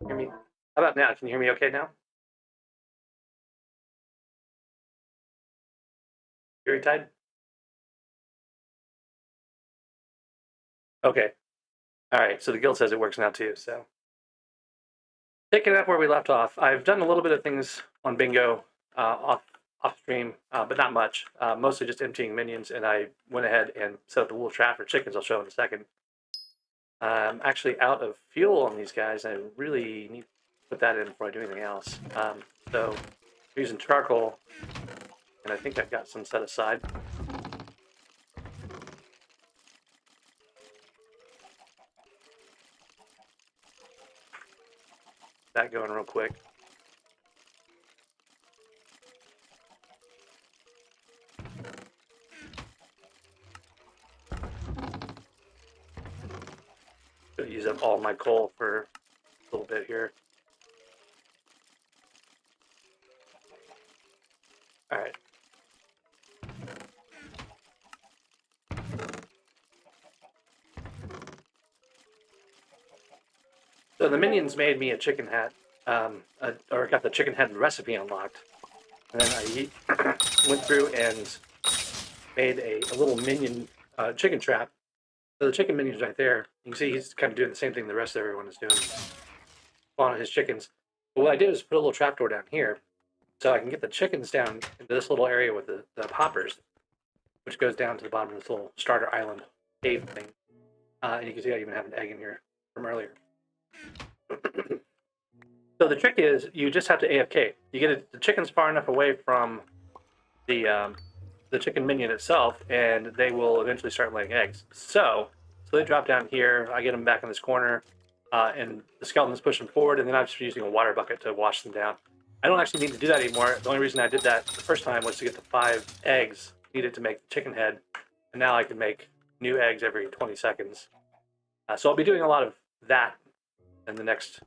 Hear me? How about now? Can you hear me okay now? Very tight? Okay. All right. So the guild says it works now too. So picking up where we left off, I've done a little bit of things on bingo off stream, but not much. Mostly just emptying minions, and I went ahead and set up the wool trap for chickens. I'll show in a second. I'm actually out of fuel on these guys. I really need to put that in before I do anything else. So I'm using charcoal, and I think I've got some set aside. That going real quick. Gonna use up all my coal for a little bit here. All right. So the minions made me a chicken hat, or got the chicken head recipe unlocked. And then I went through and made a little minion chicken trap. So the chicken minion's right there. You can see he's kind of doing the same thing the rest of everyone is doing, spawning his chickens. But what I did is put a little trapdoor down here, so I can get the chickens down into this little area with the hoppers, which goes down to the bottom of this little starter island cave thing. And you can see I even have an egg in here from earlier. So the trick is you just have to AFK. You get the chickens far enough away from the chicken minion itself, and they will eventually start laying eggs. So they drop down here. I get them back in this corner, and the skeletons push them forward, and then I'm just using a water bucket to wash them down. I don't actually need to do that anymore. The only reason I did that the first time was to get the 5 eggs needed to make the chicken head, and now I can make new eggs every 20 seconds. So I'll be doing a lot of that in the next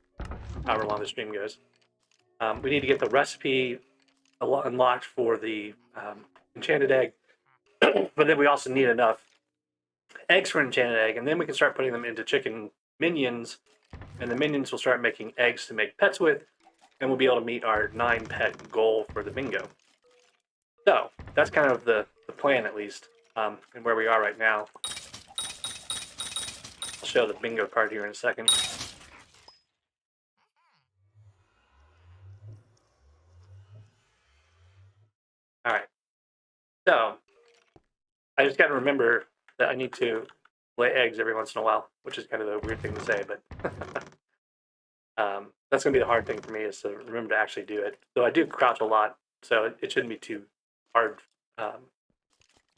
however long the stream goes. We need to get the recipe unlocked for the enchanted egg, but then we also need enough eggs for an enchanted egg, and then we can start putting them into chicken minions, and the minions will start making eggs to make pets with, and we'll be able to meet our 9 pet goal for the bingo. So that's kind of the plan, at least, and where we are right now. I'll show the bingo card here in a second. All right. So I just got to remember that I need to lay eggs every once in a while, which is kind of a weird thing to say, but that's going to be the hard thing for me, is to remember to actually do it. Though I do crouch a lot, so it shouldn't be too hard.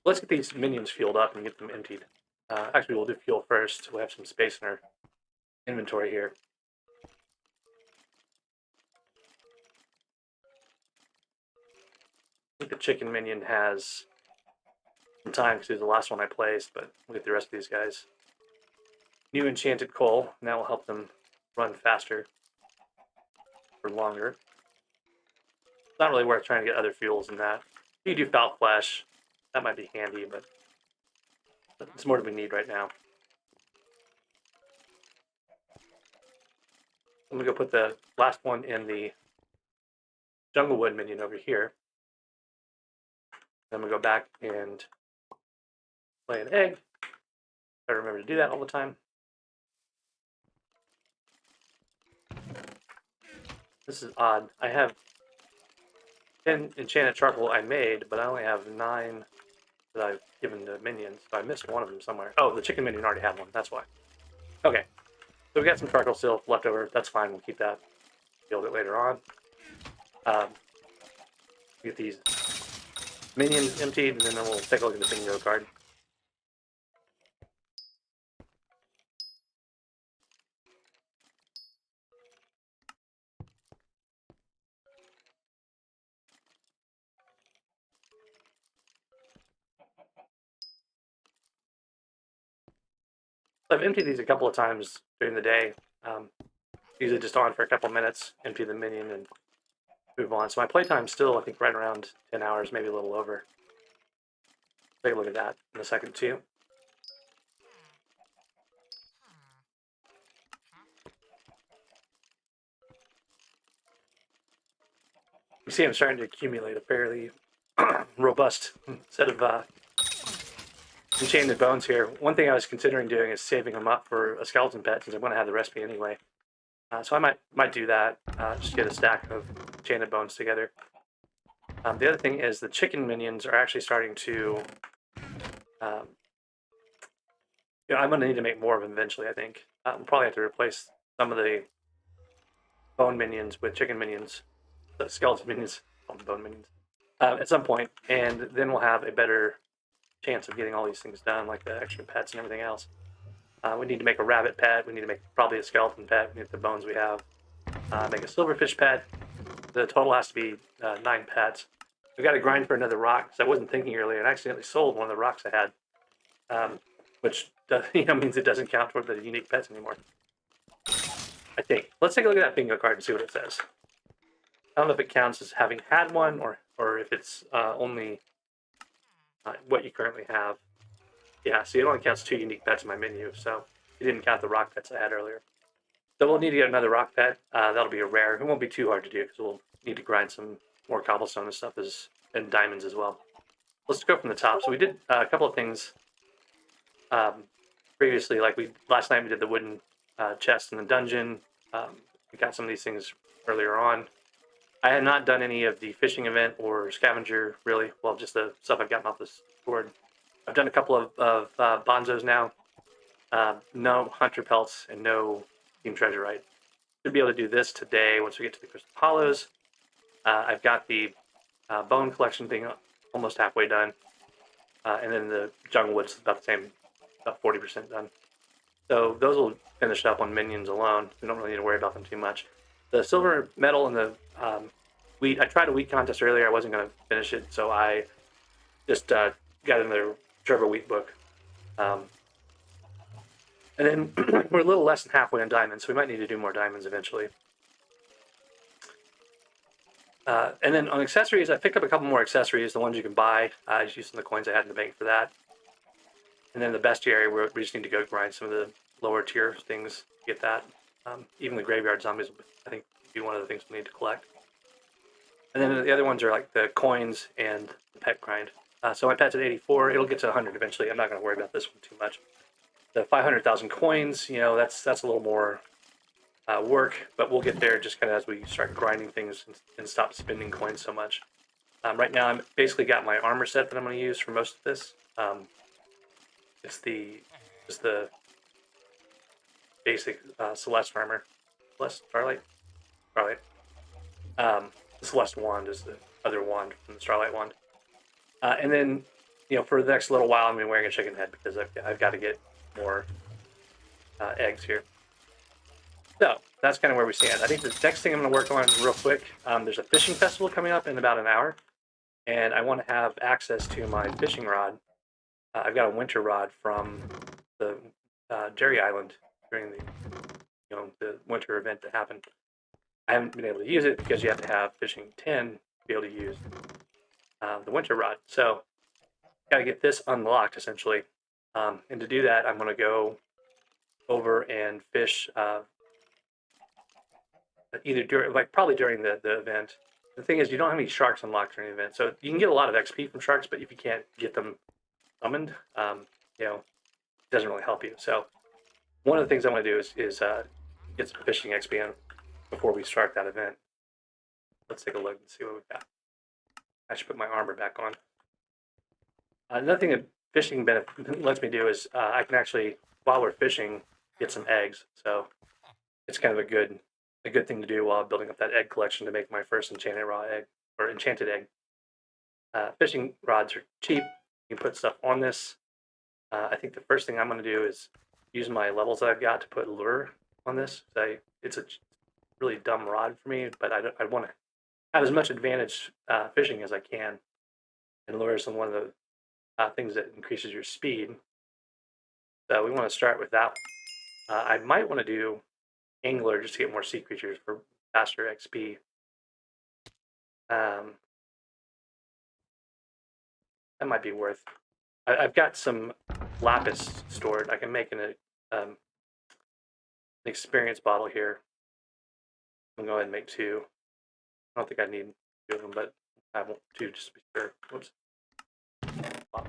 Let's get these minions fueled up and get them emptied. Actually, we'll do fuel first. We'll have some space in our inventory here. I think the chicken minion has some time because it was the last one I placed, but we'll get the rest of these guys. New enchanted coal, and that will help them run faster for longer. It's not really worth trying to get other fuels than that. If you do foul flesh, that might be handy, but it's more than we need right now. I'm going to go put the last one in the junglewood minion over here. Then we go back and lay an egg. I remember to do that all the time. This is odd. I have 10 enchanted charcoal I made, but I only have 9 that I've given to minions. So I missed one of them somewhere. Oh, the chicken minion already had one. That's why. Okay. So we got some charcoal still left over. That's fine. We'll keep that. Build it later on. Get these minions emptied, and then we'll take a look at the bingo card. I've emptied these a couple of times during the day. Usually just on for a couple minutes, empty the minion, and move on. So my playtime's still, I think, right around 10 hours, maybe a little over. Take a look at that in a second, too. You see I'm starting to accumulate a fairly robust set of enchanted bones here. One thing I was considering doing is saving them up for a skeleton pet, since I'm going to have the recipe anyway. So I might do that, just get a stack of enchanted bones together. The other thing is the chicken minions are actually starting to... I'm going to need to make more of them eventually, I think. We'll probably have to replace some of the bone minions with chicken minions, the skeleton minions, all the bone minions, at some point, and then we'll have a better chance of getting all these things done, like the extra pets and everything else. We need to make a rabbit pet. We need to make probably a skeleton pet. We need the bones we have. Make a silverfish pet. The total has to be 9 pets. We've got to grind for another rock, because I wasn't thinking earlier and accidentally sold one of the rocks I had, which means it doesn't count toward the unique pets anymore. I think. Let's take a look at that bingo card and see what it says. I don't know if it counts as having had one, or if it's only what you currently have. Yeah, so it only counts 2 unique pets in my menu, so it didn't count the rock pets I had earlier. So we'll need to get another rock pet. That'll be a rare. It won't be too hard to do, because we'll need to grind some more cobblestone and stuff, and diamonds as well. Let's go from the top. So we did a couple of things previously, like last night we did the wooden chest in the dungeon. We got some of these things earlier on. I had not done any of the fishing event or scavenger, really. Well, just the stuff I've gotten off the board. I've done a couple of bonzos now. No hunter pelts and no team treasurite. Should be able to do this today once we get to the crystal hollows. I've got the bone collection thing almost halfway done. And then the jungle wood's about the same, about 40% done. So those will finish up on minions alone. We don't really need to worry about them too much. The silver medal and the wheat, I tried a wheat contest earlier. I wasn't going to finish it, so I just got another Trevor wheat book. And then we're a little less than halfway on diamonds, so we might need to do more diamonds eventually. And then on accessories, I picked up a couple more accessories, the ones you can buy. I just used some of the coins I had in the bank for that. And then the bestiary, where we just need to go grind some of the lower tier things to get that. Even the graveyard zombies, I think, would be one of the things we need to collect. And then the other ones are like the coins and the pet grind. So my pet's at 84. It'll get to 100 eventually. I'm not going to worry about this one too much. The 500,000 coins, that's a little more work, but we'll get there just kind of as we start grinding things and stop spending coins so much. Right now, I'm basically got my armor set that I'm going to use for most of this. It's just the basic Celeste armor. Celeste? Starlight? Starlight. The Celeste wand is the other wand from the Starlight wand. And then, for the next little while, I'm going to be wearing a chicken head because I've got to get more eggs here. So that's kind of where we stand. I think the next thing I'm going to work on real quick, there's a fishing festival coming up in about an hour, and I want to have access to my fishing rod. I've got a winter rod from the Jerry Island during the winter event that happened. I haven't been able to use it because you have to have fishing 10 to be able to use the winter rod. So got to get this unlocked essentially, and to do that, I'm going to go over and fish. Either probably during the event. The thing is, you don't have any sharks unlocked during the event, so you can get a lot of XP from sharks, but if you can't get them summoned, it doesn't really help you. So one of the things I want to do is get some fishing XP in before we start that event. Let's take a look and see what we've got. I should put my armor back on. Another thing that fishing lets me do is I can actually, while we're fishing, get some eggs. So it's kind of a good thing to do while building up that egg collection to make my first enchanted raw egg, or enchanted egg. Fishing rods are cheap. You can put stuff on this. I think the first thing I'm going to do is use my levels that I've got to put lure on this. It's a really dumb rod for me, but I want to have as much advantage fishing as I can. And lure is one of the things that increases your speed. So we want to start with that. I might want to do angler just to get more sea creatures for faster XP. That might be worth. I've got some lapis stored. I can make an experience bottle here. I'm going to go ahead and make 2. I don't think I need two of them, but I have two just to be sure. Whoops. Wow.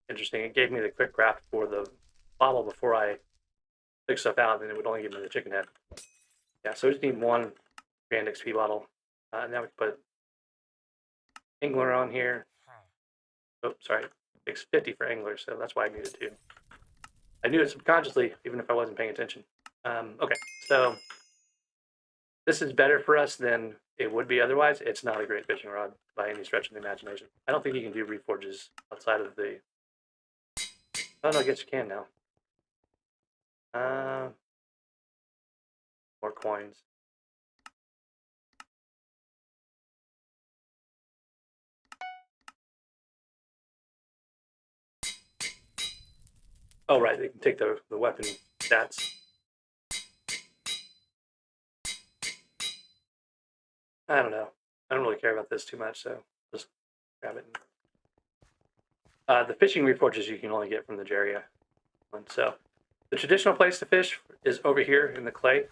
Interesting. It gave me the quick craft for the bottle before I took stuff out, and it would only give me the chicken head. Yeah, so we just need one Grand XP bottle. Now we can put Angler on here. Oh, sorry. It's 50 for Angler, so that's why I needed two. I knew it subconsciously, even if I wasn't paying attention. Okay, so this is better for us than it would be otherwise. It's not a great fishing rod by any stretch of the imagination. I don't think you can do reforges outside of the... Oh, no, I guess you can now. More coins. Oh, right, they can take the weapon stats. I don't know. I don't really care about this too much, so just grab it. The fishing reforges you can only get from the Jeria one. So the traditional place to fish is over here in the clay,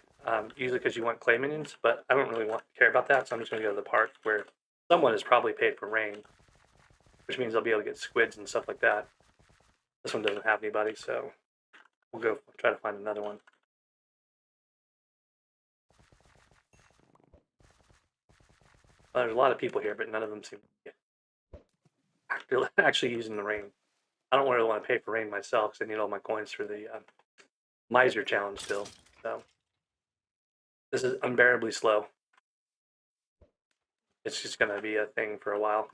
usually because you want clay minions, but I don't really care about that, so I'm just going to go to the park where someone is probably paid for rain, which means I'll be able to get squids and stuff like that. This one doesn't have anybody, so we'll go try to find another one. Well, there's a lot of people here, but none of them seem to be actually using the rain. I don't really want to pay for rain myself because I need all my coins for the miser challenge still. So this is unbearably slow. It's just going to be a thing for a while.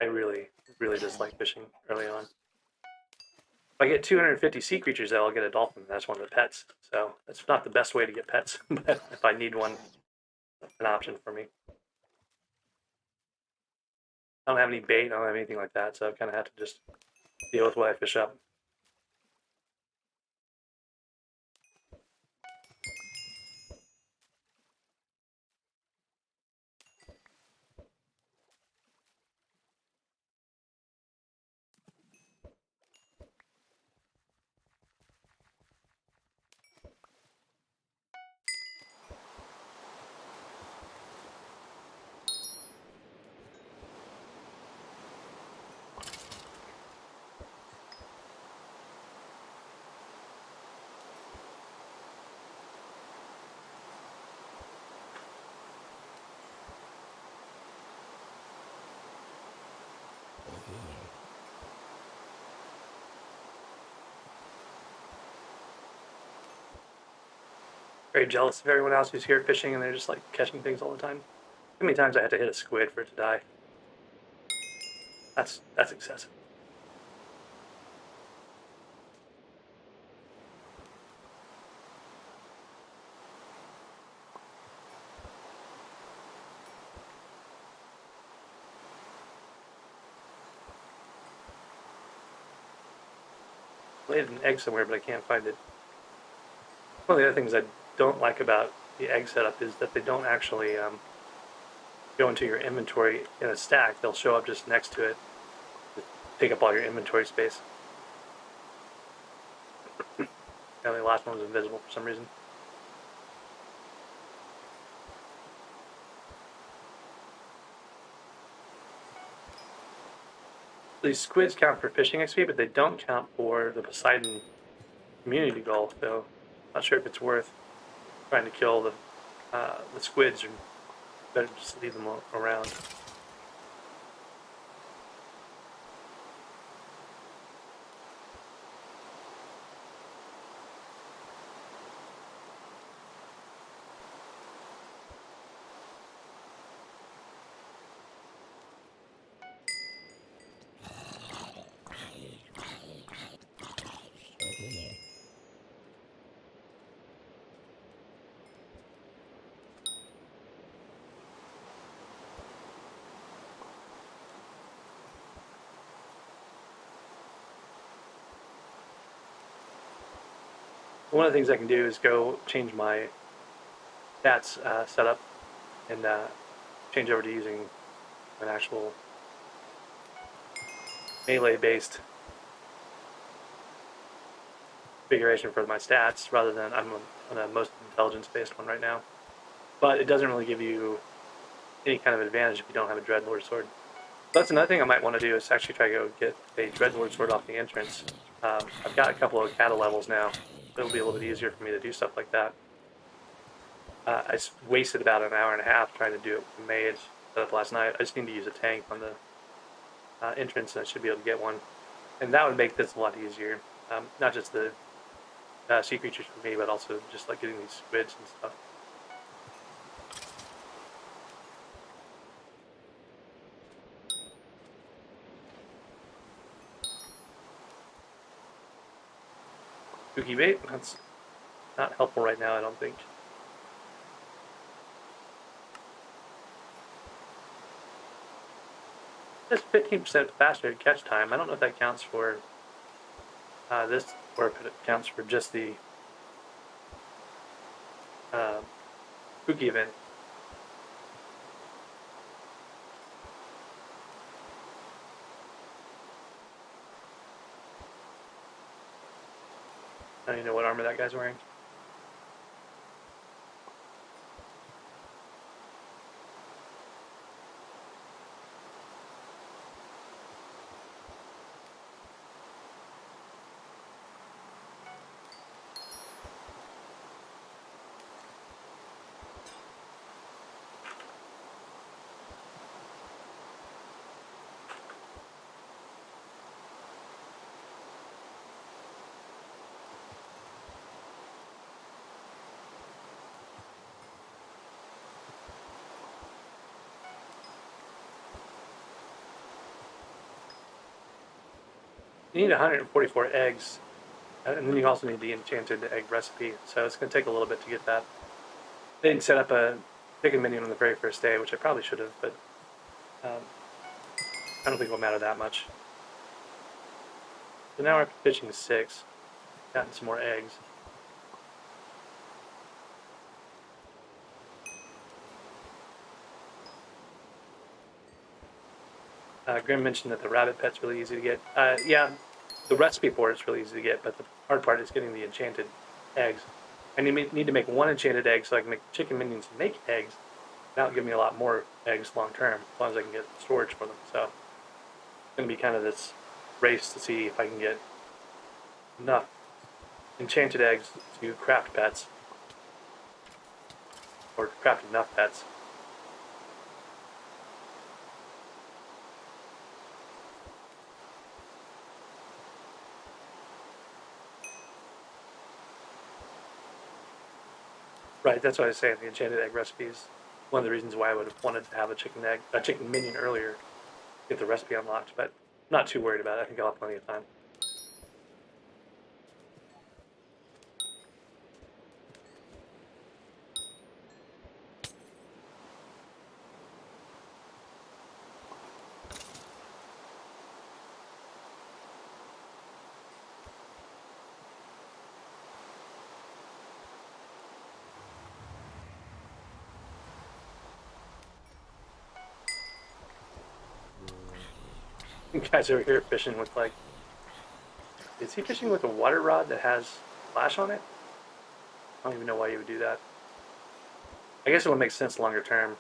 I really, really dislike fishing early on. If I get 250 sea creatures, though, I'll get a dolphin. That's one of the pets. So that's not the best way to get pets, but if I need one, an option for me. I don't have any bait. I don't have anything like that, so I kind of have to just deal with what I fish up. Very jealous of everyone else who's here fishing and they're just like catching things all the time. How many times I had to hit a squid for it to die? That's excessive. I laid an egg somewhere, but I can't find it. One of the other things I don't like about the egg setup is that they don't actually go into your inventory in a stack. They'll show up just next to it to take up all your inventory space. And the last one was invisible for some reason. These squids count for fishing XP, but they don't count for the Poseidon community goal, so I'm not sure if it's worth trying to kill the squids, or better just leave them around. one of the things I can do is go change my stats setup and change over to using an actual melee-based configuration for my stats rather than I'm on a most intelligence-based one right now. But it doesn't really give you any kind of advantage if you don't have a Dreadlord sword. So that's another thing I might want to do is actually try to go get a Dreadlord sword off the entrance. I've got a couple of cattle levels now, so it'll be a little bit easier for me to do stuff like that. I wasted about an hour and a half trying to do it with mage setup last night. I just need to use a tank on the entrance, and I should be able to get one. And that would make this a lot easier. Not just the sea creatures for me, but also just like getting these squids and stuff. Spooky bait, that's not helpful right now, I don't think. Just 15% faster catch time. I don't know if that counts for this, or if it counts for just the spooky event. I don't even know what armor that guy's wearing. You need 144 eggs, and then you also need the enchanted egg recipe, so it's going to take a little bit to get that. They didn't set up a chicken minion on the very first day, which I probably should have, but I don't think it will matter that much. So now we're fishing 6, gotten some more eggs. Grim mentioned that the rabbit pet's really easy to get. Yeah, the recipe for it's really easy to get, but the hard part is getting the enchanted eggs. I need to make one enchanted egg so I can make chicken minions make eggs. That'll give me a lot more eggs long term, as long as I can get storage for them. So it's going to be kind of this race to see if I can get enough enchanted eggs to craft pets, or craft enough pets. Right, that's what I was saying. The enchanted egg recipe is one of the reasons why I would have wanted to have a chicken minion earlier, get the recipe unlocked. But I'm not too worried about it. I think I'll have plenty of time. You guys over here fishing with like, is he fishing with a water rod that has flash on it? I don't even know why you would do that. I guess it would make sense longer term.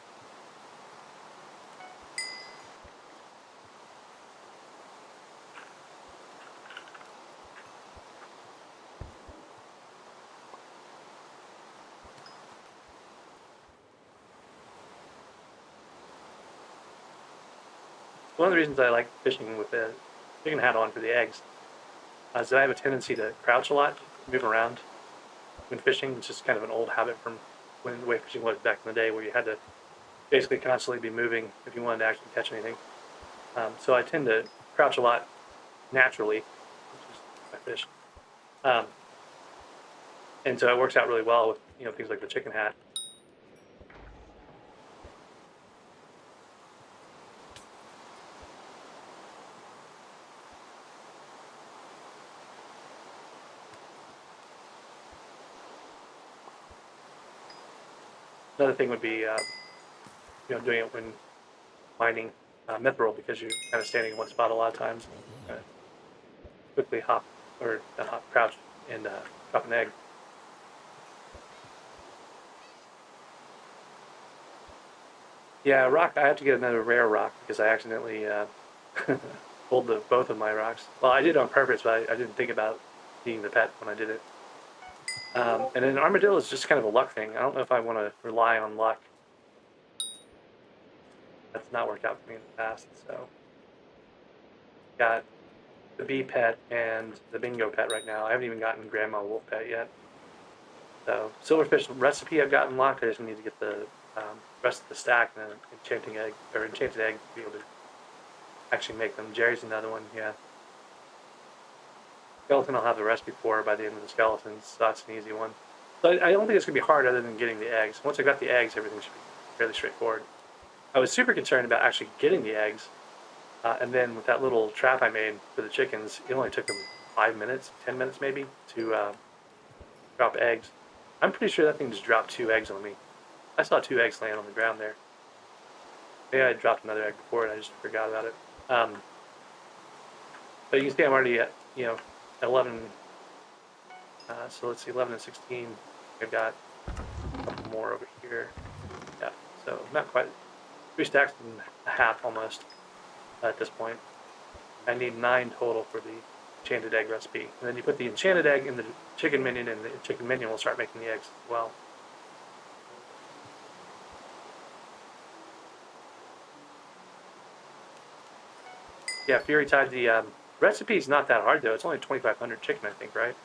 One of the reasons I like fishing with the chicken hat on for the eggs is that I have a tendency to crouch a lot, move around when fishing. It's just kind of an old habit from when the way fishing was back in the day, where you had to basically constantly be moving if you wanted to actually catch anything. So I tend to crouch a lot naturally, which is my fish. And so it works out really well with things like the chicken hat. Another thing would be, doing it when mining mithril, because you're kind of standing in one spot a lot of times. Quickly hop, or not hop, crouch, and drop an egg. Yeah, rock. I have to get another rare rock because I accidentally pulled both of my rocks. Well, I did it on purpose, but I didn't think about needing the pet when I did it. And then armadillo is just kind of a luck thing. I don't know if I want to rely on luck. That's not worked out for me in the past. So, got the bee pet and the bingo pet right now. I haven't even gotten grandma wolf pet yet. So, silverfish recipe I've gotten locked. I just need to get the rest of the stack and an enchanting egg, or enchanted egg, to be able to actually make them. Jerry's another one, yeah. Skeleton I'll have the recipe for by the end of the skeletons, so that's an easy one. So I don't think it's going to be hard other than getting the eggs. Once I got the eggs, everything should be fairly straightforward. I was super concerned about actually getting the eggs, and then with that little trap I made for the chickens, it only took them 5 minutes, 10 minutes maybe, to drop eggs. I'm pretty sure that thing just dropped 2 eggs on me. I saw 2 eggs laying on the ground there. Maybe I dropped another egg before and I just forgot about it. But you can see I'm already at, 11. So let's see, 11 and 16. I've got a couple more over here. Yeah, so not quite. 3 stacks and a half almost at this point. I need 9 total for the enchanted egg recipe. And then you put the enchanted egg in the chicken minion, and the chicken minion will start making the eggs as well. Yeah, Fury Tide, the recipe is not that hard though. It's only 2,500 chicken, I think, right?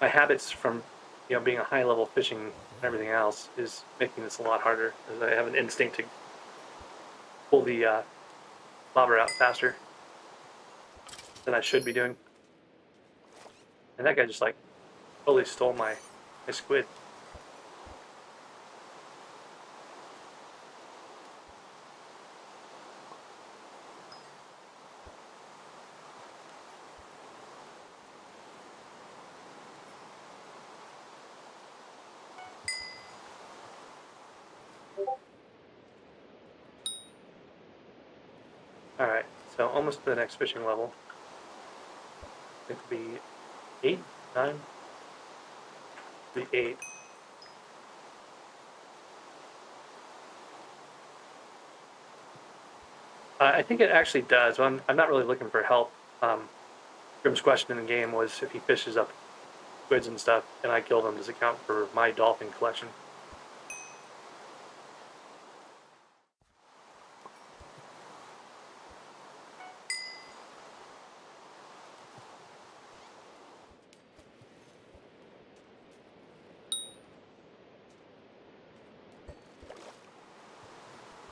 My habits from being a high level fishing and everything else is making this a lot harder, because I have an instinct to pull the bobber out faster than I should be doing. And that guy just like totally stole my squid. Alright, so almost to the next fishing level. It could be 8, 9? It'd be 8. I think it actually does. Well, I'm not really looking for help. Grim's question in the game was if he fishes up squids and stuff and I kill them, does it count for my dolphin collection?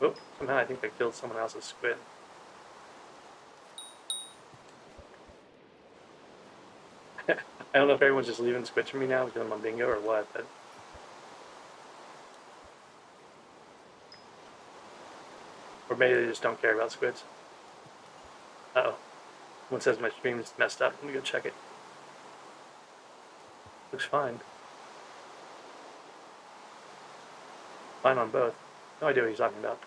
Oh, somehow I think I killed someone else's squid. I don't know if everyone's just leaving squids for me now because I'm on bingo or what, but... Or maybe they just don't care about squids. Uh-oh. Someone says my stream is messed up. Let me go check it. Looks fine. Fine on both. No idea what he's talking about.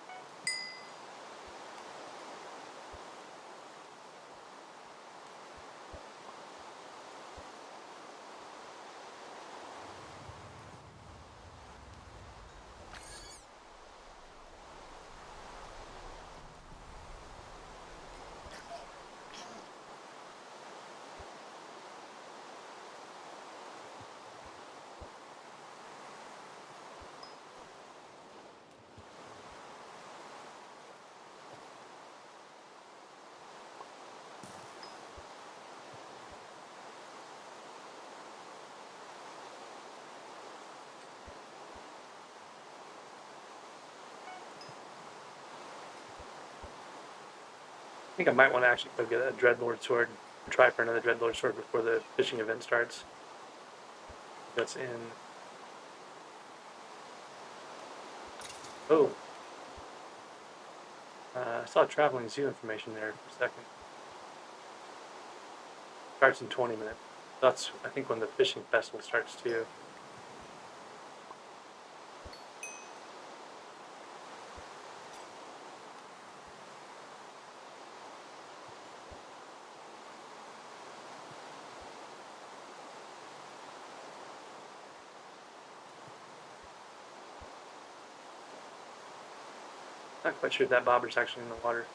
I think I might want to actually go get a Dreadlord sword, try for another Dreadlord sword before the fishing event starts. That's in... Oh! I saw traveling zoo information there for a second. Starts in 20 minutes. That's, I think, when the fishing festival starts too. Not quite sure if that bobber's actually in the water.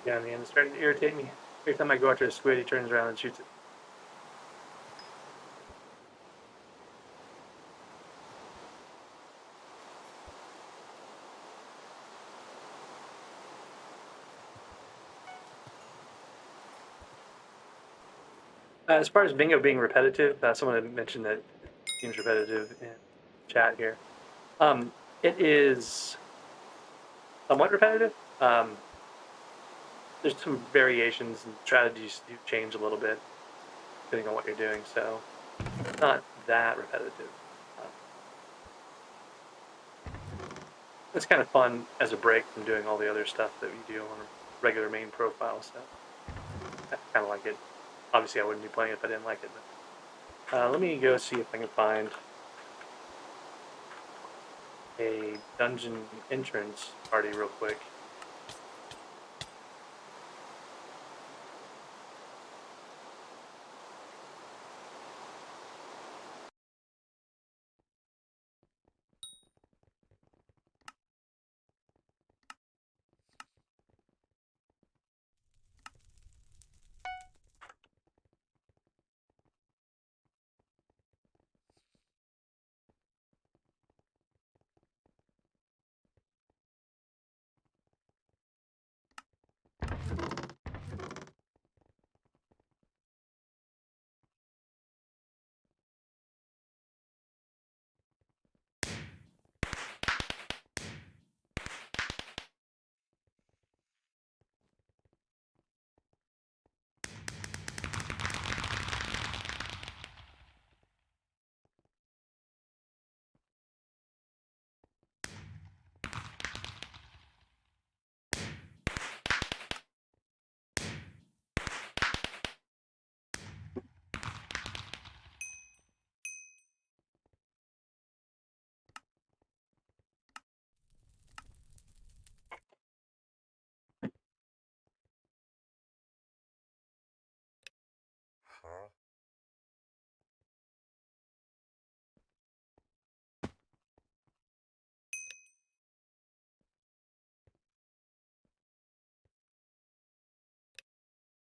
Yeah, in the end, it's starting to irritate me. Every time I go after a squid, he turns around and shoots it. As far as bingo being repetitive, someone had mentioned that it seems repetitive in chat here. It is somewhat repetitive. There's some variations and strategies do change a little bit depending on what you're doing, so it's not that repetitive. It's kind of fun as a break from doing all the other stuff that we do on a regular main profile, so I kind of like it. Obviously, I wouldn't be playing it if I didn't like it. But, let me go see if I can find a dungeon entrance party real quick.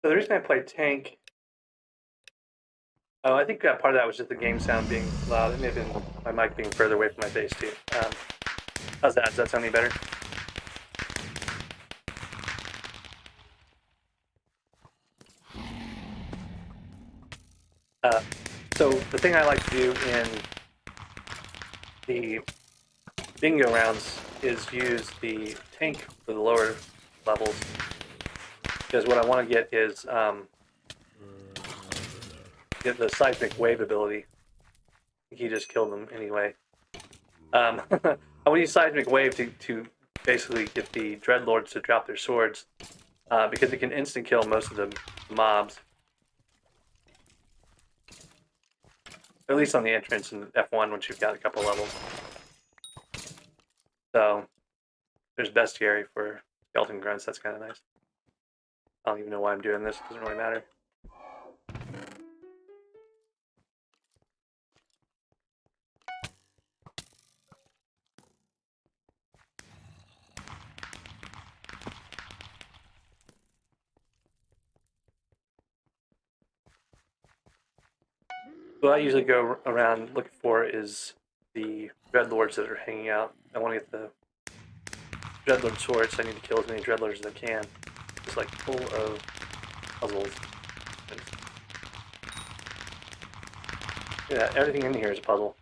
So the reason I play tank, I think part of that was just the game sound being loud. It may have been my mic being further away from my face too. How's that? Does that sound any better? So the thing I like to do in the bingo rounds is use the tank for the lower levels, because what I want to get is get the seismic wave ability. He just killed them anyway. I want to use seismic wave to basically get the dreadlords to drop their swords, because it can instant kill most of the mobs. At least on the entrance in F1 once you've got a couple levels. So there's bestiary for skeleton grunts. That's kind of nice. I don't even know why I'm doing this. It doesn't really matter. What I usually go around looking for is the dreadlords that are hanging out. I want to get the dreadlord swords, so I need to kill as many dreadlords as I can. It's like full of puzzles. Yeah, everything in here is a puzzle.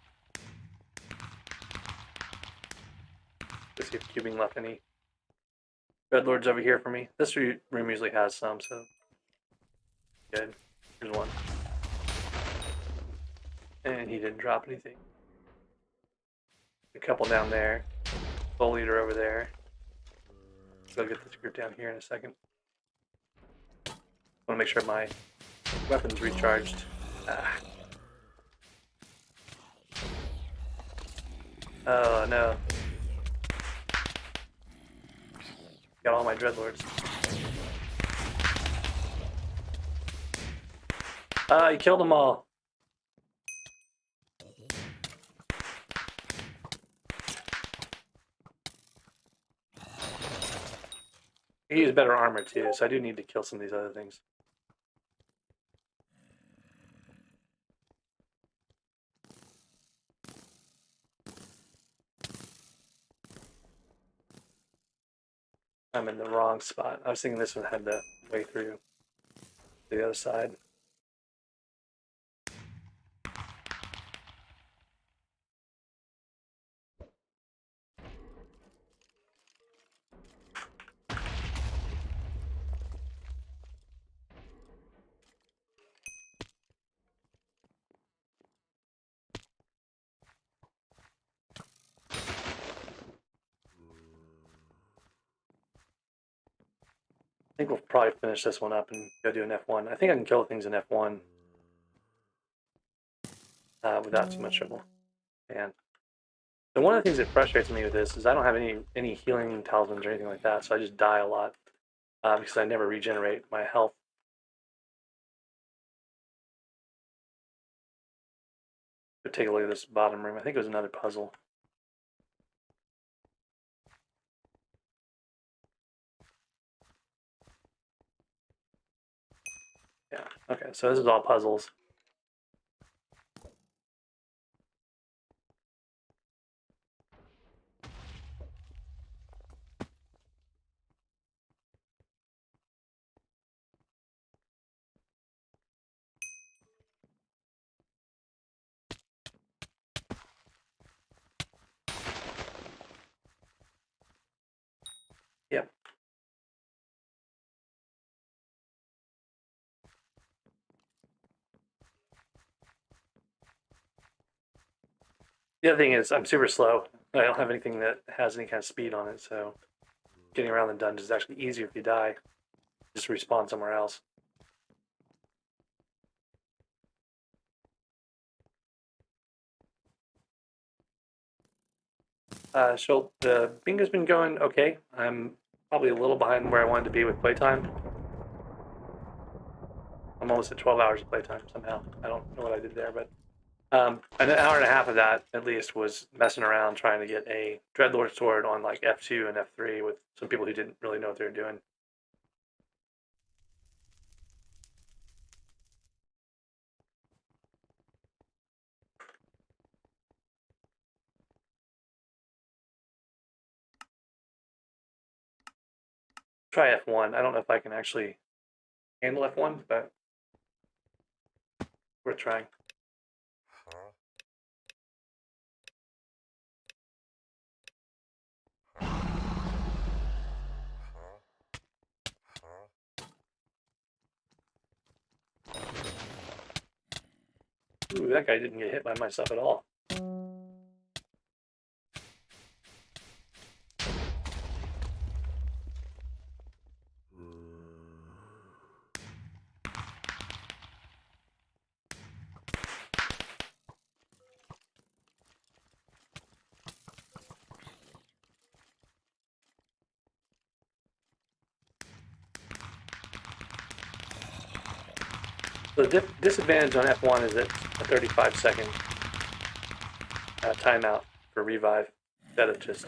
Let's see if cubing left any dreadlords over here for me. This room usually has some, so good. Here's one. And he didn't drop anything. A couple down there. Soul leader over there. Go get this group down here in a second. I want to make sure my weapon's recharged. Ah. Oh no. Got all my dreadlords. Ah, you killed them all. He used better armor too, so I do need to kill some of these other things. I'm in the wrong spot. I was thinking this one had the way through to the other side. I think we'll probably finish this one up and go do an F1. I think I can kill things in F1 without too much trouble. And so one of the things that frustrates me with this is I don't have any healing talismans or anything like that, so I just die a lot because I never regenerate my health. But take a look at this bottom room. I think it was another puzzle. Yeah, okay, so this is all puzzles. Yep. The other thing is I'm super slow. I don't have anything that has any kind of speed on it, so getting around the dungeon is actually easier if you die. Just respawn somewhere else. So the bingo's been going okay. I'm probably a little behind where I wanted to be with playtime. I'm almost at 12 hours of playtime somehow. I don't know what I did there, but an hour and a half of that at least was messing around trying to get a Dreadlord sword on like F2 and F3 with some people who didn't really know what they were doing. Try F1. I don't know if I can actually handle F1, but worth trying. Ooh, that guy didn't get hit by my stuff at all. So the disadvantage on F1 is that a 35-second timeout for revive instead of just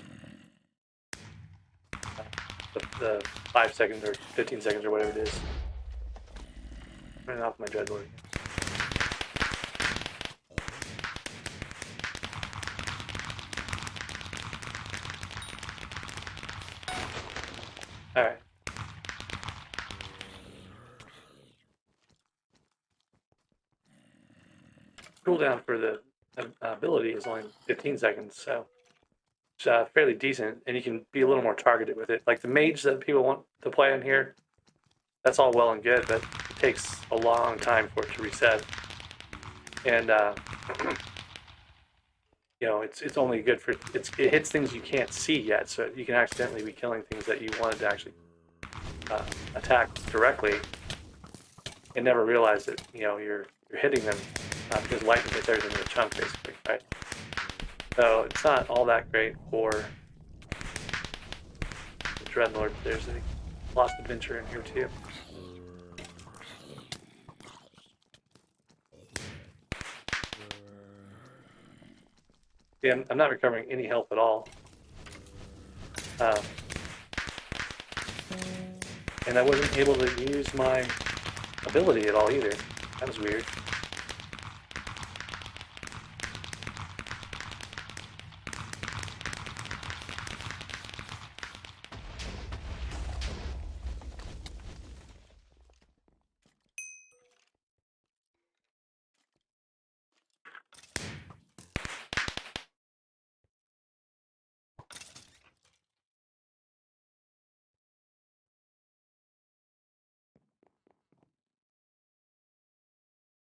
the 5 seconds or 15 seconds or whatever it is. Turning off my Dreadlord. All right. Cooldown for the ability is only 15 seconds, so it's fairly decent, and you can be a little more targeted with it. Like the mage that people want to play on here, that's all well and good, but it takes a long time for it to reset. And you know, it's only good for it hits things you can't see yet, so you can accidentally be killing things that you wanted to actually attack directly, and never realize that you're hitting them because lightning hit theirs into a chunk, basically, right? So it's not all that great for the Dreadlord. There's a Lost Adventure in here too. Yeah, I'm not recovering any health at all. And I wasn't able to use my ability at all either. That was weird.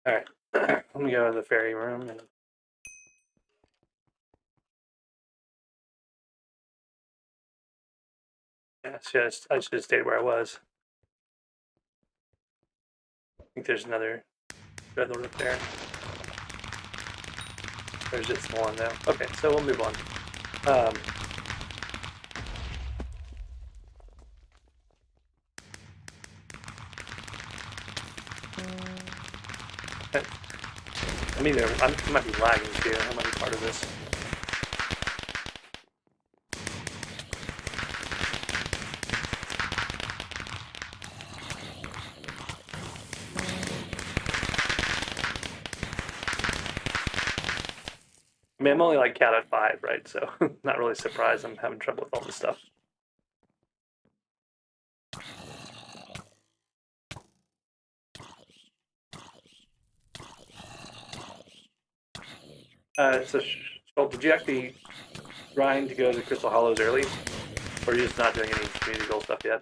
Alright, let me go to the ferry room and yeah, I should have stayed where I was. I think there's another Dreadlord up there. There's just one now. Okay, so we'll move on. I mean, I might be lagging too. I might be part of this. I mean, I'm only like cat at 5, right? So not really surprised I'm having trouble with all this stuff. So, did you actually grind to go to the Crystal Hollows early? Or are you just not doing any community goal stuff yet?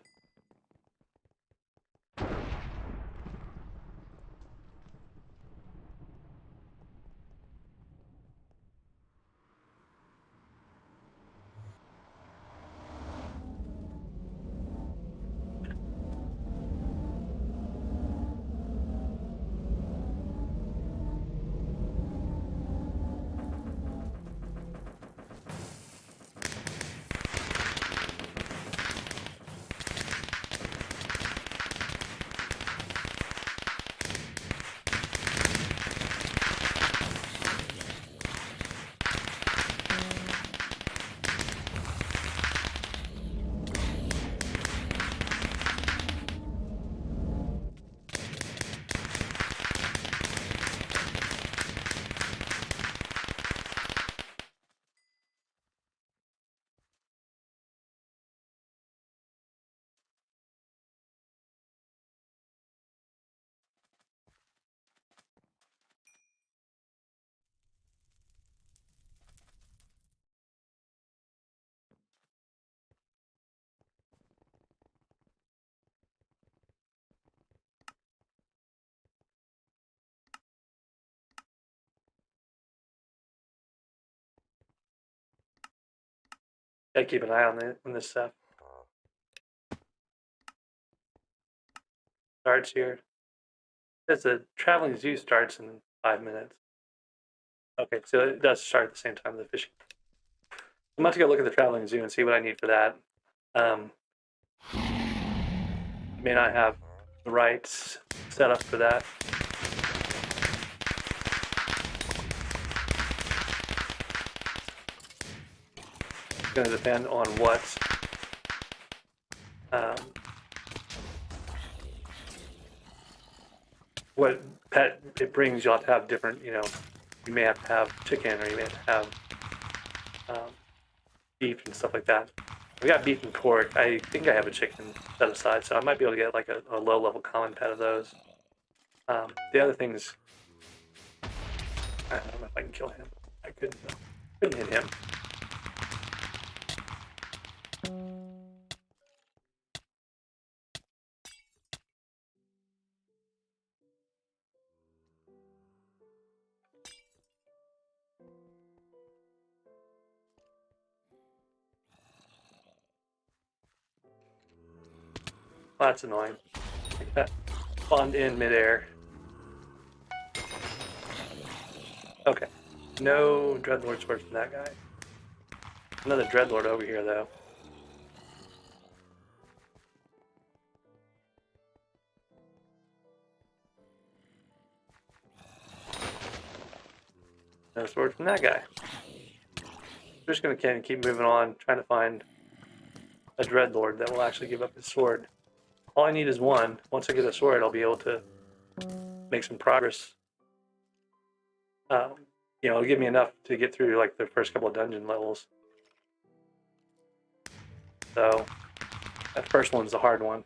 Gotta keep an eye on this stuff. Starts here. Says the traveling zoo starts in 5 minutes. Okay, so it does start at the same time as the fishing. I'm about to go look at the traveling zoo and see what I need for that. May not have the right setup for that. It's going to depend on what pet it brings. You'll have to have different, you may have to have chicken, or you may have to have beef and stuff like that. We got beef and pork. I think I have a chicken set aside, so I might be able to get like a low-level common pet of those. The other things, I don't know if I can kill him. I couldn't hit him. Well, that's annoying. Like that spawned in midair. Okay. No Dreadlord swords from that guy. Another Dreadlord over here, though. No sword from that guy. We're just going to keep moving on, trying to find a Dreadlord that will actually give up his sword. All I need is one. Once I get a sword, I'll be able to make some progress. You know, it'll give me enough to get through like the first couple of dungeon levels. So that first one's the hard one.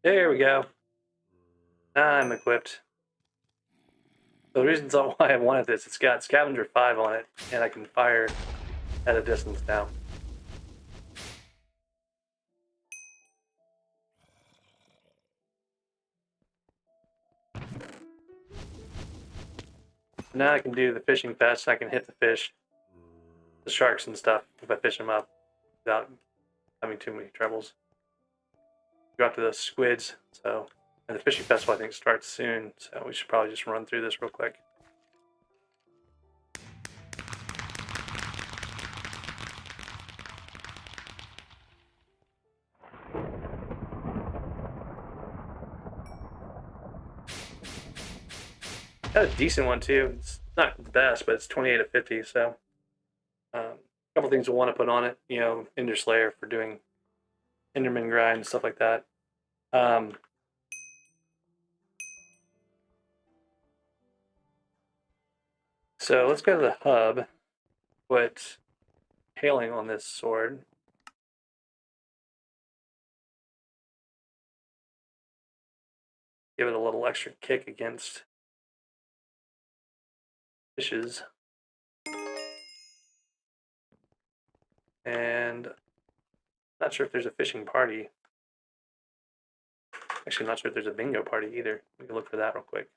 There we go. I'm equipped. The reasons why I wanted this, it's got Scavenger 5 on it, and I can fire at a distance now. Now I can do the fishing fest. I can hit the fish, the sharks and stuff, if I fish them up without having too many troubles. Go after the squids, so, and the fishing festival I think starts soon, so we should probably just run through this real quick. Got a decent one too. It's not the best, but it's 28 of 50, so a couple things we'll want to put on it, you know, Ender Slayer for doing Enderman grind and stuff like that. So let's go to the hub, put hailing on this sword. Give it a little extra kick against fishes. And not sure if there's a fishing party. Actually, not sure if there's a bingo party either. We can look for that real quick.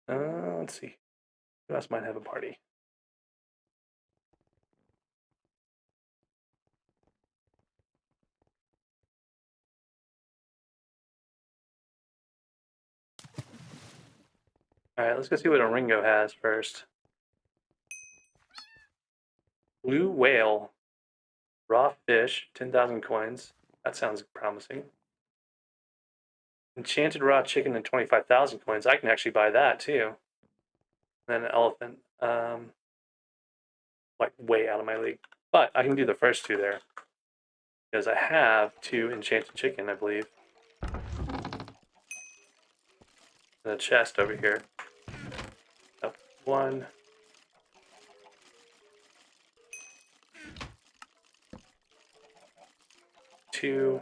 Let's see. Who else might have a party? Alright, let's go see what a Ringo has first. Blue whale. Raw fish, 10,000 coins. That sounds promising. Enchanted raw chicken and 25,000 coins. I can actually buy that too. then an elephant, like way out of my league. But I can do the first two there because I have 2 enchanted chicken, I believe, in a chest over here. Oh, 1. Two.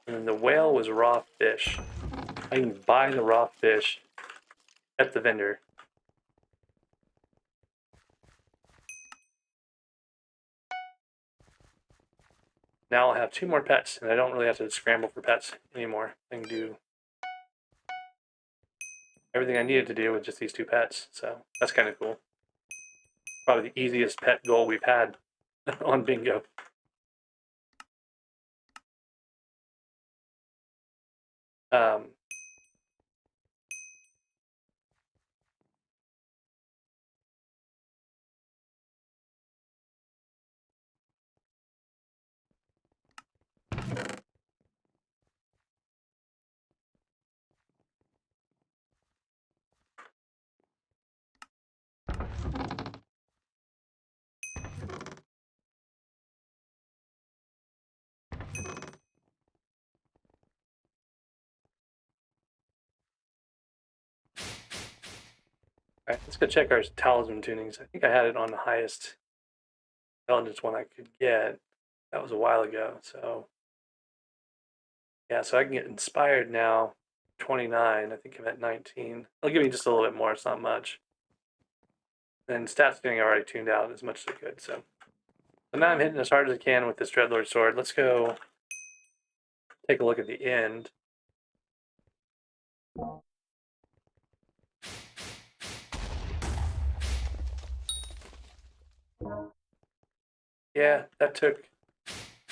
And then the whale was raw fish. I can buy the raw fish at the vendor. Now I'll have 2 more pets, and I don't really have to scramble for pets anymore. I can do everything I needed to do with just these 2 pets, so that's kind of cool. Probably the easiest pet goal we've had on bingo. Alright, let's go check our talisman tunings. I think I had it on the highest intelligence one I could get. That was a while ago, so yeah, so I can get inspired now. 29. I think I'm at 19. It'll give me just a little bit more. It's not much. And stats tuning I already tuned out as much as I could. So now I'm hitting as hard as I can with this Dreadlord sword. Let's go take a look at the end. Yeah, that took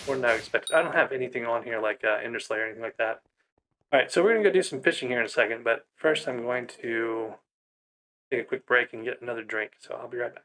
more than I expected. I don't have anything on here like Ender Slayer or anything like that. All right, so we're going to go do some fishing here in a second, but first I'm going to take a quick break and get another drink, so I'll be right back.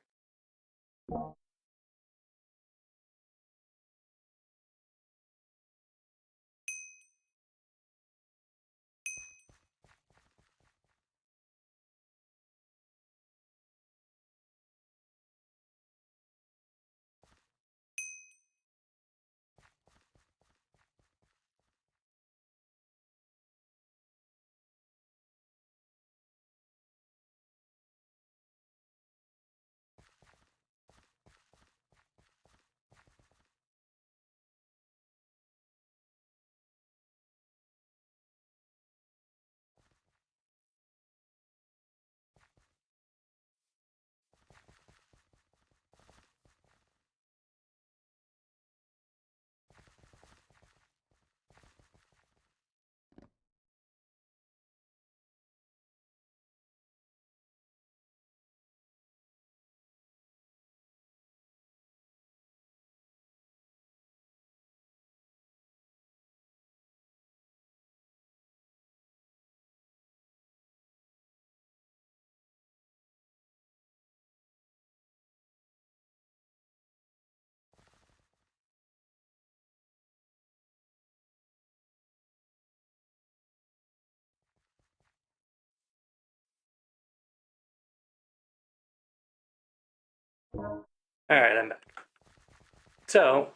All right, I'm back. So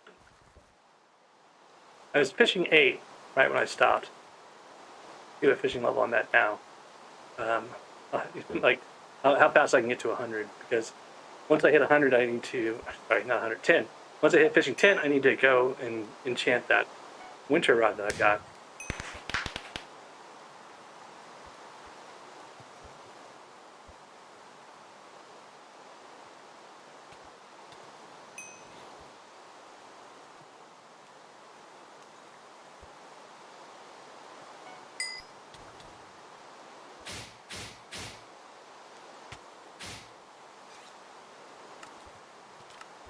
I was fishing 8 right when I stopped. Get a fishing level on that now. Like how fast I can get to 100, because once I hit 100, I need to, sorry, not 100, 10. Once I hit fishing 10, I need to go and enchant that winter rod that I got.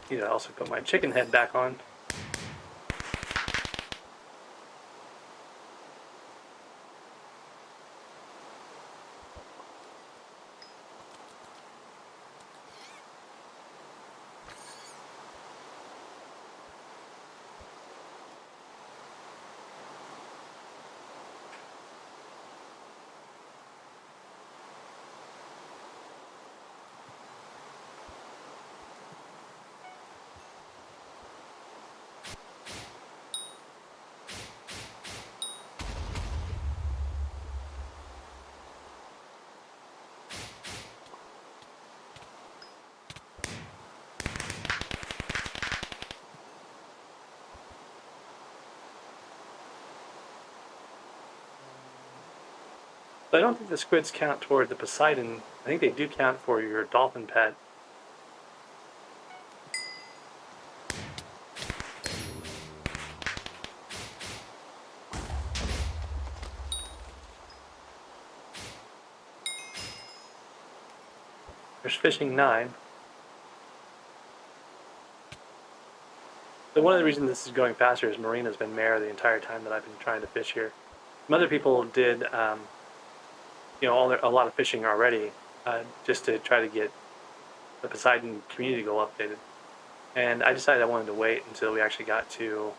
Need to also put my chicken head back on. But I don't think the squids count toward the Poseidon. I think they do count for your dolphin pet. There's fishing 9. So one of the reasons this is going faster is Marina's been mare the entire time that I've been trying to fish here. Some other people did, you know, a lot of fishing already, just to try to get the Poseidon community goal updated. And I decided I wanted to wait until we actually got to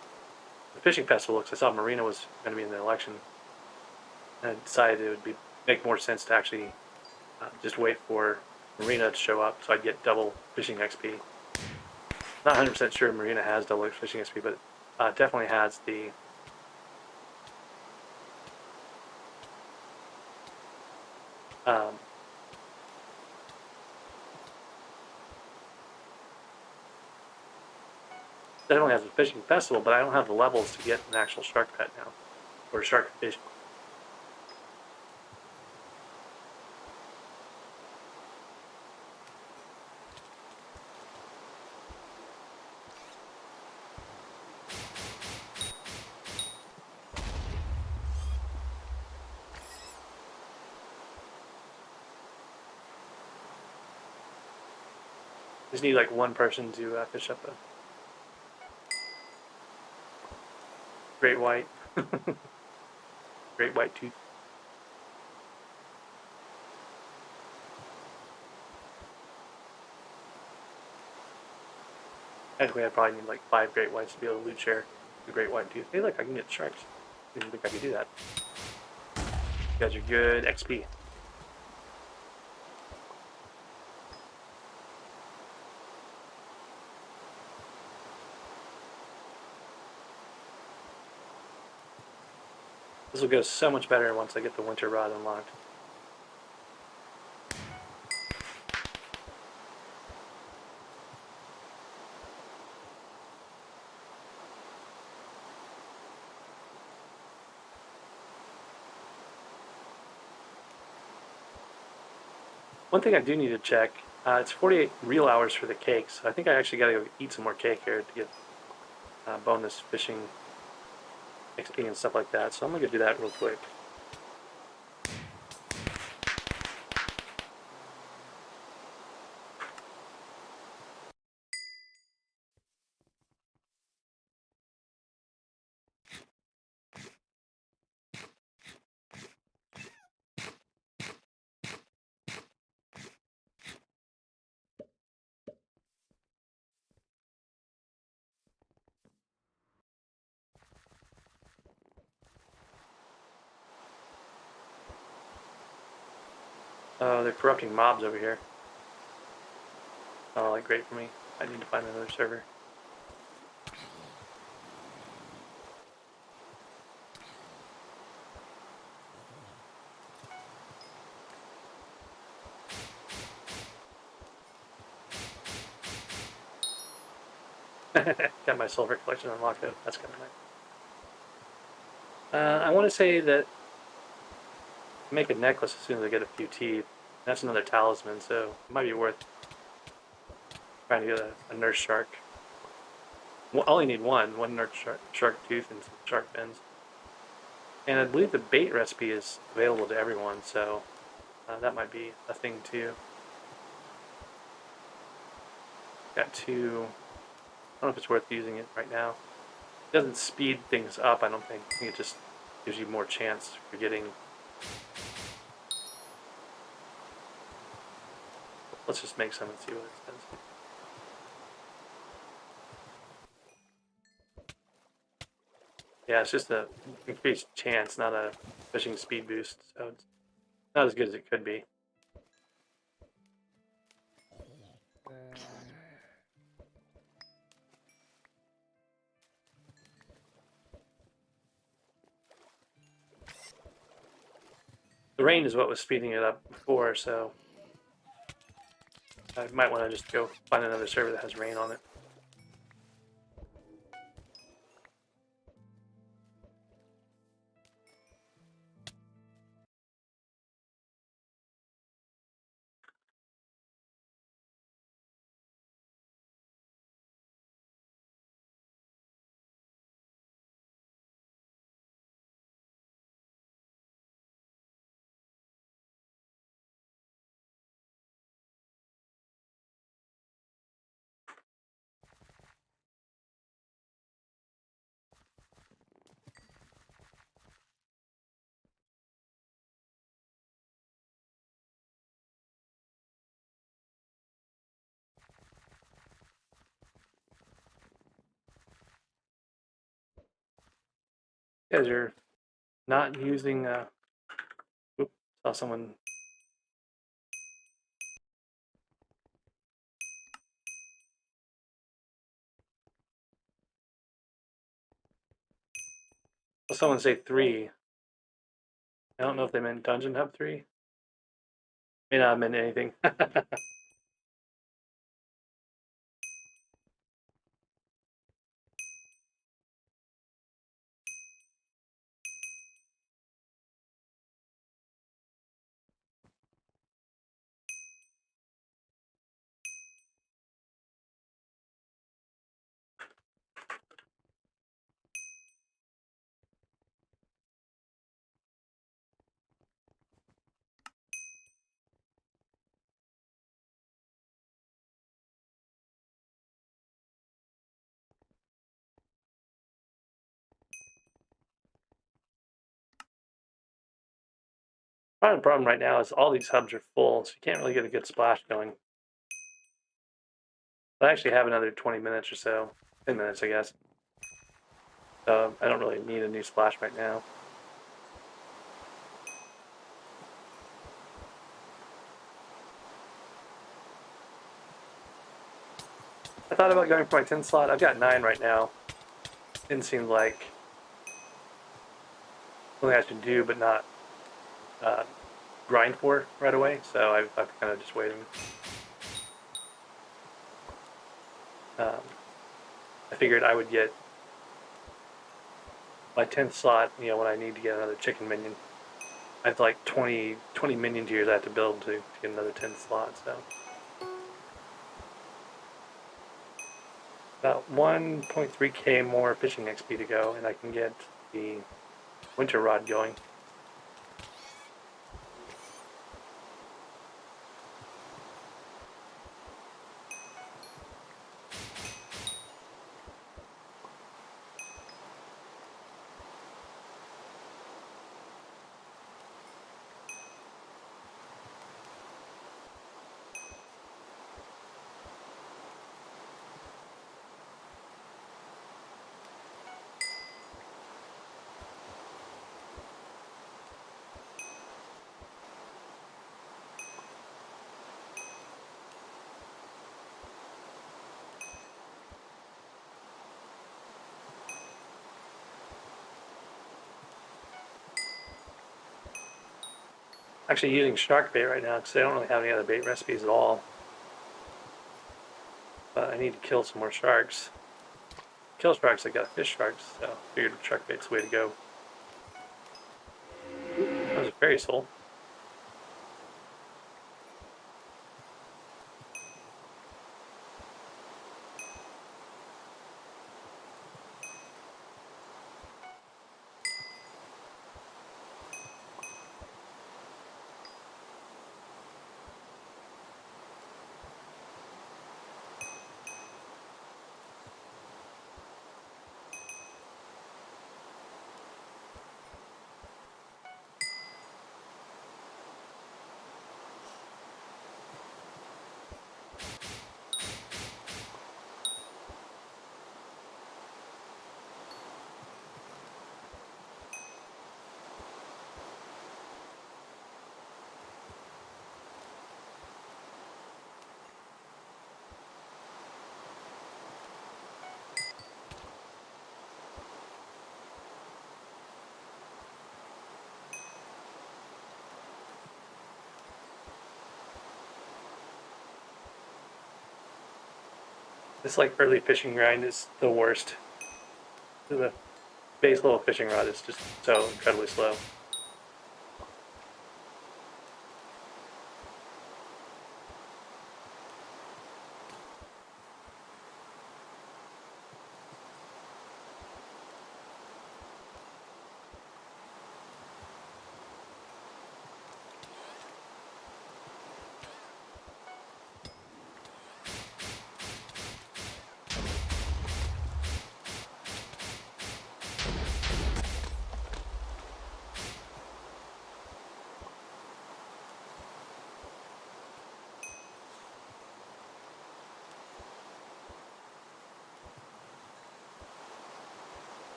the fishing festival because I saw Marina was going to be in the election. And I decided it would make more sense to actually just wait for Marina to show up so I'd get double fishing XP. Not 100% sure Marina has double fishing XP, but definitely has the definitely has a fishing festival, but I don't have the levels to get an actual shark pet now, or shark fish. Just need like one person to fish up a great white, great white tooth. Actually, I'd probably need like 5 great whites to be able to loot share the great white tooth. Hey, look, I can get sharks. Didn't think I could do that. You guys are good XP. This will go so much better once I get the winter rod unlocked. One thing I do need to check, it's 48 real hours for the cakes. So I think I actually gotta go eat some more cake here to get bonus fishing XP and stuff like that. So I'm gonna go do that real quick. Oh, they're corrupting mobs over here. Oh, like great for me. I need to find another server. Got my silver collection unlocked up. That's kind of nice. I want to say that make a necklace as soon as I get a few teeth. That's another talisman, so it might be worth trying to get a nurse shark. I only need one nurse shark tooth and some shark fins. And I believe the bait recipe is available to everyone, so that might be a thing too. Got 2. I don't know if it's worth using it right now. It doesn't speed things up, I don't think. I think it just gives you more chance for getting. Let's just make some and see what it says. Yeah, it's just a increased chance, not a fishing speed boost, so it's not as good as it could be. The rain is what was speeding it up before, so I might want to just go find another server that has rain on it. You guys are not using. Oop, saw someone. Saw someone say 3. I don't know if they meant Dungeon Hub 3. May not have meant anything. Part of the problem right now is all these hubs are full, so you can't really get a good splash going. I actually have another 20 minutes or so. 10 minutes, I guess. So I don't really need a new splash right now. I thought about going for my 10 slot. I've got 9 right now. Didn't seem like something I should do, but not grind for right away. So I'm kind of just waiting. I figured I would get my 10th slot, you know, when I need to get another chicken minion. I have like 20 minion tiers I have to build to get another 10th slot, so. About 1.3k more fishing XP to go, and I can get the winter rod going. Actually using shark bait right now because I don't really have any other bait recipes at all. But I need to kill some more sharks. Kill sharks, I got fish sharks, so I figured shark bait's the way to go. That was a fairy soul. This like early fishing grind is the worst. The base level fishing rod is just so incredibly slow.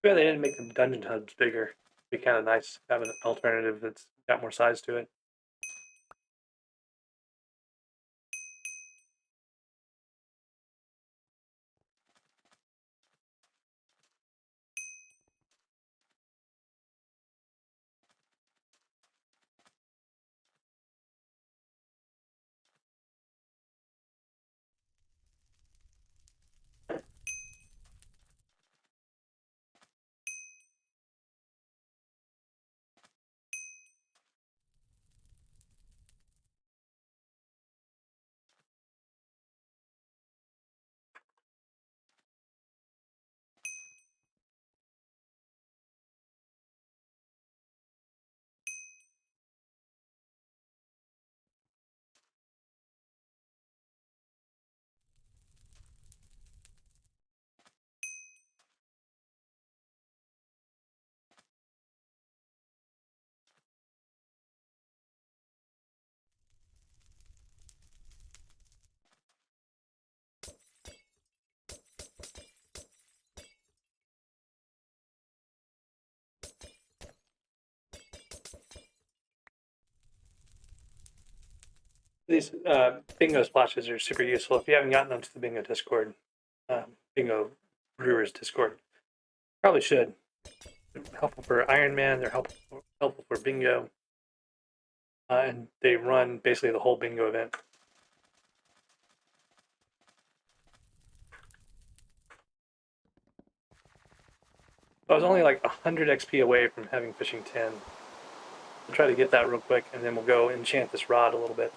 Yeah, they didn't make the dungeon hubs bigger. It'd be kind of nice to have an alternative that's got more size to it. These bingo splashes are super useful. If you haven't gotten them to the bingo Discord, bingo brewers Discord, probably should. They're helpful for Iron Man. They're helpful for bingo, and they run basically the whole bingo event. I was only like 100 XP away from having fishing 10. I'll try to get that real quick, and then we'll go enchant this rod a little bit.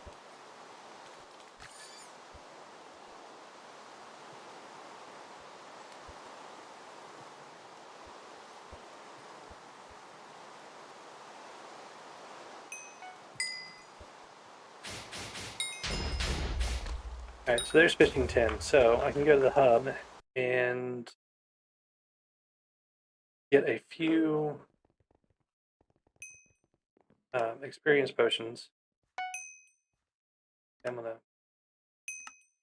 Alright, so there's fishing 10. So I can go to the hub and get a few experience potions. I'm gonna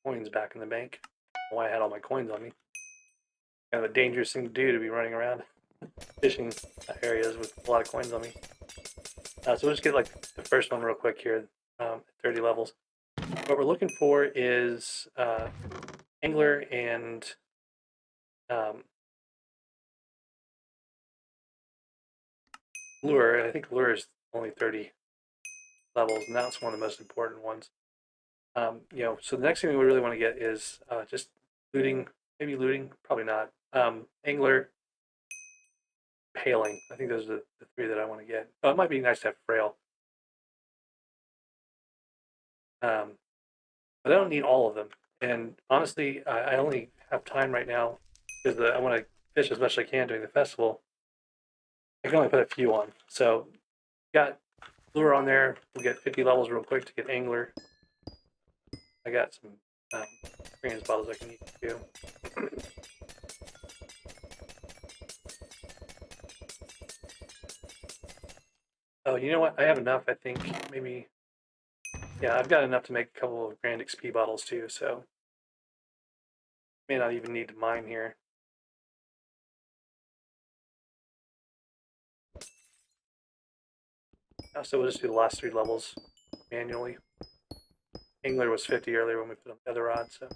coins back in the bank. Why I had all my coins on me. Kind of a dangerous thing to do, to be running around fishing areas with a lot of coins on me. So we'll just get like the first one real quick here, at 30 levels. What we're looking for is angler and lure. I think lure is only 30 levels, and that's one of the most important ones. So the next thing we really want to get is just looting. Maybe looting, probably not. Angler, paling. I think those are the three that I want to get. Oh, it might be nice to have frail. But I don't need all of them. And honestly, I only have time right now because I want to fish as much as I can during the festival. I can only put a few on. So, got lure on there. We'll get 50 levels real quick to get angler. I got some experience bottles I can use too. Oh, you know what? I have enough, I think. Maybe. Yeah, I've got enough to make a couple of grand XP bottles too, so may not even need to mine here. So we'll just do the last 3 levels manually. Angler was 50 earlier when we put on the other rod, so.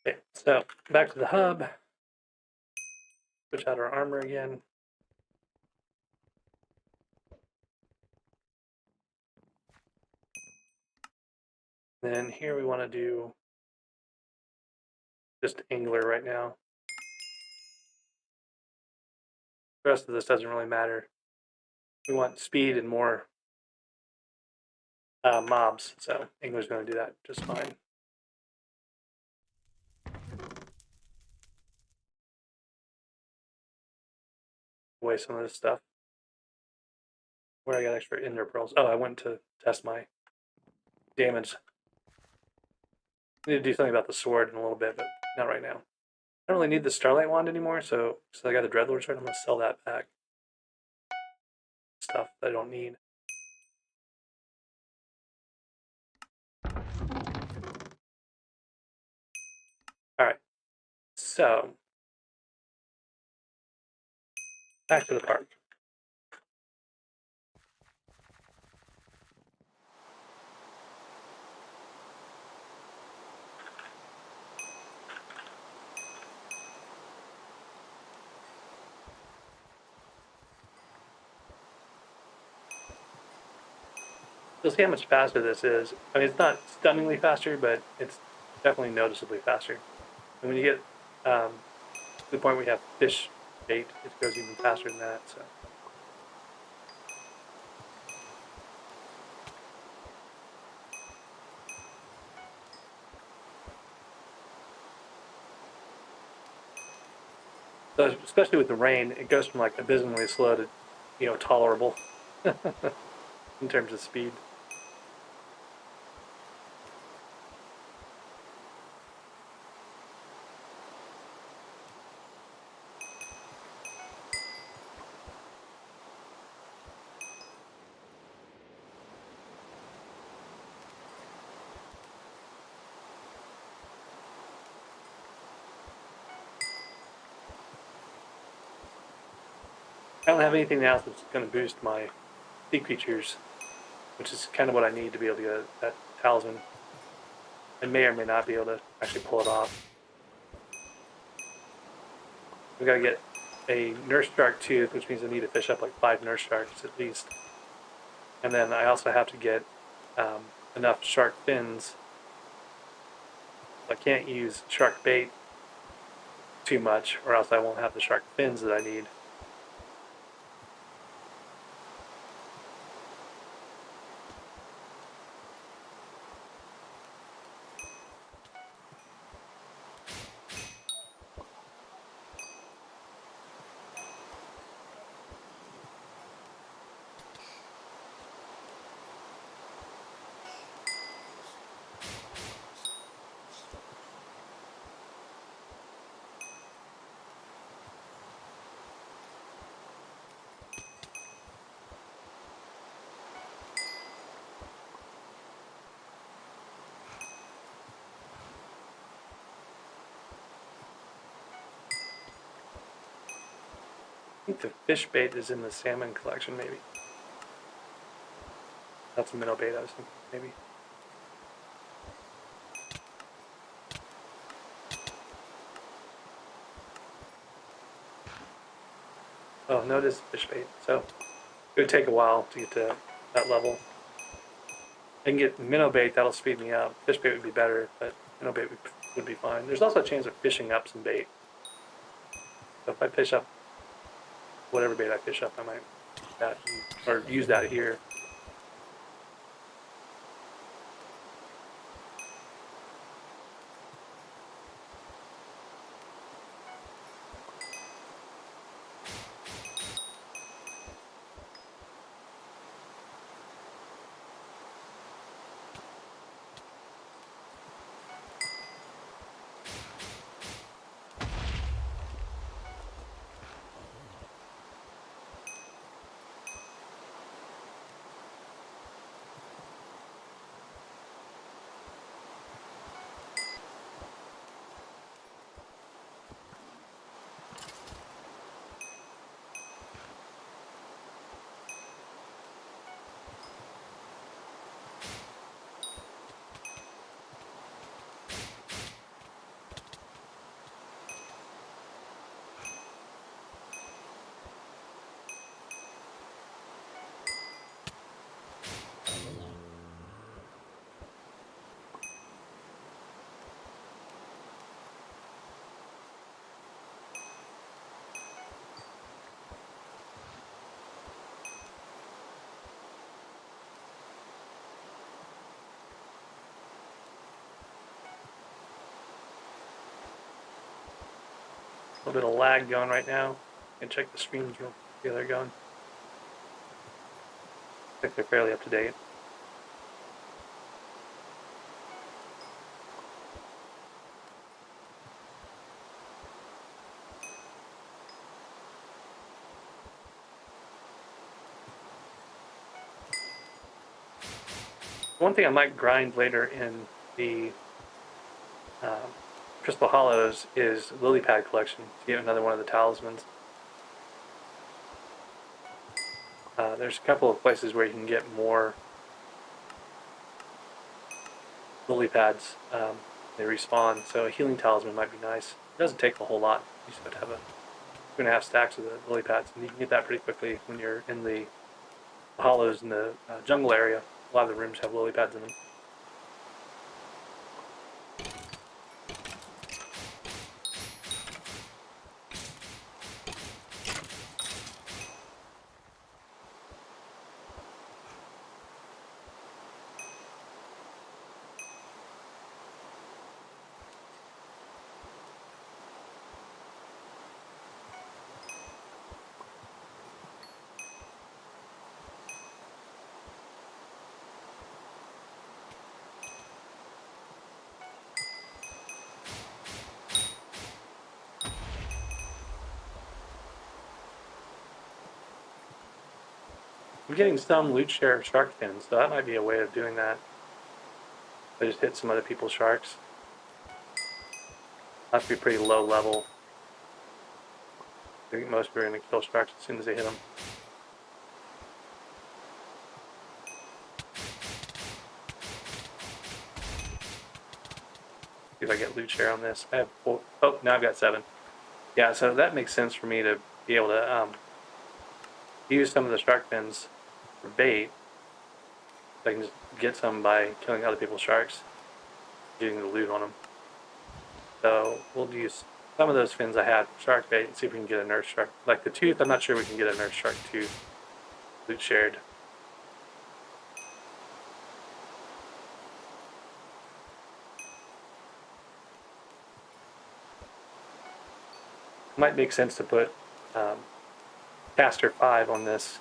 Okay, so back to the hub. Switch out our armor again. Then here we want to do just angler right now. The rest of this doesn't really matter. We want speed and more mobs, so angler's going to do that just fine. Away some of this stuff. Where I got extra ender pearls. Oh, I went to test my damage. I need to do something about the sword in a little bit, but not right now. I don't really need the Starlight Wand anymore, so I got the Dreadlord sword. I'm going to sell that back. Stuff that I don't need. So, back to the park. You'll see how much faster this is. I mean, it's not stunningly faster, but it's definitely noticeably faster. And when you get to the point where you have fish bait, it goes even faster than that. So especially with the rain, it goes from like abysmally slow to, tolerable in terms of speed. I don't have anything else that's going to boost my sea creatures, which is kind of what I need to be able to get that talisman. I may or may not be able to actually pull it off. We got to get a nurse shark tooth, which means I need to fish up like 5 nurse sharks at least. And then I also have to get enough shark fins. I can't use shark bait too much, or else I won't have the shark fins that I need. I think the fish bait is in the salmon collection, maybe. That's a minnow bait I was thinking, maybe. Oh, no, it is fish bait. So it would take a while to get to that level. I can get minnow bait, that'll speed me up. Fish bait would be better, but minnow bait would be fine. There's also a chance of fishing up some bait. So if I fish up whatever bait I fish up, I might use that here. A little bit of lag going right now. I can check the streams real see how they're going. I think they're fairly up to date. One thing I might grind later in the Crystal Hollows is lily pad collection to get another one of the talismans. There's a couple of places where you can get more lily pads. They respawn, so a healing talisman might be nice. It doesn't take a whole lot. You just have to have 2.5 stacks of the lily pads, and you can get that pretty quickly when you're in the hollows in the jungle area. A lot of the rooms have lily pads in them. I'm getting some loot share shark fins, so that might be a way of doing that. I just hit some other people's sharks. Have to be pretty low level. I think most people are going to kill sharks as soon as they hit them. See if I get loot share on this. I have 4. Oh, now I've got 7. Yeah, so that makes sense for me to be able to use some of the shark fins for bait. I can just get some by killing other people's sharks, getting the loot on them. So we'll use some of those fins I had for shark bait and see if we can get a nurse shark. Like the tooth, I'm not sure we can get a nurse shark tooth loot shared. Might make sense to put caster 5 on this,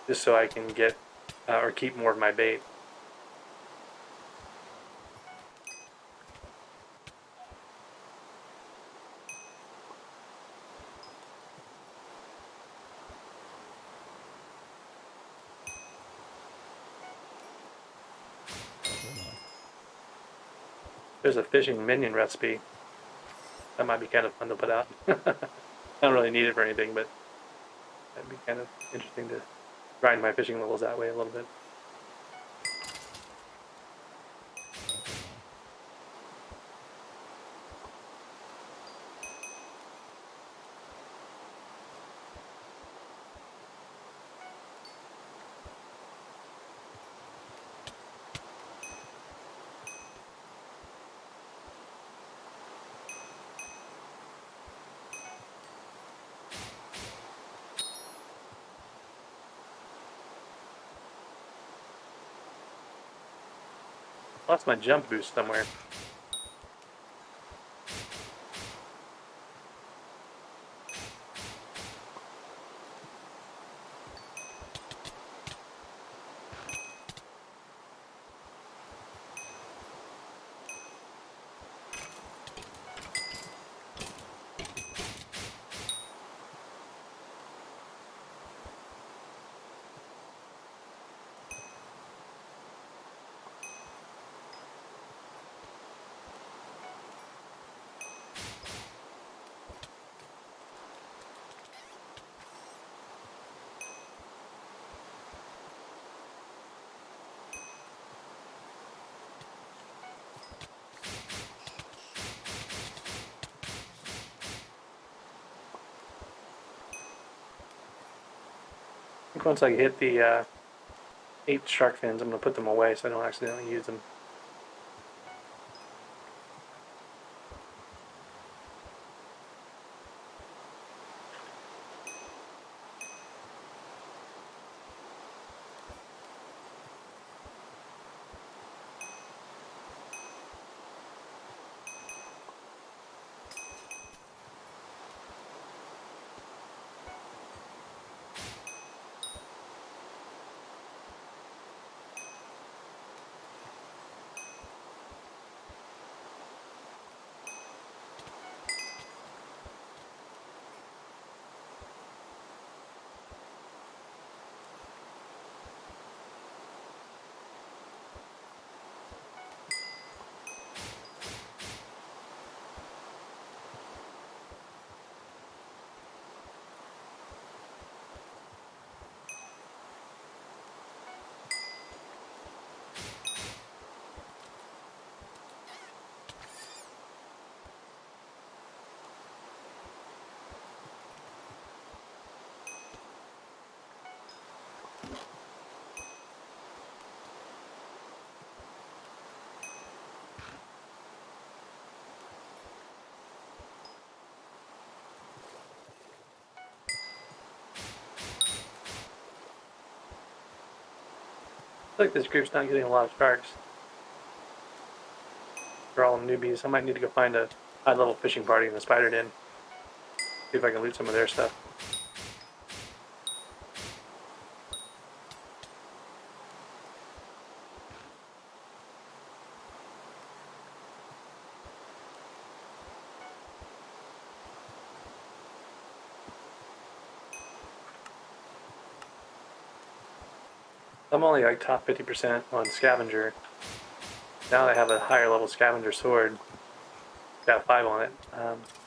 just so I can get or keep more of my bait. There's a fishing minion recipe. That might be kind of fun to put out. I don't really need it for anything, but that'd be kind of interesting to grind my fishing levels that way a little bit. Lost my jump boost somewhere. I think once I hit the 8 shark fins, I'm going to put them away so I don't accidentally use them. feel like this group's not getting a lot of sharks. They're all newbies. I might need to go find a high-level fishing party in the spider den. See if I can loot some of their stuff. I'm only like top 50% on scavenger. Now I have a higher level scavenger sword. Got 5 on it.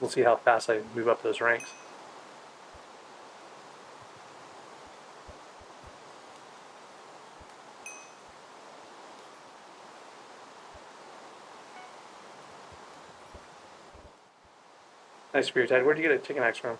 We'll see how fast I move up those ranks. Nice Spirit Tide. Where'd you get a chicken axe from?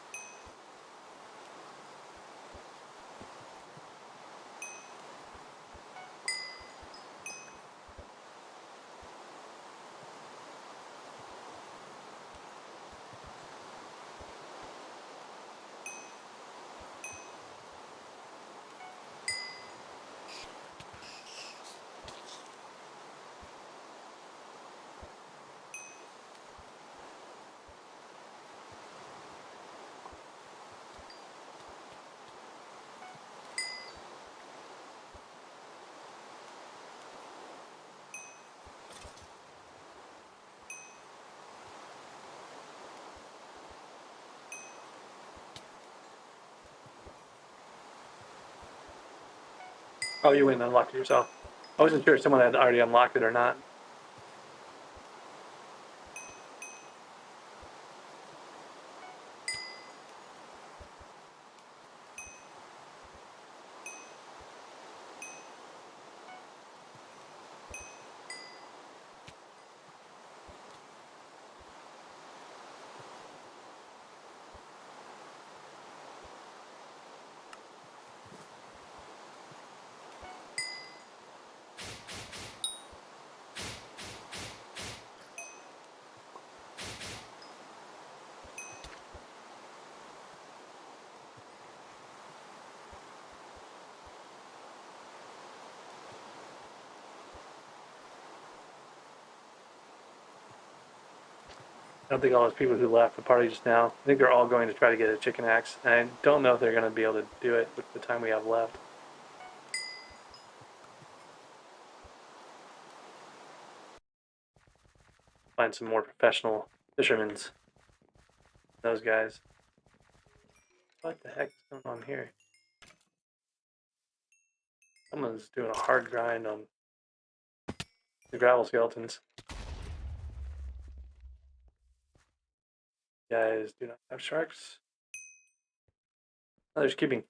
Oh, you went and unlocked it yourself. I wasn't sure if someone had already unlocked it or not. I don't think all those people who left the party just now, I think they're all going to try to get a chicken axe. And I don't know if they're going to be able to do it with the time we have left. Find some more professional fishermen. Those guys. What the heck is going on here? Someone's doing a hard grind on the gravel skeletons. Guys do not have sharks. Oh, there's keeping.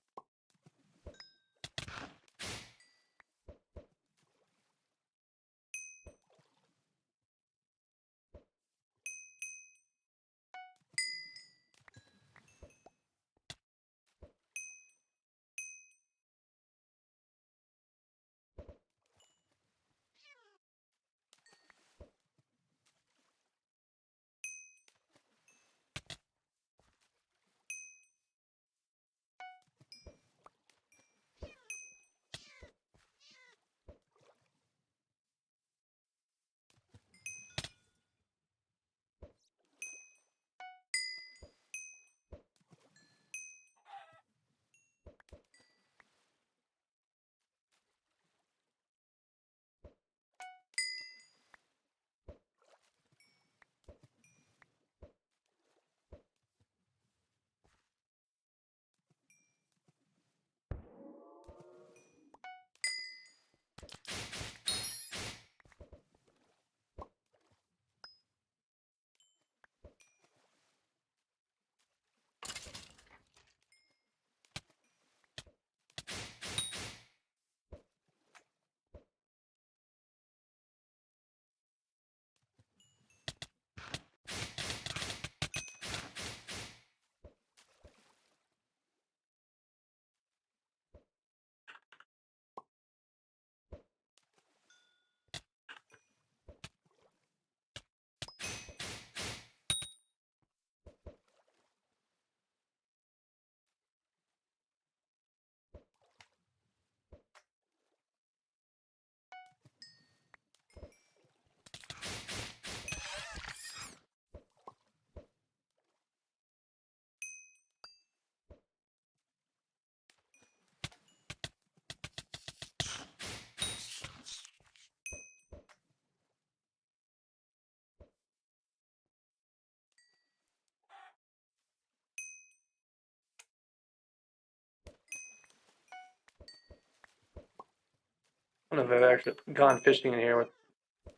I don't know if I've actually gone fishing in here with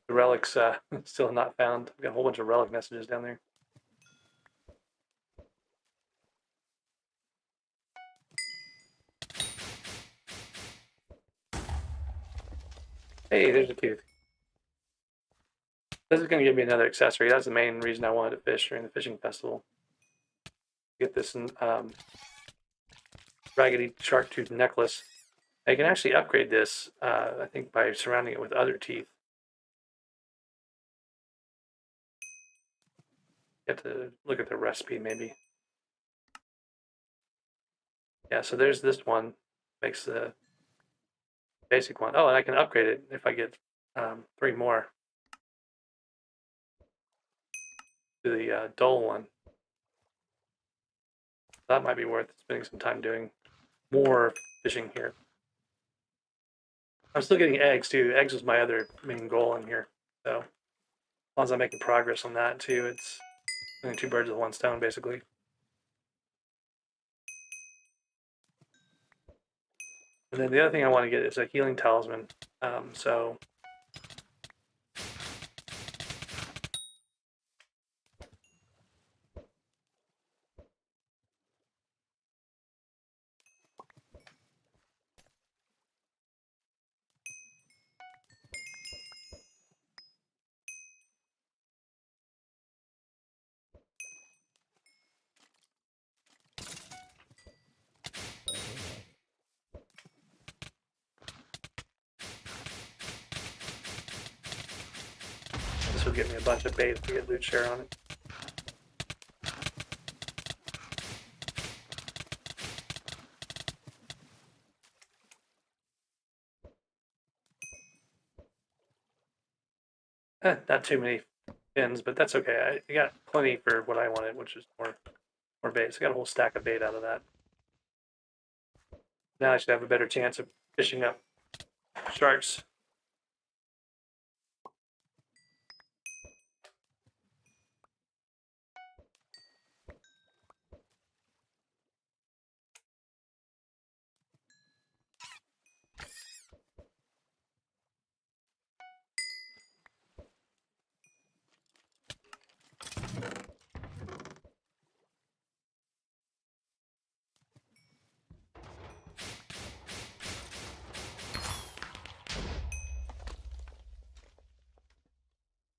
the relics still not found. I've got a whole bunch of relic messages down there. Hey, there's a tooth. This is going to give me another accessory. That's the main reason I wanted to fish during the fishing festival. Get this raggedy shark tooth necklace. I can actually upgrade this, I think, by surrounding it with other teeth. You have to look at the recipe, maybe. Yeah, so there's this one. Makes the basic one. Oh, and I can upgrade it if I get 3 more to the dull one. That might be worth spending some time doing more fishing here. I'm still getting eggs too. Eggs was my other main goal in here. So as long as I'm making progress on that too, it's doing 2 birds with 1 stone basically. And then the other thing I want to get is a healing talisman. So this will give me a bunch of bait if we get loot share on it. Not too many fins, but that's okay. I got plenty for what I wanted, which is more bait. So I got a whole stack of bait out of that. Now I should have a better chance of fishing up sharks.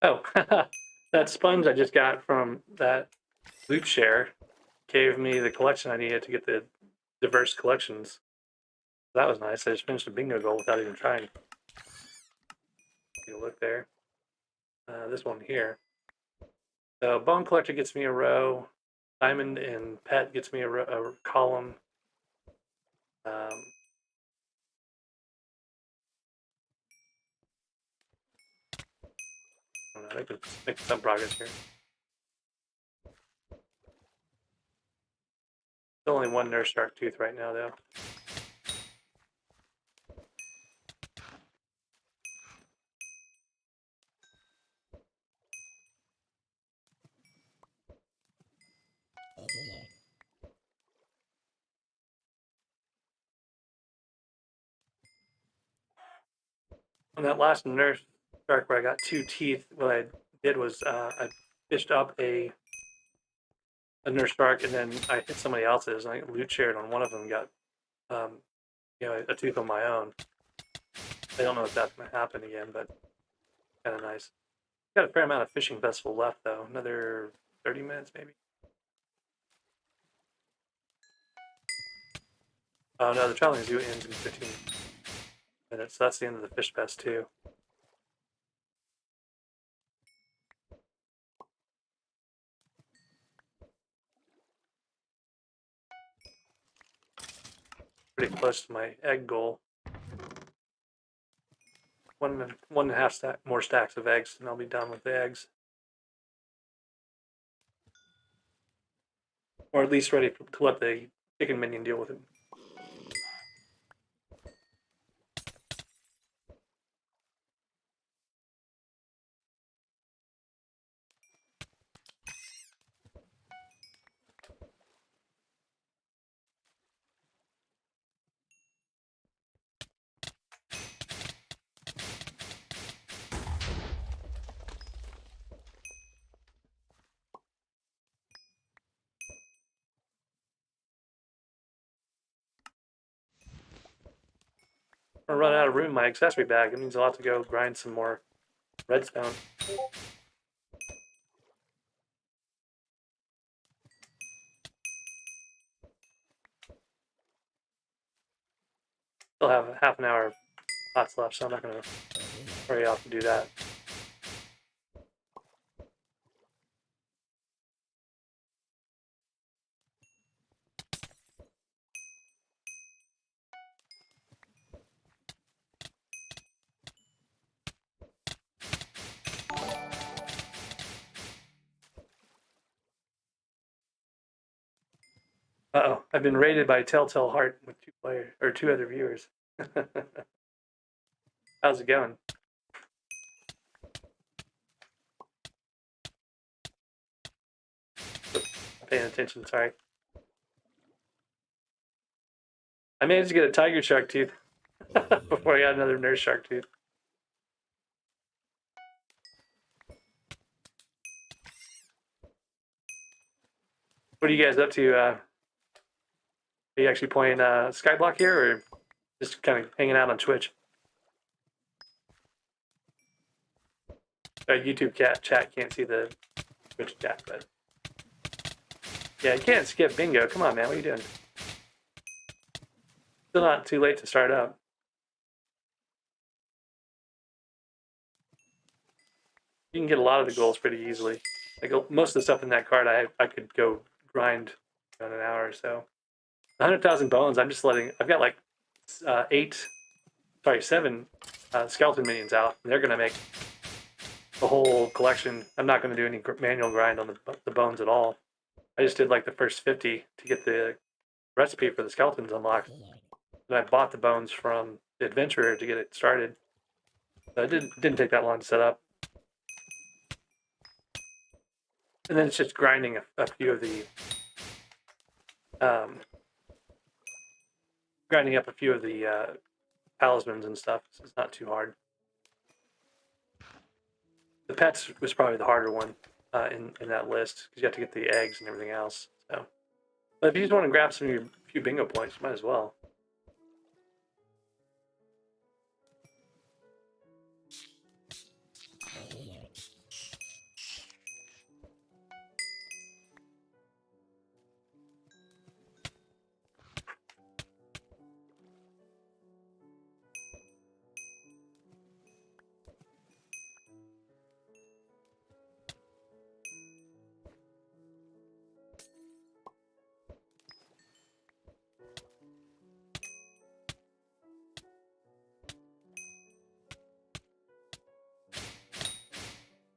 Oh, that sponge I just got from that loot share gave me the collection I needed to get the diverse collections. That was nice. I just finished a bingo goal without even trying. Take a look there. This one here. So Bone Collector gets me a row. Diamond and Pet gets me a column. I don't know, I can make some progress here. Still only 1 nurse shark tooth right now, though. On that last nurse shark where I got 2 teeth, what I did was I fished up a nurse shark, and then I hit somebody else's, and I loot shared on one of them, got a tooth on my own. I don't know if that's going to happen again, but kind of nice. Got a fair amount of fishing festival left, though. Another 30 minutes, maybe. Oh no, the traveling zoo ends in 15 minutes. So that's the end of the fish fest too. Pretty close to my egg goal. One and a half more stacks of eggs, and I'll be done with the eggs. Or at least ready to let the chicken minion deal with it. gonna run out of room in my accessory bag. It means I'll have to go grind some more redstone. Still have half an hour of pots left, so I'm not gonna hurry off to do that. Uh-oh, I've been raided by Telltale Heart with two other viewers. How's it going? I'm paying attention, sorry. I managed to get a tiger shark tooth before I got another nurse shark tooth. What are you guys up to? Are you actually playing SkyBlock here, or just kind of hanging out on Twitch? YouTube chat can't see the Twitch chat, but yeah, you can't skip bingo. Come on, man, what are you doing? Still not too late to start up. You can get a lot of the goals pretty easily. Like most of the stuff in that card, I could go grind in an hour or so. 100,000 bones. I'm just letting. I've got like 7 skeleton minions out. And they're gonna make the whole collection. I'm not gonna do any manual grind on the bones at all. I just did like the first 50 to get the recipe for the skeletons unlocked. And I bought the bones from the adventurer to get it started. So it didn't take that long to set up. And then it's just grinding a few of the grinding up a few of the talismans and stuff. So it's not too hard. The pets was probably the harder one in that list because you have to get the eggs and everything else. So, but if you just want to grab a few bingo points, you might as well.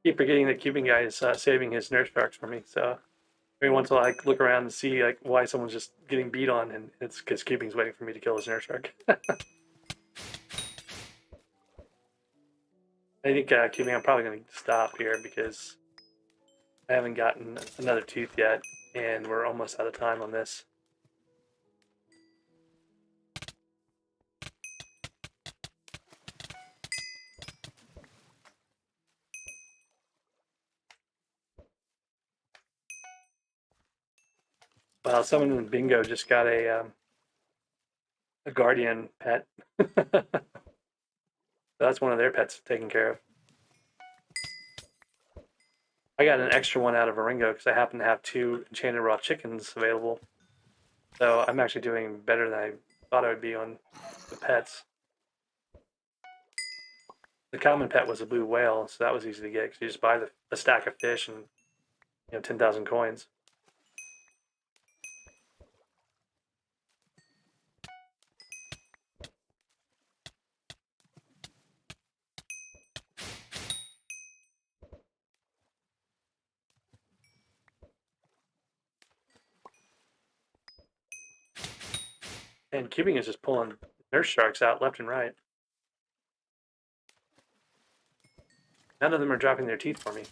Keep forgetting that Cubing guy is saving his nurse sharks for me. So every once in a while, I look around and see like why someone's just getting beat on, and it's because Cubing's waiting for me to kill his nurse shark. I think Cubing, I'm probably going to stop here because I haven't gotten another tooth yet, and we're almost out of time on this. Well, someone in bingo just got a guardian pet. So that's one of their pets taken care of. I got an extra one out of Ringo because I happen to have 2 enchanted raw chickens available. So I'm actually doing better than I thought I would be on the pets. The common pet was a blue whale, so that was easy to get because you just buy a stack of fish and 10,000 coins. And Cubing is just pulling nurse sharks out left and right. None of them are dropping their teeth for me.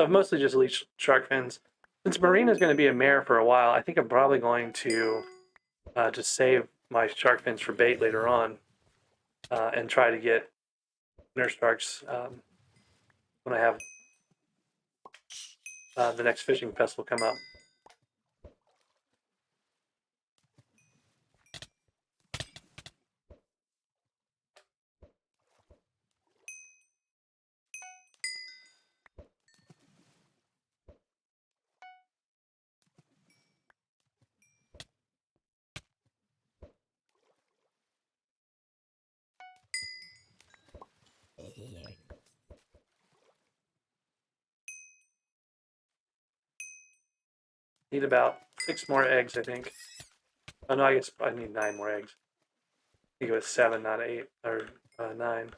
So I've mostly just leashed shark fins. Since Marina is going to be a mare for a while, I think I'm probably going to just save my shark fins for bait later on and try to get nurse sharks when I have the next fishing festival come up. Need about 6 more eggs, I think. Oh no, I guess I need 9 more eggs. I think it was 7, not 8, or 9.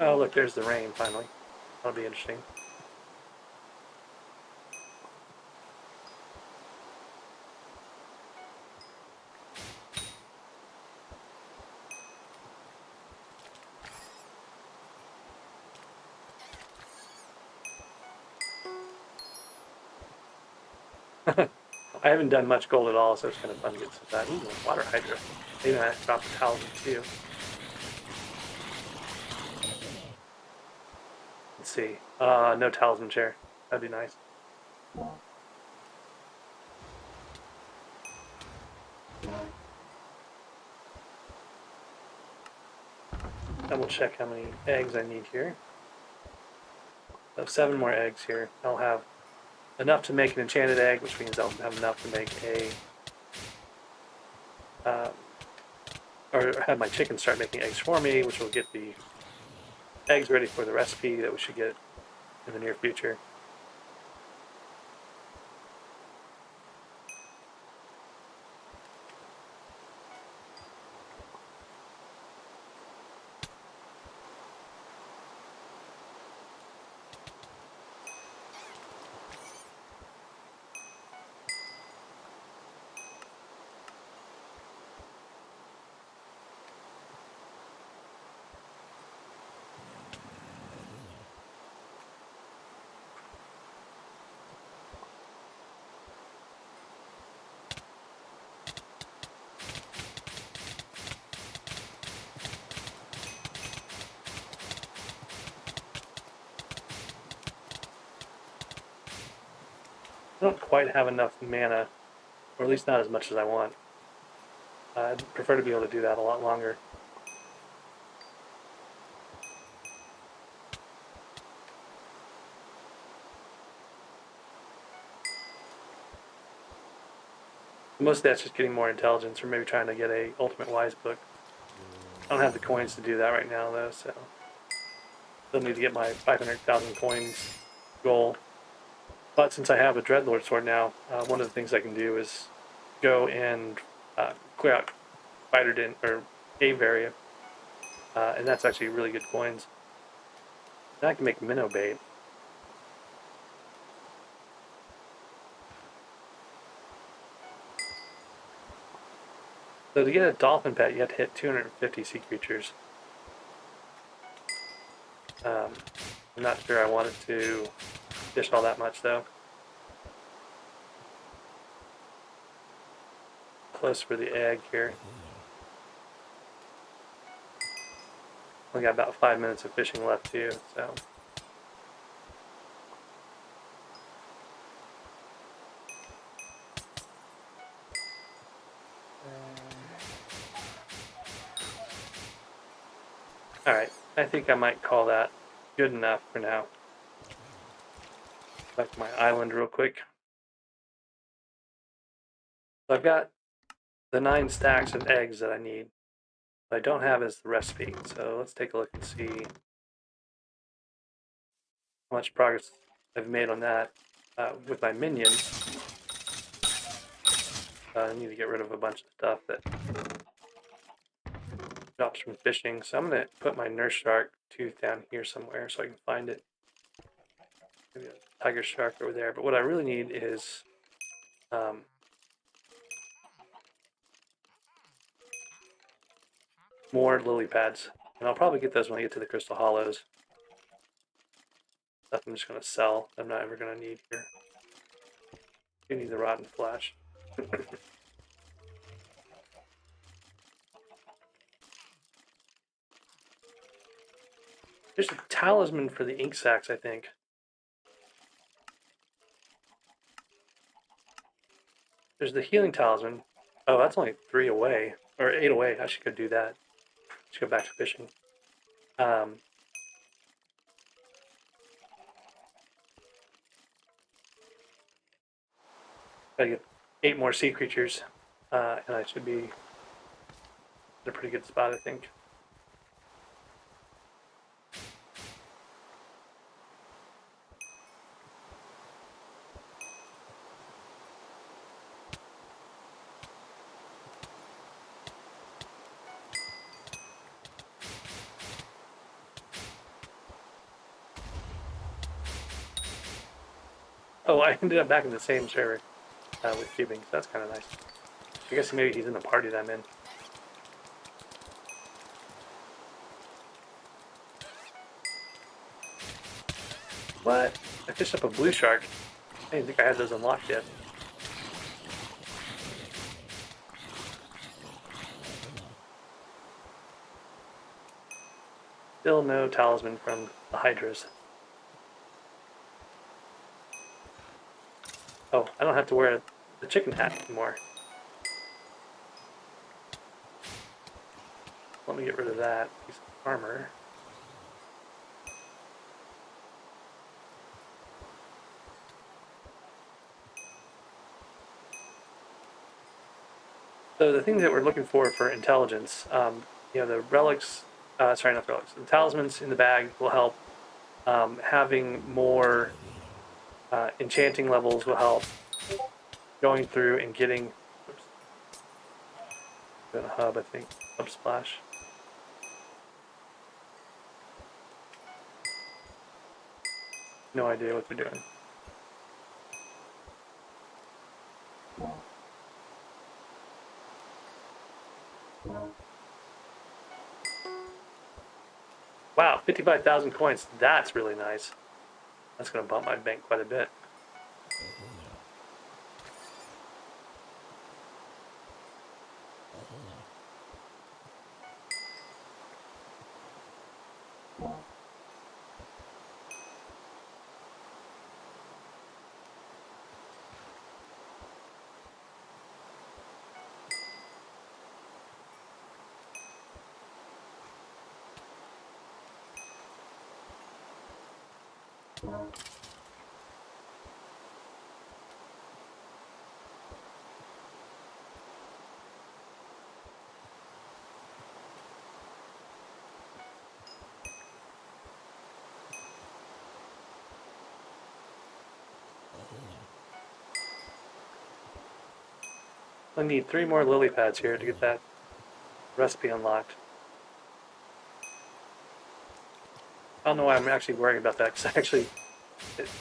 Oh, look, there's the rain finally. That'll be interesting. I haven't done much gold at all, so it's kind of fun to get some of that. Ooh, water hydra. Maybe I dropped the talisman too. Let's see. No talisman chair. That'd be nice. Double check how many eggs I need here. I have 7 more eggs here. I'll have enough to make an enchanted egg, which means I'll have enough to make a or have my chickens start making eggs for me, which will get the eggs ready for the recipe that we should get in the near future. I don't quite have enough mana, or at least not as much as I want. I'd prefer to be able to do that a lot longer. Most of that's just getting more intelligence, or maybe trying to get a Ultimate Wise book. I don't have the coins to do that right now, though, so still need to get my 500,000 coins goal. But since I have a Dreadlord sword now, one of the things I can do is go and clear out Spider Den or Cave area, and that's actually really good coins. And I can make minnow bait. So to get a dolphin pet, you have to hit 250 sea creatures. I'm not sure I wanted to fish all that much though. Close for the egg here. Only got about 5 minutes of fishing left too, so. Alright, I think I might call that good enough for now. Back to my island real quick. So I've got the 9 stacks of eggs that I need. What I don't have is the recipe, so let's take a look and see how much progress I've made on that with my minions. I need to get rid of a bunch of stuff that drops from fishing, so I'm going to put my nurse shark tooth down here somewhere so I can find it. Maybe a tiger shark over there, but what I really need is more lily pads, and I'll probably get those when I get to the crystal hollows. stuff I'm just going to sell. I'm not ever going to need here. You need the rotten flesh. There's a talisman for the ink sacs, I think. There's the healing talisman. Oh, that's only 3 away. Or 8 away. I should go do that. I should go back to fishing. Gotta get 8 more sea creatures. And I should be in a pretty good spot, I think. Oh, I ended up back in the same server with cubing, so that's kind of nice. I guess maybe he's in the party that I'm in. What? I fished up a blue shark. I didn't think I had those unlocked yet. Still no talisman from the hydras. Oh, I don't have to wear the chicken hat anymore. Let me get rid of that piece of armor. So the things that we're looking for intelligence, you know, the relics, sorry, not the relics, the talismans in the bag will help. Having more enchanting levels will help. Going through and getting, oops, doing a hub, I think, hub splash. No idea what they're doing. Wow, 55,000 coins. That's really nice. That's going to bump my bank quite a bit. I need 3 more lily pads here to get that recipe unlocked. I don't know why I'm actually worrying about that, because actually,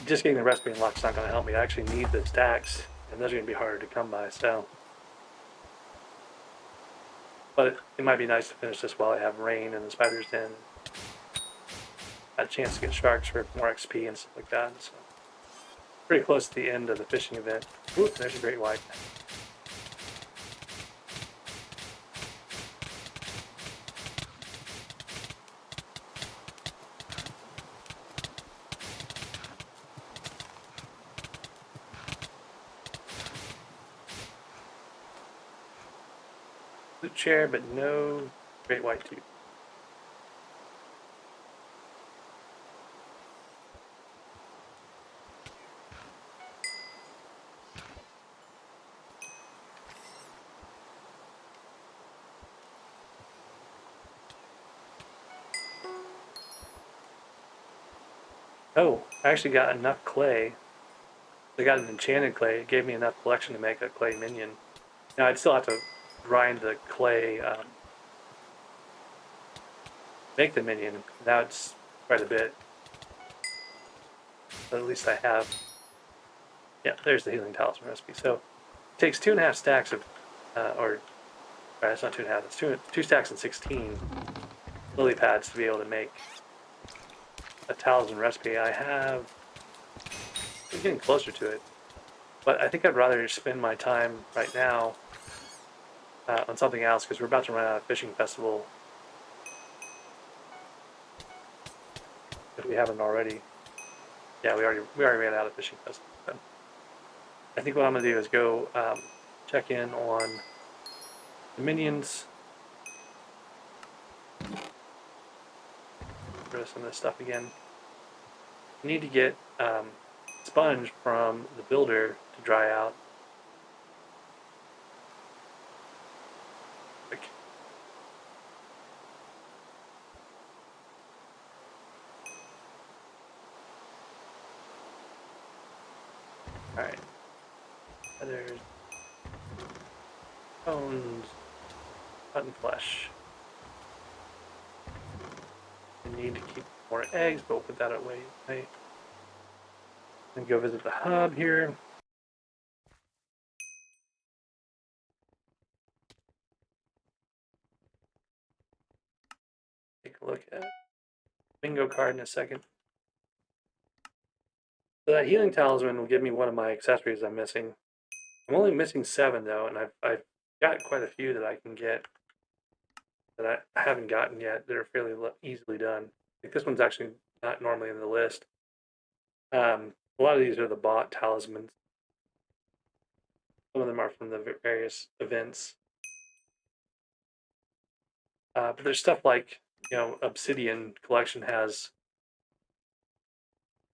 just getting the recipe unlocked is not going to help me. I actually need the stacks, and those are going to be harder to come by, so. But it might be nice to finish this while I have rain and the spiders in. I had a chance to get sharks for more XP and stuff like that, so. Pretty close to the end of the fishing event. Ooh, there's a great white. Loot chair, but no great white tooth. Oh, I actually got enough clay. I got an enchanted clay. It gave me enough collection to make a clay minion. Now I'd still have to grind the clay, make the minion. Now it's quite a bit. But at least I have, yeah, there's the healing talisman recipe. So it takes 2.5 stacks of, it's not 2.5, it's 2 stacks and 16 lily pads to be able to make a talisman recipe. I'm getting closer to it, but I think I'd rather spend my time right now on something else because we're about to run out of fishing festival if we haven't already. Yeah, we already ran out of fishing festival. But I think what I'm gonna do is go check in on the minions. Get rid of some of this stuff again. I need to get sponge from the builder to dry out. Alright. There's bones, rotten flesh. We need to keep more eggs, but we'll put that away. Right. And go visit the hub here. Take a look at bingo card in a second. So that healing talisman will give me one of my accessories I'm missing. I'm only missing 7 though, and I've got quite a few that I can get that I haven't gotten yet that are fairly easily done. Like this one's actually not normally in the list. A lot of these are the bot talismans. Some of them are from the various events. But there's stuff like, you know, Obsidian Collection has.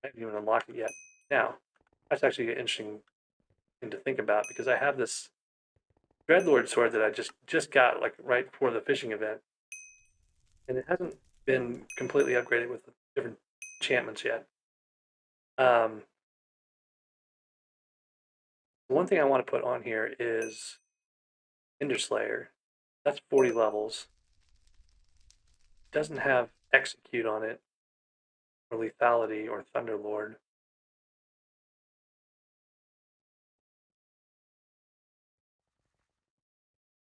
I haven't even unlocked it yet. Now, that's actually an interesting thing to think about because I have this Dreadlord sword that I just got like right before the fishing event, and it hasn't been completely upgraded with different enchantments yet. One thing I want to put on here is Enderslayer. That's 40 levels. It doesn't have Execute on it, or Lethality, or Thunderlord.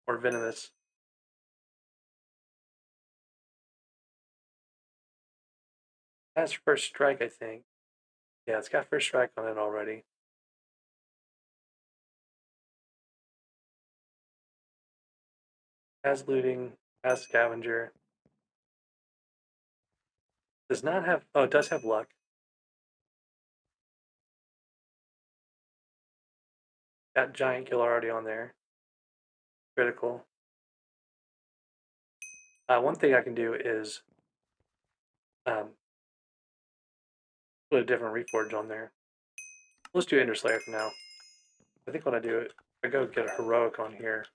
Or Venomous. It has First Strike, I think. Yeah, it's got First Strike on it already. Has Looting, has Scavenger. Does not have, oh, it does have Luck. Got Giant Kill already on there. Critical. One thing I can do is put a different Reforge on there. Let's do Enderslayer for now. I think what I do, I go get a Heroic on here.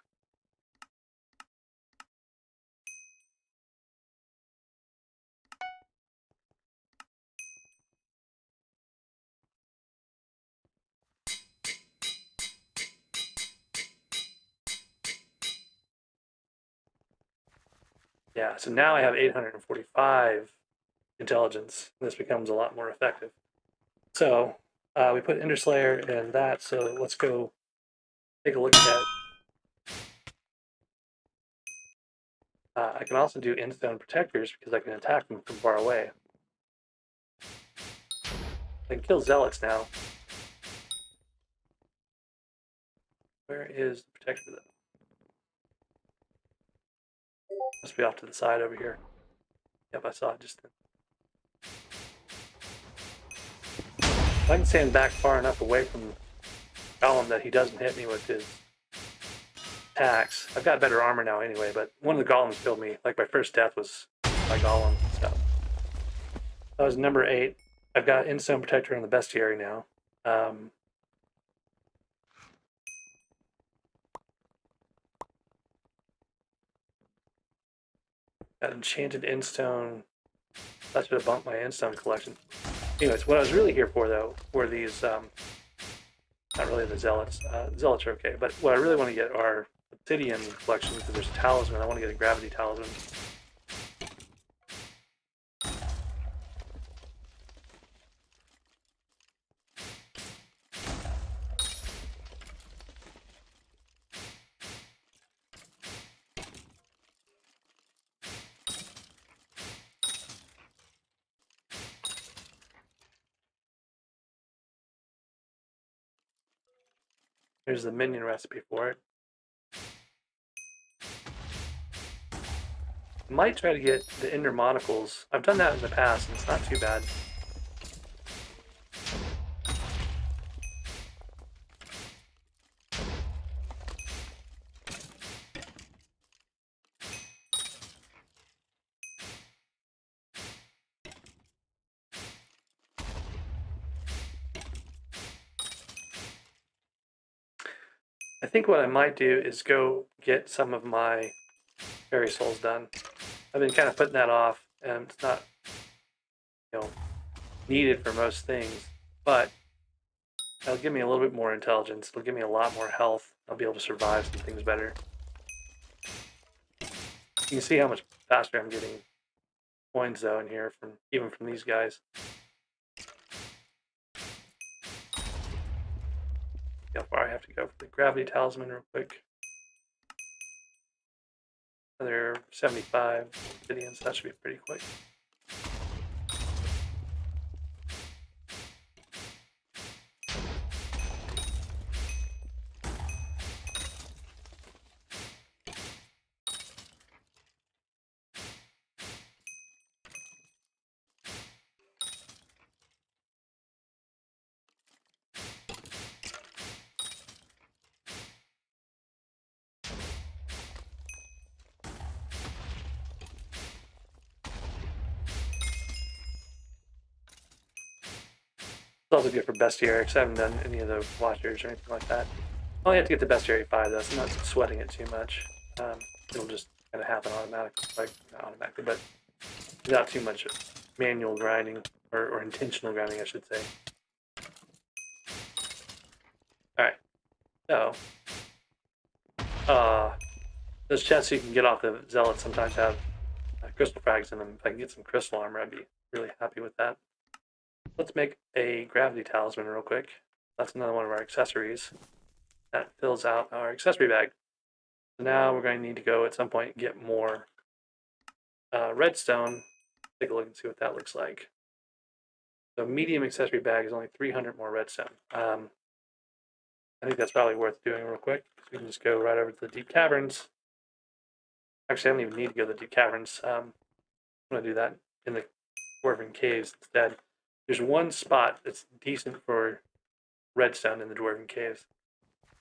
Yeah, so now I have 845 intelligence. And this becomes a lot more effective. So we put Enderslayer in that, so let's go take a look at I can also do Endstone Protectors because I can attack them from far away. I can kill Zealots now. Where is the Protector though? Must be off to the side over here. Yep, I saw it just then. If I can stand back far enough away from Golem that he doesn't hit me with his attacks. I've got better armor now anyway, but one of the Golems killed me. Like my first death was by Golem. So that was number 8. I've got Endstone Protector on the Bestiary now. Got Enchanted Endstone. That should have bumped my Endstone collection. Anyways, what I was really here for though were these, not really the Zealots. Zealots are okay, but what I really want to get are Obsidian collection because there's a Talisman. I want to get a Gravity Talisman. Here's the minion recipe for it. Might try to get the Ender Monocles. I've done that in the past, and it's not too bad. I think what I might do is go get some of my fairy souls done. I've been kind of putting that off, and it's not, needed for most things, but it'll give me a little bit more intelligence. It'll give me a lot more health. I'll be able to survive some things better. You can see how much faster I'm getting coins though in here even from these guys. See how far I have to go for the gravity talisman real quick. Another 75 obsidian, so that should be pretty quick. It's also good for bestiary, because I haven't done any of the watchers or anything like that. I only have to get the bestiary 5 though, so I'm not sweating it too much. It'll just kind of happen automatically, not automatically, but without too much manual grinding, or intentional grinding, I should say. Alright, so, those chests you can get off the zealots sometimes have crystal frags in them. If I can get some crystal armor, I'd be really happy with that. Let's make a gravity talisman real quick. That's another one of our accessories. That fills out our accessory bag. So now we're going to need to go at some point and get more redstone. Take a look and see what that looks like. So medium accessory bag is only 300 more redstone. I think that's probably worth doing real quick, because we can just go right over to the deep caverns. Actually, I don't even need to go to the deep caverns. I'm going to do that in the dwarven caves instead. There's one spot that's decent for redstone in the dwarven caves,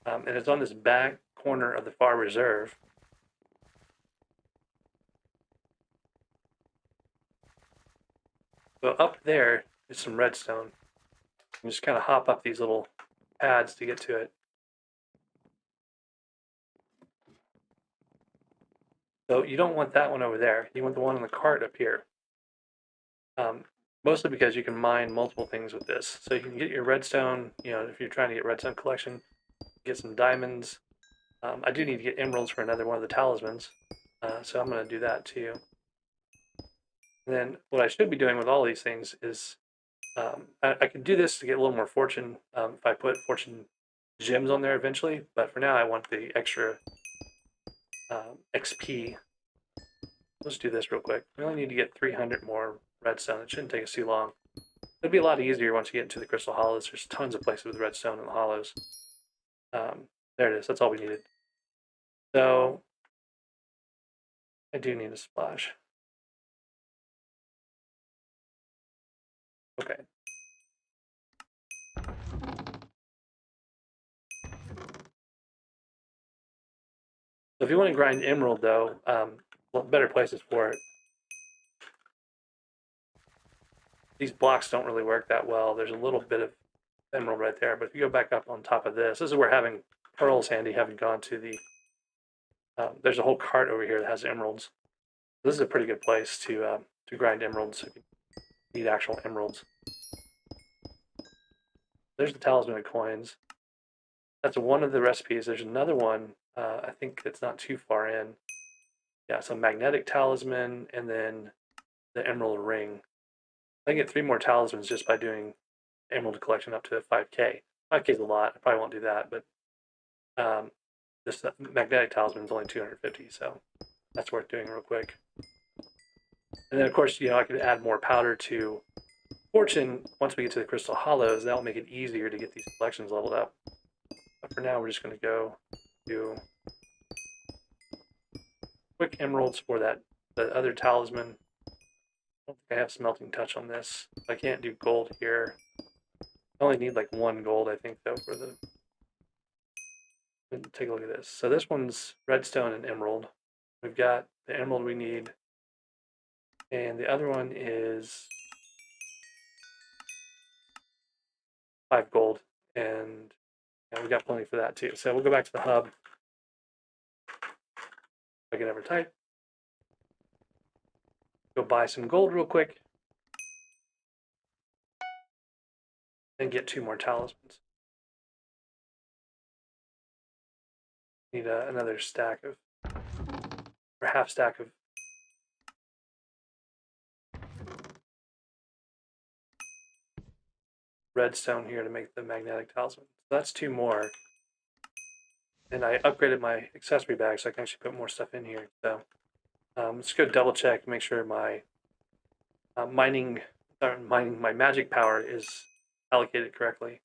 and it's on this back corner of the far reserve. So up there is some redstone. You just kind of hop up these little pads to get to it. So you don't want that one over there. You want the one on the cart up here. Mostly because you can mine multiple things with this. So you can get your redstone, if you're trying to get redstone collection, get some diamonds. I do need to get emeralds for another one of the talismans, so I'm going to do that too. And then what I should be doing with all these things is, I could do this to get a little more fortune if I put fortune gems on there eventually, but for now I want the extra XP. Let's do this real quick. We only need to get 300 more redstone. It shouldn't take us too long. It'll be a lot easier once you get into the crystal hollows. There's tons of places with redstone in the hollows. There it is. That's all we needed. So I do need a splash. Okay. So if you want to grind emerald, though, better places for it. These blocks don't really work that well. There's a little bit of emerald right there, but if you go back up on top of this is where having pearls handy, having gone to the... there's a whole cart over here that has emeralds. This is a pretty good place to grind emeralds if you need actual emeralds. There's the talisman of coins. That's one of the recipes. There's another one, I think it's not too far in. Yeah, so magnetic talisman, and then the emerald ring. I can get 3 more talismans just by doing emerald collection up to 5k. 5k is a lot. I probably won't do that, but this magnetic talisman is only 250, so that's worth doing real quick. And then, of course, I could add more powder to fortune once we get to the crystal hollows. That'll make it easier to get these collections leveled up. But for now, we're just going to go do quick emeralds for the other talisman. I don't think I have smelting touch on this. I can't do gold here. I only need like 1 gold, I think, though, for the... Take a look at this. So this one's redstone and emerald. We've got the emerald we need. And the other one is 5 gold. And yeah, we got plenty for that too. So we'll go back to the hub. If I can ever type. Go buy some gold real quick. And get 2 more talismans. Need another stack of, or half stack of redstone here to make the magnetic talisman. So that's 2 more. And I upgraded my accessory bag so I can actually put more stuff in here. So let's go double check, make sure my my magic power is allocated correctly.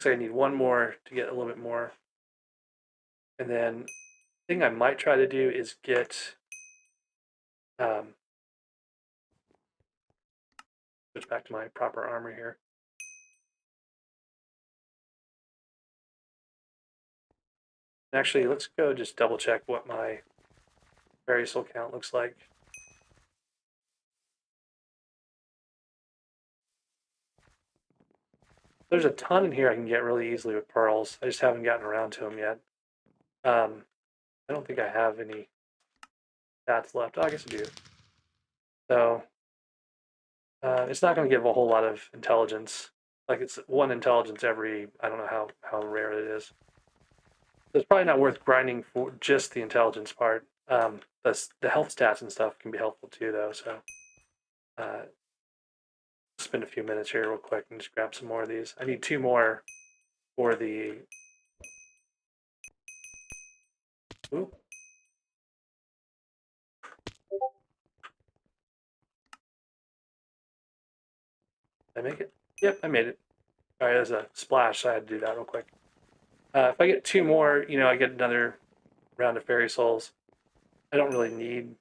So I need 1 more to get a little bit more. And then the thing I might try to do is get switch back to my proper armor here. Actually, let's go just double check what my fairy soul count looks like. There's a ton in here I can get really easily with pearls. I just haven't gotten around to them yet. I don't think I have any stats left. Oh, I guess I do. So it's not going to give a whole lot of intelligence. Like it's 1 intelligence every, I don't know how rare it is. So it's probably not worth grinding for just the intelligence part. The health stats and stuff can be helpful too, though. So spend a few minutes here real quick and just grab some more of these. I need 2 more for the... Ooh. Did I make it? Yep, I made it. All right, there's a splash, so I had to do that real quick. If I get 2 more, I get another round of fairy souls. I don't really need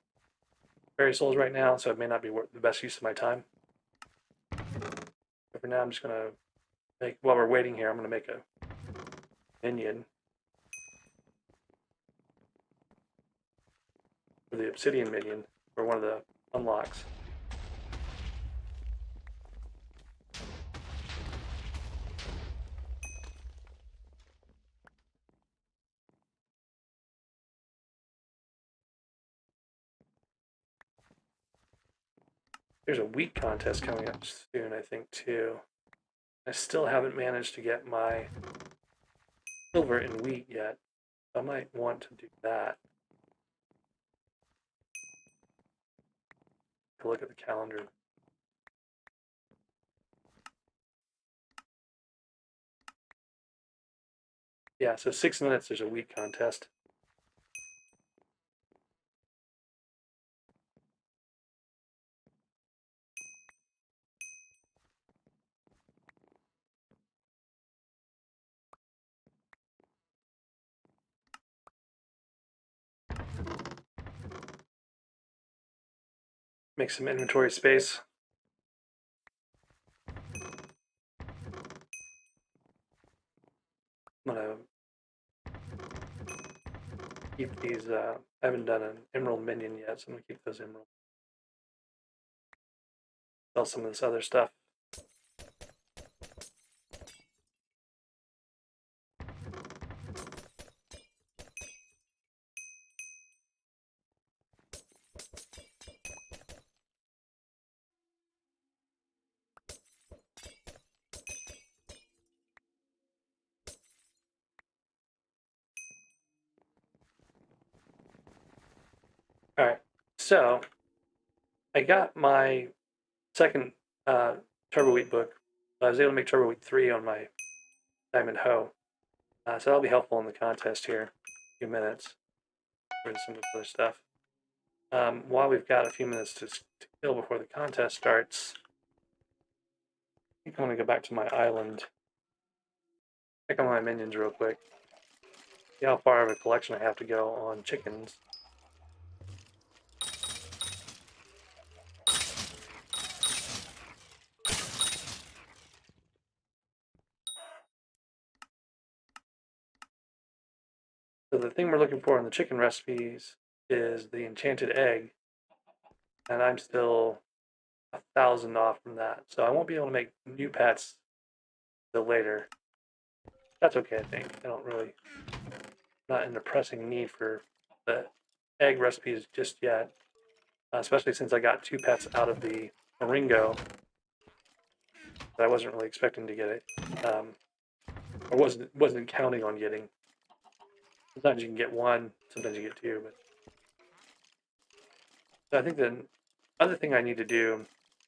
fairy souls right now, so it may not be the best use of my time. But for now, I'm just going to make, while we're waiting here, I'm going to make a minion for the obsidian minion for one of the unlocks. There's a wheat contest coming up soon, I think, too. I still haven't managed to get my silver in wheat yet. I might want to do that. To look at the calendar. Yeah, so 6 minutes, there's a wheat contest. Make some inventory space. I'm gonna keep these, I haven't done an emerald minion yet, so I'm gonna keep those emeralds. Sell some of this other stuff. All right, so I got my second Turbo Wheat book. I was able to make Turbo Wheat 3 on my Diamond Hoe. So that'll be helpful in the contest here in a few minutes for some of the other stuff. While we've got a few minutes to kill before the contest starts, I think I'm going to go back to my island check on my minions real quick. See how far of a collection I have to go on chickens. So the thing we're looking for in the chicken recipes is the enchanted egg, and I'm still 1,000 off from that. So I won't be able to make new pets till later. That's okay, I think. I don't really, not in a pressing need for the egg recipes just yet, especially since I got 2 pets out of the Moringo that I wasn't really expecting to get it, or wasn't counting on getting. Sometimes you can get 1, sometimes you get 2, but so I think the other thing I need to do,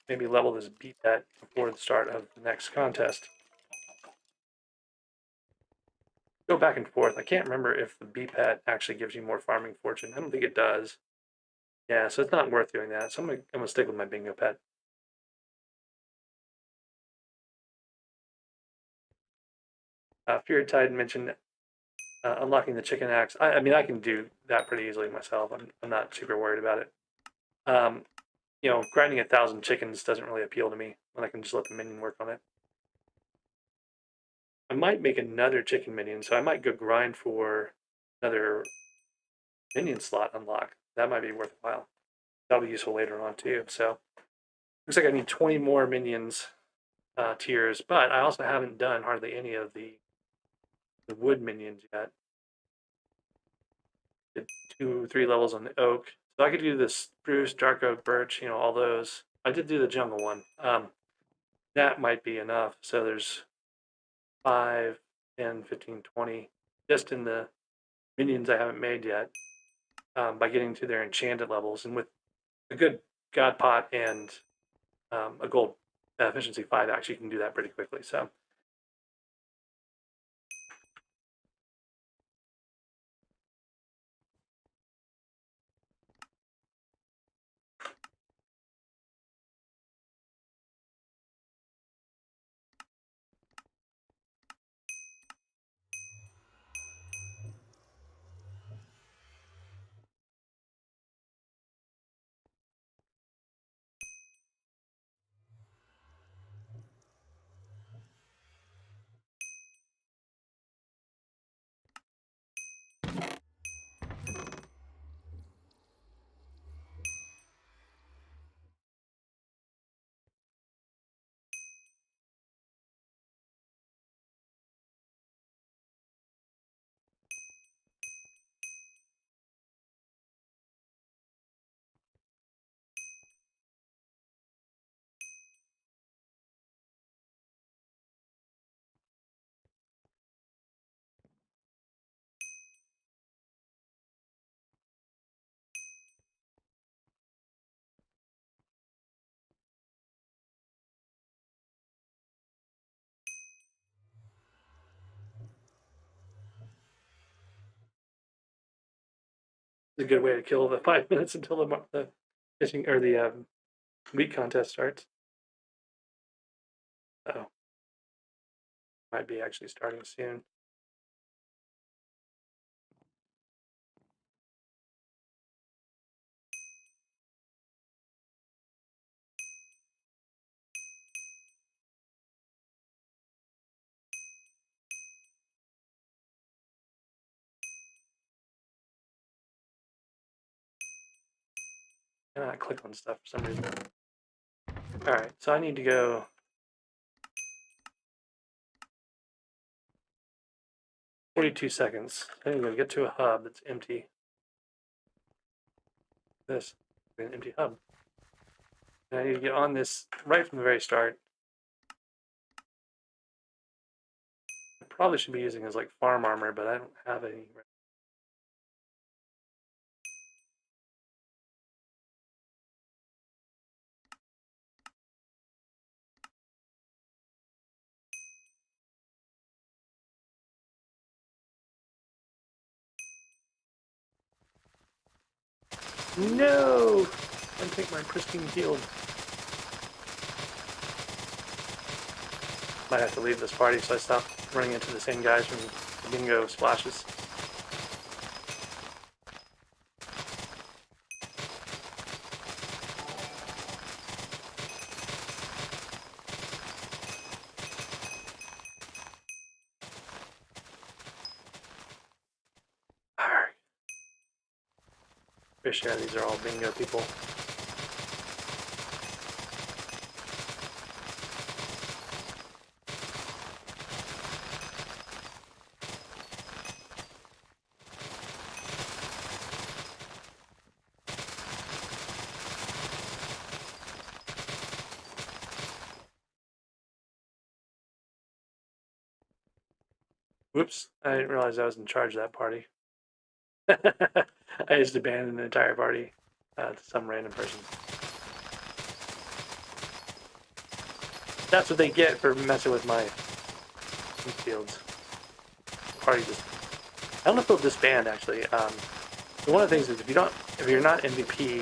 maybe level this bee pet before the start of the next contest. Go back and forth. I can't remember if the bee pet actually gives you more farming fortune. I don't think it does. Yeah, so it's not worth doing that. So I'm gonna stick with my bingo pet. Fury Tide mentioned unlocking the chicken axe. I mean, I can do that pretty easily myself. I'm not super worried about it. You know, grinding 1,000 chickens doesn't really appeal to me when I can just let the minion work on it. I might make another chicken minion, so I might go grind for another minion slot unlock. That might be worthwhile. That'll be useful later on too. So looks like I need 20 more minions tiers, but I also haven't done hardly any of the wood minions yet. Did 2, 3 levels on the oak. So I could do the spruce, dark oak, birch, you know, all those. I did do the jungle one. That might be enough. So there's 5, 10, 15, 20 just in the minions I haven't made yet by getting to their enchanted levels. And with a good god pot and a gold efficiency 5, actually you can do that pretty quickly. So it's a good way to kill the 5 minutes until the fishing or the meat contest starts. Oh, might be actually starting soon. I click on stuff for some reason. All right, so I need to go. "42 seconds. I need to get to a hub that's empty. This an empty hub. And I need to get on this right from the very start. I probably should be using as like farm armor, but I don't have any. No! I take my pristine field. Might have to leave this party so I stop running into the same guys from the bingo splashes. Alright. Pretty sure these are all bingo people. Whoops, I didn't realize I was in charge of that party. I just abandoned the entire party to some random person. That's what they get for messing with my fields. Party just, I don't know if they'll disband actually. One of the things is if you're not MVP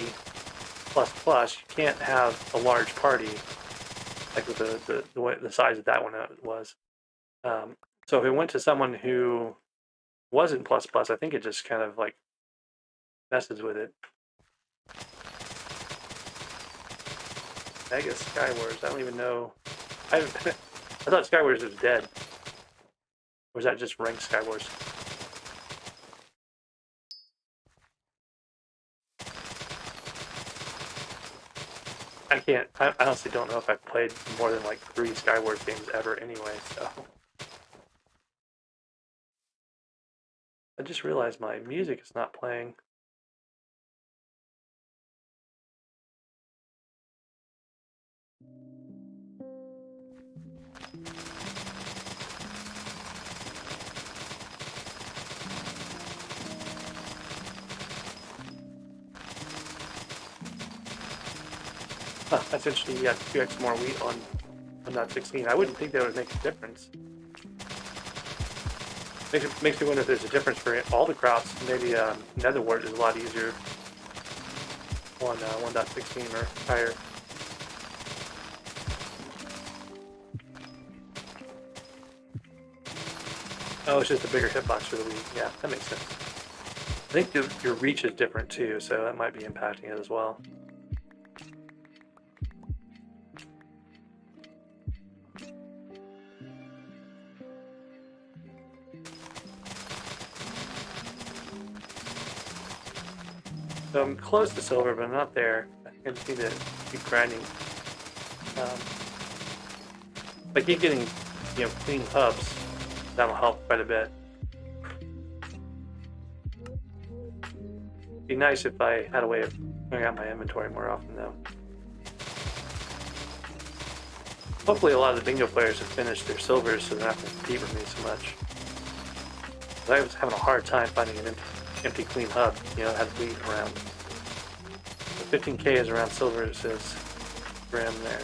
plus, you can't have a large party like with the size that one was. So if it went to someone who wasn't plus, I think it just kind of like messes with it. Mega Skywars, I don't even know. I thought Skywars was dead. Or was that just ranked Skywars? I honestly don't know if I've played more than like 3 Skywars games ever anyway, so. I just realized my music is not playing. Huh, that's interesting. You got 2x more wheat on 1.16. I wouldn't think that would make a difference. Makes me wonder if there's a difference for all the crops. Maybe netherwort is a lot easier on 1.16 or higher. Oh, it's just a bigger hitbox for the wheat. Yeah, that makes sense. I think your reach is different too, so that might be impacting it as well. So I'm close to silver, but I'm not there. I just need to keep grinding. If I keep getting, clean hubs, that'll help quite a bit. It'd be nice if I had a way of clearing out my inventory more often, though. Hopefully, a lot of the bingo players have finished their silvers, so they're not going to compete with me so much. But I was having a hard time finding an empty clean hub, that had wheat around. So 15k is around silver, it says Grim there.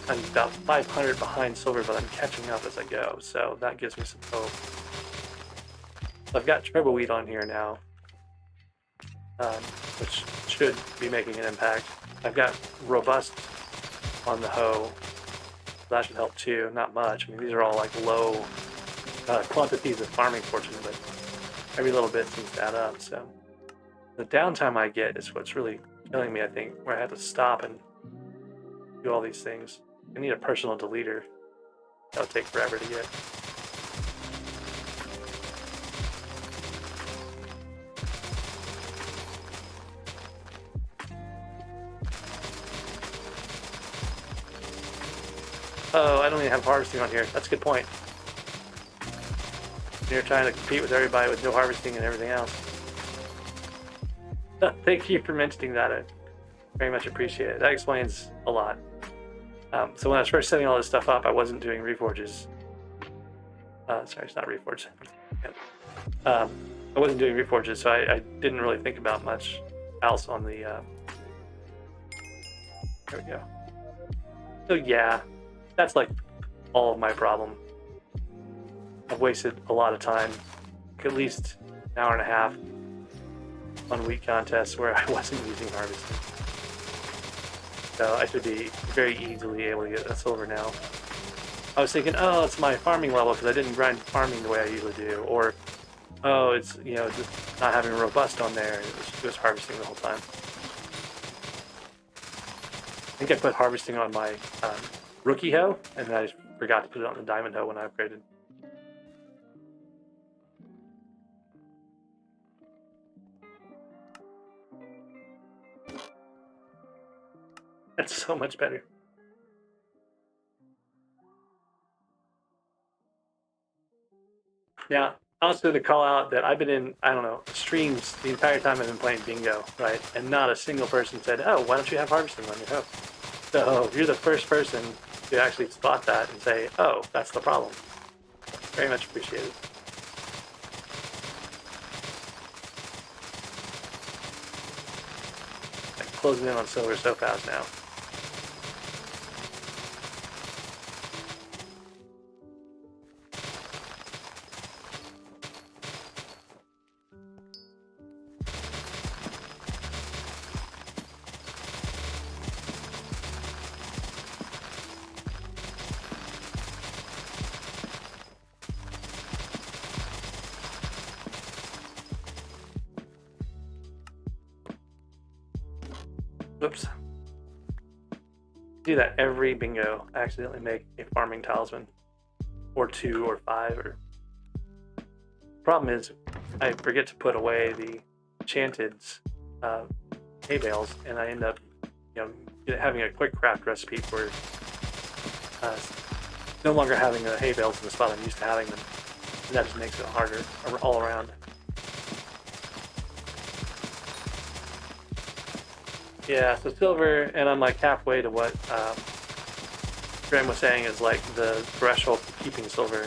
I'm about 500 behind silver, but I'm catching up as I go, so that gives me some hope. So I've got turbo wheat on here now, which should be making an impact. I've got robust on the hoe. That should help too, not much. I mean, these are all like low quantities of farming fortune, but every little bit seems to add up. So the downtime I get is what's really killing me, I think, where I have to stop and do all these things. I need a personal deleter. That'll take forever to get. Oh, I don't even have harvesting on here. That's a good point. You're trying to compete with everybody with no harvesting and everything else. Thank you for mentioning that. I very much appreciate it. That explains a lot. So when I was first setting all this stuff up, I wasn't doing reforges. Sorry, it's not reforge. I wasn't doing reforges, so I didn't really think about much else on the... There we go. So yeah, that's like all of my problem. I've wasted a lot of time, at least an hour and a half on wheat contests where I wasn't using harvesting. So I should be very easily able to get a silver now. I was thinking, oh, it's my farming level because I didn't grind farming the way I usually do, or oh, it's, you know, just not having robust on there. It was harvesting the whole time. I think I put harvesting on my rookie hoe, and then I just forgot to put it on the diamond hoe when I upgraded. That's so much better. Yeah, also to call out that I've been in, I don't know, streams the entire time I've been playing bingo, right? And not a single person said, oh, why don't you have harvesting on your hoe? So you're the first person to actually spot that and say, oh, that's the problem. Very much appreciated. I'm closing in on silver so fast now. Oops. Do that every bingo. I accidentally make a farming talisman. Or 2 or 5 or... Problem is, I forget to put away the enchanted hay bales, and I end up, you know, having a quick craft recipe for no longer having the hay bales in the spot I'm used to having them. And that just makes it harder all around. Yeah, so silver, and I'm like halfway to what Graham was saying is like the threshold for keeping silver.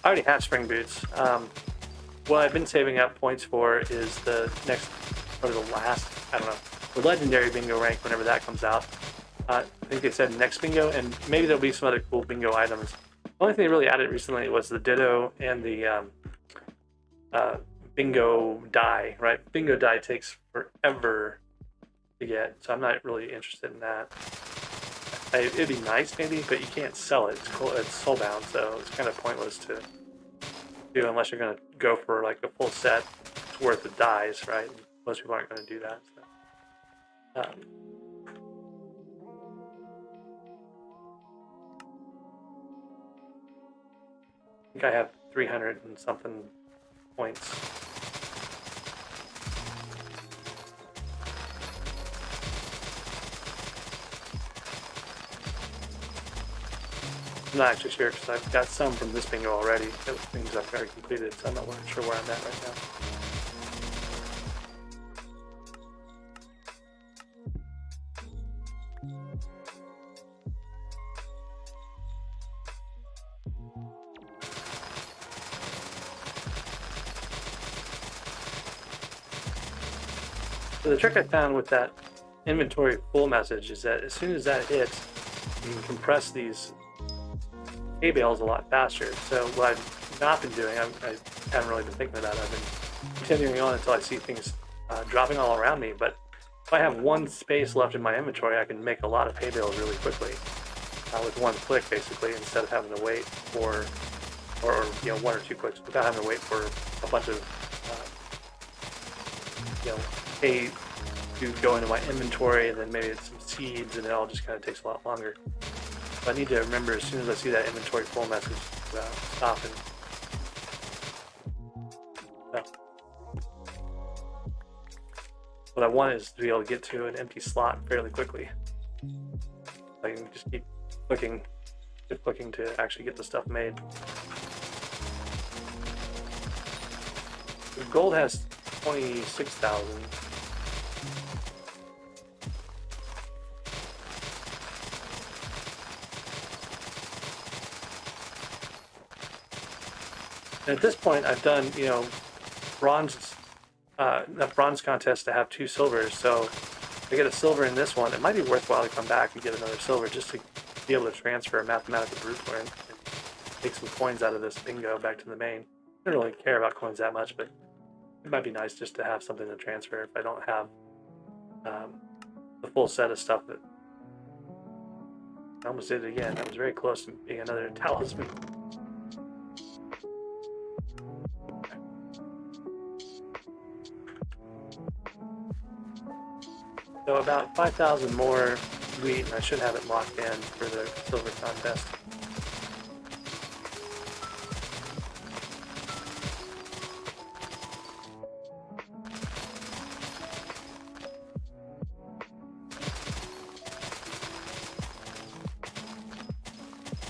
I already have spring boots. What I've been saving up points for is the next, or the last, I don't know, the legendary bingo rank whenever that comes out. I think they said next bingo, and maybe there'll be some other cool bingo items. The only thing they really added recently was the ditto and the bingo die, right? Bingo die takes forever to get, so I'm not really interested in that. It'd be nice maybe, but you can't sell it. It's soulbound, so it's kind of pointless to do unless you're going to go for like a full set worth of dies, right? Most people aren't going to do that. So. I think I have 300 and something points. I'm not actually sure because I've got some from this bingo already. Those things I've already completed, so I'm not sure where I'm at right now. So the trick I found with that inventory full message is that as soon as that hits, you can compress these hay bales a lot faster. So what I've not been doing, I haven't really been thinking of that. I've been continuing on until I see things dropping all around me. But if I have one space left in my inventory, I can make a lot of hay bales really quickly with one click, basically, instead of having to wait for, or you know, 1 or 2 clicks without having to wait for a bunch of you know, hay to go into my inventory, and then maybe it's some seeds, and it all just kind of takes a lot longer. So I need to remember as soon as I see that inventory full message, stop and no. What I want is to be able to get to an empty slot fairly quickly. I can just keep clicking to actually get the stuff made. The gold has 26,000. And at this point, I've done, you know, enough bronze contests to have 2 silvers. So I get a silver in this one, it might be worthwhile to come back and get another silver just to be able to transfer a mathematical brute and take some coins out of this bingo back to the main. I don't really care about coins that much, but it might be nice just to have something to transfer if I don't have the full set of stuff. That I almost did it again. That was very close to being another talisman. So about 5,000 more wheat, and I should have it locked in for the silver contest.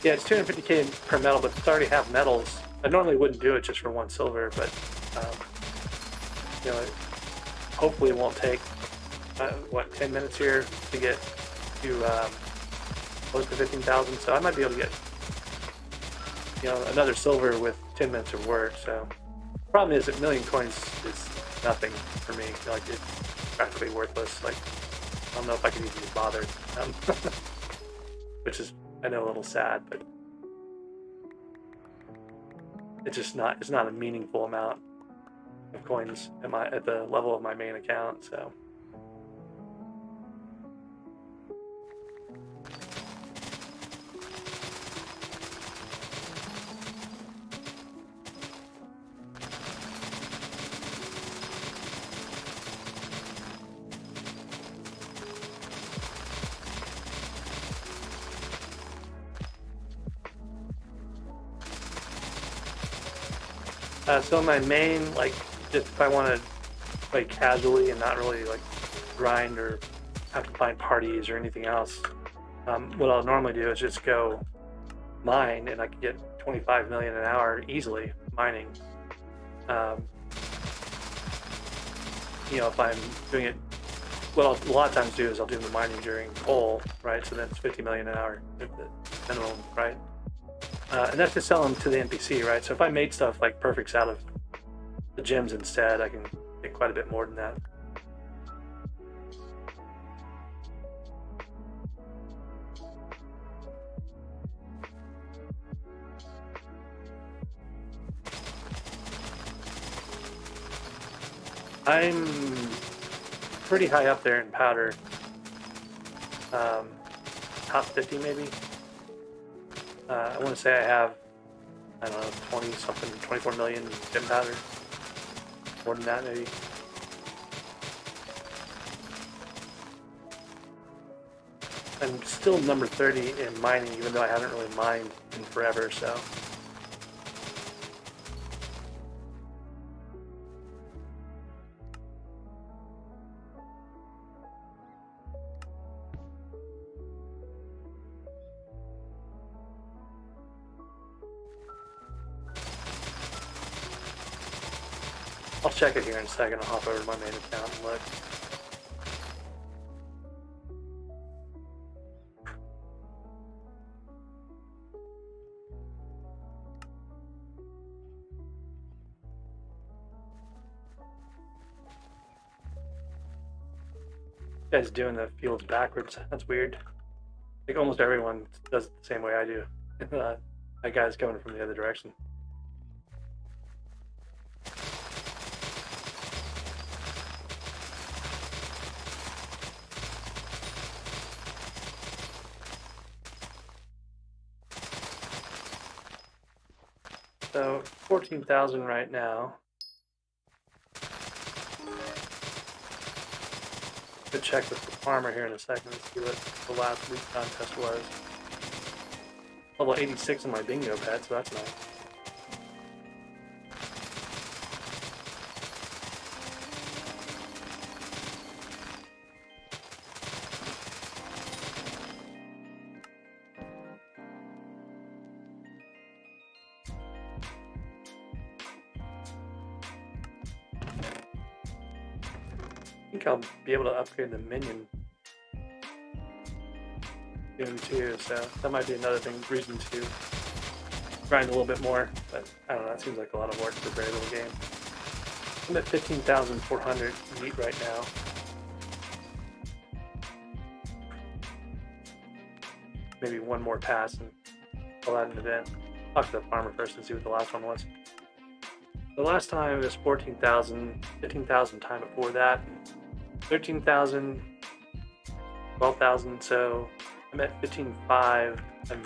Yeah, it's 250k per metal, but it's already have metals. I normally wouldn't do it just for 1 silver, but you know, hopefully it won't take 10 minutes here to get to close to 15,000. So I might be able to get another silver with 10 minutes of work. So the problem is that million coins is nothing for me. Like, it's practically worthless. Like, I don't know if I can even be bothered, which is, I know, a little sad, but it's not a meaningful amount of coins at the level of my main account. So so my main, like, just if I want to play casually and not really like grind or have to find parties or anything else, what I'll normally do is just go mine, and I can get 25 million an hour easily mining. If I'm doing it, what I'll a lot of times do is I'll do the mining during coal, right? So then it's 50 million an hour at the minimum, right? And that's just selling to the NPC, right? So if I made stuff like perfects out of the gems instead, I can get quite a bit more than that. I'm pretty high up there in powder. Top 50 maybe. I want to say I have, I don't know, 20 something, 24 million gem powder. More than that, maybe. I'm still number 30 in mining, even though I haven't really mined in forever, so. I'll check it here in a second. I'll hop over to my main account and look. You guys doing the fields backwards. That's weird. I think almost everyone does it the same way I do. That guy's coming from the other direction. So 14,000 right now. Could check with the farmer here in a second to see what the last week contest was. Level 86 in my bingo pet, so that's nice. I think I'll be able to upgrade the minion soon too, so that might be another reason to grind a little bit more, but I don't know, it seems like a lot of work for a very little game. I'm at 15,400 wheat right now. maybe one more pass and call that an event. Talk to the farmer first and see what the last one was. The last time it was 14,000, 15,000 time before that, 13,000, 12,000, so I'm at 15.5. I'm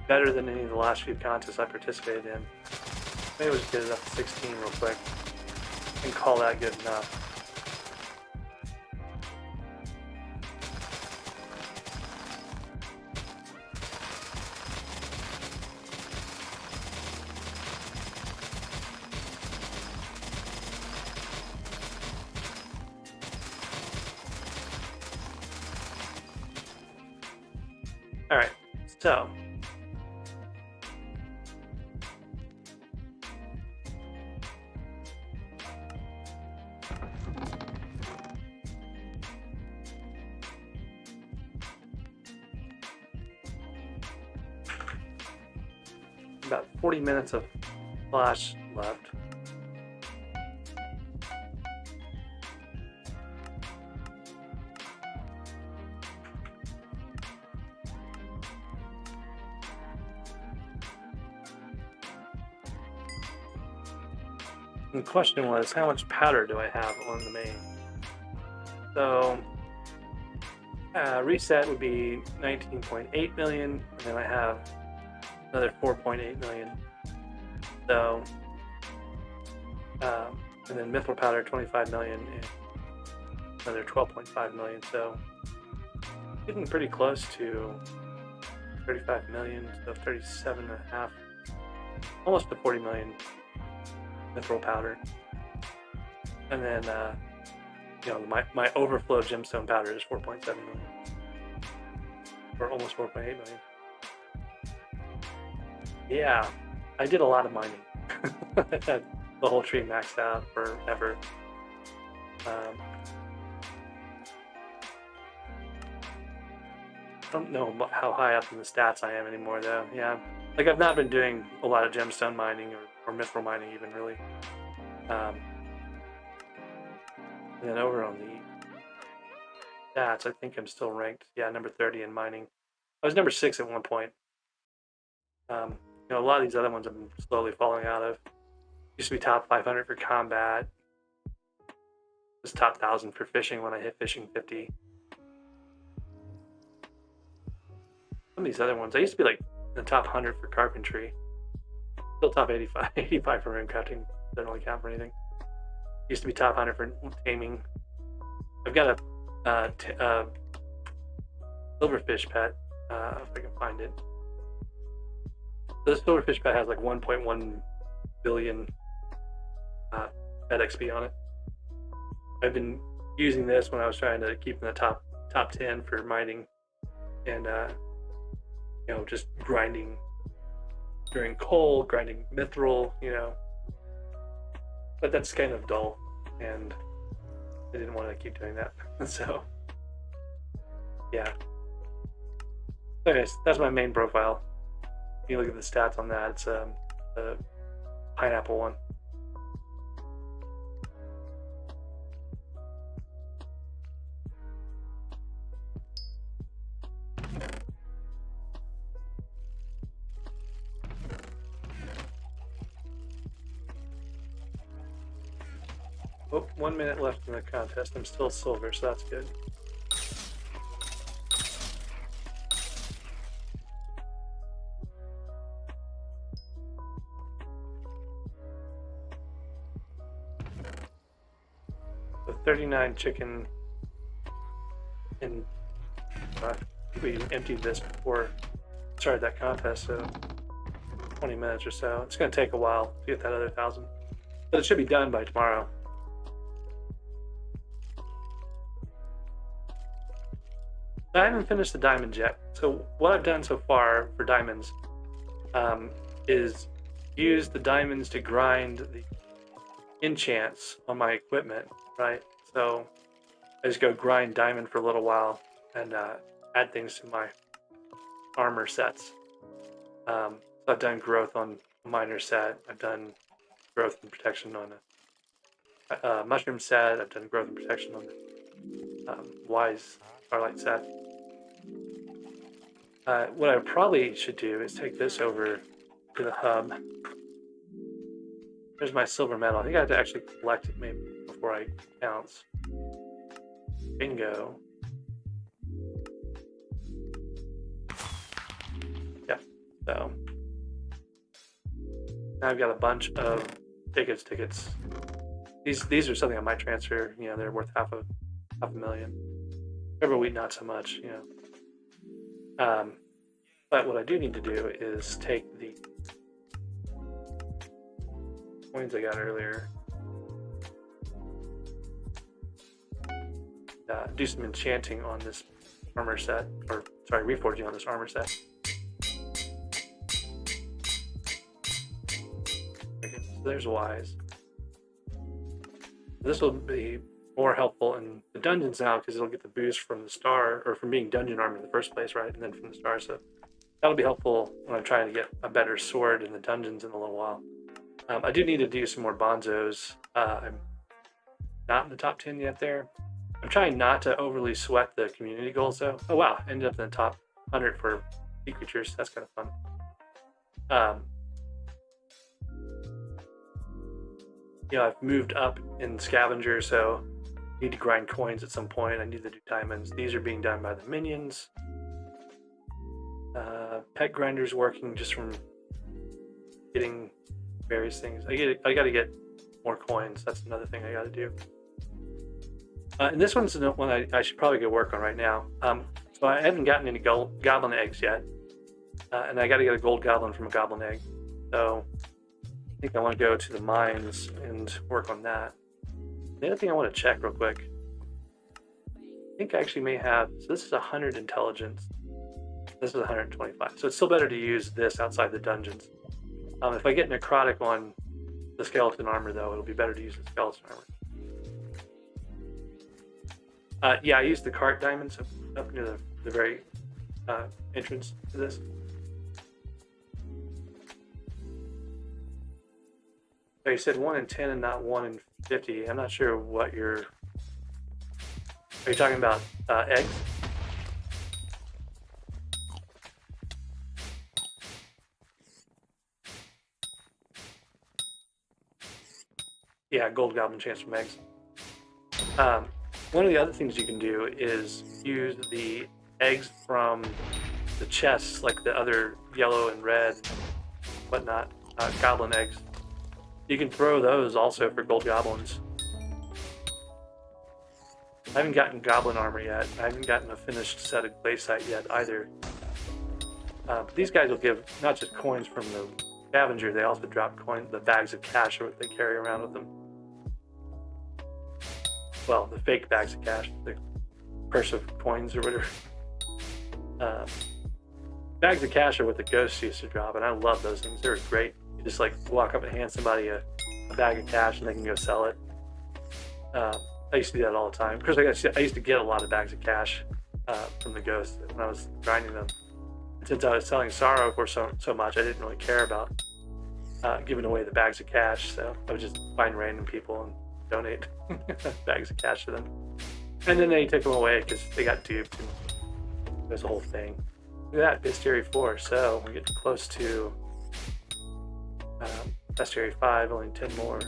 better than any of the last few contests I participated in. Maybe we'll just get it up to 16 real quick and call that good enough. Alright, so about 40 minutes of flash left. And the question was, how much powder do I have on the main? So, reset would be 19.8 million, and then I have another 4.8 million. So, and then mithril powder 25 million, and another 12.5 million. So, getting pretty close to 35 million, so 37.5, almost to 40 million. Mithril powder, and then my overflow gemstone powder is 4.7 million, or almost 4.8 million. Yeah, I did a lot of mining. I had the whole tree maxed out forever. I don't know how high up in the stats I am anymore, though. Yeah, like I've not been doing a lot of gemstone mining or mithril mining even, really. And then over on the stats, I think I'm still ranked, number 30 in mining. I was number 6 at one point. A lot of these other ones I'm slowly falling out of. Used to be top 500 for combat. Was top 1,000 for fishing when I hit fishing 50. Some of these other ones, I used to be like in the top 100 for carpentry. Still top 85 for room crafting. Doesn't really count for anything. Used to be top 100 for taming. I've got a silverfish pet, if I can find it. The silverfish pet has like 1.1 billion pet XP on it. I've been using this when I was trying to keep in the top 10 for mining, and just grinding during coal, grinding mithril, but that's kind of dull, and I didn't want to keep doing that. So yeah. Anyways, that's my main profile. If you look at the stats on that, it's the pineapple one. Oh, 1 minute left in the contest. I'm still silver, so that's good. So 39 chicken, and we emptied this before I started that contest, so 20 minutes or so. It's going to take a while to get that other 1,000, but it should be done by tomorrow. I haven't finished the diamonds yet. So what I've done so far for diamonds is use the diamonds to grind the enchants on my equipment, right? So I just go grind diamond for a little while and add things to my armor sets. So I've done growth on a miner set. I've done growth and protection on a mushroom set. I've done growth and protection on the wise starlight set. What I probably should do is take this over to the hub. There's my silver medal. I think I have to actually collect it maybe before I counts. Bingo. Yeah, so now I've got a bunch of tickets. These are something I might transfer. You know, they're worth half a million. Every week, not so much. You know. But what I do need to do is take the coins I got earlier, do some enchanting on this armor set, or sorry, reforging on this armor set. Okay, so there's Wise. This will be more helpful in the dungeons now because it'll get the boost from the star, or from being dungeon armor in the first place, right? And then from the star, so that'll be helpful when I'm trying to get a better sword in the dungeons in a little while. I do need to do some more bonzos. I'm not in the top 10 yet there. I'm trying not to overly sweat the community goals though. Oh wow, ended up in the top 100 for sea creatures. That's kind of fun. You know, I've moved up in scavenger, so I need to grind coins at some point. I need to do diamonds. These are being done by the minions. Pet grinder's working just from getting various things. I got to get more coins. That's another thing I got to do. And this one's the one I should probably go work on right now. So I haven't gotten any goblin eggs yet, and I got to get a gold goblin from a goblin egg. So I think I want to go to the mines and work on that. The other thing I want to check real quick. I think I actually may have. So this is 100 intelligence. This is 125. So it's still better to use this outside the dungeons. If I get necrotic on the skeleton armor, though, it'll be better to use the skeleton armor. Yeah, I used the cart diamonds up near the very entrance to this. So you said 1 in 10 and not 1 in 50. I'm not sure what you're... Are you talking about eggs? Yeah, gold goblin chance from eggs. One of the other things you can do is use the eggs from the chests, like the other yellow and red, whatnot, goblin eggs. You can throw those also for gold goblins. I haven't gotten goblin armor yet. I haven't gotten a finished set of glaciite yet either. But these guys will give not just coins from the scavenger, they also drop the bags of cash or what they carry around with them. Well, the fake bags of cash, the purse of coins or whatever. Bags of cash are what the ghosts used to drop, and I love those things. They're great. You just like walk up and hand somebody a bag of cash and they can go sell it. I used to do that all the time. Of course, I used to get a lot of bags of cash from the ghosts when I was grinding them. And since I was selling sorrow for so much, I didn't really care about giving away the bags of cash, so I would just find random people and donate bags of cash to them. And then they took them away because they got duped. And there's a whole thing. Look at that, Bestiary 4. So we're getting close to Bestiary 5, only 10 more.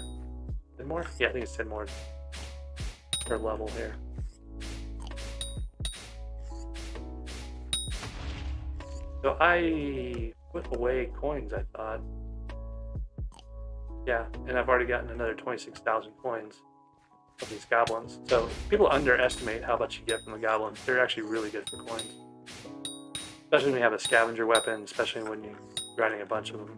10 more? Yeah, I think it's 10 more per level here. So I put away coins, I thought. Yeah, and I've already gotten another 26,000 coins of these goblins. So people underestimate how much you get from the goblins. They're actually really good for coins. Especially when you have a scavenger weapon, especially when you're grinding a bunch of them.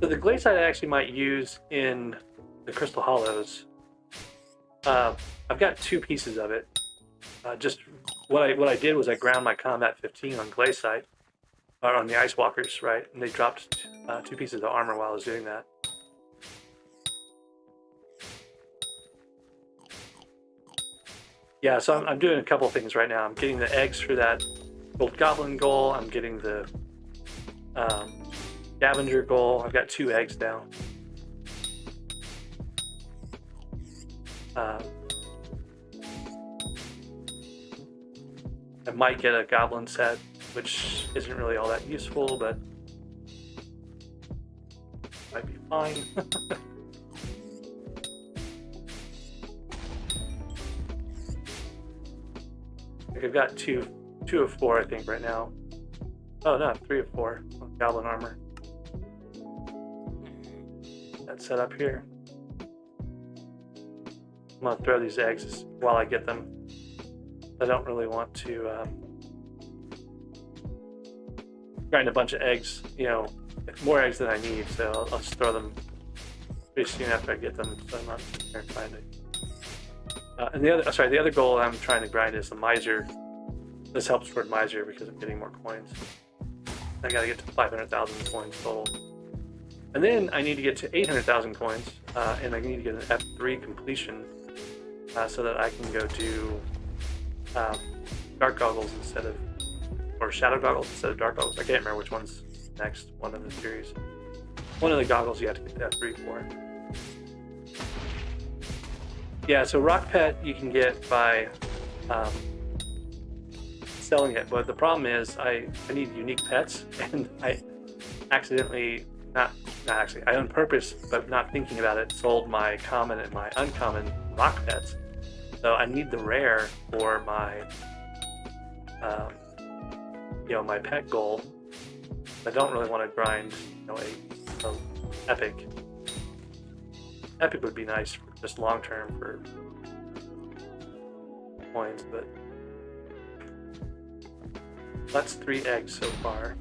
So the glaciite I actually might use in the Crystal Hollows. I've got 2 pieces of it. Just what I did was I ground my combat 15 on glaciite, or on the ice walkers, right? And they dropped 2 pieces of armor while I was doing that. Yeah, so I'm doing a couple things right now. I'm getting the eggs for that gold goblin goal. I'm getting the scavenger goal. I've got 2 eggs now. I might get a goblin set, which isn't really all that useful, but might be fine. I've got two of 4, I think, right now. Oh no, 3 of 4 on goblin armor. That's set up here. I'm gonna throw these eggs while I get them. I don't really want to grind a bunch of eggs, you know, more eggs than I need, so I'll just throw them pretty soon after I get them, so I'm not there trying to. And the other goal I'm trying to grind is the miser. This helps toward miser because I'm getting more coins. I gotta get to 500,000 coins total. And then I need to get to 800,000 coins, and I need to get an F3 completion so that I can go do dark goggles instead of, or shadow goggles instead of dark goggles. I can't remember which one's next one in the series. One of the goggles you have to get to F3 for. Yeah, so rock pet you can get by selling it, but the problem is I need unique pets, and I accidentally, not actually, I on purpose, but not thinking about it, sold my common and my uncommon rock pets. So I need the rare for my, you know, my pet goal. I don't really want to grind, you know, a epic. Epic would be nice for just long term for coins, but that's 3 eggs so far.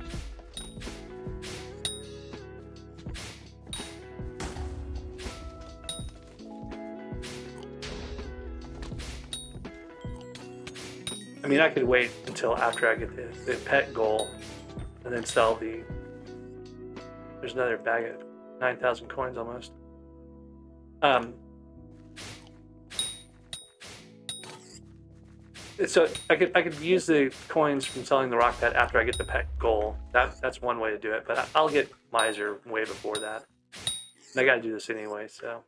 I mean, I could wait until after I get the pet goal and then sell the. There's another bag of 9,000 coins almost. So I could use the coins from selling the rock pet after I get the pet goal. That's one way to do it, but I'll get miser way before that. And I got to do this anyway, so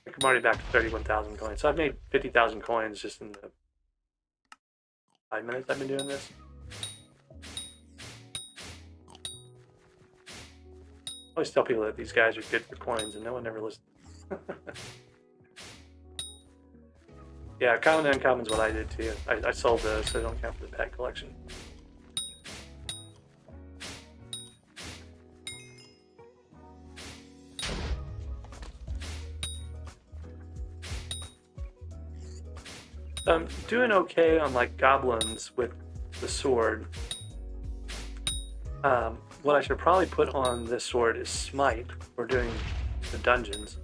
I'm already back to 31,000 coins. So I've made 50,000 coins just in the 5 minutes I've been doing this. I always tell people that these guys are good for coins, and no one ever listens. Yeah, common and uncommon is what I did too. I sold those, so they don't count for the pet collection. So I'm doing okay on like goblins with the sword. What I should probably put on this sword is smite for doing the dungeons.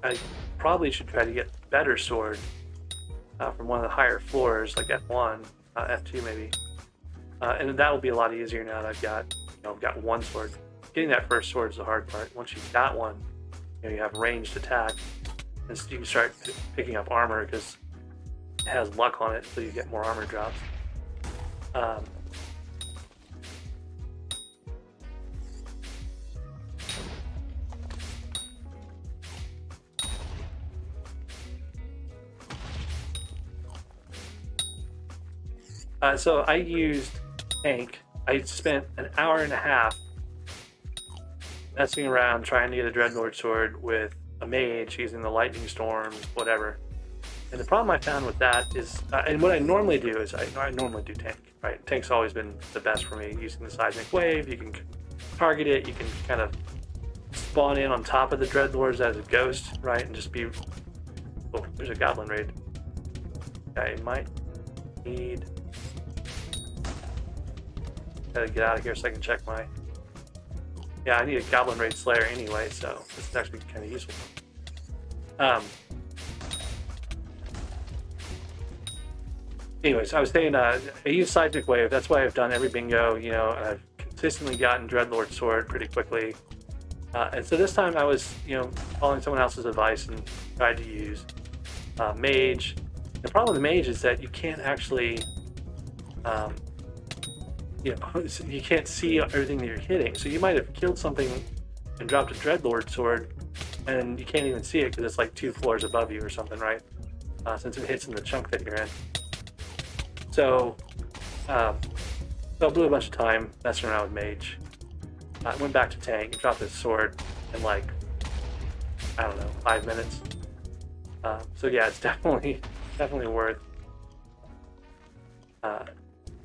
I probably should try to get better sword from one of the higher floors, like F1, F2 maybe, and that will be a lot easier now that I've got one sword. Getting that first sword is the hard part. Once you've got one, you have ranged attack, and so you can start picking up armor because it has luck on it, so you get more armor drops. So I used tank. I spent an hour and a half messing around trying to get a Dreadlord sword with a mage using the lightning storms, whatever. And the problem I found with that is, and what I normally do is I normally do tank, right? Tank's always been the best for me, using the seismic wave. You can target it, you can kind of spawn in on top of the Dreadlords as a ghost, right? And just be, oh, there's a goblin raid. I might need, gotta get out of here so I can check my, yeah, I need a goblin raid slayer anyway, so this is actually kind of useful. Anyways, I was saying, I use seismic wave. That's why I've done every bingo, you know, and I've consistently gotten Dreadlord sword pretty quickly. And so this time I was, you know, following someone else's advice and tried to use mage. The problem with mage is that you can't actually, you know, you can't see everything that you're hitting. So you might have killed something and dropped a Dreadlord sword, and you can't even see it because it's like 2 floors above you or something, right? Since it hits in the chunk that you're in. So I blew a bunch of time messing around with Mage. I went back to tank and dropped his sword in like, I don't know, 5 minutes. So yeah, it's definitely worth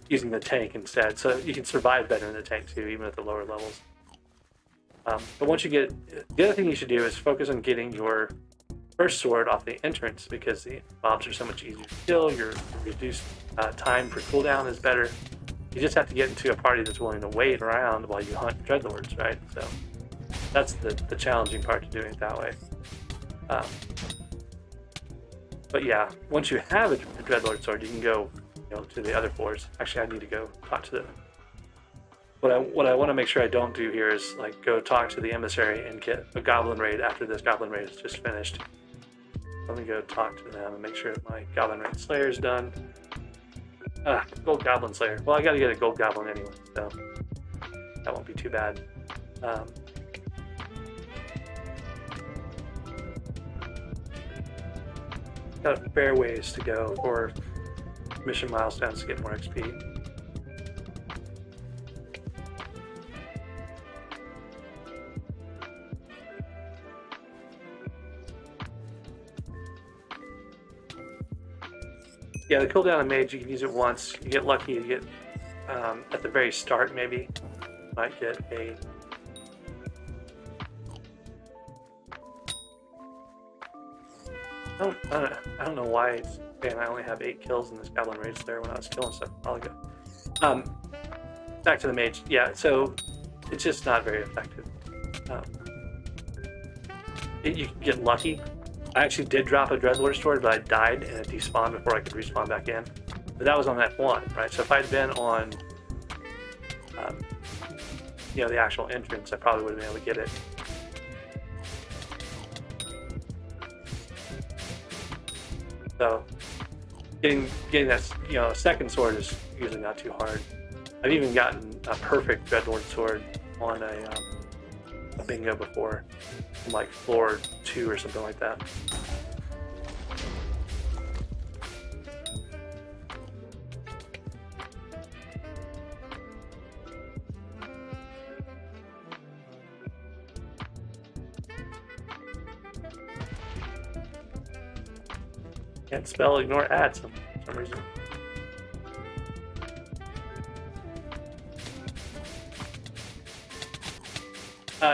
using the tank instead. So you can survive better in the tank too, even at the lower levels. But once you get, the other thing you should do is focus on getting your first sword off the entrance, because the mobs are so much easier to kill. Your reduced time for cooldown is better. You just have to get into a party that's willing to wait around while you hunt dreadlords, right? So that's the challenging part to doing it that way. But yeah, once you have a dreadlord sword, you can go, to the other floors. Actually, I need to go talk to the. What I want to make sure I don't do here is like go talk to the emissary and get a goblin raid after this goblin raid is just finished. Let me go talk to them and make sure that my goblin raid slayer is done. Gold goblin slayer. Well, I got to get a gold goblin anyway, so that won't be too bad. Got a fair ways to go for mission milestones to get more XP. Yeah, the cooldown on Mage, you can use it once. You get lucky, you get, at the very start maybe, might get a... I don't know why it's saying I only have 8 kills in this Goblin Raid there when I was killing stuff a while ago. Back to the Mage. Yeah, so it's just not very effective. You can get lucky. I actually did drop a Dreadlord sword, but I died and it despawned before I could respawn back in. But that was on F1, right? So if I'd been on, the actual entrance, I probably would have been able to get it. So getting that, second sword is usually not too hard. I've even gotten a perfect Dreadlord sword on a bingo before, from like floor 2 or something like that. Can't spell ignore ads for some reason.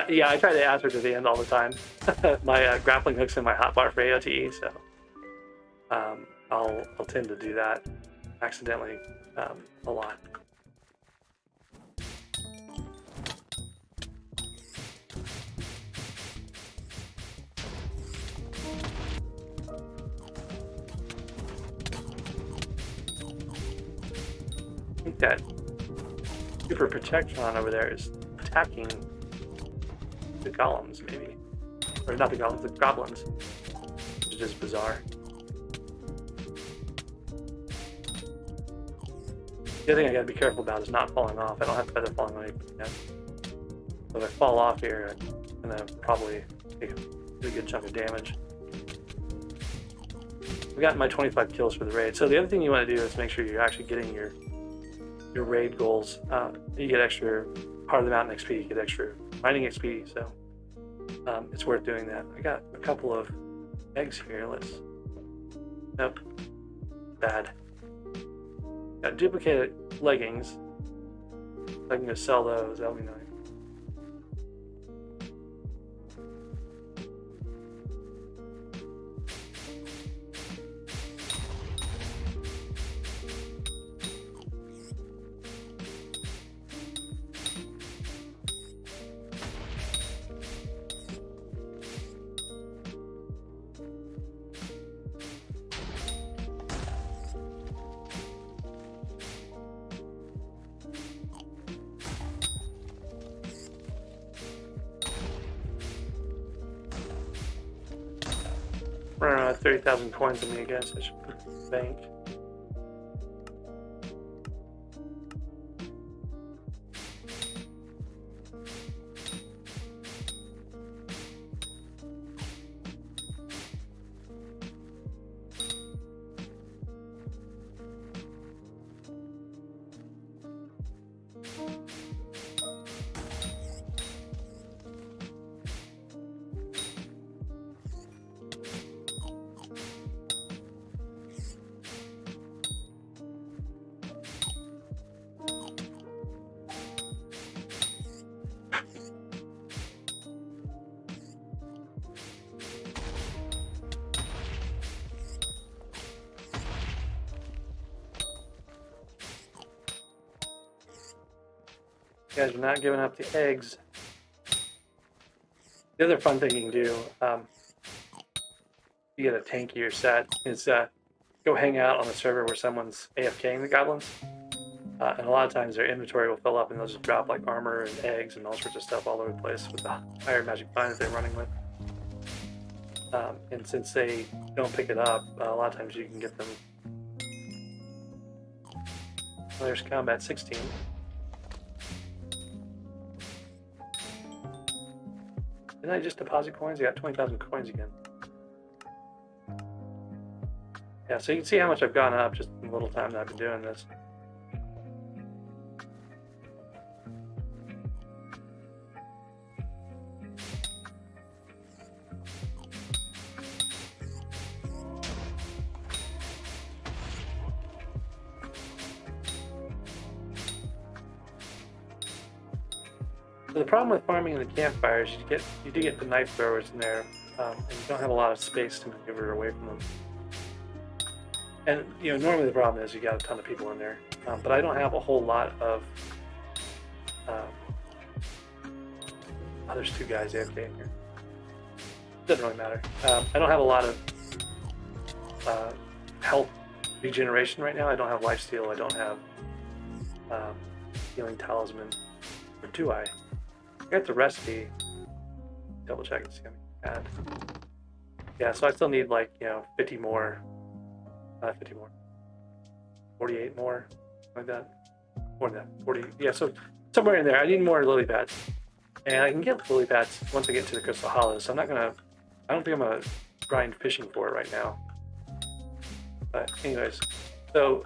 Yeah, I try to answer to the end all the time. My grappling hook's in my hotbar for AOTE, so I'll tend to do that accidentally a lot. I think that super protection over there is attacking the golems, maybe. Or not the golems, the goblins. Which is just bizarre. The other thing I gotta be careful about is not falling off. I don't have feather falling on anything yet. So if I fall off here, I'm gonna probably take a really good chunk of damage. I've gotten my 25 kills for the raid. So the other thing you want to do is make sure you're actually getting your raid goals. You get extra part of the mountain XP, you get extra mining XP, so it's worth doing that. I got a couple of eggs here. Nope. Bad. Got duplicated leggings. I can go sell those, that'll be nice. Running around 30,000 coins on me, I guess. I should put it in the bank. You guys are not giving up the eggs. The other fun thing you can do, you get a tankier set, is go hang out on the server where someone's AFKing the goblins. And a lot of times their inventory will fill up and they'll just drop like armor and eggs and all sorts of stuff all over the place with the higher magic vine that they're running with. And since they don't pick it up, a lot of times you can get them. Well, there's combat 16. Didn't I just deposit coins? I got 20,000 coins again. Yeah, so you can see how much I've gone up just in the little time that I've been doing this. So the problem with farming in the campfires, you do get the knife throwers in there, and you don't have a lot of space to maneuver away from them. And normally the problem is you got a ton of people in there, but I don't have a whole lot of. There's two guys AFK in here. Doesn't really matter. I don't have a lot of health regeneration right now. I don't have lifesteal. I don't have healing talisman, or do I? I got the recipe. Double check and see how many I had. Yeah, so I still need like 50 more. 50 more. 48 more, like that. More than that. 40. Yeah, so somewhere in there. I need more lily pads, and I can get lily pads once I get to the Crystal Hollows. So I don't think I'm gonna grind fishing for it right now. But anyways, so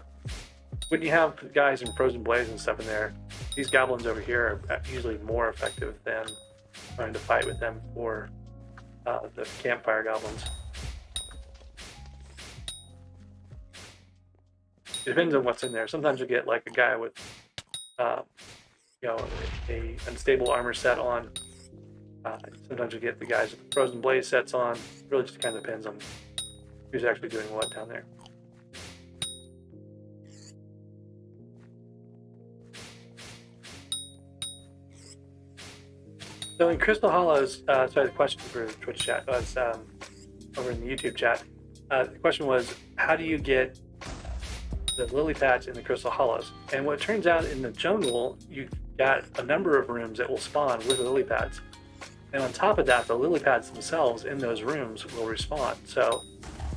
when you have guys in Frozen Blaze and stuff in there, these goblins over here are usually more effective than trying to fight with them for the campfire goblins. It depends on what's in there. Sometimes you get like a guy with, a unstable armor set on. Sometimes you get the guys with Frozen Blaze sets on. It really just kind of depends on who's actually doing what down there. So in Crystal Hollows, sorry, the question for the Twitch chat was over in the YouTube chat. The question was, how do you get the lily pads in the Crystal Hollows? And what it turns out in the jungle, you've got a number of rooms that will spawn with the lily pads. And on top of that, the lily pads themselves in those rooms will respawn. So,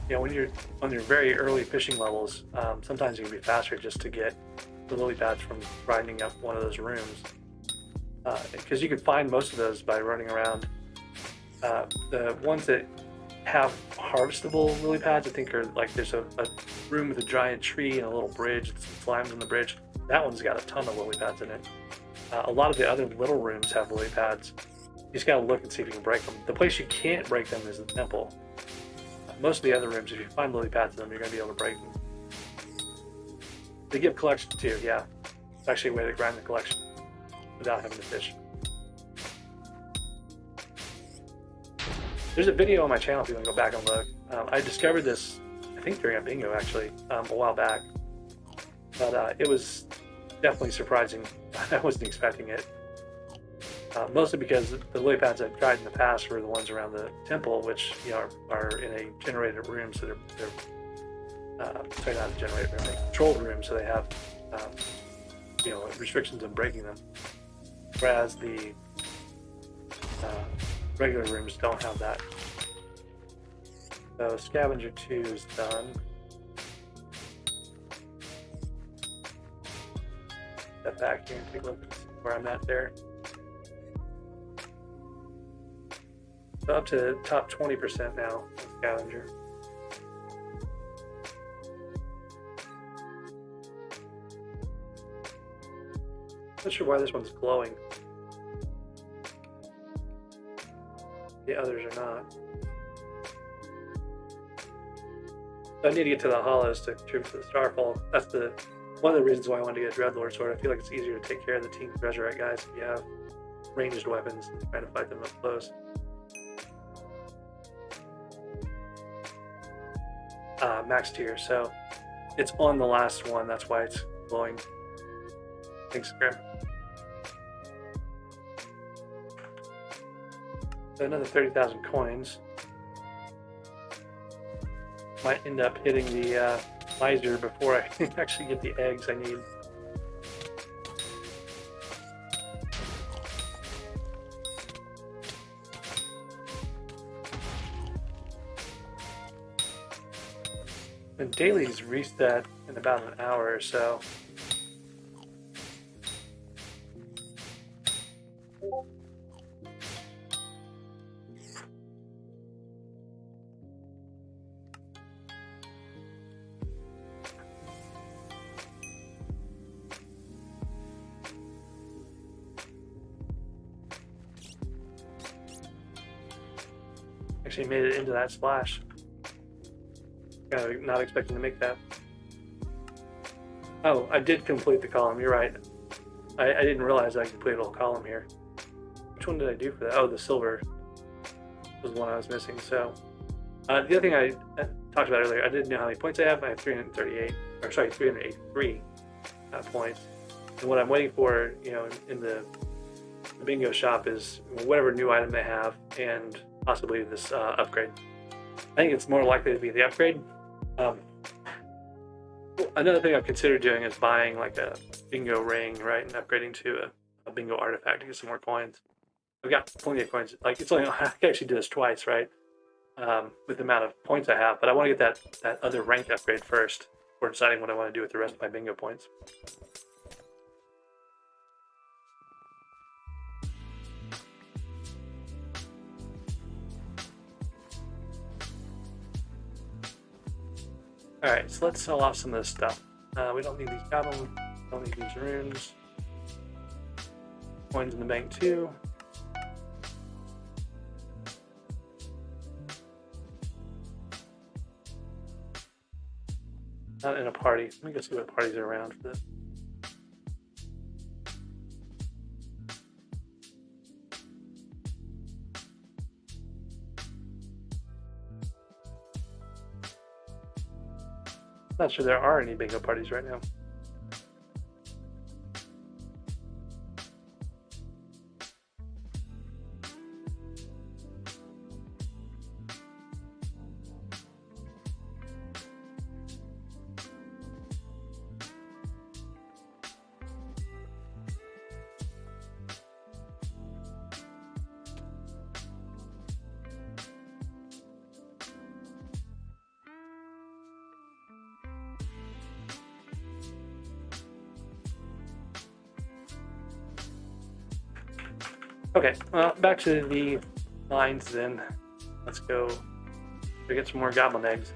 when you're on your very early fishing levels, sometimes it can be faster just to get the lily pads from grinding up one of those rooms. Because you can find most of those by running around. The ones that have harvestable lily pads, I think, are like there's a room with a giant tree and a little bridge, and some slimes on the bridge. That one's got a ton of lily pads in it. A lot of the other little rooms have lily pads. You just gotta look and see if you can break them. The place you can't break them is the temple. Most of the other rooms, if you find lily pads in them, you're gonna be able to break them. They give collection too, yeah. It's actually a way to grind the collection without having to fish. There's a video on my channel if you want to go back and look. I discovered this, I think during a bingo actually, a while back. But it was definitely surprising. I wasn't expecting it. Mostly because the lily pads I've tried in the past were the ones around the temple, which are in a generated room, so they're sorry, not a generated room, a controlled room, so they have restrictions on breaking them. Whereas the regular rooms don't have that. So Scavenger 2 is done. Step back here and take a look at where I'm at there. So up to top 20% now with Scavenger. Not sure why this one's glowing. The others are not. So I need to get to the hollows to contribute to the Starfall. That's one of the reasons why I wanted to get a Dreadlord sword. I feel like it's easier to take care of the Team Resurrect guys if you have ranged weapons and trying to fight them up close. Max tier, so it's on the last one, that's why it's glowing. Thanks, Grim. So another 30,000 coins. Might end up hitting the miser before I actually get the eggs I need. And dailies reset in about an hour or so. Actually made it into that splash. Not expecting to make that. Oh, I did complete the column. You're right. I didn't realize I completed a whole column here. Which one did I do for that? Oh, the silver was the one I was missing. So the other thing I talked about earlier, I didn't know how many points I have. I have 383 points. And what I'm waiting for, in the bingo shop is whatever new item they have and possibly this upgrade. I think it's more likely to be the upgrade. Another thing I've considered doing is buying like a bingo ring, right, and upgrading to a bingo artifact to get some more coins. I've got plenty of coins. Like it's only I can actually do this twice, right, with the amount of points I have. But I want to get that other rank upgrade first before deciding what I want to do with the rest of my bingo points. Alright, so let's sell off some of this stuff. We don't need these goblins, don't need these runes. Coins in the bank too. Not in a party. Let me go see what parties are around for this. Not sure there are any bingo parties right now. Okay, well, back to the lines then. Let's go get some more goblin eggs.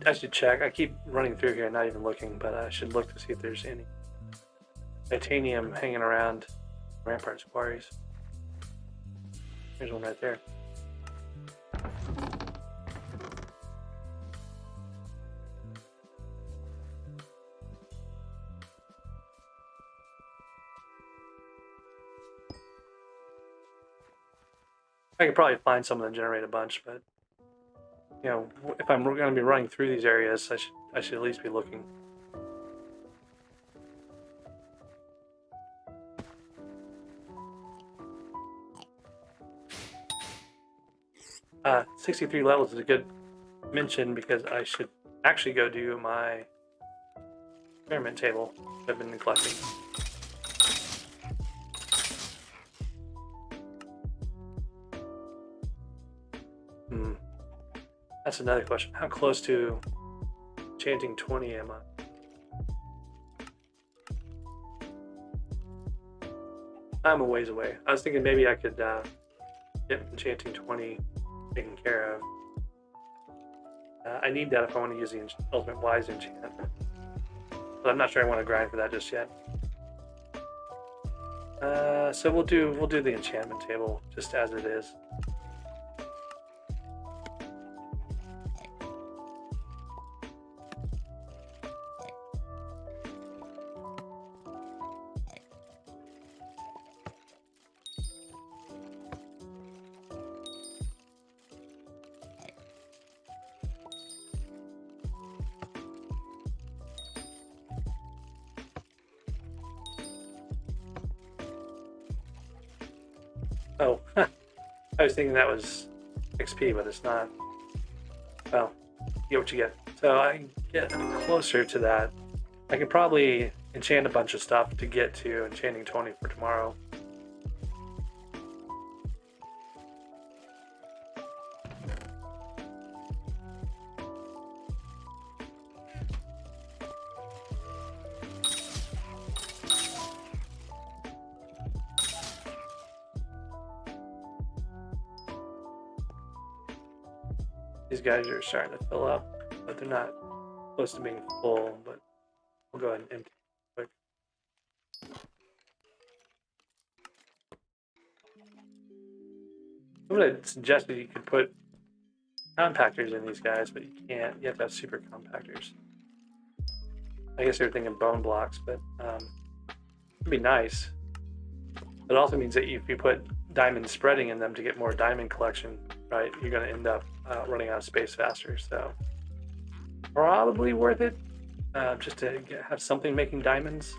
I should check. I keep running through here and not even looking, but I should look to see if there's any titanium hanging around Rampart's quarries. There's one right there. I could probably find some and generate a bunch, but if I'm going to be running through these areas, I should at least be looking. Uh, 63 levels is a good mention because I should actually go do my experiment table that I've been neglecting. That's another question. How close to enchanting 20 am I? I'm a ways away. I was thinking maybe I could get enchanting 20 taken care of. I need that if I want to use the ultimate wise enchant. But I'm not sure I want to grind for that just yet. So we'll do the enchantment table just as it is. Oh, I was thinking that was XP, but it's not. Well, you get what you get. So I get closer to that. I could probably enchant a bunch of stuff to get to enchanting 20 for tomorrow. These guys are starting to fill up, but they're not close to being full, but we'll go ahead and empty quick. I would have suggested you could put compactors in these guys, but you can't. You have to have super compactors. I guess they were thinking bone blocks, but it'd be nice. It also means that if you put diamond spreading in them to get more diamond collection, right, you're going to end up running out of space faster. So probably worth it just to have something making diamonds.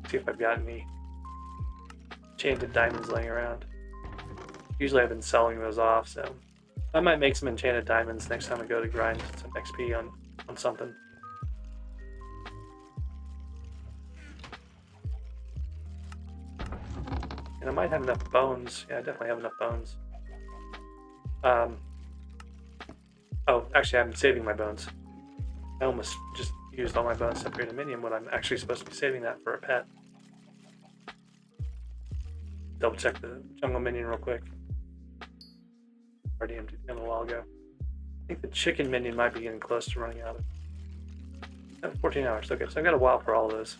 See if I've got any enchanted diamonds laying around. Usually I've been selling those off, so I might make some enchanted diamonds next time I go to grind some XP on something. And I might have enough bones. Yeah, I definitely have enough bones. Oh, actually, I'm saving my bones. I almost just used all my bones to upgrade a minion when I'm actually supposed to be saving that for a pet. Double check the jungle minion real quick. Already emptied him a while ago. I think the chicken minion might be getting close to running out of 14 hours. Okay, so I've got a while for all of those.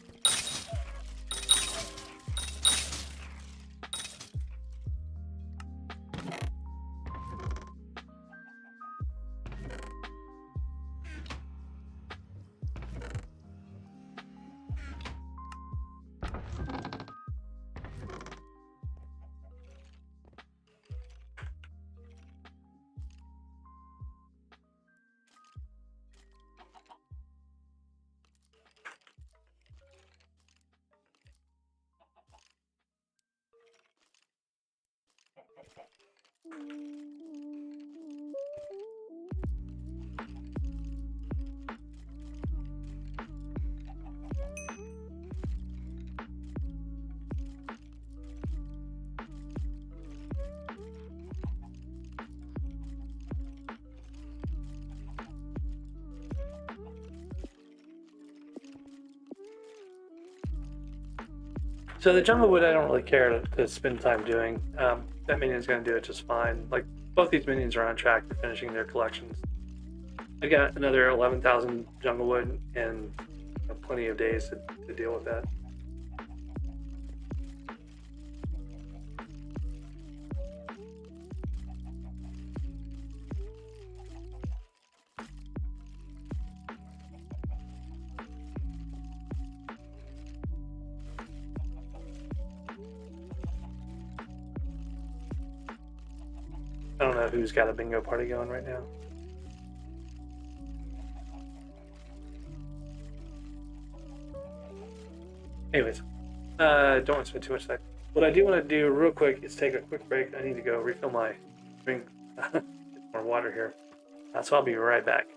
So the jungle wood I don't really care to spend time doing. That minion's going to do it just fine. Like, both these minions are on track for finishing their collections. I got another 11,000 jungle wood and plenty of days to deal with that. I don't know who's got a bingo party going right now. Anyways, don't want to spend too much time. What I do want to do real quick is take a quick break. I need to go refill my drink, get more water here. So I'll be right back.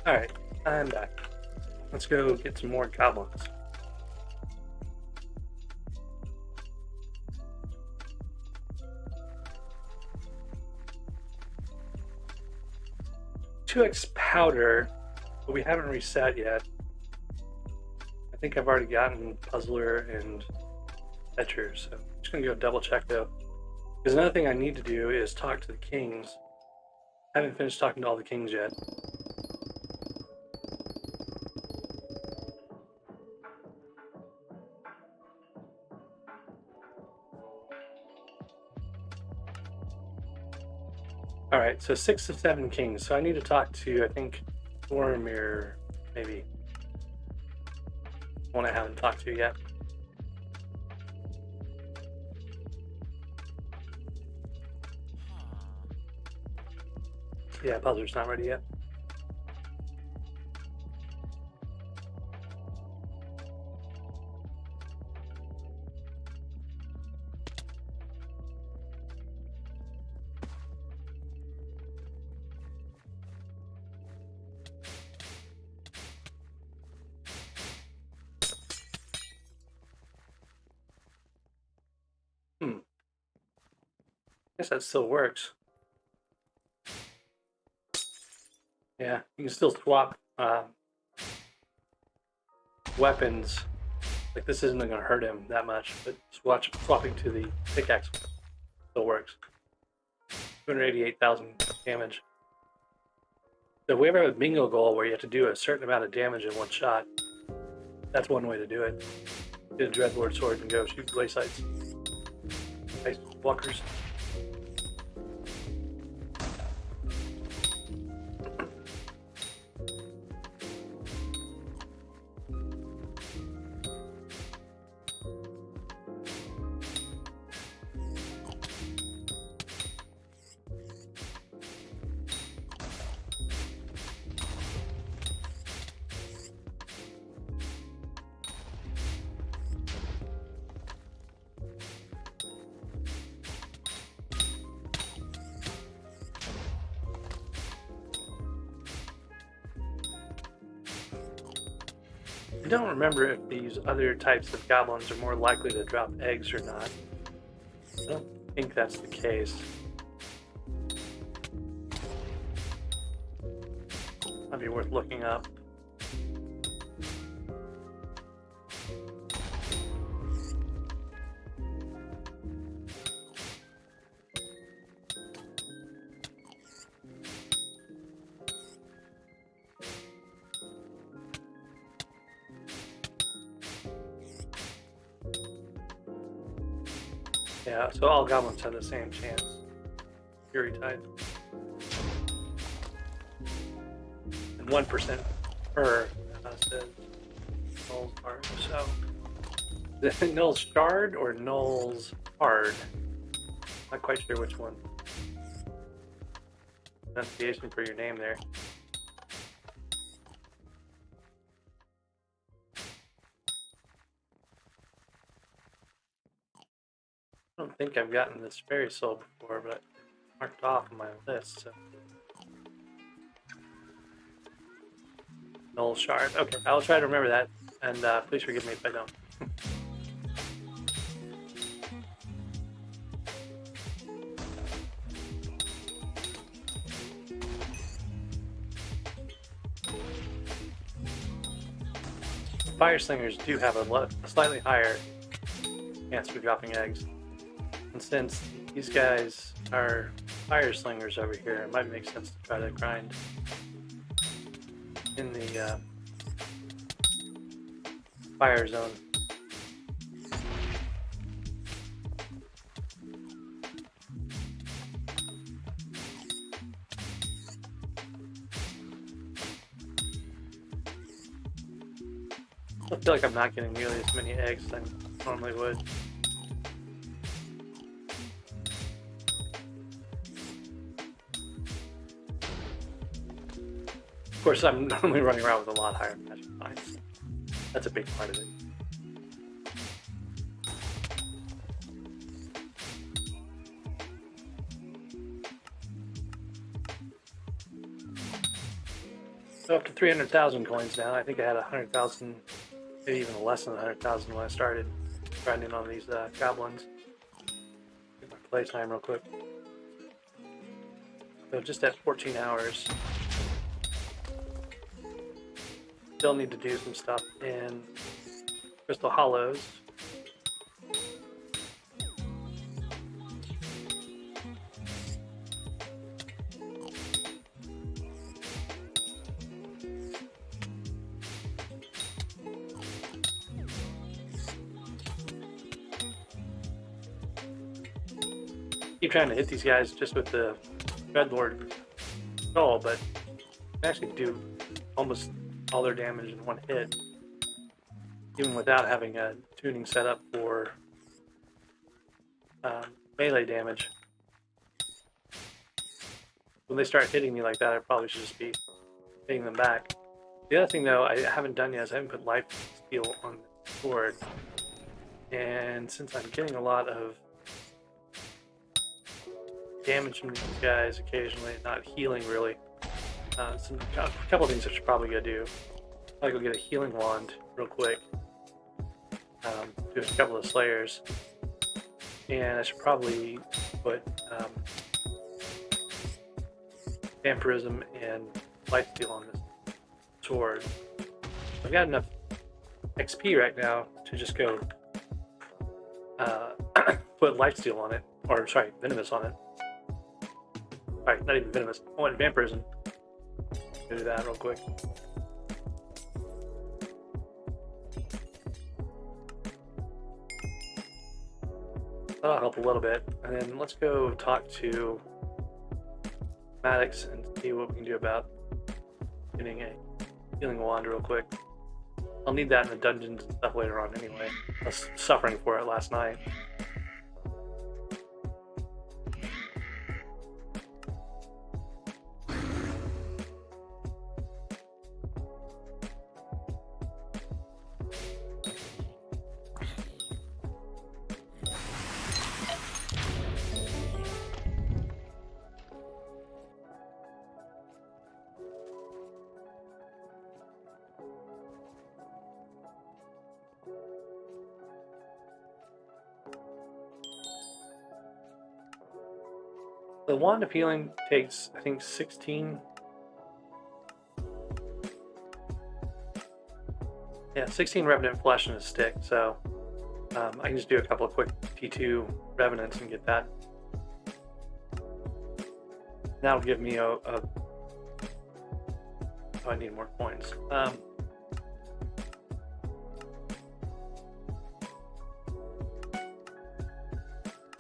Alright, I'm back. Let's go get some more goblins. $2x powder, but we haven't reset yet. I think I've already gotten Puzzler and Etcher, so I'm just gonna go double check though. Because another thing I need to do is talk to the kings. I haven't finished talking to all the kings yet. Alright, so 6 of 7 kings. So I need to talk to, I think, Boromir, maybe. One I haven't talked to yet. Yeah, Puzzler's not ready yet. Guess that still works. Yeah, you can still swap weapons. Like this isn't going to hurt him that much, but swapping to the pickaxe still works. 288,000 damage. So if we ever have a bingo goal where you have to do a certain amount of damage in one shot, that's one way to do it. Get a Dreadlord sword and go shoot blaze sights. Nice walkers. I don't remember if these other types of goblins are more likely to drop eggs or not. I don't think that's the case. Might be worth looking up. Yeah, so all goblins have the same chance. Fury type. And 1% per says Null's hard. So is it Null's shard or Null's hard? Not quite sure which one. Pronunciation for your name there. I don't think I've gotten this fairy soul before, but it's marked off on my list. So. Null shard. Okay, I'll try to remember that, and please forgive me if I don't. Fire slingers do have a slightly higher chance for dropping eggs. And since these guys are fire slingers over here, it might make sense to try to grind in the fire zone. I feel like I'm not getting nearly as many eggs as I normally would. Of course, I'm normally running around with a lot higher magic finds. That's a big part of it. So up to 300,000 coins now. I think I had 100,000, maybe even less than 100,000 when I started grinding on these goblins. Get my playtime real quick. So just at 14 hours. Still need to do some stuff in Crystal Hollows. Keep trying to hit these guys just with the Dreadlord skull, but they actually do almost all their damage in one hit, even without having a tuning set up for melee damage. When they start hitting me like that, I probably should just be hitting them back. The other thing, though, I haven't done yet is I haven't put life steal on the sword, and since I'm getting a lot of damage from these guys occasionally, not healing really. A couple of things I should probably go do. I'll go get a healing wand real quick. Do a couple of slayers. And I should probably put vampirism and life steal on this sword. I've got enough XP right now to just go put life steal on it, or sorry, venomous on it. Alright, not even venomous. I want vampirism. Do that real quick. That'll help a little bit. And then let's go talk to Maddox and see what we can do about getting a healing wand real quick. I'll need that in the dungeons and stuff later on anyway. I was suffering for it last night. The wand of healing takes, I think, 16. Yeah, 16 revenant flesh in a stick. So I can just do a couple of quick T2 revenants and get that. That'll give me oh, I need more coins.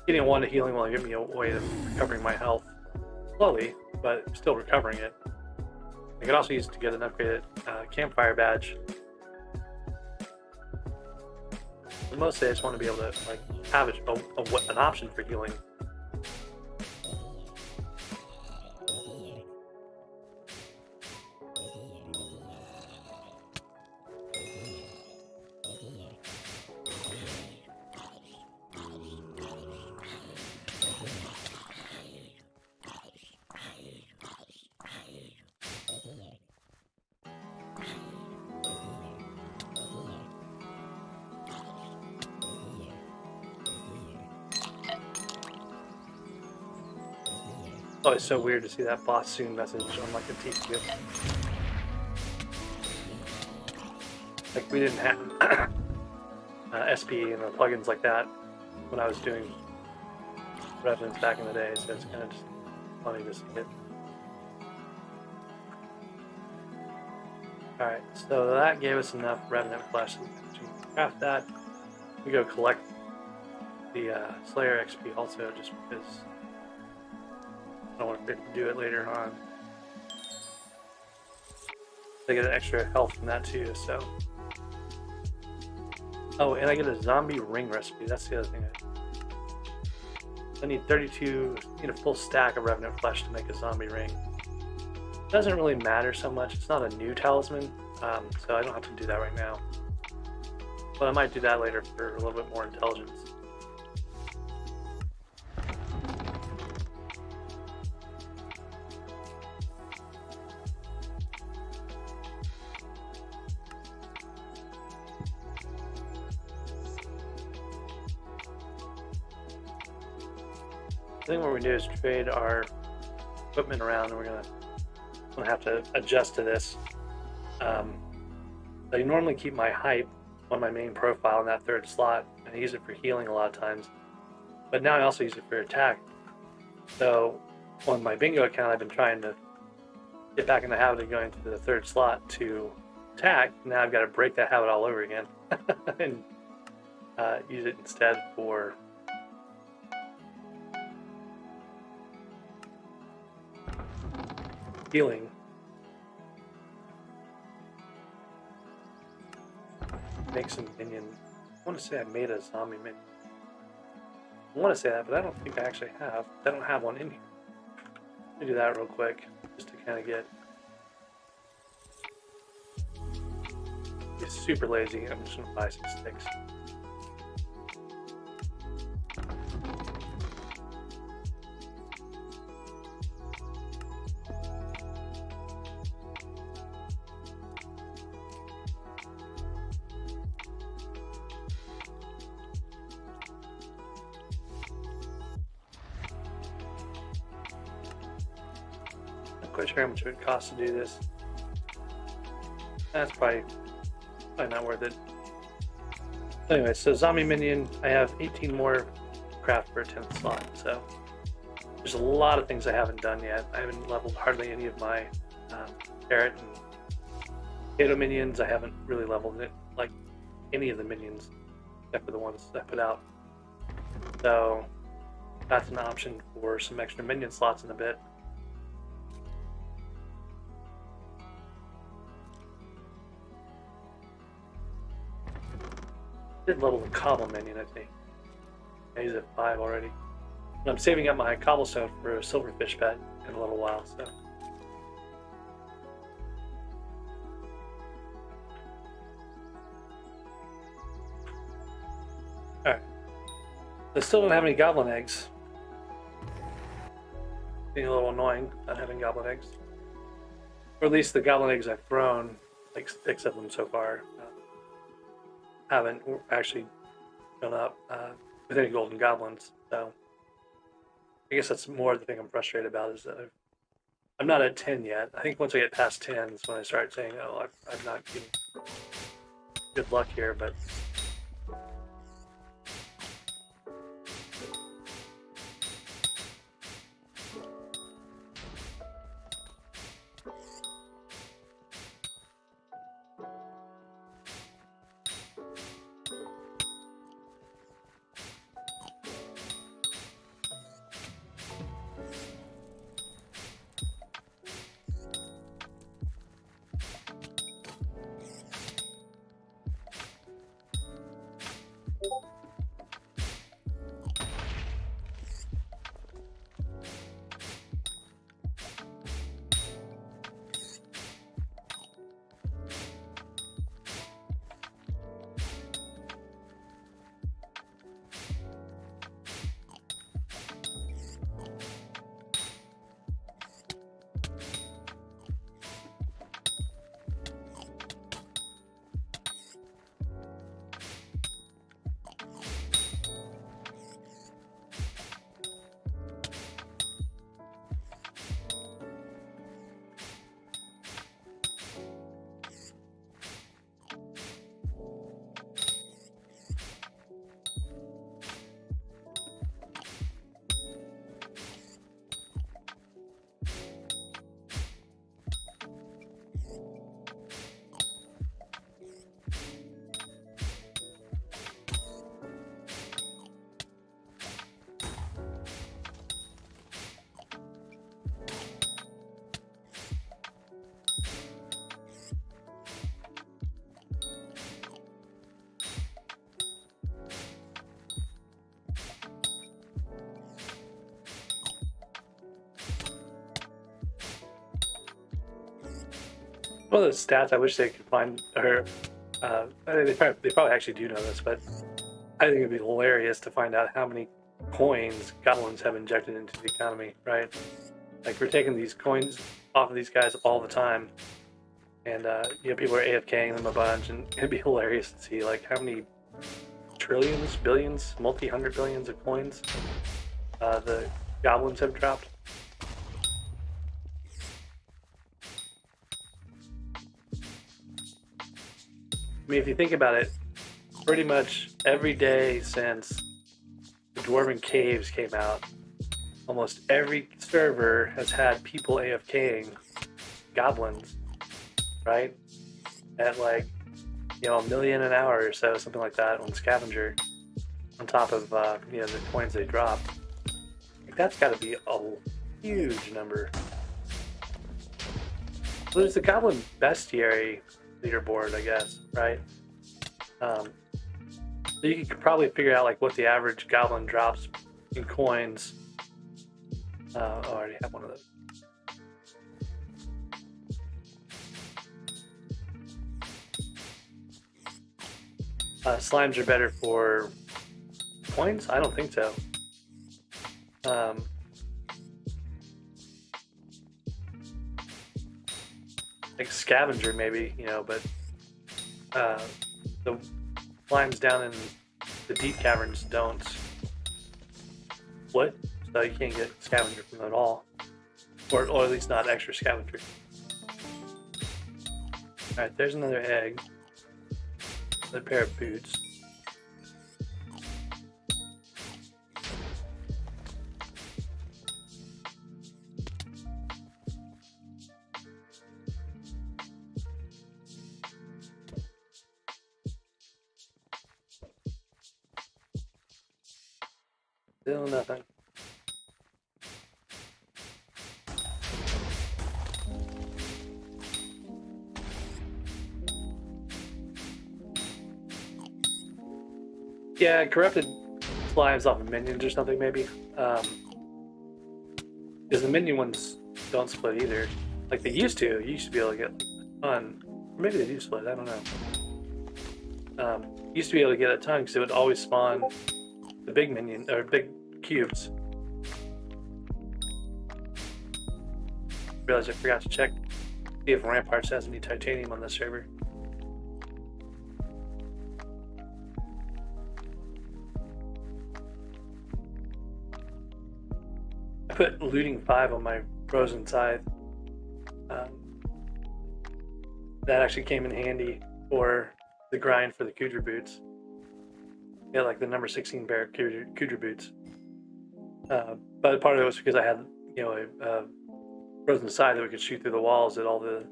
Getting a wand of healing will give me a way of recovering my health slowly, but still recovering it. I could also use it to get an upgraded campfire badge. But mostly I just want to be able to have an option for healing. Oh, it's so weird to see that boss soon message on like a TQ. Like we didn't have SP and plugins like that when I was doing Revenants back in the day, so it's kind of just funny to see it. Alright, so that gave us enough Revenant flesh to craft that. We go collect the Slayer XP also, just because I don't want to do it later on. I get an extra health from that too, so. Oh, and I get a zombie ring recipe. That's the other thing. I need 32, need a full stack of Revenant flesh to make a zombie ring. It doesn't really matter so much. It's not a new talisman, so I don't have to do that right now. But I might do that later for a little bit more intelligence. think what we're gonna do is trade our equipment around, and we're gonna have to adjust to this. I normally keep my hype on my main profile in that third slot, and I use it for healing a lot of times. But now I also use it for attack. So on my bingo account, I've been trying to get back in the habit of going to the third slot to attack. Now I've got to break that habit all over again and use it instead for healing. Make some minions. I want to say I made a zombie minion. I want to say that, but I don't think I actually have. I don't have one in here. Let me do that real quick, just to kind of get. It's super lazy. I'm just gonna buy some sticks. Quite sure how much it would cost to do this. That's probably not worth it. Anyway, so zombie minion, I have 18 more craft for a 10th slot, so there's a lot of things I haven't done yet. I haven't leveled hardly any of my carrot and potato minions. I haven't really leveled it, like any of the minions except for the ones I put out. So that's an option for some extra minion slots in a bit. Did level the cobble minion, I think. He's at 5 already. And I'm saving up my cobblestone for a silverfish pet in a little while, so. Alright. I still don't have any goblin eggs. Being a little annoying not having goblin eggs. Or at least the goblin eggs I've thrown, like 6 of them so far, haven't actually gone up with any golden goblins. So I guess that's more the thing I'm frustrated about, is that I'm not at 10 yet. I think once I get past 10 is when I start saying, oh, I'm not getting good luck here, but one of the stats I wish they could find, or they probably actually do know this, but I think it'd be hilarious to find out how many coins goblins have injected into the economy, right? Like, we're taking these coins off of these guys all the time, and people are AFKing them a bunch, and it'd be hilarious to see like how many trillions, billions, multi-hundred billions of coins the goblins have dropped. I mean, if you think about it, pretty much every day since the Dwarven Caves came out, almost every server has had people AFKing goblins, right? At like, you know, 1 million an hour or so, something like that on Scavenger, on top of, you know, the coins they drop. Like, that's got to be a huge number. So there's the Goblin Bestiary leaderboard, I guess, right? So you could probably figure out like what the average goblin drops in coins. Oh, I already have one of those. Slimes are better for coins? I don't think so. Like Scavenger maybe, you know, but the slimes down in the deep caverns don't split, so you can't get Scavenger from them at all, or at least not extra Scavenger. All right, there's another egg, another pair of boots. Still nothing. Yeah, corrupted slimes off of minions or something maybe. Because the minion ones don't split either. Like they used to. You used to be able to get a ton. Or maybe they do split, I don't know. Used to be able to get a ton because it would always spawn the big minion, or big cubes. Realized I forgot to check, see if Ramparts has any titanium on this server. I put looting 5 on my frozen scythe. That actually came in handy for the grind for the Kudra boots. Yeah, like the number 16 bear Kudra boots. But part of it was because I had, you know, a frozen scythe that we could shoot through the walls at all the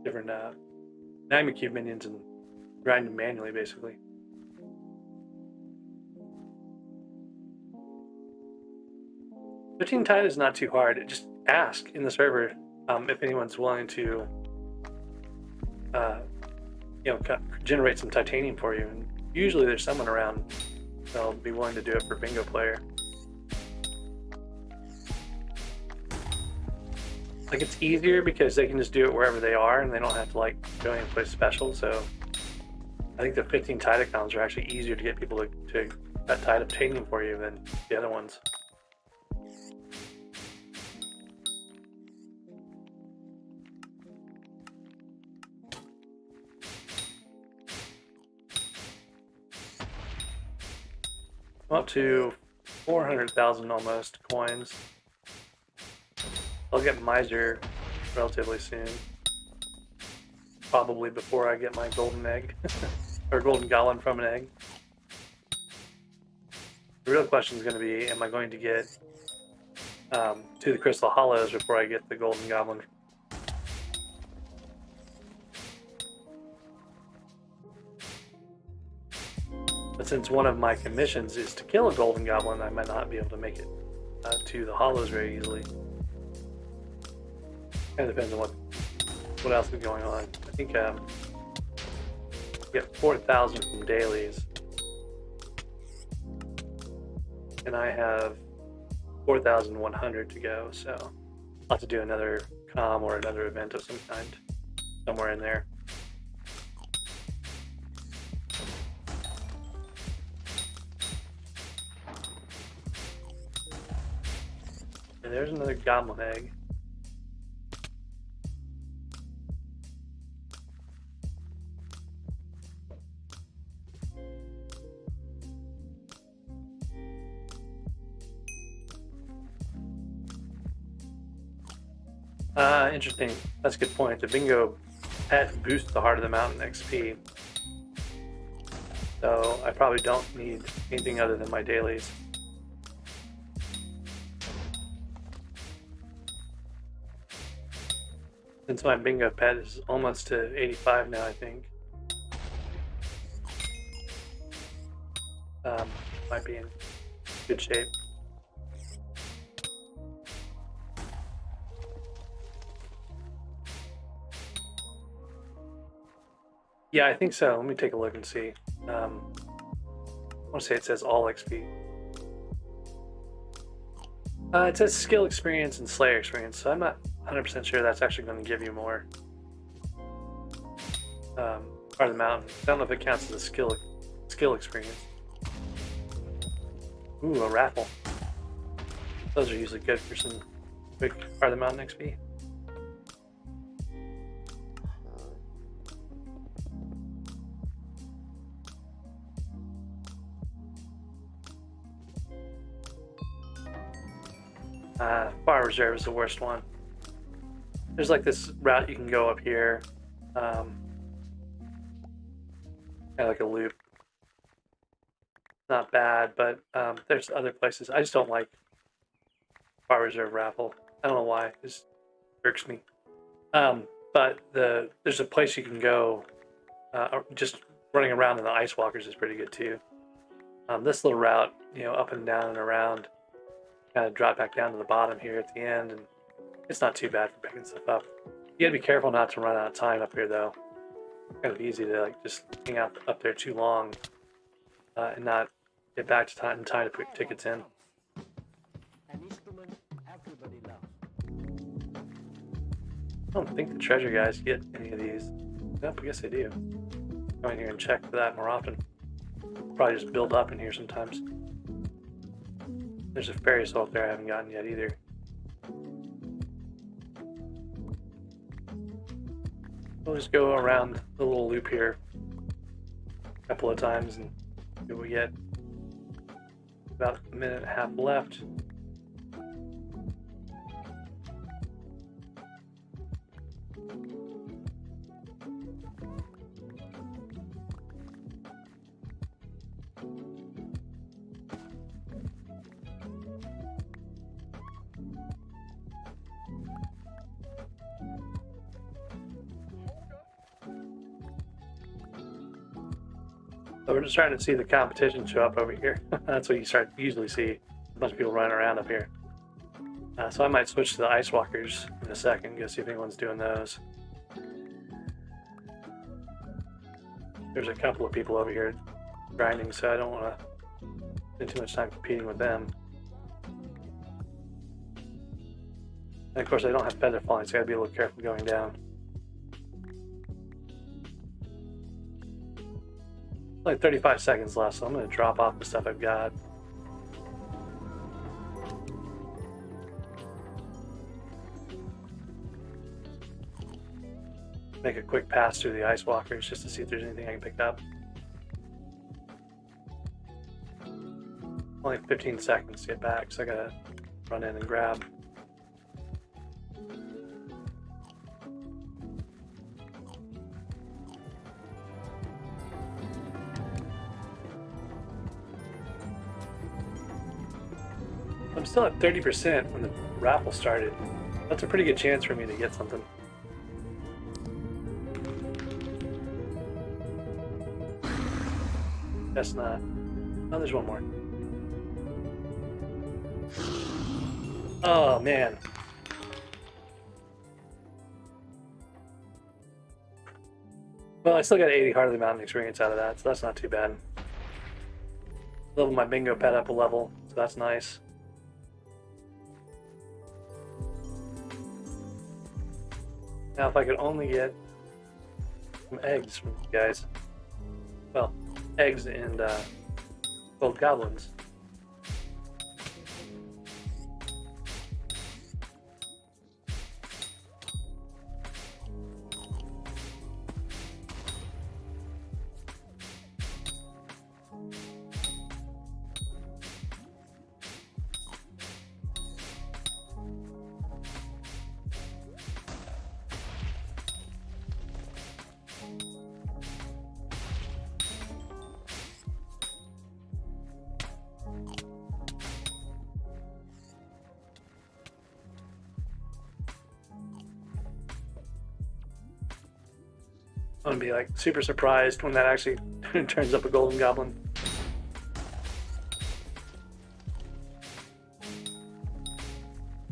different Cube minions and grind them manually, basically. $15 tide is not too hard. Just ask in the server if anyone's willing to, you know, generate some titanium for you. And usually there's someone around that'll be willing to do it for bingo player. Like it's easier because they can just do it wherever they are and they don't have to like go in and play special. So I think the 15 Tidacons are actually easier to get people to that tide of titanium for you than the other ones. I'm up to 400,000 almost coins. I'll get Miser relatively soon. Probably before I get my golden egg. Or golden goblin from an egg. The real question is going to be, am I going to get to the Crystal Hollows before I get the golden goblin? But since one of my commissions is to kill a golden goblin, I might not be able to make it to the Hollows very easily. Kind of depends on what else is going on. I think get 4,000 from dailies, and I have 4,100 to go. So I'll have to do another comm or another event of some kind somewhere in there. And there's another goblin egg. Interesting. That's a good point. The bingo pet boosts the Heart of the Mountain XP. So I probably don't need anything other than my dailies. Since my bingo pet is almost to 85 now, I think. Might be in good shape. Yeah, I think so. Let me take a look and see. I want to say it says all XP. It says skill experience and slayer experience, so I'm not 100% sure that's actually going to give you more. Part of the mountain. I don't know if it counts as a skill experience. Ooh, a raffle. Those are usually good for some quick part of the mountain XP. Fire Reserve is the worst one. There's like this route you can go up here. Kind of like a loop. Not bad, but there's other places. I just don't like Fire Reserve Raffle. I don't know why. It just irks me. But there's a place you can go. Just running around in the Ice Walkers is pretty good too. This little route, up and down and around, kind of drop back down to the bottom here at the end, and it's not too bad for picking stuff up. You gotta be careful not to run out of time up here though. It's kind of easy to just hang out up there too long and not get back to time in time to put tickets in. I don't think the treasure guys get any of these. Nope, I guess they do. Go in here and check for that more often. Probably just build up in here sometimes. There's a fairy soul up there I haven't gotten yet either. We'll just go around the little loop here a couple of times and see what we get. About a minute and a half left. So we're just trying to see the competition show up over here. That's what you usually see. A bunch of people running around up here. So I might switch to the Ice Walkers in a second, go see if anyone's doing those. There's a couple of people over here grinding, so I don't want to spend too much time competing with them. And of course I don't have feather falling, so I gotta be a little careful going down. Like 35 seconds left, so I'm going to drop off the stuff I've got. Make a quick pass through the Ice Walkers just to see if there's anything I can pick up. Only 15 seconds to get back, so I gotta run in and grab. I'm still at 30% when the raffle started. That's a pretty good chance for me to get something. Guess not. Oh, there's one more. Oh, man. Well, I still got 80 Heart of the Mountain experience out of that, so that's not too bad. Level my bingo pet up a level, so that's nice. Now, if I could only get some eggs from you guys. Well, eggs and gold goblins. I'm gonna be like super surprised when that actually turns up a golden goblin.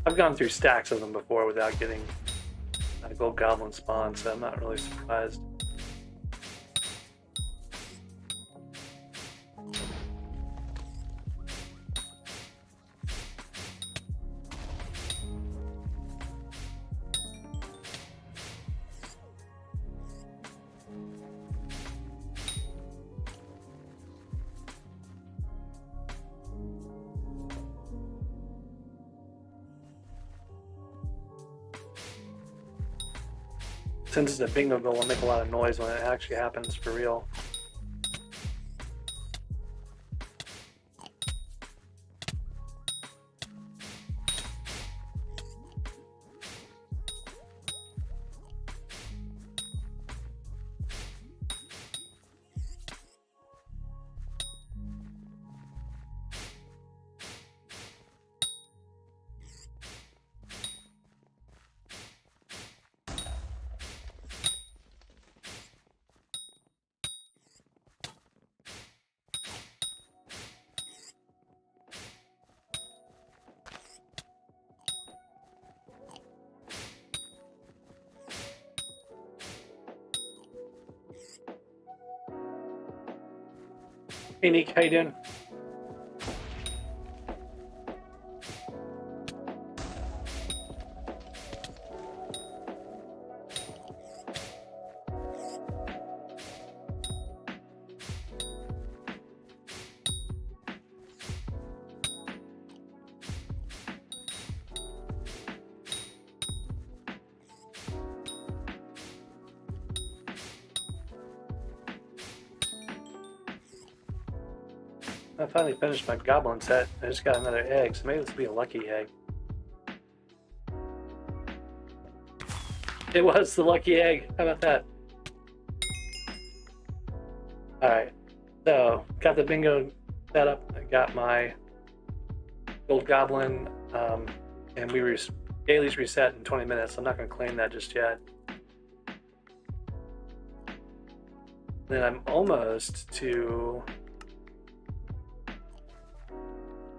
I've gone through stacks of them before without getting a gold goblin spawn, so I'm not really surprised. Since it's a bingo goal, it'll make a lot of noise when it actually happens for real. Hey Nick, how you doing? I finally finished my goblin set. I just got another egg, so maybe this will be a lucky egg. It was the lucky egg. How about that? Alright, so got the bingo set up. I got my gold goblin, and dailies reset in 20 minutes. I'm not going to claim that just yet. Then I'm almost to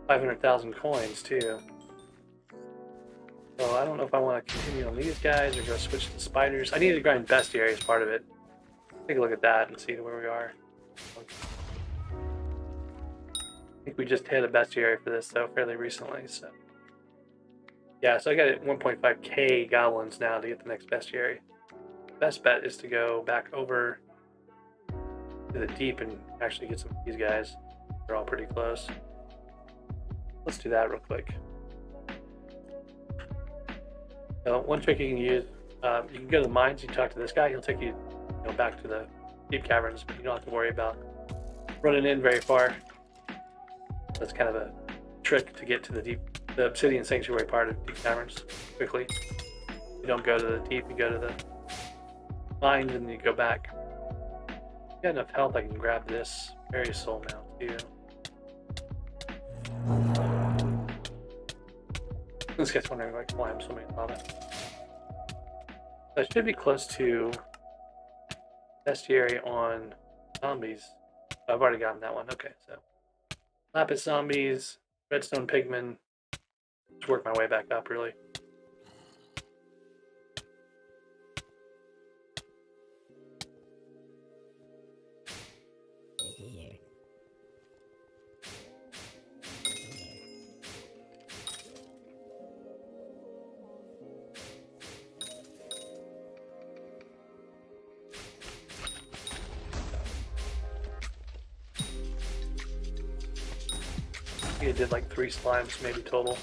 500,000 coins too. So I don't know if I want to continue on these guys or go switch to spiders. I need to grind bestiary as part of it. Take a look at that and see where we are. I think we just hit a bestiary for this though fairly recently. So yeah, so I got 1.5k goblins now to get the next bestiary. Best bet is to go back over to the deep and actually get some of these guys. They're all pretty close. Let's do that real quick. So one trick you can use, you can go to the mines, you talk to this guy, he'll take you, back to the deep caverns, but you don't have to worry about running in very far. That's kind of a trick to get to the obsidian sanctuary part of deep caverns quickly. You don't go to the deep, you go to the mines and you go back. If you got enough health, I can grab this fairy soul now too. This guy's wondering why I'm swimming in lava. I should be close to bestiary on zombies. Oh, I've already gotten that one. Okay, so lapis zombies, redstone pigmen. Just work my way back up, really. It did like 3 slimes maybe total.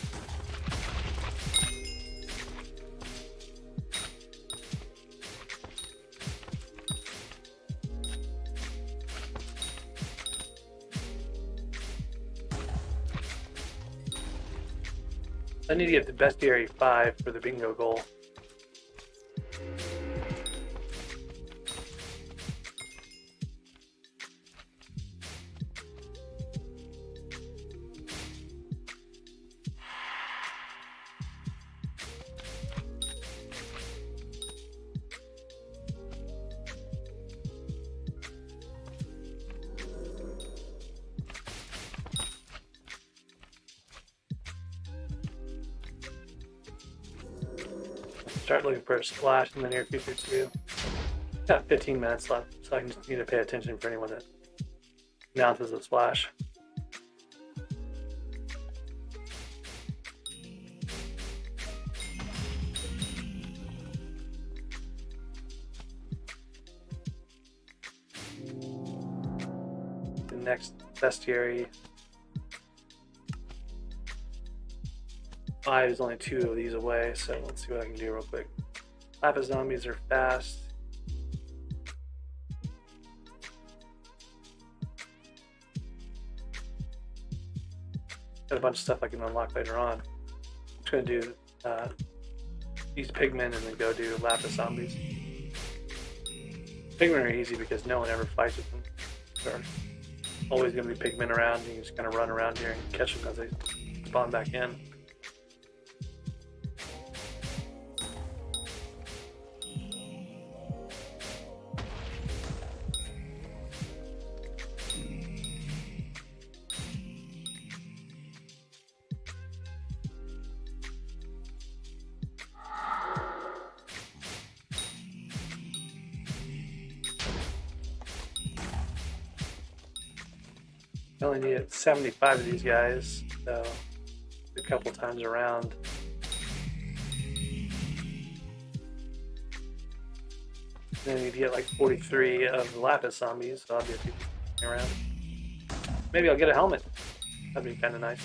I need to get the bestiary 5 for the bingo goal. start looking for a splash in the near future too. Got 15 minutes left, so I just need to pay attention for anyone that announces a splash. The next bestiary. 5 is only 2 of these away, so let's see what I can do real quick. Lapis zombies are fast. Got a bunch of stuff I can unlock later on. I'm just going to do these pigmen and then go do lapis zombies. Pigmen are easy because no one ever fights with them. There are always going to be pigmen around. You can just kind of run around here and catch them as they spawn back in. I only needed 75 of these guys, so a couple times around. Then you get like 43 of the lapis zombies, so I'll be around. Maybe I'll get a helmet. That'd be kind of nice.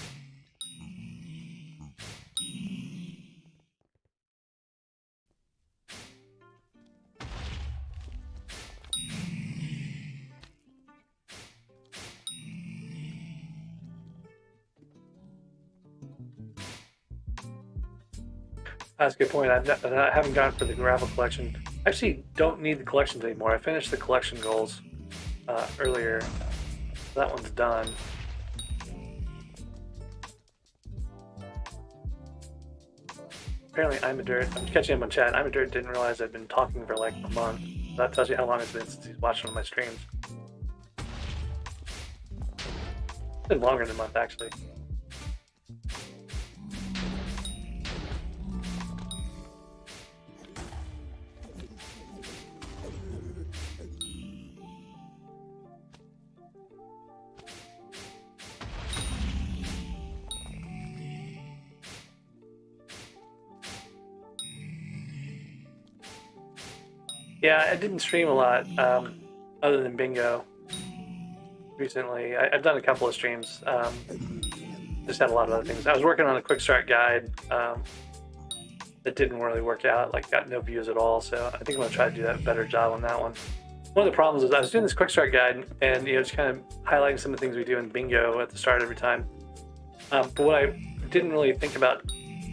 That's a good point. I haven't gone for the gravel collection. I actually don't need the collections anymore. I finished the collection goals earlier. So that one's done. Apparently I'm catching him on chat. I'm a dirt didn't realize I'd been talking for like a month. That tells you how long it's been since he's watched one of my streams. It's been longer than a month actually. Yeah, I didn't stream a lot, other than bingo recently. I've done a couple of streams, just had a lot of other things. I was working on a quick start guide that didn't really work out, like got no views at all, so I think I'm going to try to do that better job on that one. One of the problems is I was doing this quick start guide and just kind of highlighting some of the things we do in bingo at the start every time. But what I didn't really think about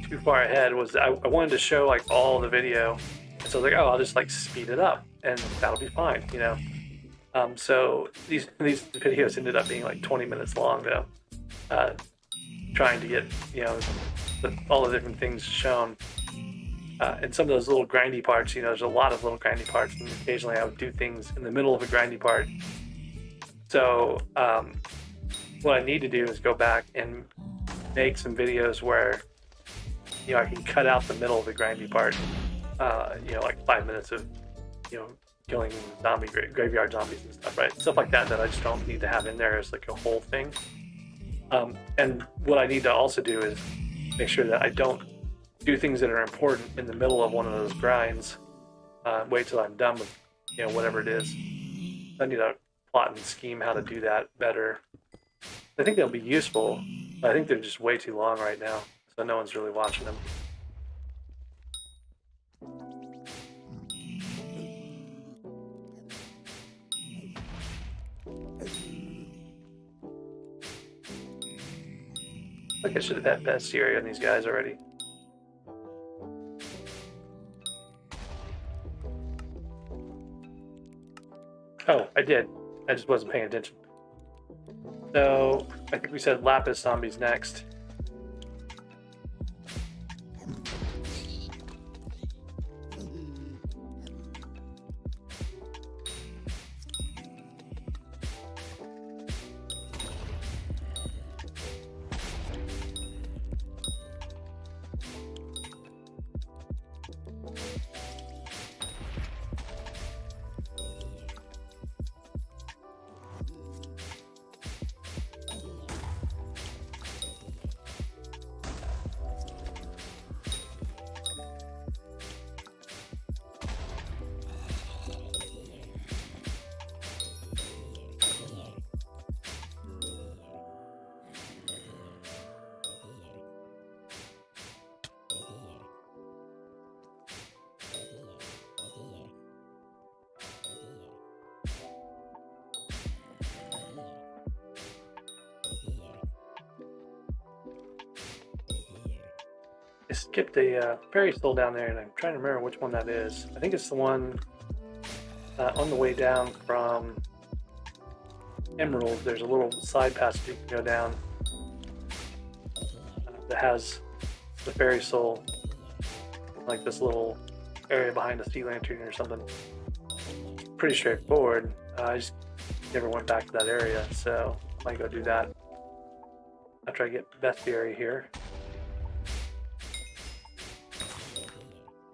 too far ahead was I wanted to show like all the video. So I was like, oh, I'll just like speed it up and that'll be fine, you know. So these videos ended up being like 20 minutes long though, trying to get, you know, all the different things shown. And some of those little grindy parts, you know, there's a lot of little grindy parts, and occasionally I would do things in the middle of a grindy part. So what I need to do is go back and make some videos where, you know, I can cut out the middle of the grindy part. You know, like 5 minutes of, you know, killing graveyard zombies and stuff, right? Stuff like that I just don't need to have in there as like a whole thing. And what I need to also do is make sure that I don't do things that are important in the middle of one of those grinds. Wait till I'm done with, you know, whatever it is. I need to plot and scheme how to do that better. I think they'll be useful, but I think they're just way too long right now, so no one's really watching them. I think I should have had bestiary on these guys already. Oh, I did. I just wasn't paying attention. So, I think we said lapis zombies next. skipped a ferry soul down there, and I'm trying to remember which one that is. I think it's the one on the way down from Emerald. There's a little side passage you can go down that has the ferry soul, like this little area behind a sea lantern or something. Pretty straightforward. I just never went back to that area, so I might go do that after I get bestiary here.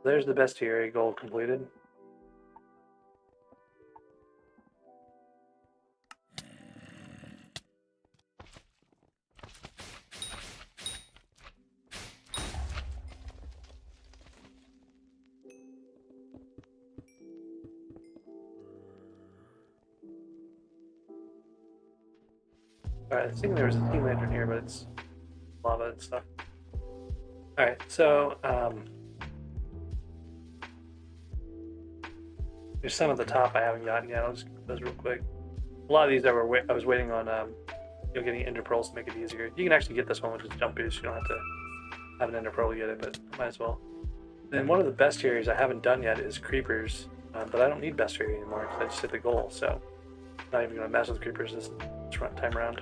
There's the bestiary goal completed. Alright, I was thinking there was a sea lantern here, but it's lava and stuff. Alright, so there's some at the top I haven't gotten yet. I'll just get those real quick. A lot of these I was waiting on getting ender pearls to make it easier. You can actually get this one with just jump boost. You don't have to have an ender pearl to get it, but might as well. Then one of the bestiaries I haven't done yet is creepers, but I don't need bestiary anymore because I just hit the goal, so I'm not even going to mess with creepers this time around.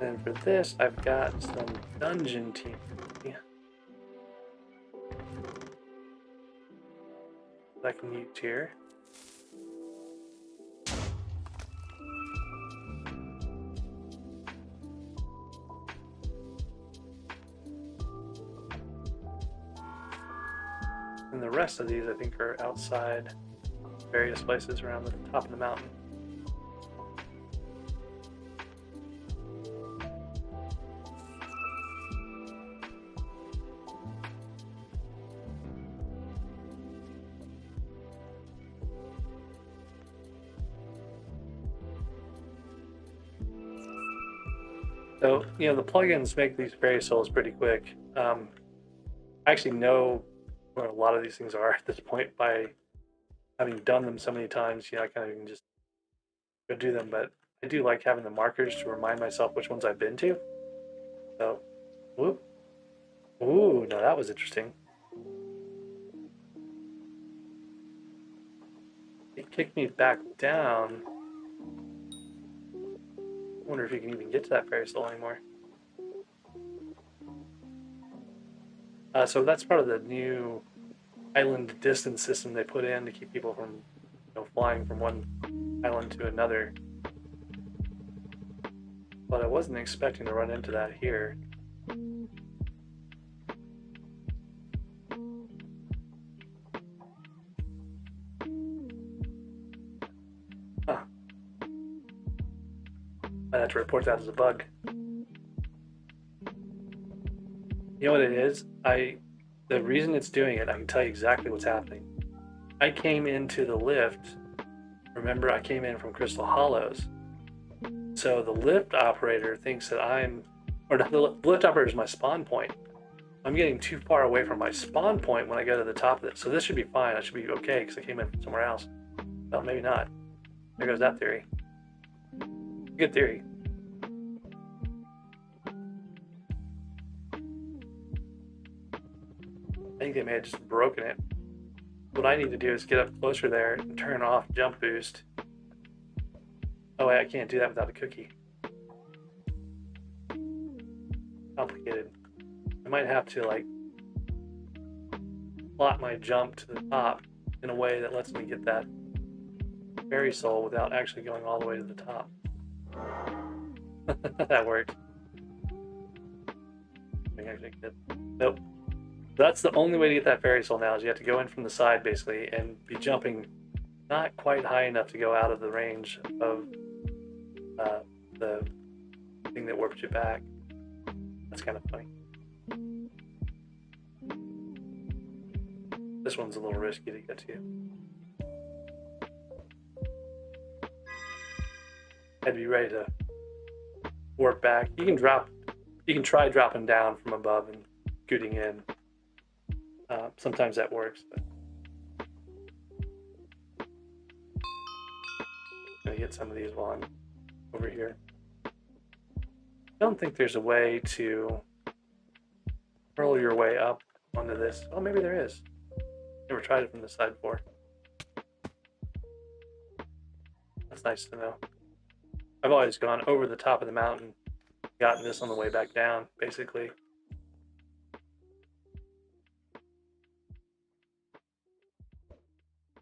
And for this, I've got some dungeon team that I can use here. And the rest of these, I think, are outside various places around the top of the mountain. So, you know, the plugins make these fairy souls pretty quick. I actually know where a lot of these things are at this point by having done them so many times. You know, I kind of can just go do them, but I do like having the markers to remind myself which ones I've been to. So, whoop. Ooh, no, that was interesting. It kicked me back down. I wonder if you can even get to that fairy soul anymore. So that's part of the new island distance system they put in to keep people from, you know, flying from one island to another. But I wasn't expecting to run into that here. Huh. I had to report that as a bug. You know what it is? The reason it's doing it, I can tell you exactly what's happening. I came into the lift. Remember, I came in from Crystal Hollows. So the lift operator thinks that the lift operator is my spawn point. I'm getting too far away from my spawn point when I go to the top of it. So this should be fine. I should be okay because I came in from somewhere else. Well, maybe not. There goes that theory. Good theory. I think they may have just broken it. What I need to do is get up closer there and turn off jump boost. Oh wait, I can't do that without a cookie. Complicated. I might have to like plot my jump to the top in a way that lets me get that fairy soul without actually going all the way to the top. That worked. I think I actually did. Nope. That's the only way to get that fairy soul now, is you have to go in from the side basically and be jumping not quite high enough to go out of the range of the thing that warps you back. That's kind of funny. This one's a little risky to get to. I'd be ready to warp back. You can try dropping down from above and scooting in. Sometimes that works, but I'm gonna get some of these while I'm over here. I don't think there's a way to roll your way up onto this. Oh, maybe there is. Never tried it from this side before. That's nice to know. I've always gone over the top of the mountain, gotten this on the way back down, basically.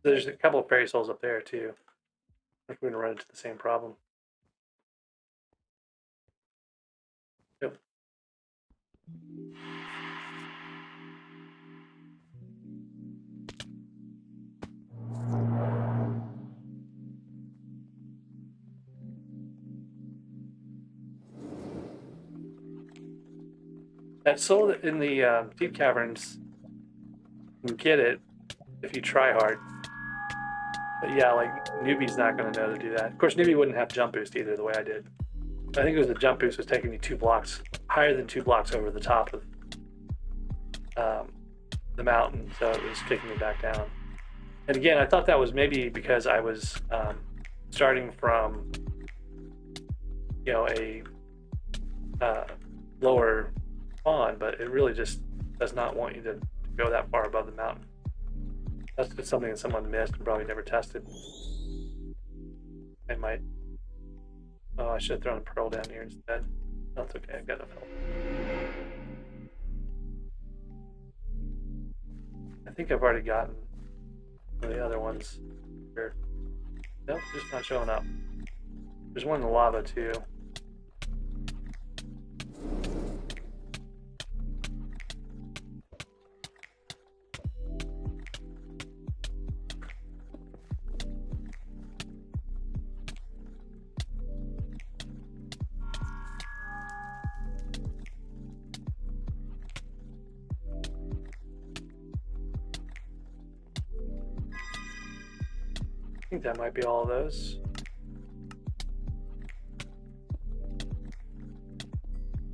There's a couple of fairy souls up there too. If we're gonna run into the same problem. Yep. That soul in the deep caverns, you can get it if you try hard. But yeah, like newbie's not going to know to do that. Of course, newbie wouldn't have jump boost either the way I did. I think it was the jump boost was taking me 2 blocks, higher than 2 blocks over the top of the mountain, so it was kicking me back down. And again, I thought that was maybe because I was starting from, you know, a lower spawn, but it really just does not want you to go that far above the mountain. That's just something that someone missed and probably never tested. I might. Oh, I should have thrown a pearl down here instead. That's okay, I've got enough help. I think I've already gotten one of the other ones here. Nope, just not showing up. There's one in the lava too. I think that might be all of those.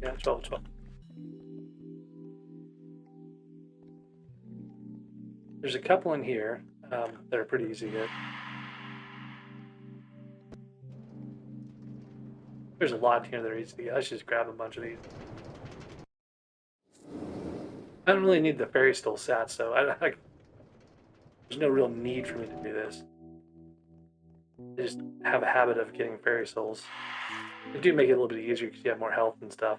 Yeah, 12. There's a couple in here that are pretty easy to get. There's a lot here that are easy to get. I should just grab a bunch of these. I don't really need the fairy stole sats, so there's no real need for me to do this. I just have a habit of getting fairy souls. They do make it a little bit easier because you have more health and stuff.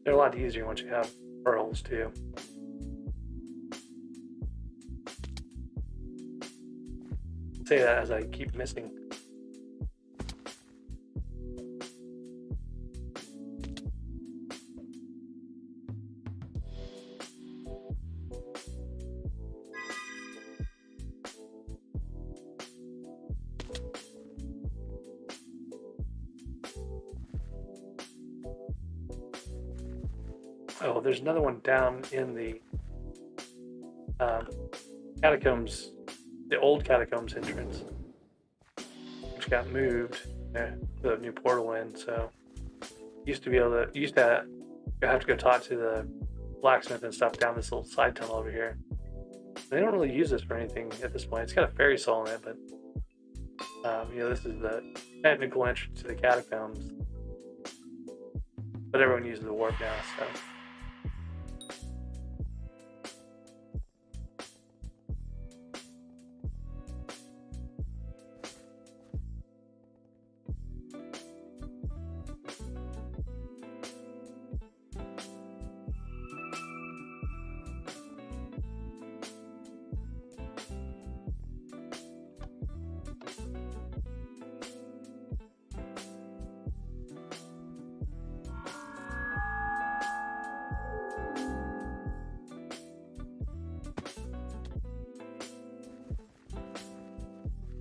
They're a lot easier once you have pearls too. Say that as I keep missing. Oh, there's another one down in the catacombs, the old catacombs entrance, which got moved. The new portal in, so used to have to go talk to the blacksmith and stuff down this little side tunnel over here. They don't really use this for anything at this point. It's got a fairy soul in it, but this is the technical entrance to the catacombs. But everyone uses the warp now, so.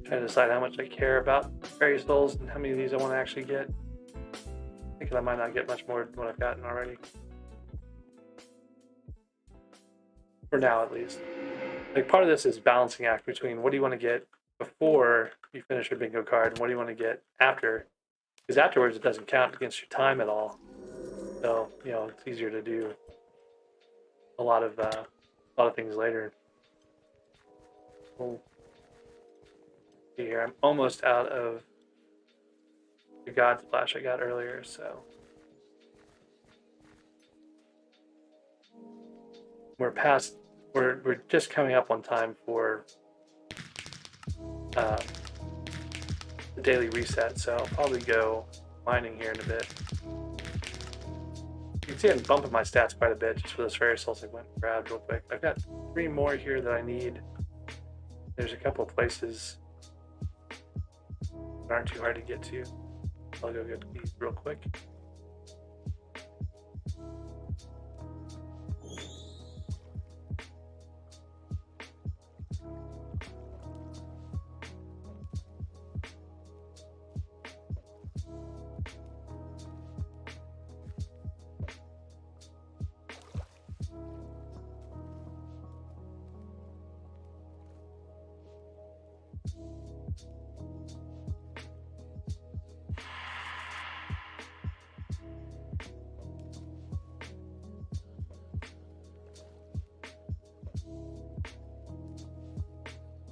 Trying to decide how much I care about fairy souls and how many of these I want to actually get. Thinking I might not get much more than what I've gotten already. For now, at least. Like, part of this is balancing act between what do you want to get before you finish your bingo card and what do you want to get after. Because afterwards it doesn't count against your time at all. So it's easier to do a lot of things later. We'll see here. I'm almost out of the God Splash I got earlier, so we're just coming up on time for the daily reset, so I'll probably go mining here in a bit. You can see I'm bumping my stats quite a bit just for those fairy souls I went and grabbed real quick. I've got 3 more here that I need. There's a couple of places that aren't too hard to get to. I'll go get these real quick.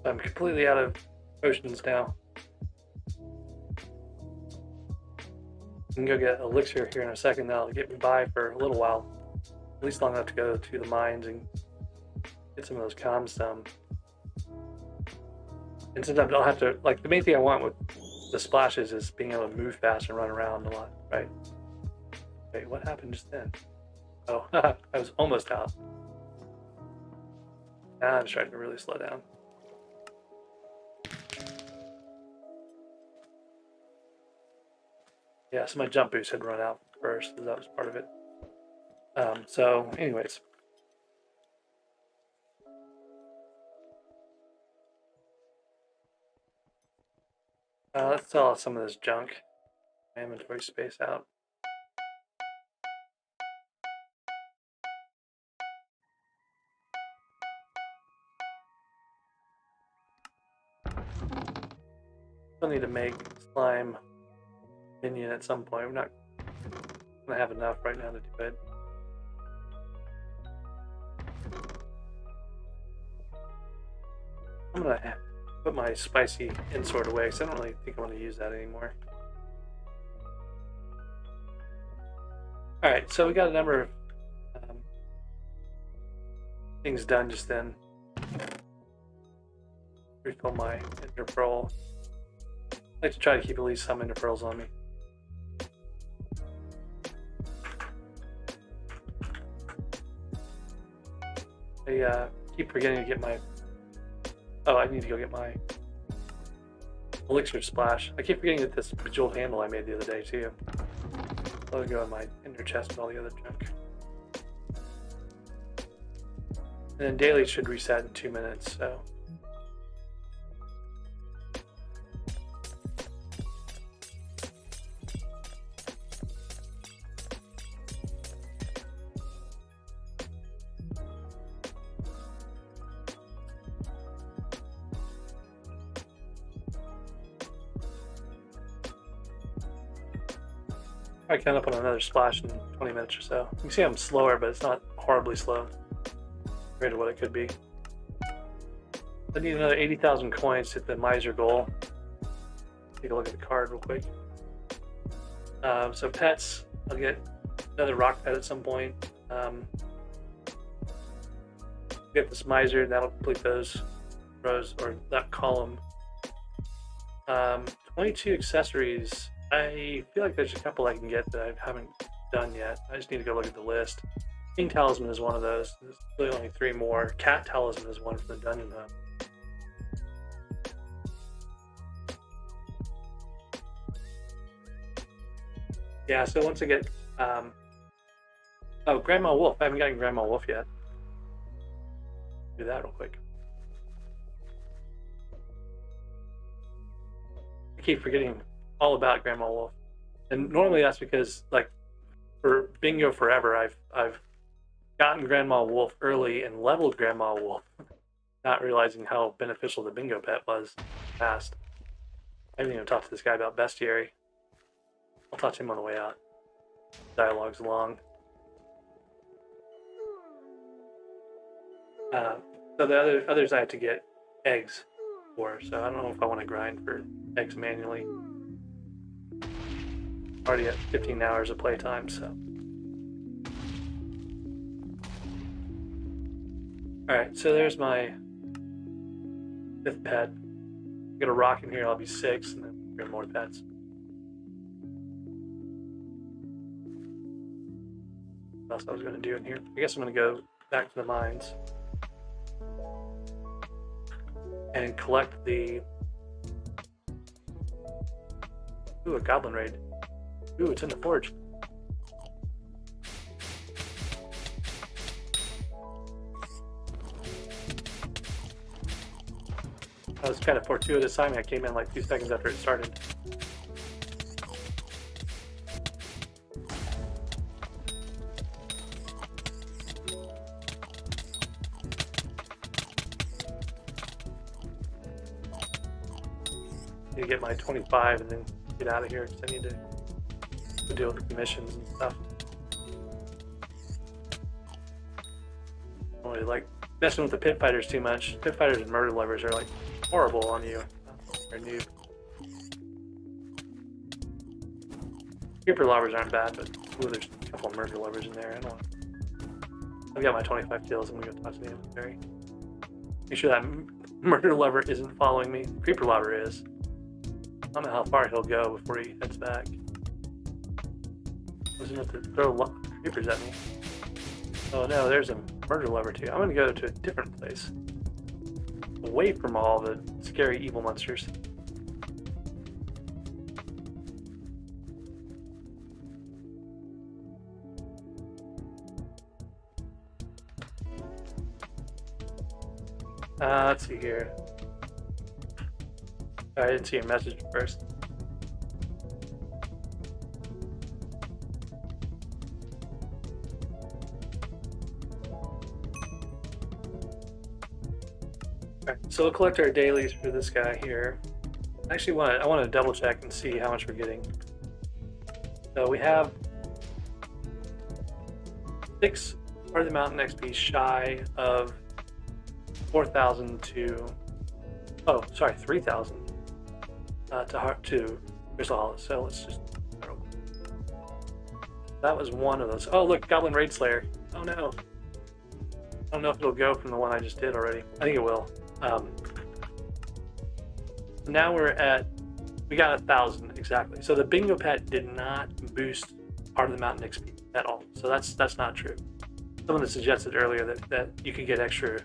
I'm completely out of potions now. I can go get elixir here in a second. That'll get me by for a little while, at least long enough to go to the mines and get some of those comms done. And sometimes I'll have to, like, the main thing I want with the splashes is being able to move fast and run around a lot, right? Wait, what happened just then? Oh, I was almost out. Now I'm starting to really slow down. Yeah, so my jump boost had run out first, so that was part of it. So, anyways. Let's sell some of this junk. My inventory space out. Still need to make slime minion at some point. We're not gonna have enough right now to do it. I'm gonna put my spicy insort away because I don't really think I want to use that anymore. Alright, so we got a number of things done just then. Refill my ender pearl. I like to try to keep at least some ender pearls on me. I keep forgetting to get my... Oh, I need to go get my elixir splash. I keep forgetting that this bejeweled handle I made the other day too. I'll go in my ender chest with all the other junk. And then daily should reset in 2 minutes, so... I can end up on another splash in 20 minutes or so. You can see I'm slower, but it's not horribly slow compared to what it could be. I need another 80,000 coins to hit the miser goal. Take a look at the card real quick. So pets, I'll get another rock pet at some point. Get this miser, that'll complete those rows, or that column. 22 accessories. I feel like there's a couple I can get that I haven't done yet. I just need to go look at the list. King Talisman is one of those. There's really only 3 more. Cat Talisman is one from the Dungeon Hub. Yeah, so once I get... oh, Grandma Wolf. I haven't gotten Grandma Wolf yet. Do that real quick. I keep forgetting all about Grandma Wolf, and normally that's because, like, for Bingo Forever, I've gotten Grandma Wolf early and leveled Grandma Wolf, not realizing how beneficial the Bingo pet was in the past. I haven't even talked to this guy about Bestiary. I'll talk to him on the way out. dialogues along. So the others I have to get eggs for, so I don't know if I want to grind for eggs manually. Already at 15 hours of playtime, so. Alright, so there's my 5th pet. Get a rock in here, I'll be 6, and then get more pets. What else I was going to do in here? I guess I'm going to go back to the mines and collect the... Ooh, a goblin raid. Ooh, it's in the forge. That was kind of fortuitous timing. I came in like 2 seconds after it started. Need to get my 25 and then get out of here because I need to deal with the missions and stuff. I don't really like messing with the pit fighters too much. Pit fighters and murder lovers are like horrible on you. They're noob. Creeper lovers aren't bad, but ooh, there's a couple of murder lovers in there. I don't want. I've got my 25 kills. I'm gonna go talk to the inventory. Make sure that murder lover isn't following me. Creeper lover is. I don't know how far he'll go before he heads back. I was going to throw creepers at me. Oh no, there's a murder lover too. I'm going to go to a different place. Away from all the scary evil monsters. Let's see here. I didn't see a message first. Alright, so we'll collect our dailies for this guy here. I want to double check and see how much we're getting. So we have 6 part of the mountain XP shy of 4,000 to 3,000 to Crystal Hollow. So let's just, that was one of those. Oh look, Goblin Raid Slayer. Oh no, I don't know if it'll go from the one I just did already. I think it will. Now we got 1,000 exactly. So the bingo pet did not boost part of the mountain XP at all. So that's not true. Someone had suggested earlier that you could get extra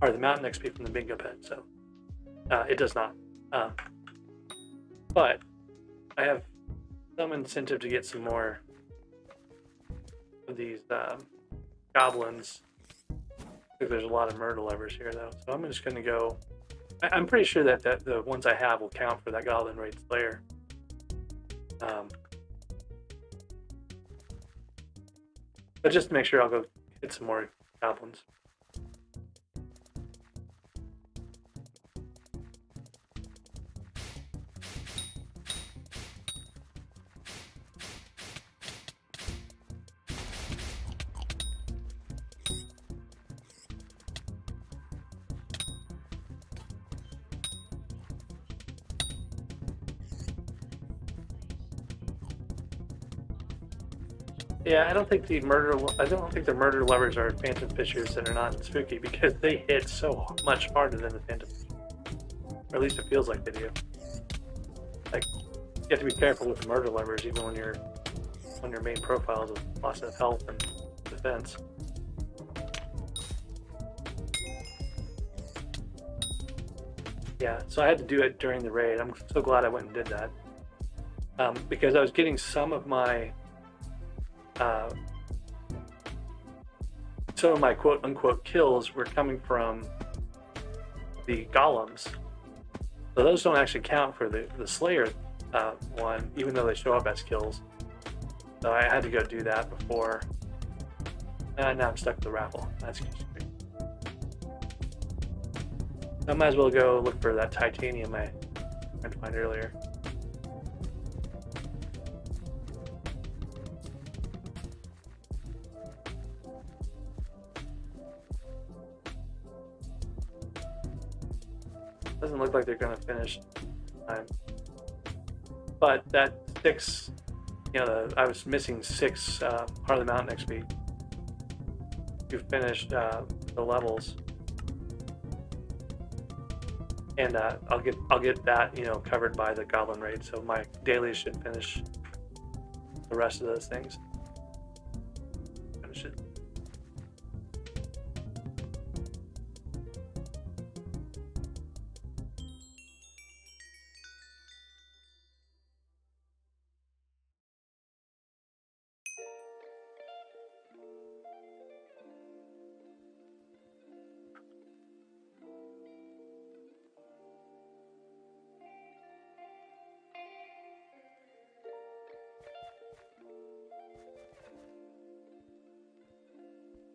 part of the mountain XP from the bingo pet. So it does not. But I have some incentive to get some more of these goblins. I think there's a lot of murder levers here though. So I'm just going to go. I'm pretty sure that the ones I have will count for that Goblin Raid Slayer. But just to make sure, I'll go hit some more goblins. Yeah, I don't think the murder lovers are phantom fishers that are not spooky because they hit so much harder than the phantom fishers. Or at least it feels like they do. Like, you have to be careful with the murder lovers even when you're on your main profiles of loss of health and defense. Yeah, so I had to do it during the raid. I'm so glad I went and did that. Because I was getting some of my quote unquote kills were coming from the golems. So those don't actually count for the Slayer one, even though they show up as kills. So I had to go do that before. And now I'm stuck with the raffle. That's great. I might as well go look for that titanium I tried to find earlier. Doesn't look like they're going to finish time. But that 6, you know, I was missing 6 Harley Mountain XP. You finished the levels, and I'll get that, you know, covered by the Goblin Raid. So my dailies should finish the rest of those things. Finish it.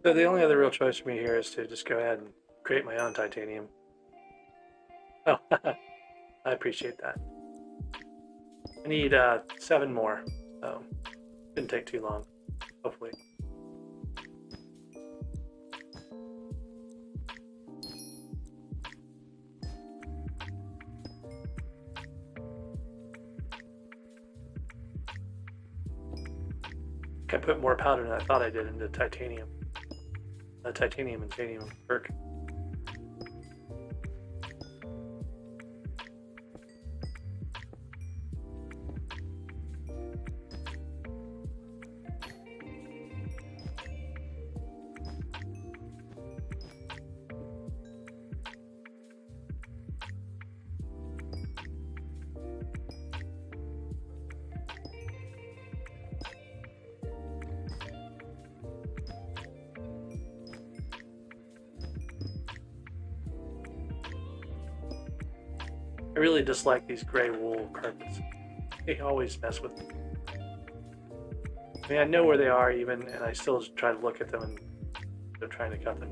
So the only other real choice for me here is to just go ahead and create my own titanium. Oh, I appreciate that. I need 7 more, so didn't take too long, hopefully. I put more powder than I thought I did into titanium. Titanium and titanium work. I really dislike these gray wool carpets. They always mess with me. I mean, I know where they are even, and I still just try to look at them and they're trying to cut them,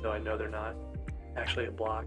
though I know they're not actually a block.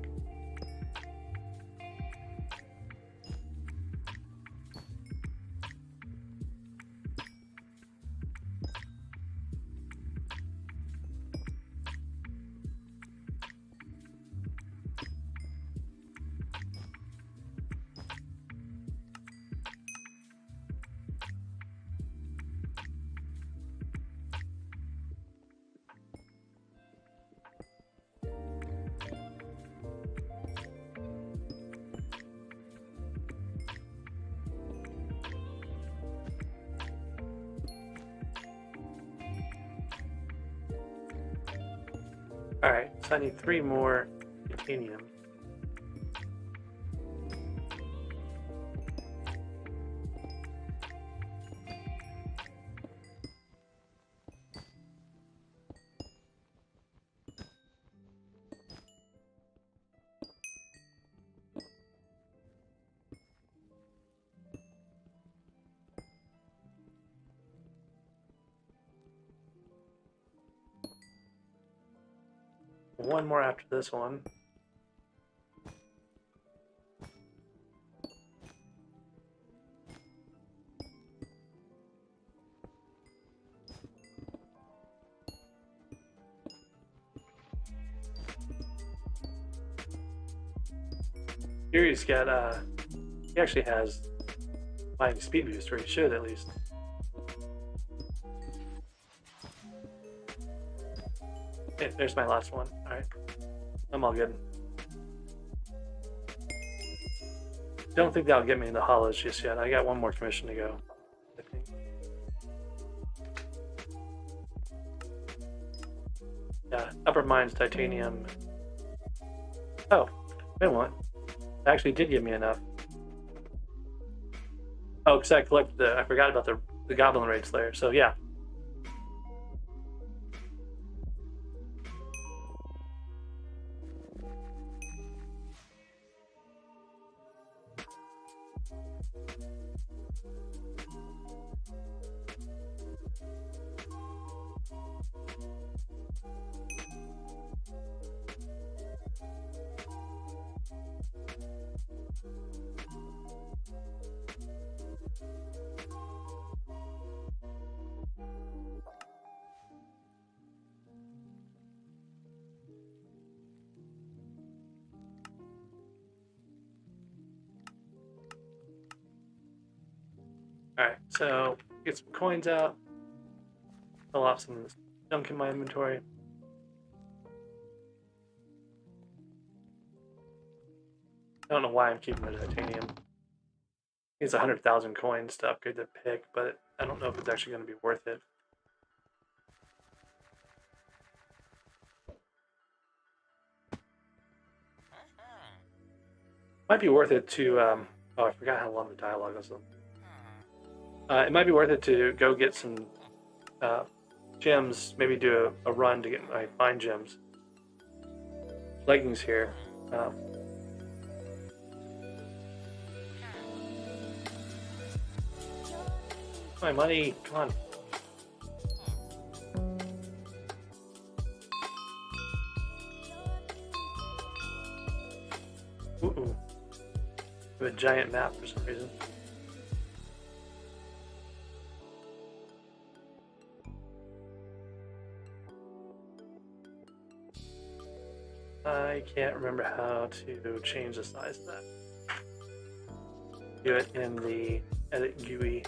Alright, so I need 3 more titanium. One more after this one. Yuri's got he actually has mining speed booster, he should at least. Okay, there's my last one. Alright. I'm all good. Don't think that'll get me into hollows just yet. I got one more commission to go, I think. Yeah, upper mines, titanium. Oh, wait a minute. It actually did give me enough. Oh, because I collected I forgot about the Goblin Raid Slayer. So yeah. Alright, so get some coins out. Fill off some junk in my inventory. I don't know why I'm keeping the titanium. It's 100,000 coins to upgrade the pick, but I don't know if it's actually going to be worth it. Might be worth it to, oh, I forgot how long the dialogue was. It might be worth it to go get some gems, maybe do a run to get my fine gems. Leggings here. My money, come on. Ooh. I have a giant map for some reason. I can't remember how to change the size of that. Do it in the edit GUI.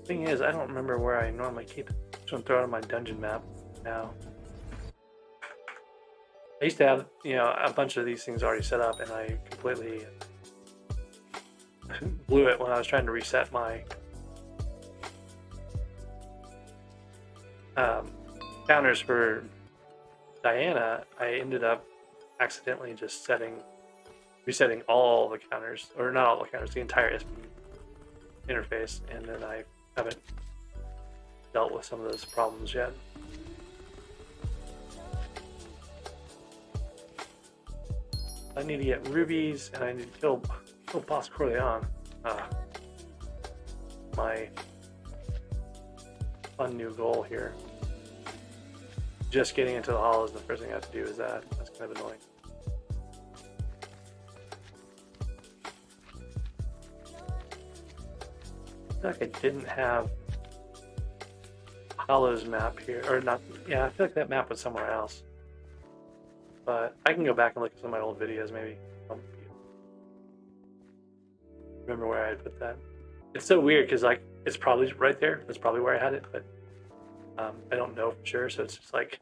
Thing is, I don't remember where I normally keep it. Just gonna throw it on my dungeon map now. I used to have, a bunch of these things already set up, and I completely blew it when I was trying to reset my counters for Diana. I ended up accidentally just resetting all the counters, or not all the counters, the entire SP interface, and then I haven't dealt with some of those problems yet. I need to get rubies, and I need to kill Boss Corleone. My fun new goal here. Just getting into the hollows, the first thing I have to do is that. That's kind of annoying. I feel like I didn't have Hollows map here, or not. Yeah, I feel like that map was somewhere else. But I can go back and look at some of my old videos, maybe. Remember where I had put that. It's so weird because it's probably right there. That's probably where I had it, but I don't know for sure. So it's just like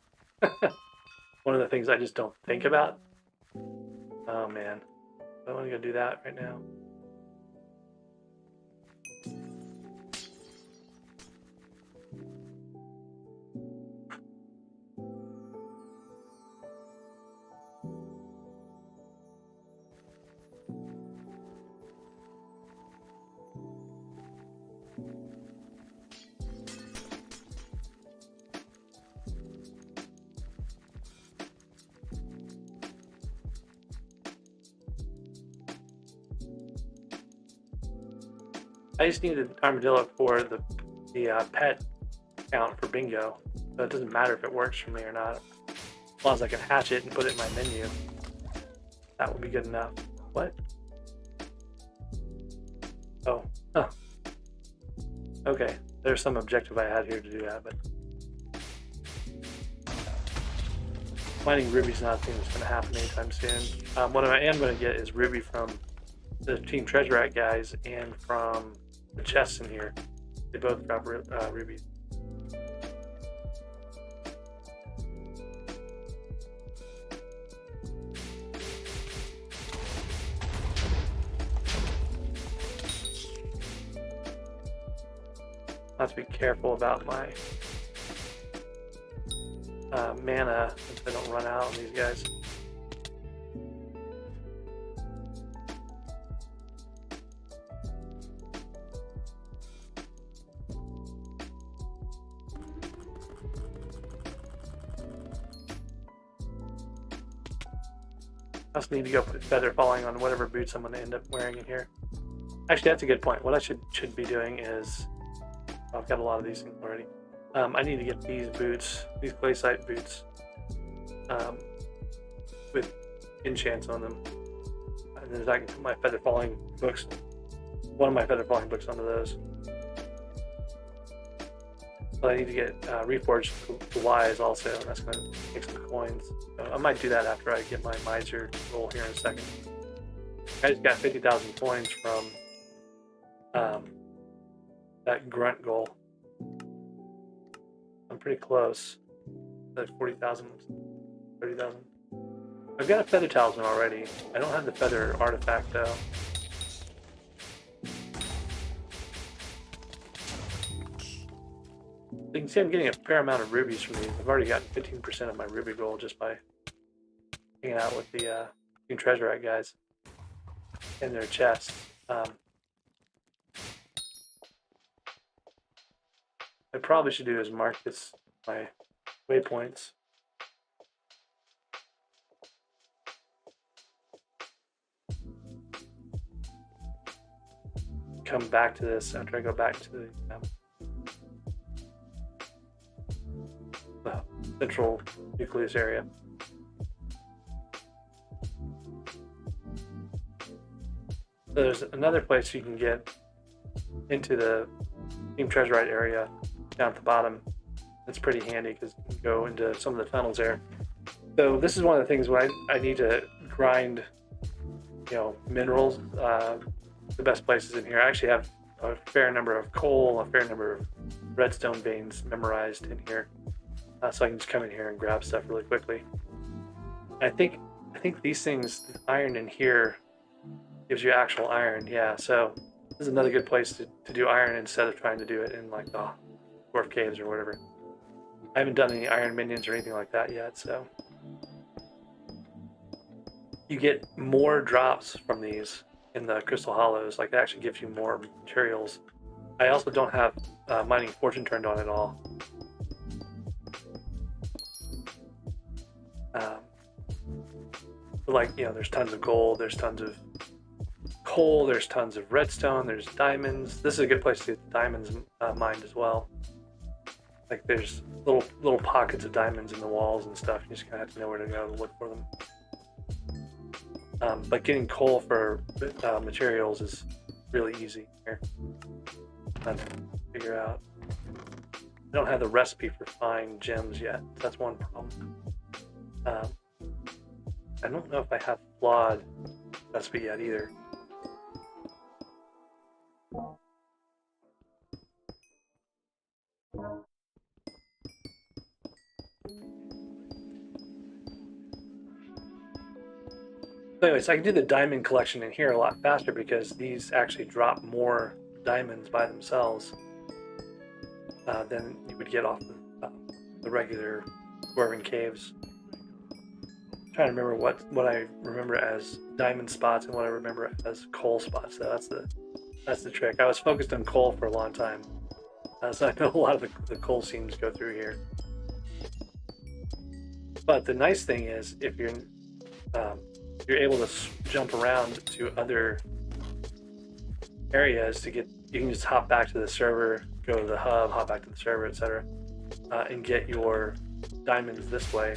one of the things I just don't think about. Oh man, I want to go do that right now. I just need an armadillo for the pet count for bingo, so it doesn't matter if it works for me or not. As long as I can hatch it and put it in my menu, that will be good enough. What? Oh, huh. Okay, there's some objective I had here to do that, but mining ruby's not a thing that's going to happen anytime soon. What I am going to get is ruby from the Team Treasure Act guys and from the chests in here. They both drop rubies. I have to be careful about my mana so I don't run out on these guys. I also need to go put feather falling on whatever boots I'm going to end up wearing in here. Actually, that's a good point. What I should be doing is, I've got a lot of these things already. I need to get these boots, these claysite boots, with enchants on them, and then I can put my feather falling books, one of my feather falling books onto those. But I need to get reforged the Ys also, and that's going to take some coins. So I might do that after I get my miser roll here in a second. I just got 50,000 coins from that grunt goal. I'm pretty close. Like 40,000, 30,000. I've got a feather talisman already. I don't have the feather artifact though. You can see I'm getting a fair amount of rubies from these. I've already gotten 15% of my ruby goal just by hanging out with the treasure rat guys in their chests. I probably should do is mark this my waypoints. Come back to this after I go back to the central nucleus area. So there's another place you can get into the Team Treasurite area down at the bottom. It's pretty handy because you can go into some of the tunnels there. So this is one of the things when I need to grind, minerals. The best places in here. I actually have a fair number of coal, a fair number of redstone veins memorized in here, so I can just come in here and grab stuff really quickly. I think these things, the iron in here, gives you actual iron. Yeah, so this is another good place to do iron instead of trying to do it in like the dwarf caves or whatever. I haven't done any iron minions or anything like that yet, so you get more drops from these in the crystal hollows. Like, it actually gives you more materials. I also don't have mining fortune turned on at all. But there's tons of gold, there's tons of coal, there's tons of redstone, there's diamonds. This is a good place to get diamonds mined as well. Like, there's little pockets of diamonds in the walls and stuff. You just kind of have to know where to go to look for them. But getting coal for materials is really easy here. I figure out. I don't have the recipe for fine gems yet. That's one problem. I don't know if I have flawed recipe yet either. So anyways, I can do the diamond collection in here a lot faster because these actually drop more diamonds by themselves than you would get off the regular dwarven caves. I'm trying to remember what I remember as diamond spots and what I remember as coal spots. So that's the trick. I was focused on coal for a long time, so I know a lot of the coal seams go through here. But the nice thing is, if you're able to jump around to other areas you can just hop back to the server, go to the hub, hop back to the server, etc., and get your diamonds this way.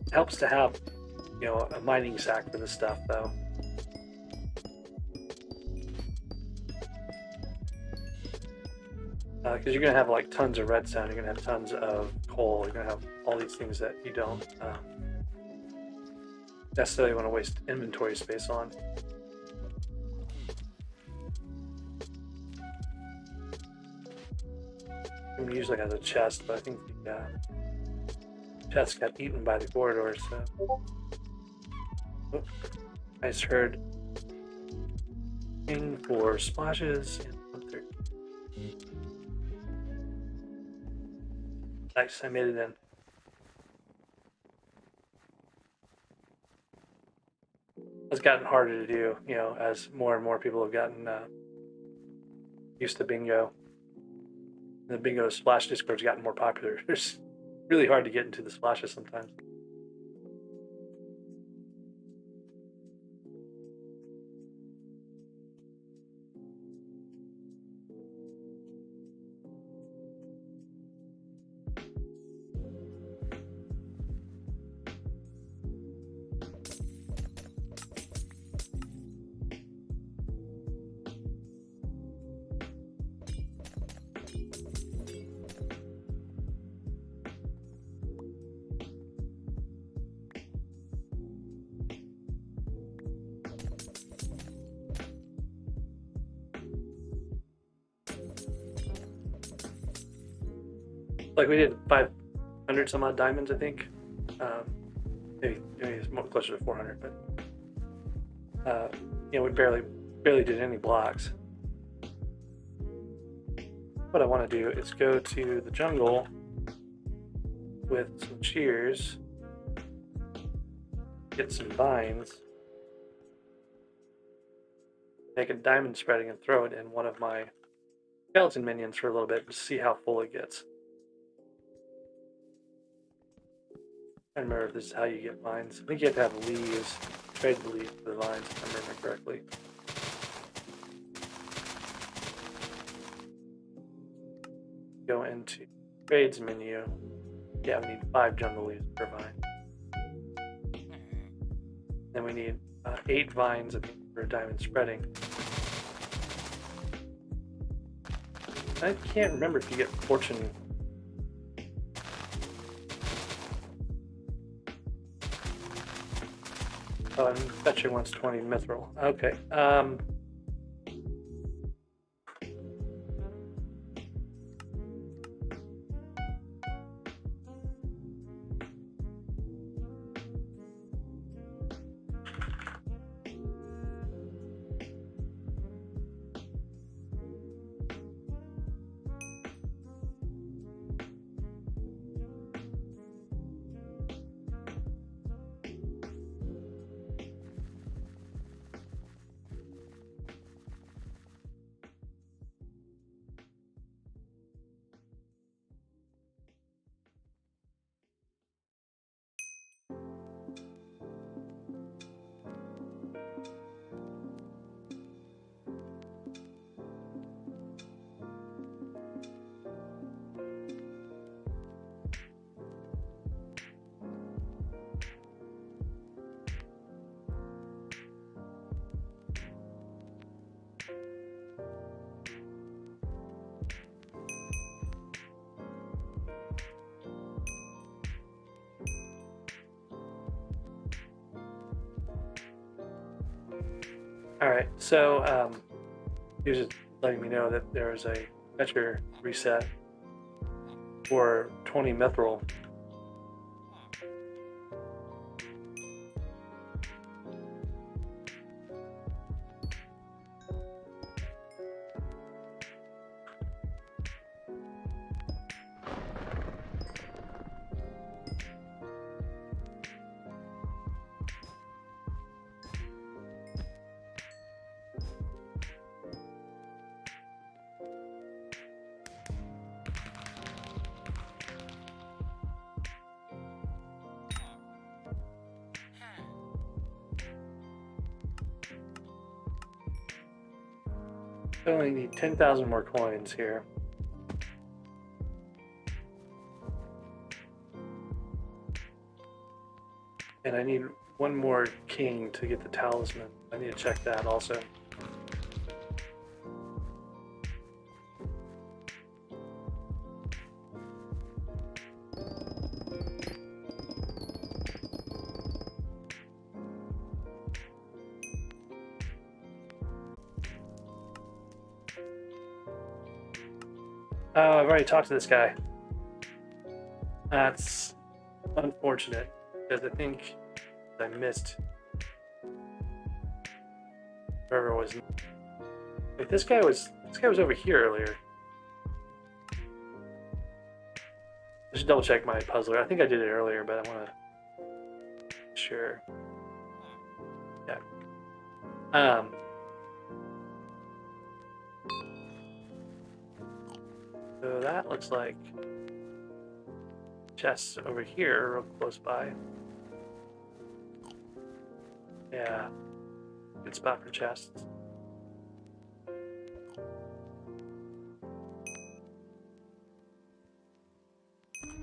It helps to have, a mining sack for this stuff, though. Because you're going to have like tons of redstone, you're going to have tons of coal, you're going to have all these things that you don't necessarily want to waste inventory space on. I'm usually has a chest, but I think the chest got eaten by the corridor, so... Oh, I just heard ping for splashes and 130. Nice, I made it in. It's gotten harder to do, as more and more people have gotten used to bingo. And the bingo splash Discord's gotten more popular. It's really hard to get into the splashes sometimes. like we did 500 some odd diamonds, I think. Maybe it's more closer to 400, but we barely did any blocks. What I want to do is go to the jungle with some shears, get some vines, make a diamond spreading, and throw it in one of my skeleton minions for a little bit to see how full it gets. I remember if this is how you get vines. I think you have to have leaves, trade the leaves for the vines, if I remember correctly. Go into trades menu. Yeah, we need 5 jungle leaves per vine. Then we need 8 vines, I think, for diamond spreading. I can't remember if you get fortune. Oh, and fetching wants 20 mithril. Okay. Alright, so he was just letting me know that there's a fetcher reset for 20 mithril. I only need 10,000 more coins here. And I need one more king to get the talisman. I need to check that also. Oh, I've already talked to this guy. That's unfortunate, because I think I missed whoever was. Wait, this guy was over here earlier. I should double check my puzzler. I think I did it earlier, but I want to sure. Yeah. So that looks like chests over here, real close by. Yeah, good spot for chests.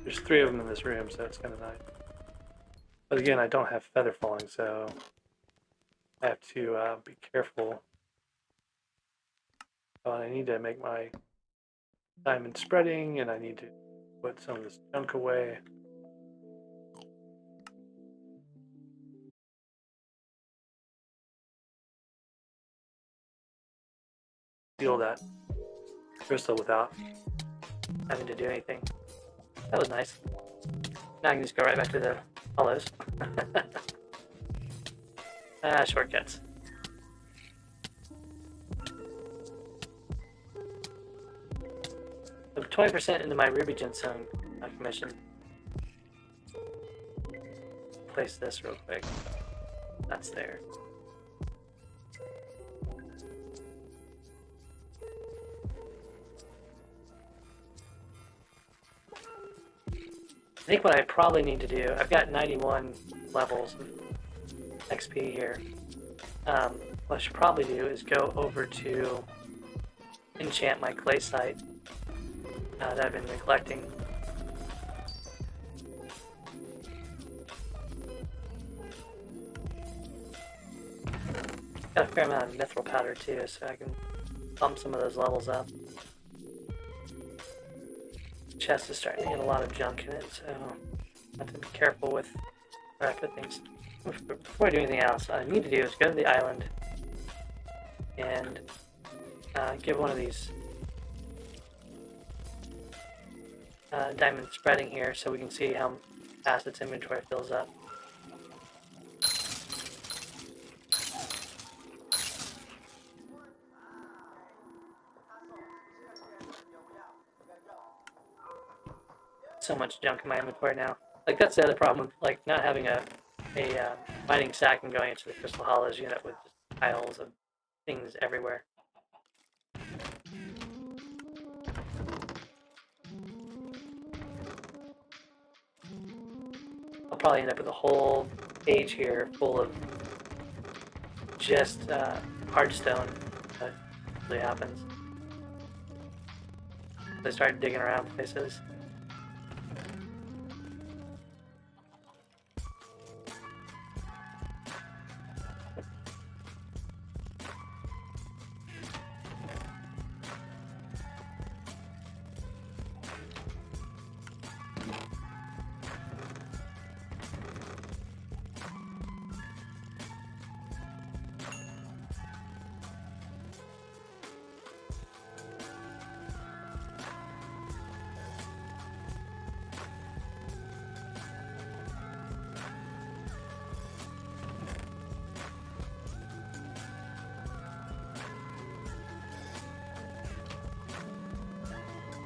There's 3 of them in this room, so it's kind of nice. But again, I don't have feather falling, so I have to be careful. Oh, I need to make my diamond spreading, and I need to put some of this junk away. Steal that crystal without having to do anything. that was nice. Now I can just go right back to the hollows. Shortcuts. I'm 20% into my Ruby Gemstone commission. Place this real quick. That's there. I think what I probably need to do, I've got 91 levels XP here. What I should probably do is go over to enchant my clay site that I've been neglecting. Got a fair amount of mithril powder too, so I can bump some of those levels up. Chest is starting to get a lot of junk in it, so I have to be careful with where I put things. Before I do anything else, what I need to do is go to the island and give one of these diamond spreading here so we can see how fast its inventory fills up. So much junk in my inventory now. Like, that's the other problem, like not having a mining sack and going into the crystal hollows. You end up with just piles of things everywhere. I'll probably end up with a whole page here full of just hardstone. That usually happens. I start digging around places.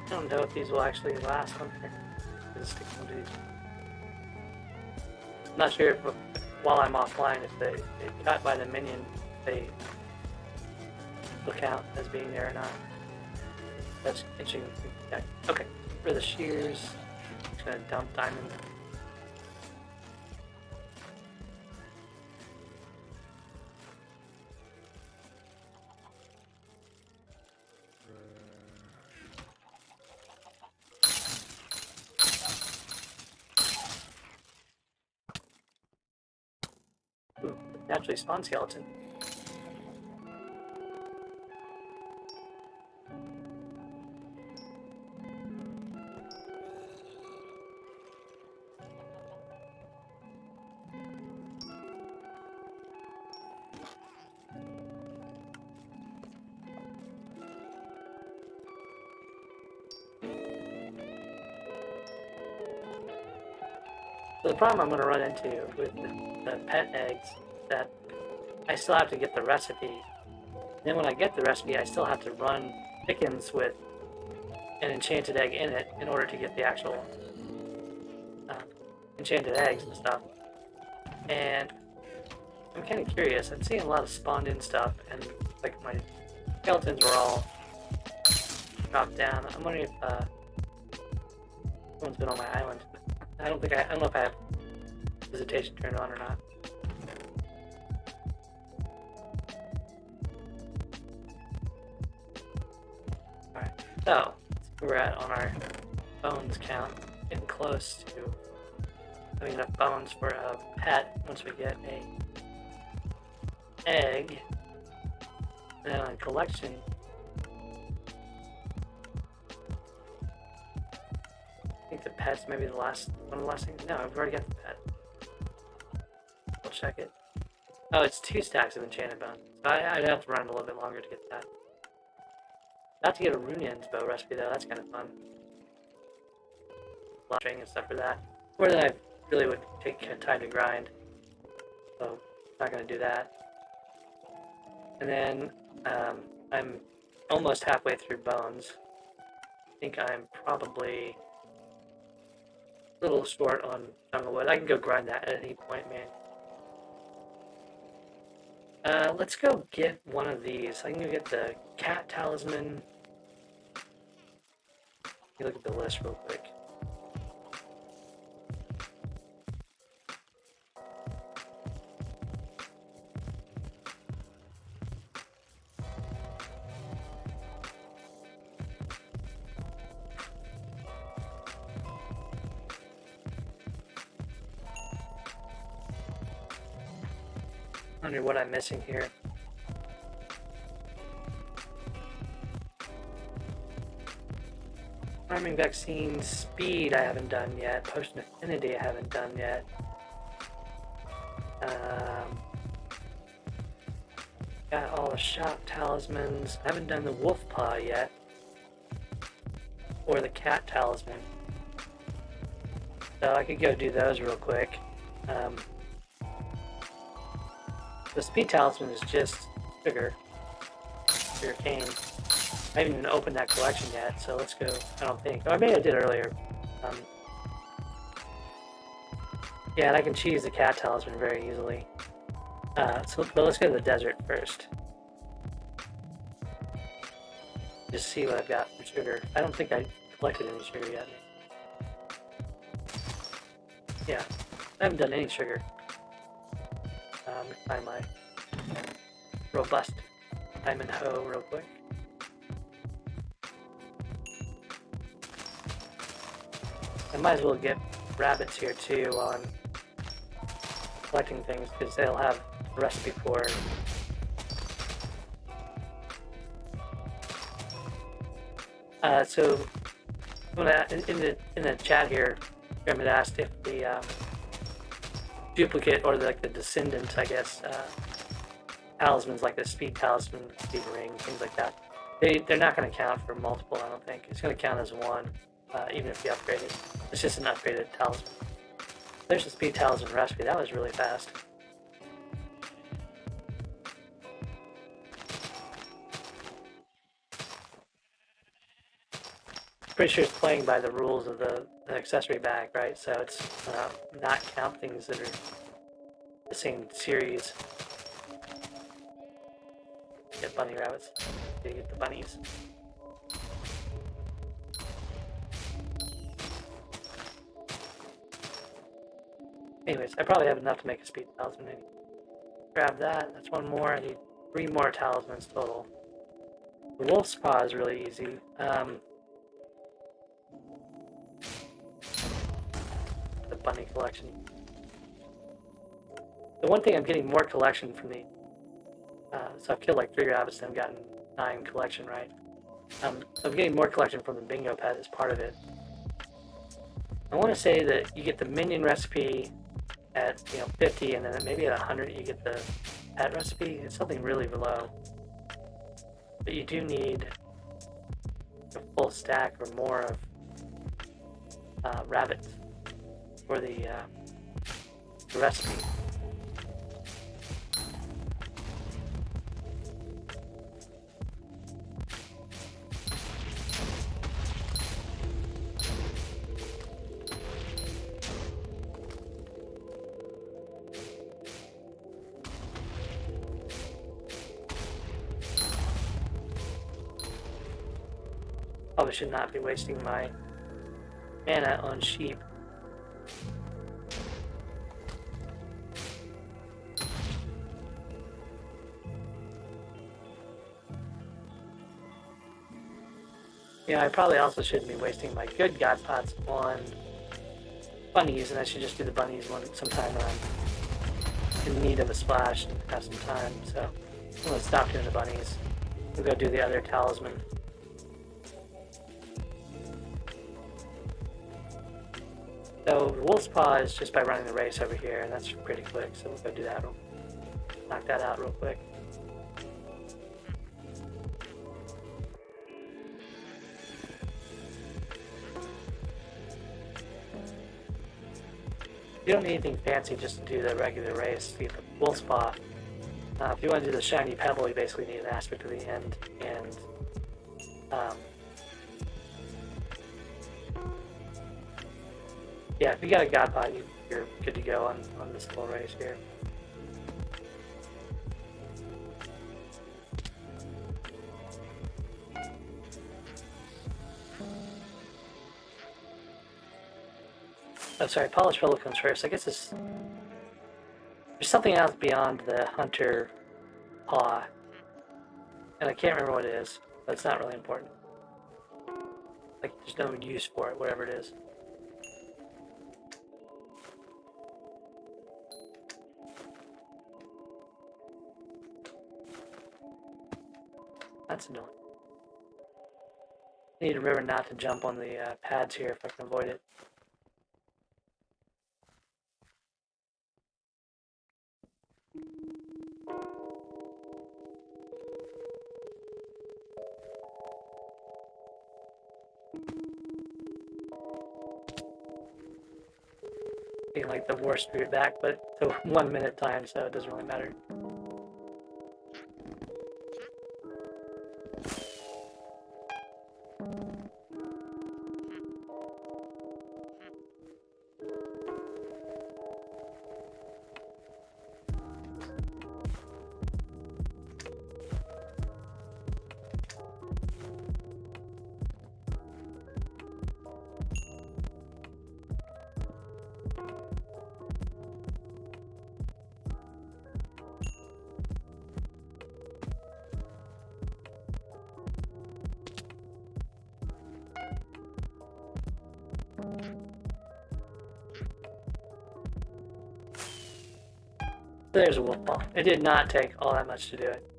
I don't know if these will actually last on here. Just stick them to these. I'm not sure if while I'm offline, if they get caught by the minion, they will count as being there or not. That's itching. Okay, for the shears, I'm just gonna dump diamond. Ooh, naturally spawn skeleton. So the problem I'm going to run into with the pet eggs is that I still have to get the recipe. Then when I get the recipe, I still have to run chickens with an enchanted egg in it in order to get the actual enchanted eggs and stuff. And I'm kind of curious. I'm seeing a lot of spawned in stuff, and like my skeletons were all knocked down. I'm wondering if someone's been on my island. I don't know if I have visitation turned on or not. Alright, so we're at on our bones count, getting close to having enough bones for a pet once we get a egg. And then on collection, I think the pet's maybe one of the last things. No, I've already got the pet. We'll check it. Oh, it's 2 stacks of enchanted bone. So I'd have to run a little bit longer to get that. Not to get a Runian's bow recipe though, that's kind of fun. string and stuff for that. More than I really would take time to grind. So, not going to do that. And then, I'm almost halfway through bones. I think I'm probably a little short on jungle wood. I can go grind that at any point, man. Let's go get one of these. I can go get the cat talisman. Let me look at the list real quick. I wonder what I'm missing here. Farming vaccine speed I haven't done yet. Potion affinity I haven't done yet. Got all the shop talismans. I haven't done the wolf paw yet. Or the cat talisman. So I could go do those real quick. The speed talisman is just sugar cane. I haven't even opened that collection yet, so let's go. I don't think. Oh, maybe I did earlier. Yeah, and I can cheese the cat talisman very easily. But let's go to the desert first. Just see what I've got for sugar. I don't think I collected any sugar yet. Yeah, I haven't done any sugar. Let me find my robust diamond hoe real quick. I might as well get rabbits here too on collecting things because they'll have a recipe for so when in the chat here, Graham asked if the duplicate or the descendant, I guess, talismans like the speed talisman, speed ring, things like that. They're not going to count for multiple. I don't think it's going to count as one, even if you upgrade it. It's just an upgraded talisman. There's the speed talisman recipe. That was really fast. Pretty sure it's playing by the rules of the accessory bag, right? So it's not count things that are the same series. Get bunny rabbits. You get the bunnies. Anyways, I probably have enough to make a speed talisman. Grab that. That's one more. I need 3 more talismans total. The wolf's paw is really easy. The bunny collection. The one thing I'm getting more collection from the so I've killed like 3 rabbits and I've gotten 9 collection, right? I'm getting more collection from the bingo pet as part of it. I want to say that you get the minion recipe at 50, and then maybe at 100 you get the pet recipe. It's something really low, but you do need a full stack or more of rabbits for the recipe. Probably should not be wasting my mana on sheep. Yeah, I probably also shouldn't be wasting my good god pots on bunnies, and I should just do the bunnies sometime when I'm in need of a splash and have some time. So I'm going to stop doing the bunnies. We'll go do the other talisman. So Wolf's Paw is just by running the race over here, and that's pretty quick, so we'll go do that. We'll knock that out real quick. You don't need anything fancy just to do the regular race to get the wolf spa. If you want to do the shiny pebble, you basically need an aspect to the end, and yeah, if you got a god pot, you're good to go on this little race here. Oh, sorry, polished pebble comes first. I guess there's something else beyond the hunter paw, and I can't remember what it is, but it's not really important. Like, there's no use for it, whatever it is. That's annoying. I need to remember not to jump on the pads here if I can avoid it. Being like the worst route back, but it's a 1 minute time, so it doesn't really matter. There's a wolf ball. It did not take all that much to do it.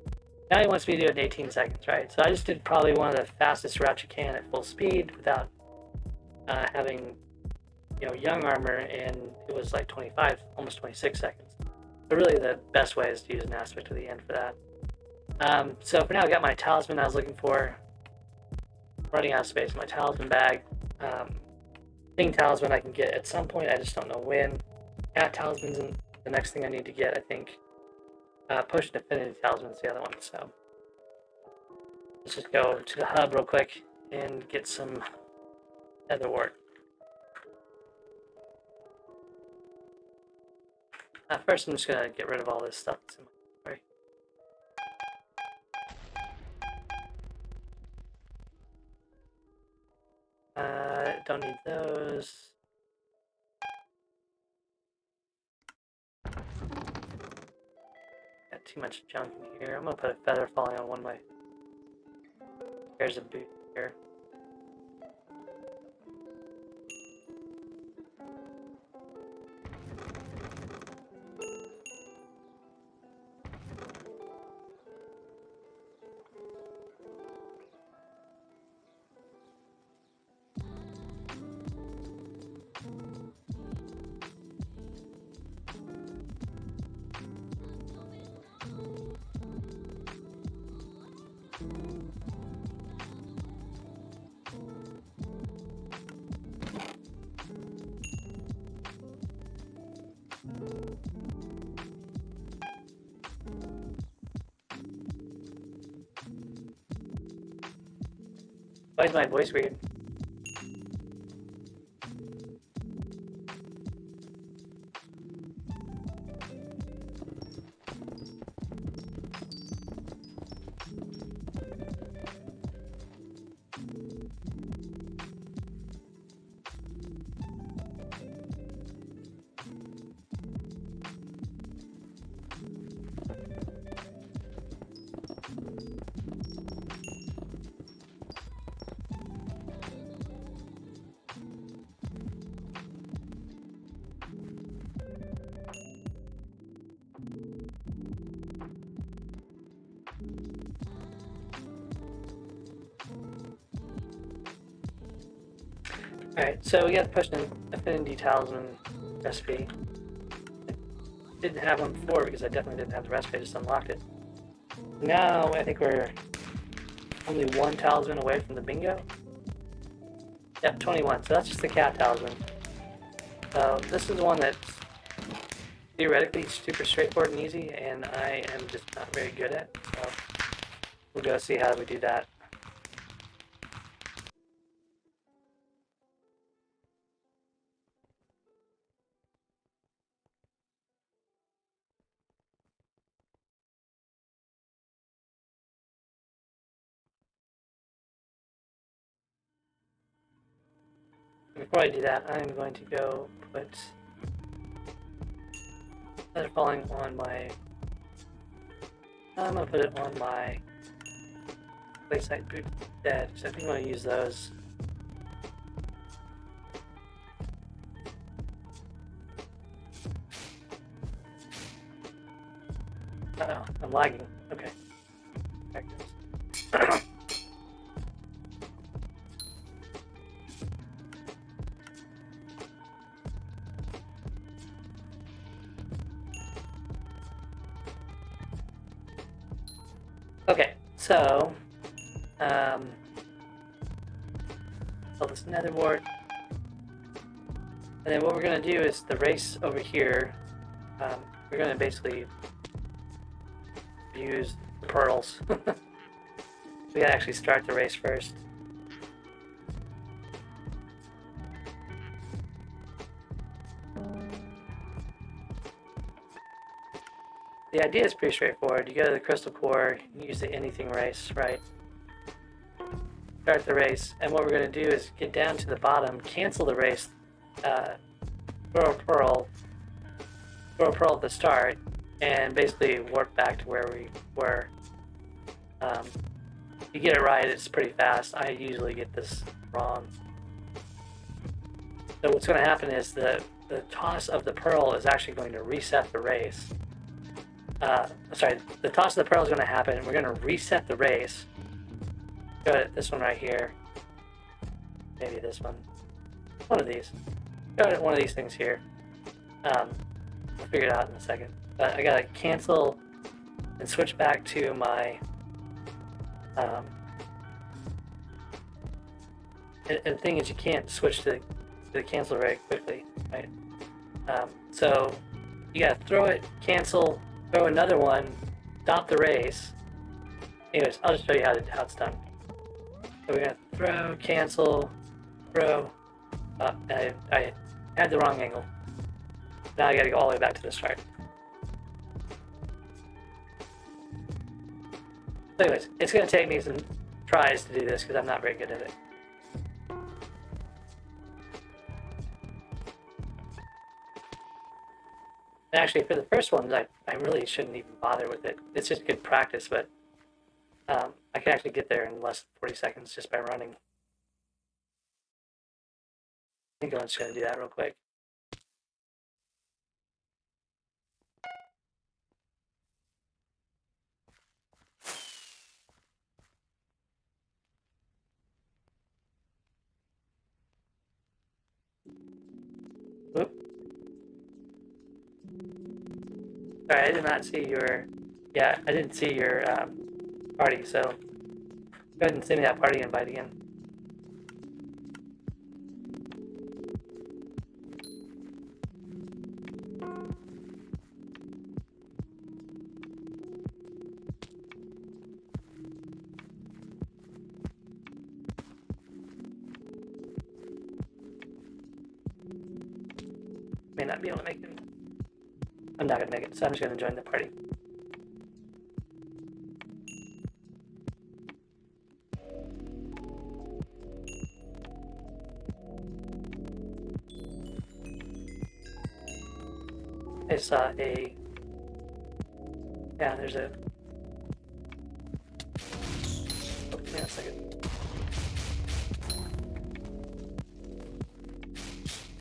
Now he wants me to do it in 18 seconds, right? So I just did probably one of the fastest routes you can at full speed without having, young armor, and it was like 25, almost 26 seconds. But really the best way is to use an aspect to the end for that. So for now I got my talisman I was looking for. Running out of space in my talisman bag. Thing talisman I can get at some point, I just don't know when. Cat talisman's in the next thing I need to get, I think. Potion affinity talisman's the other one, so let's just go to the hub real quick and get some netherwort. First I'm just gonna get rid of all this stuff that's in my inventory. Don't need those. Got too much junk in here. I'm gonna put a feather falling on one of my pairs of boots here. Why is my voice weird? Alright, so we got the potion affinity talisman recipe. Didn't have one before because I definitely didn't have the recipe, I just unlocked it. Now I think we're only one talisman away from the bingo. Yep, 21, so that's just the cat talisman. So this is one that's theoretically super straightforward and easy, and I am just not very good at. So we'll go see how we do that. Before I do that, I'm going to go put Feather Falling on my. I'm gonna put it on my Playsite boot dead, so I think I'm gonna use those. Uh-oh, I'm lagging. Okay. Back to this. Okay, so fill this nether wart, and then what we're gonna do is the race over here. We're gonna basically use the pearls. We gotta actually start the race first. The idea is pretty straightforward. You go to the crystal core, you use the anything race, right? Start the race, and what we're going to do is get down to the bottom, cancel the race, throw a pearl at the start, and basically warp back to where we were. You get it right, it's pretty fast. I usually get this wrong. So what's going to happen is the toss of the pearl is actually going to reset the race. Sorry, the toss of the pearl is going to happen, and we're going to reset the race. Go to this one right here. Maybe this one. One of these. Go to one of these things here. We'll figure it out in a second. But I gotta cancel and switch back to my. And the thing is, you can't switch to the cancel very quickly, right? So you gotta throw it, cancel, throw another one, stop the race. Anyways, I'll just show you how it's done. So we're gonna throw, cancel, throw. I had the wrong angle. Now I gotta go all the way back to the start. So anyways, it's gonna take me some tries to do this because I'm not very good at it. And actually, for the first ones, I really shouldn't even bother with it. It's just good practice, but I can actually get there in less than 40 seconds just by running. I think I'm just going to do that real quick. Whoop. Sorry, I did not see your... Yeah, I didn't see your party, so go ahead and send me that party invite again. May not be able to make it. I'm not going to make it, so I'm just going to join the party. I saw a... Yeah, there's a... Oh, give me a second.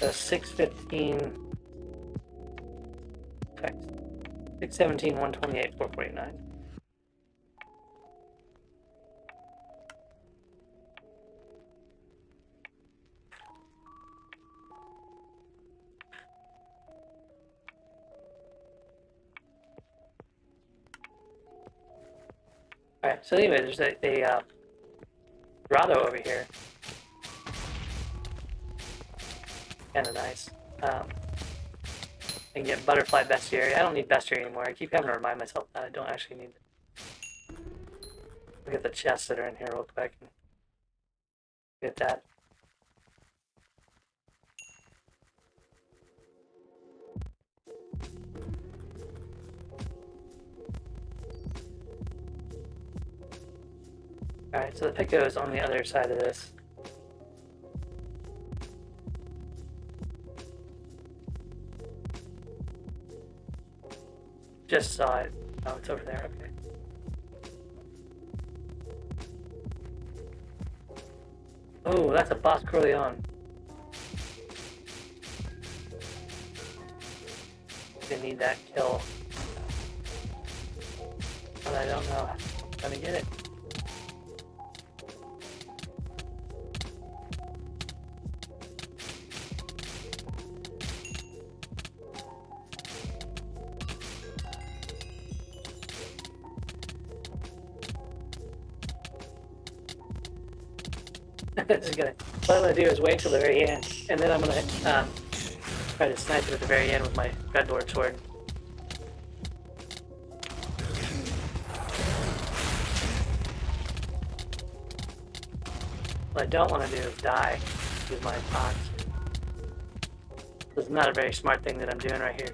A 615... Text. 617, 128, 449. Alright, so anyway, there's a grotto over here. Kinda nice. and get butterfly bestiary. I don't need bestiary anymore. I keep having to remind myself that I don't actually need it. Look at the chests that are in here real quick. Get that. Alright, so the Pico is on the other side of this. Just saw it. Oh, it's over there, okay. Oh, that's a boss Corleone. I need that kill. But I don't know if I'm gonna get it. This is gonna. What I'm gonna do is wait till the very end, and then I'm gonna try to snipe it at the very end with my Dreadlord sword. What I don't want to do is die with my box. This is not a very smart thing that I'm doing right here.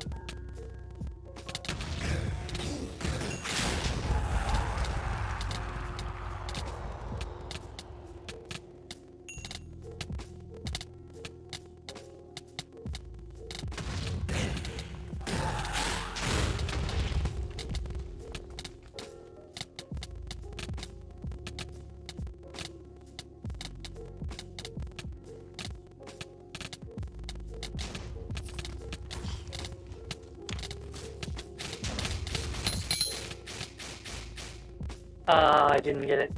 I didn't get it.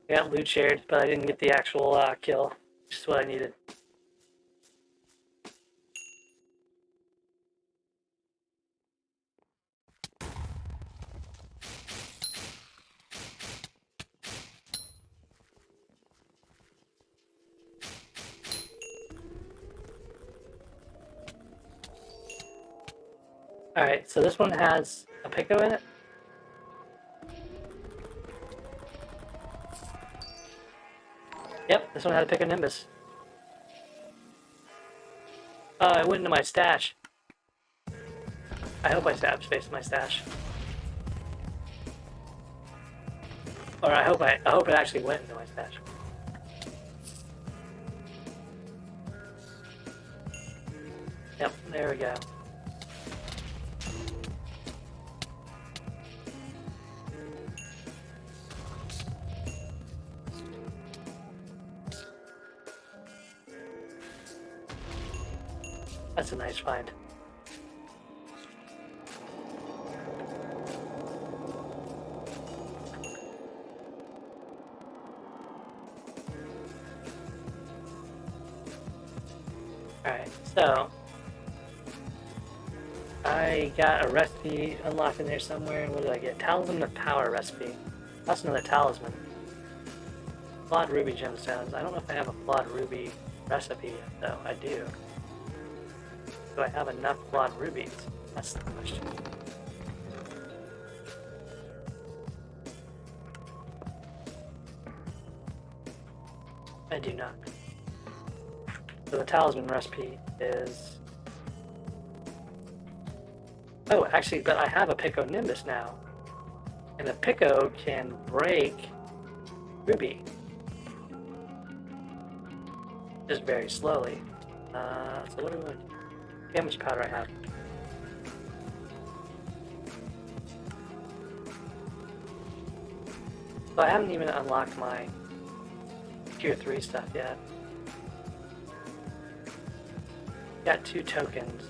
I got loot shared, but I didn't get the actual kill, which is what I needed. Alright, so this one has a Pico in it. Yep, this one had a Pico Nimbus. Oh, I went into my stash. I hope I stab space in my stash. Or I hope it actually went into my stash. Yep, there we go. That's a nice find. Alright, so I got a recipe unlocked in there somewhere. What did I get? Talisman of Power recipe. That's another talisman. Flawed ruby gemstones. I don't know if I have a flawed ruby recipe yet, though. I do. Do I have enough flawed rubies? That's the question. I do not. So the talisman recipe is... Oh, actually, but I have a Pico Nimbus now. And the Pico can break ruby. Just very slowly. So what do we want to do? How much powder I have? So I haven't even unlocked my tier 3 stuff yet. Got 2 tokens.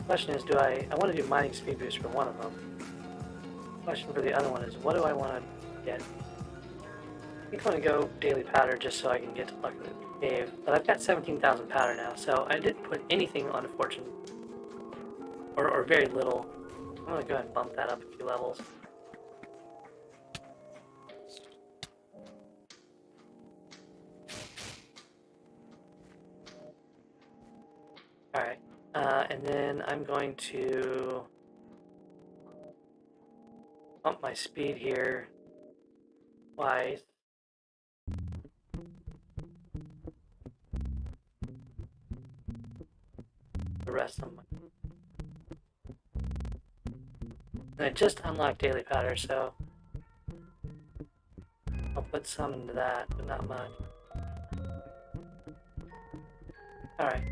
Question is, I want to do mining speed boost for one of them. Question for the other one is, what do I want to get? I think I want to go daily powder just so I can get to Luck of the Cave. But I've got 17,000 powder now, so I didn't put anything on a fortune. Or very little. I'm going to go ahead and bump that up a few levels. And then I'm going to bump my speed here twice. The rest of my... And I just unlocked daily powder, so I'll put some into that, but not much. Alright.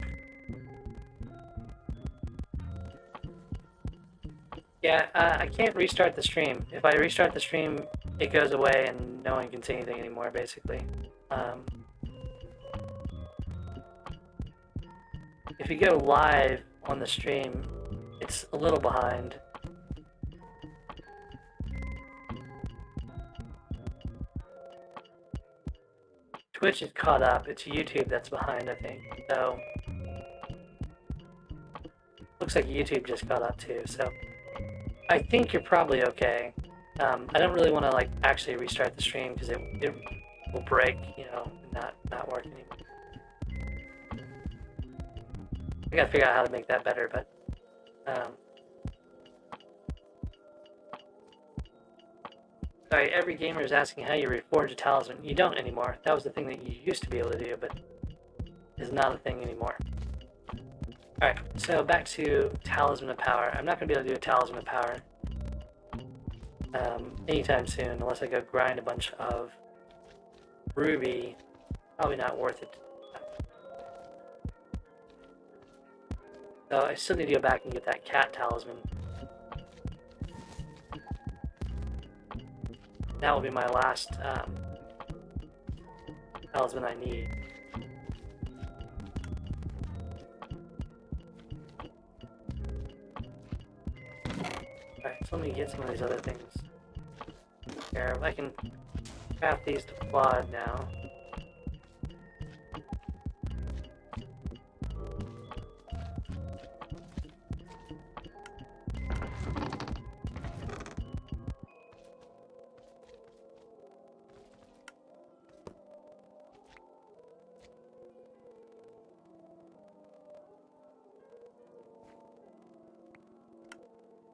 Yeah, I can't restart the stream. If I restart the stream, it goes away and no one can see anything anymore, basically. If you go live on the stream, it's a little behind. Twitch is caught up. It's YouTube that's behind, I think. So, looks like YouTube just caught up too, so I think you're probably okay. I don't really want to like actually restart the stream because it will break, you know, not work anymore. I gotta figure out how to make that better, but sorry, every gamer is asking how you reforge a talisman. You don't anymore. That was the thing that you used to be able to do, but is not a thing anymore. Alright, so back to Talisman of Power. I'm not going to be able to do a Talisman of Power anytime soon, unless I go grind a bunch of Ruby. Probably not worth it. So I still need to go back and get that cat talisman. That will be my last talisman I need. Alright, so let me get some of these other things here. I can craft these to quad now.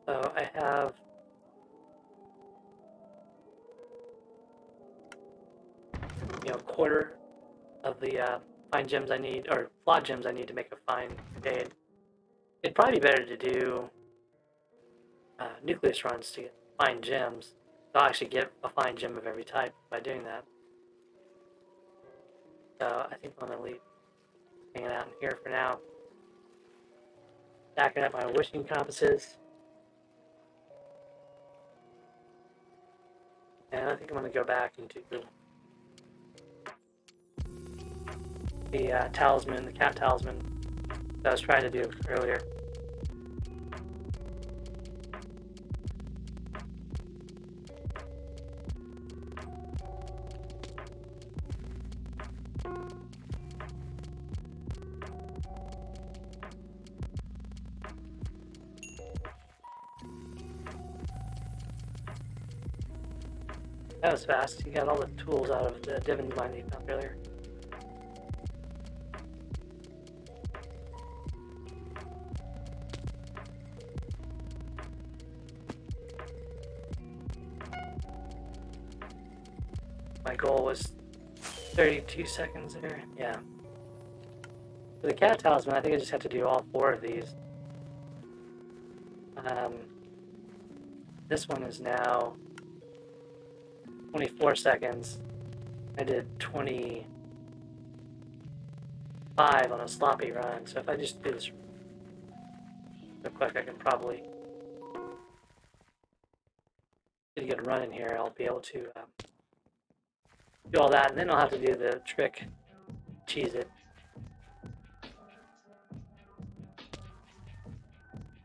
So I have a quarter of the fine gems I need, or flawed gems I need to make a fine fade. It'd probably be better to do nucleus runs to get fine gems. I'll actually get a fine gem of every type by doing that. So I think I'm going to leave hanging out in here for now. Stacking up my wishing compasses. And I think I'm going to go back into the talisman, the cat talisman that I was trying to do earlier. That was fast. You got all the tools out of the Divin's Mine that you found earlier. My goal was 32 seconds there. Yeah. For the cat talisman, I think I just have to do all 4 of these. This one is now 24 seconds. I did 25 on a sloppy run, so if I just do this real quick, I can probably get a good run in here. I'll be able to do all that, and then I'll have to do the trick, cheese it.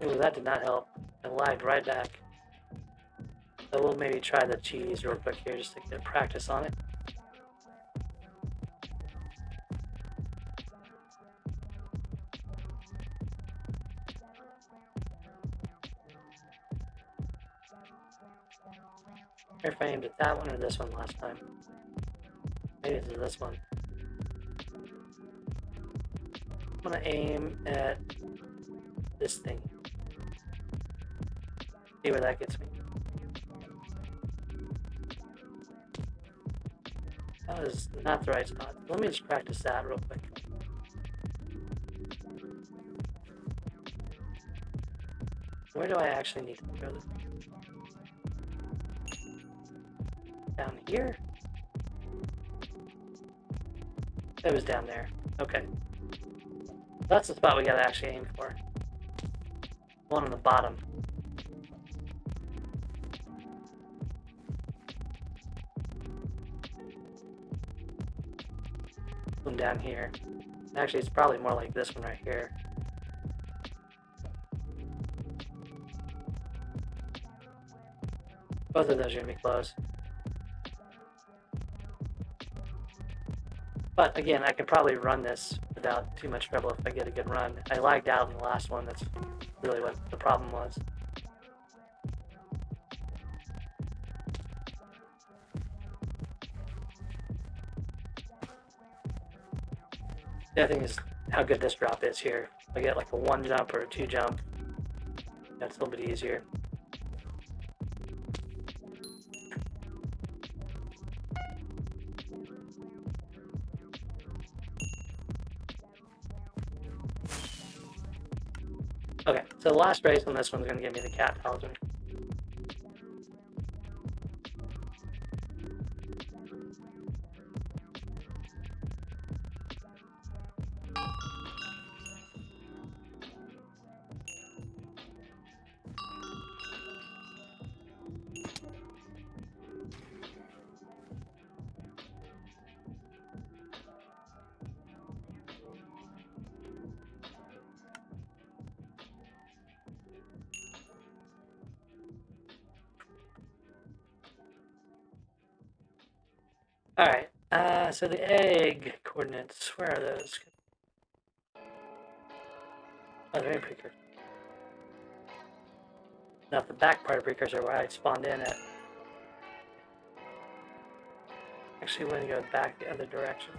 Ooh, that did not help. I lagged right back. So we'll maybe try the cheese real quick here just to get practice on it. I wonder if I aimed at that one or this one last time. Maybe it's this one. I'm gonna aim at this thing. See where that gets me. That was not the right spot. Let me just practice that real quick. Where do I actually need to throw this? Down here? It was down there. Okay. That's the spot we gotta actually aim for. One on the bottom. One down here. Actually, it's probably more like this one right here. Both of those are gonna be close. But again, I could probably run this without too much trouble if I get a good run. I lagged out in the last one. That's really what the problem was. The other thing is how good this drop is here. If I get like a 1 jump or a 2 jump, that's a little bit easier. Okay, so the last race on this one's going to give me the cat talisman. Alright, so the egg coordinates, where are those? Oh, they're in precursor. Now the back part of precursor where I spawned in at. Actually, we're going to go back the other directions.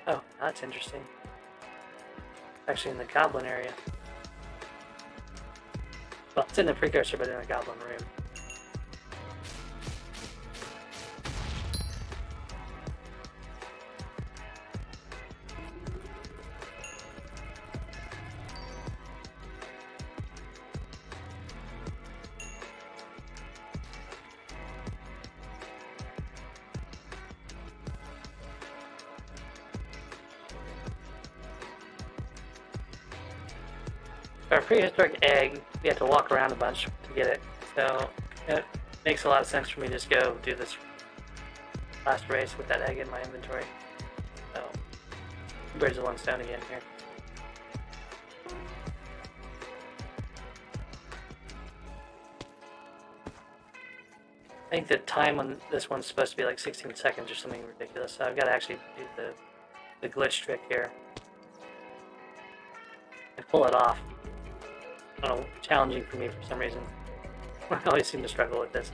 Oh, that's interesting. Actually in the goblin area. Well, it's in the precursor, but in a goblin room. For a prehistoric egg, we have to walk around a bunch to get it, so it makes a lot of sense for me to just go do this last race with that egg in my inventory. So, Bridge of One Stone again here. I think the time on this one's supposed to be like 16 seconds or something ridiculous, so I've got to actually do the glitch trick here and pull it off. I don't know, challenging for me for some reason. I always seem to struggle with this.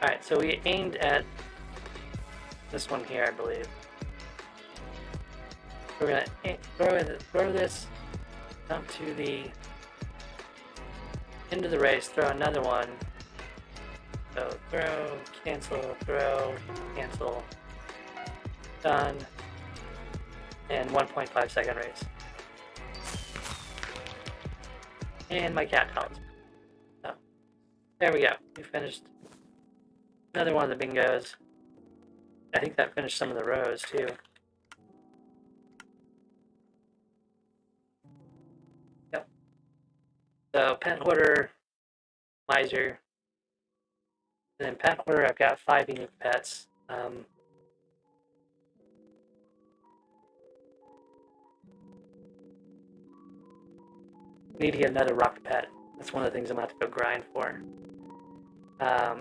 Alright, so we aimed at this one here, I believe. We're going to throw this up to the end of the race, throw another one. So throw, cancel, done. And 1.5 second race. And my cat talisman. So, there we go. We finished another one of the bingos. I think that finished some of the rows too. Yep. So pet hoarder, miser, and then pet hoarder. I've got 5 unique pets. Need to get another rock pet. That's one of the things I'm about to go grind for. I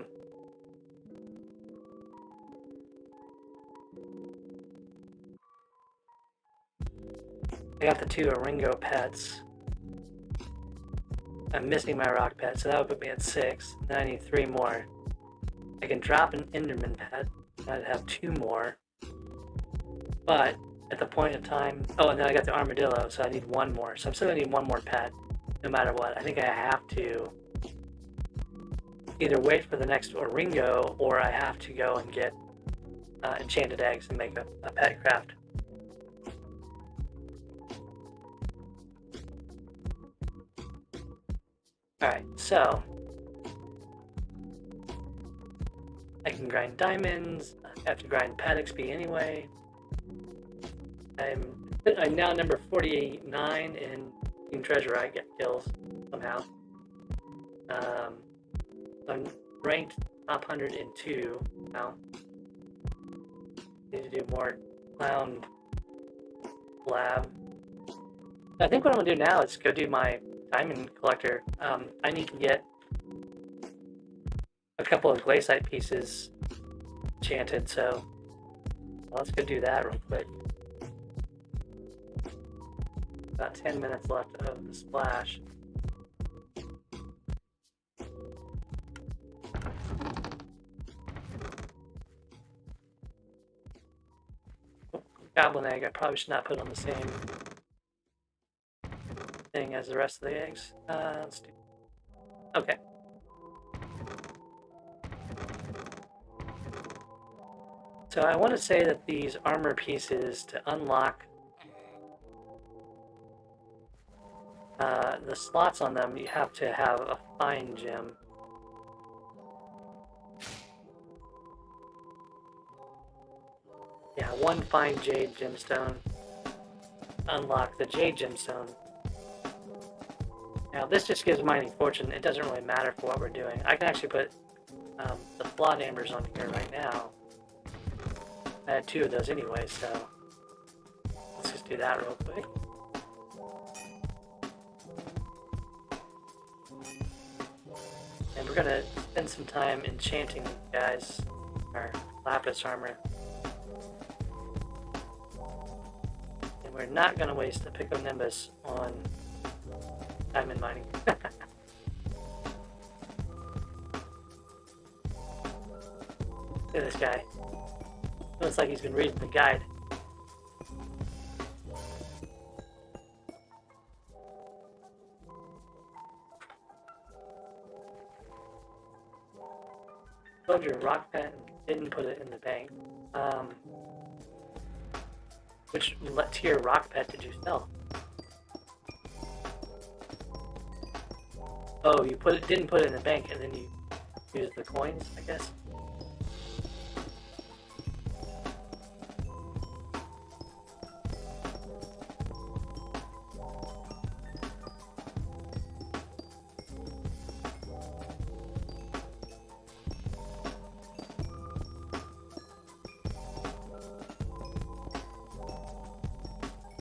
got the 2 Oringo pets. I'm missing my rock pet, so that would put me at 6. Then I need 3 more. I can drop an Enderman pet. I'd have 2 more. But at the point of time, oh, and then I got the armadillo, so I need 1 more. So I'm still gonna need 1 more pet, no matter what. I think I have to either wait for the next Oringo, or I have to go and get enchanted eggs and make a pet craft. Alright, so I can grind diamonds. I have to grind pet XP anyway. I'm now number 49 in treasure. I get kills somehow. I'm ranked top 102 now. Need to do more clown lab. I think what I'm gonna do now is go do my diamond collector. I need to get a couple of glaciite pieces enchanted, so let's go do that real quick. About 10 minutes left of the splash. Goblin egg, I probably should not put on the same thing as the rest of the eggs. Let's do. Okay. So I want to say that these armor pieces, to unlock the slots on them, you have to have a fine gem. Yeah, 1 fine jade gemstone. Unlock the jade gemstone. Now this just gives mining fortune. It doesn't really matter for what we're doing. I can actually put the flawed ambers on here right now. I had 2 of those anyway, so let's just do that real quick. And we're gonna spend some time enchanting, guys, our lapis armor. And we're not gonna waste the Pico Nimbus on diamond mining. Look at this guy. Looks like he's been reading the guide. Sold your rock pen, didn't put it in the bank. Which tier rock pet did you sell? Oh, you didn't put it in the bank, and then you used the coins, I guess.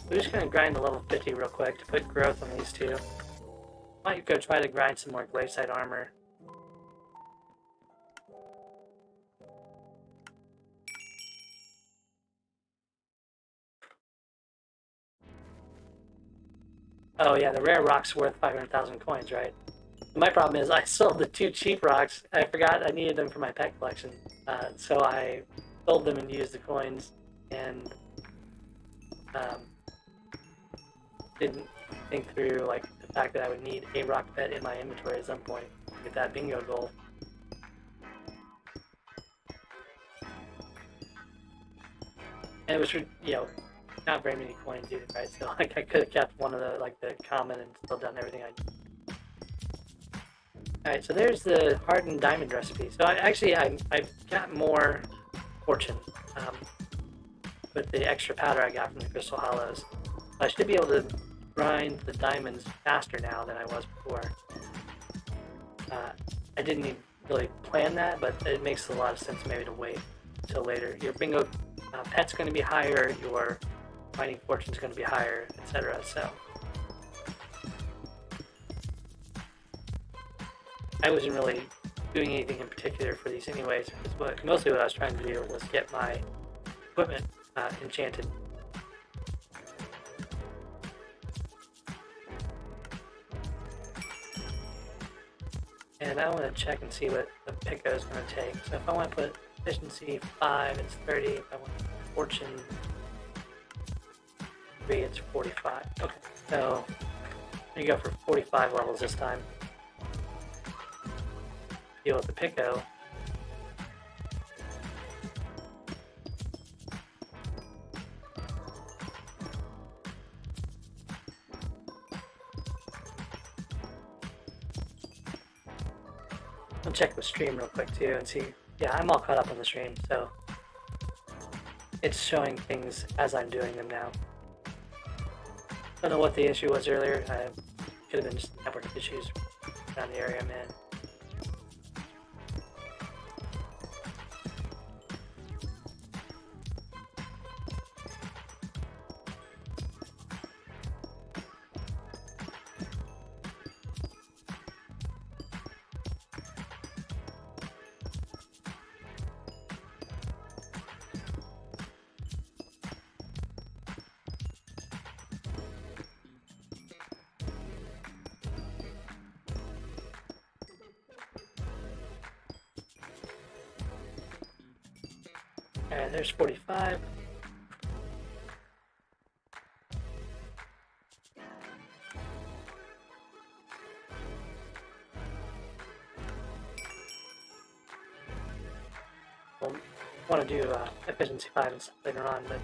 We're just going to grind to level 50 real quick to put growth on these 2. Might go try to grind some more glaciite armor. Oh yeah, the rare rock's worth 500,000 coins, right? My problem is I sold the 2 cheap rocks. I forgot I needed them for my pet collection. So I sold them and used the coins, and didn't think through like the fact that I would need a rock pet in my inventory at some point to get that bingo goal. And it was, you know, not very many coins either, right? So like I could have kept one of the the common and still done everything I did. Alright, so there's the hardened diamond recipe. So I've got more fortune with the extra powder I got from the crystal hollows. I should be able to grind the diamonds faster now than I was before. I didn't even really plan that, but it makes a lot of sense maybe to wait until later. Your bingo pet's going to be higher, your mining fortune's going to be higher, etc. So I wasn't really doing anything in particular for these anyways, because mostly what I was trying to do was get my equipment enchanted. And I want to check and see what the Pico is going to take. So if I want to put efficiency 5, it's 30. If I want fortune 3, it's 45. Okay, so you go for 45 levels this time. Deal with the Pico. I'll check the stream real quick too and see. Yeah, I'm all caught up on the stream, so it's showing things as I'm doing them now. Don't know what the issue was earlier. Could have been just network issues around the area I'm in. Alright, there's 45. Well, I want to do efficiency 5 and stuff later on, but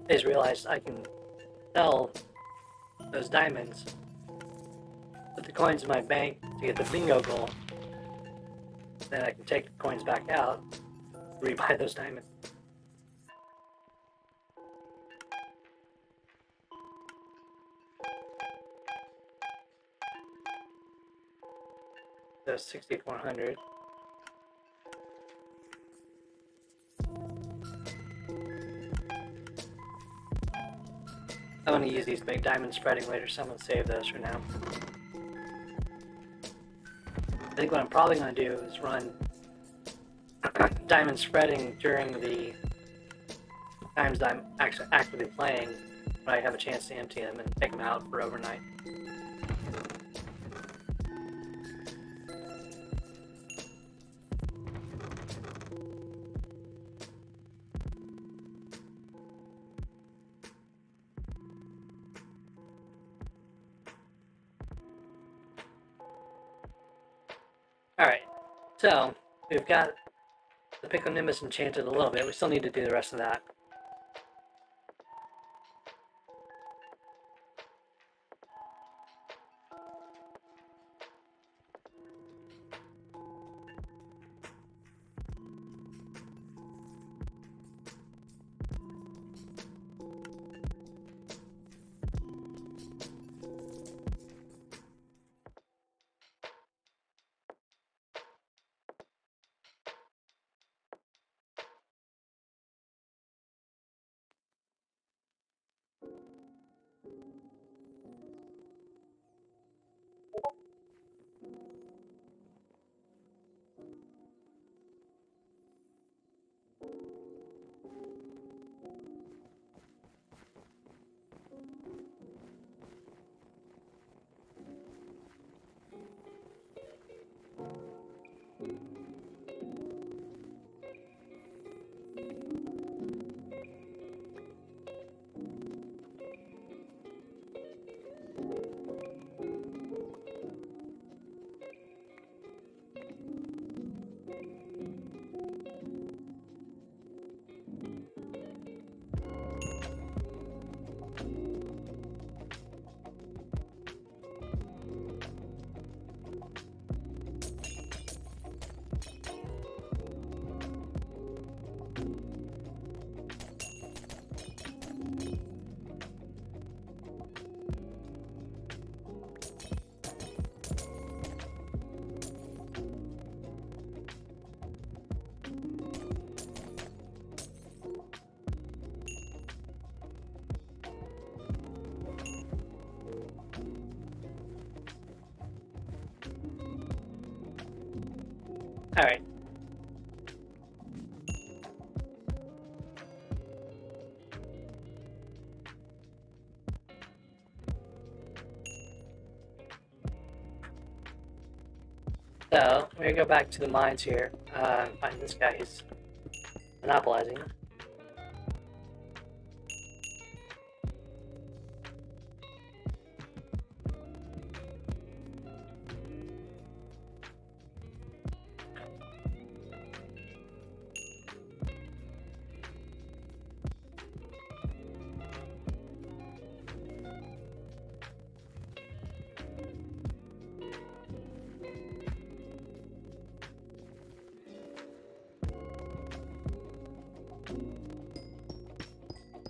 I just realized I can sell those diamonds, put the coins in my bank to get the bingo goal, then I can take the coins back out, rebuy those diamonds. So 6,400. I want to use these to make diamond spreading later, so I'm going to save those for now. I think what I'm probably going to do is run diamond spreading during the times that I'm actually actively playing, when I have a chance to empty them and take them out for overnight. Alright, so we've got the Piconimbus enchanted a little bit. We still need to do the rest of that. Alright. So, we're gonna go back to the mines here, and find this guy who's monopolizing.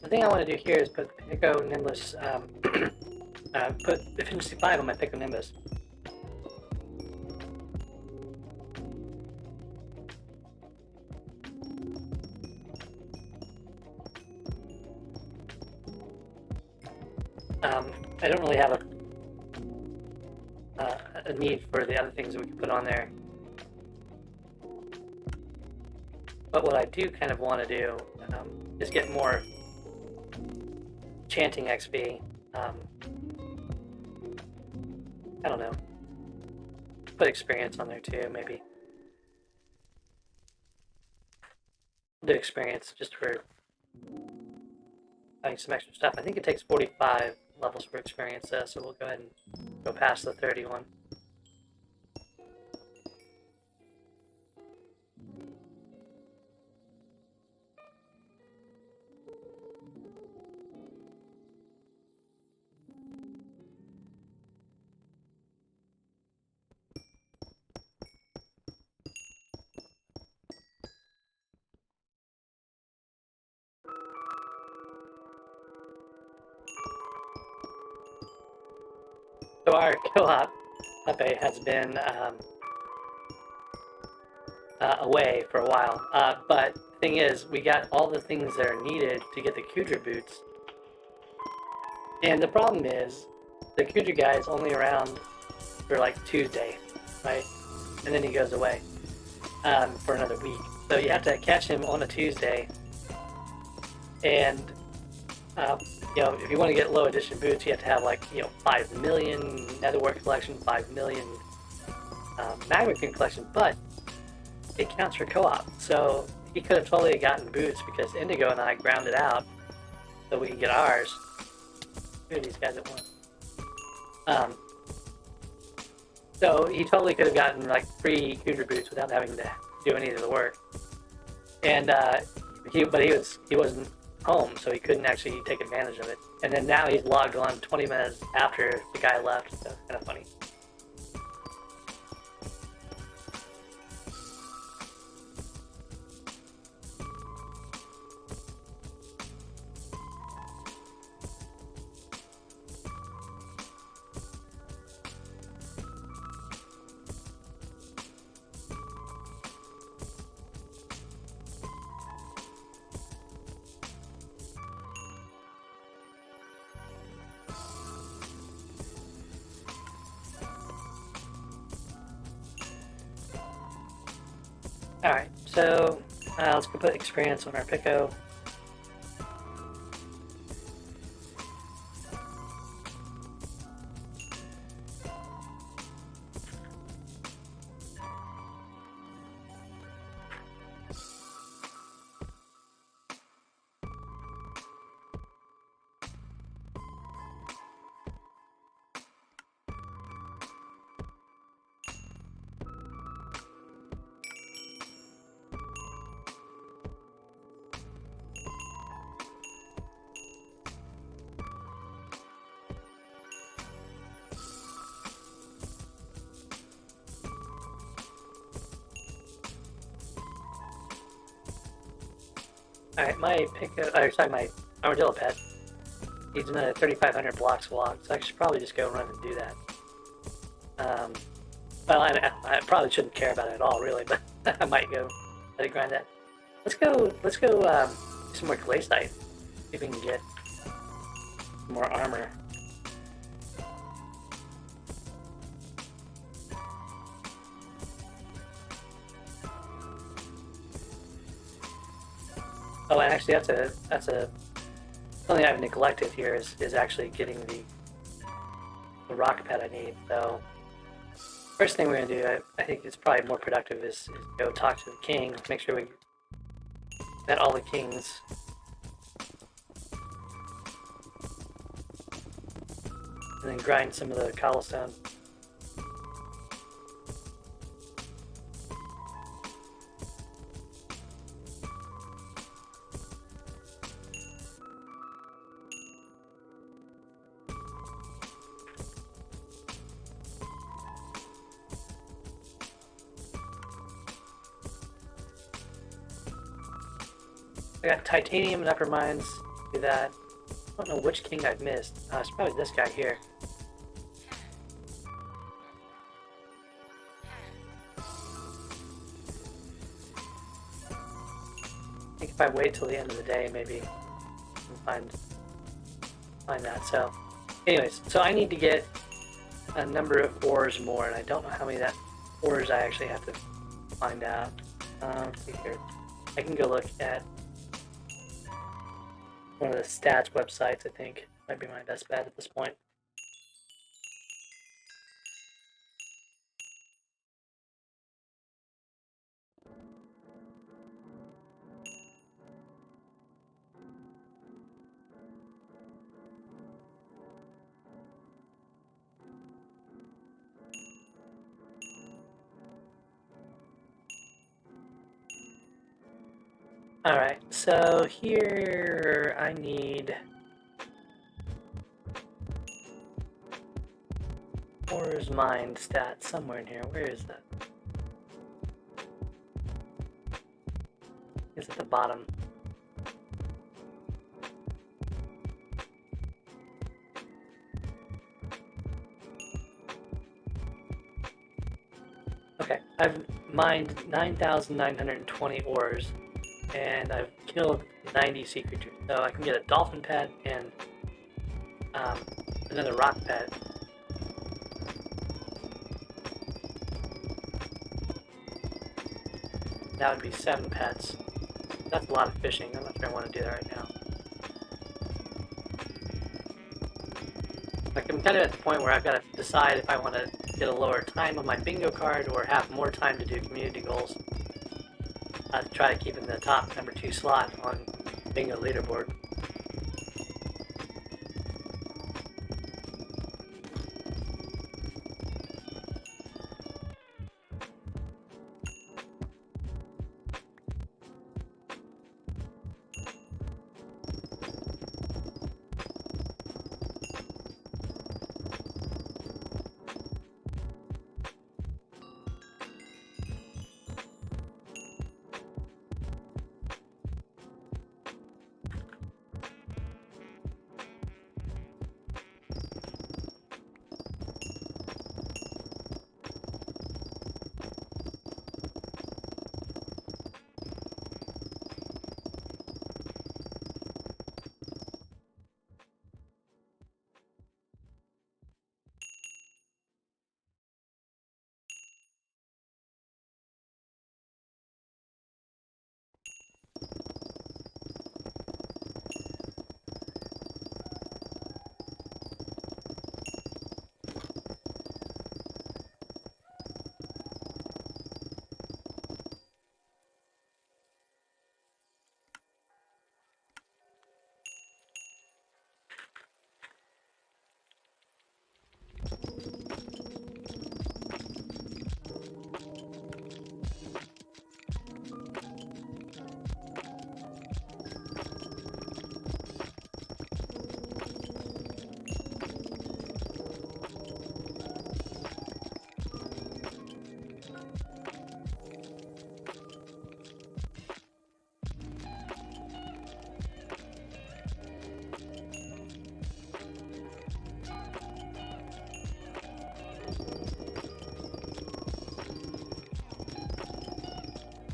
The thing I want to do here is put Pico Nimbus, put efficiency 5 on my Pico Nimbus. I don't really have a need for the other things that we can put on there. But what I do kind of want to do is get more chanting XP. I don't know. Put experience on there too, maybe. Do experience just for having some extra stuff. I think it takes 45 levels for experience though, so we'll go ahead and go past the 31. So our co-op Pepe has been away for a while, but the thing is, we got all the things that are needed to get the Kudra boots, and the problem is, the Kudra guy is only around for like Tuesday, right? And then he goes away for another week. So you have to catch him on a Tuesday, and you know, if you want to get low edition boots, you have to have like, you know, 5 million Netherwork collection, 5 million Magma King collection, but it counts for co-op. So he could have totally gotten boots because Indigo and I grounded out so we can get ours. Two of these guys at once. So he totally could have gotten like free Kudra boots without having to do any of the work. And he wasn't home, so he couldn't actually take advantage of it. And then now he's logged on 20 minutes after the guy left, so it's kind of funny. Alright, so let's go put experience on our Pico. Alright, my my armadillo pet needs another 3,500 blocks walk, so I should probably just go run and do that. Well, I probably shouldn't care about it at all, really, but I might go let it grind that. Let's go do some more glaciite. See if we can get some more armor. Oh, and actually, that's a something I've neglected here is actually getting the rock pet I need. So first thing we're gonna do, I think it's probably more productive is go talk to the king, make sure we met all the kings. And then grind some of the cobblestone. I got titanium and upper mines. Do that. I don't know which king I've missed. It's probably this guy here. I think if I wait till the end of the day, maybe I can find that. So, anyways, so I need to get a number of ores more, and I don't know how many that ores I actually have to find out. Let's see here. I can go look at one of the stats websites. I think might be my best bet at this point. Alright, so here I need ores mined stats somewhere in here. Where is that? It's at the bottom. Okay, I've mined 9,920 ores. And I've killed 90 sea creatures. So I can get a dolphin pet and another rock pet. That would be 7 pets. That's a lot of fishing. I'm not sure I want to do that right now. Like, I'm kind of at the point where I've got to decide if I want to get a lower time on my bingo card or have more time to do community goals. To try to keep in the top number 2 slot on bingo leaderboard.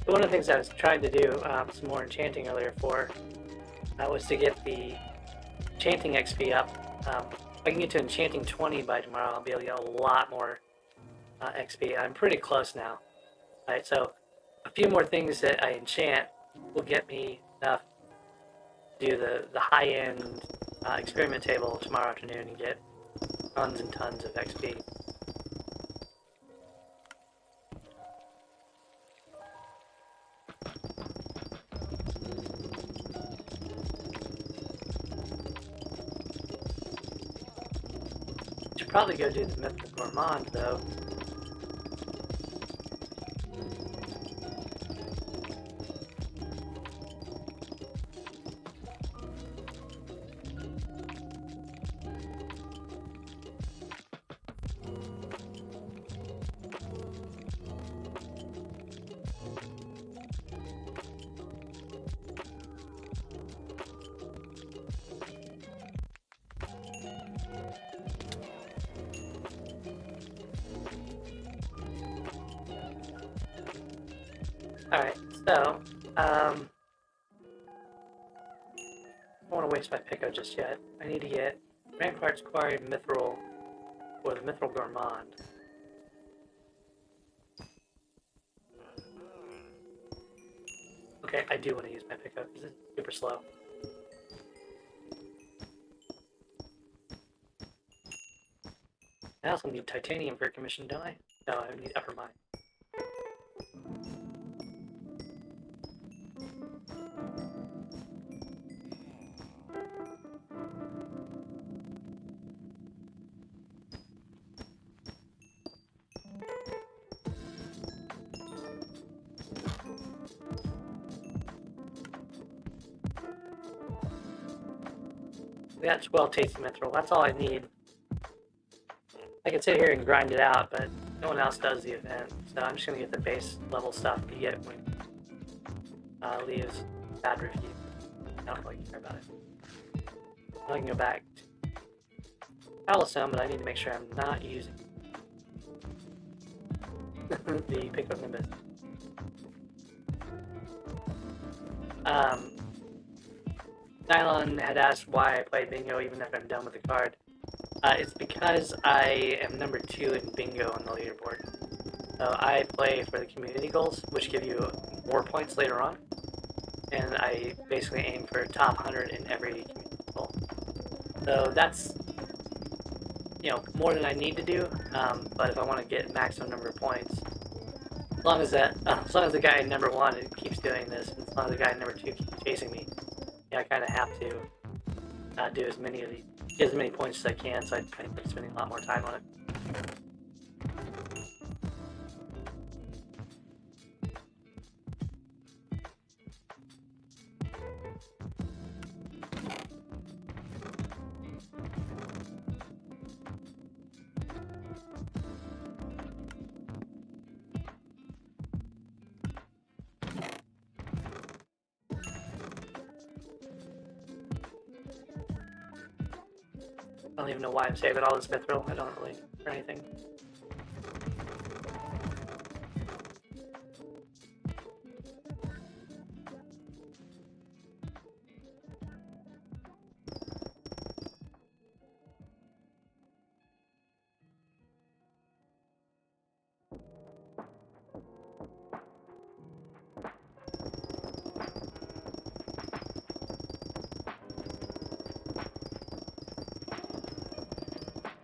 But one of the things I was trying to do some more enchanting earlier for was to get the enchanting XP up. If I can get to enchanting 20 by tomorrow, I'll be able to get a lot more XP. I'm pretty close now. Right, so a few more things that I enchant will get me enough to do the high-end experiment table tomorrow afternoon and get tons and tons of XP. Should probably go do the Mythical Gourmand though. Alright, so, I don't want to waste my Pico just yet. I need to get Rampart's Quarry Mithril or the Mithril Gourmand. Okay, I do want to use my Pico because it's super slow. I also need titanium for a commission, don't I? No, I need upper mine. That's 12 tasty mithril. That's all I need. I can sit here and grind it out, but no one else does the event. So I'm just going to get the base level stuff you get when leaves bad review. I don't really care about it. I can go back to Palestone, but I need to make sure I'm not using the Pico Nimbus. Nylon had asked why I play bingo even if I'm done with the card. It's because I am number 2 in bingo on the leaderboard. So I play for the community goals, which give you more points later on. And I basically aim for top 100 in every community goal. So that's, you know, more than I need to do. But if I want to get maximum number of points, as long as the guy in number 1 keeps doing this, and as long as the guy in number 2 keeps chasing me, yeah, I kind of have to do as many points as I can, so I'm spending a lot more time on it. I don't even know why I'm saving all this mithril. I don't really for anything.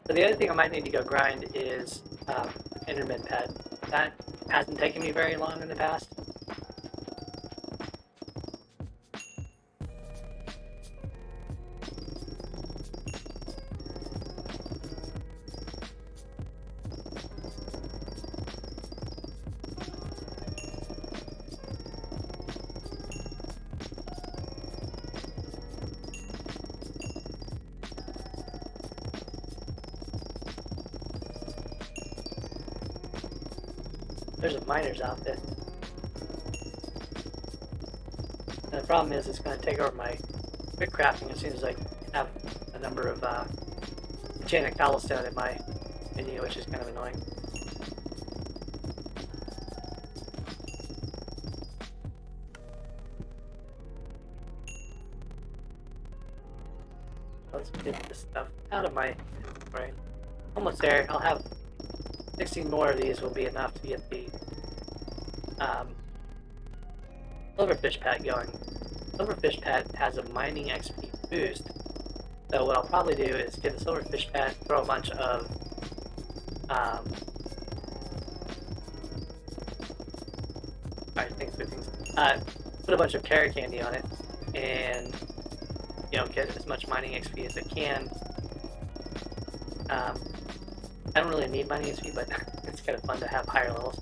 So the other thing I might need to go grind is Enderman Pet. That hasn't taken me very long in the past. There's a miner's outfit. And the problem is it's going to take over my quick crafting as soon as I have a number of enchanted cobblestone in my menu, which is kind of annoying. Let's get this stuff out of my inventory. Almost there. I'll have 16 more of these will be enough to get the silverfish pet going. Silverfish pet has a mining XP boost. So what I'll probably do is get a silverfish pet, throw a bunch of alright, thanks for things. Put a bunch of carrot candy on it and get as much mining XP as it can. I don't really need mining XP, but it's kind of fun to have higher levels.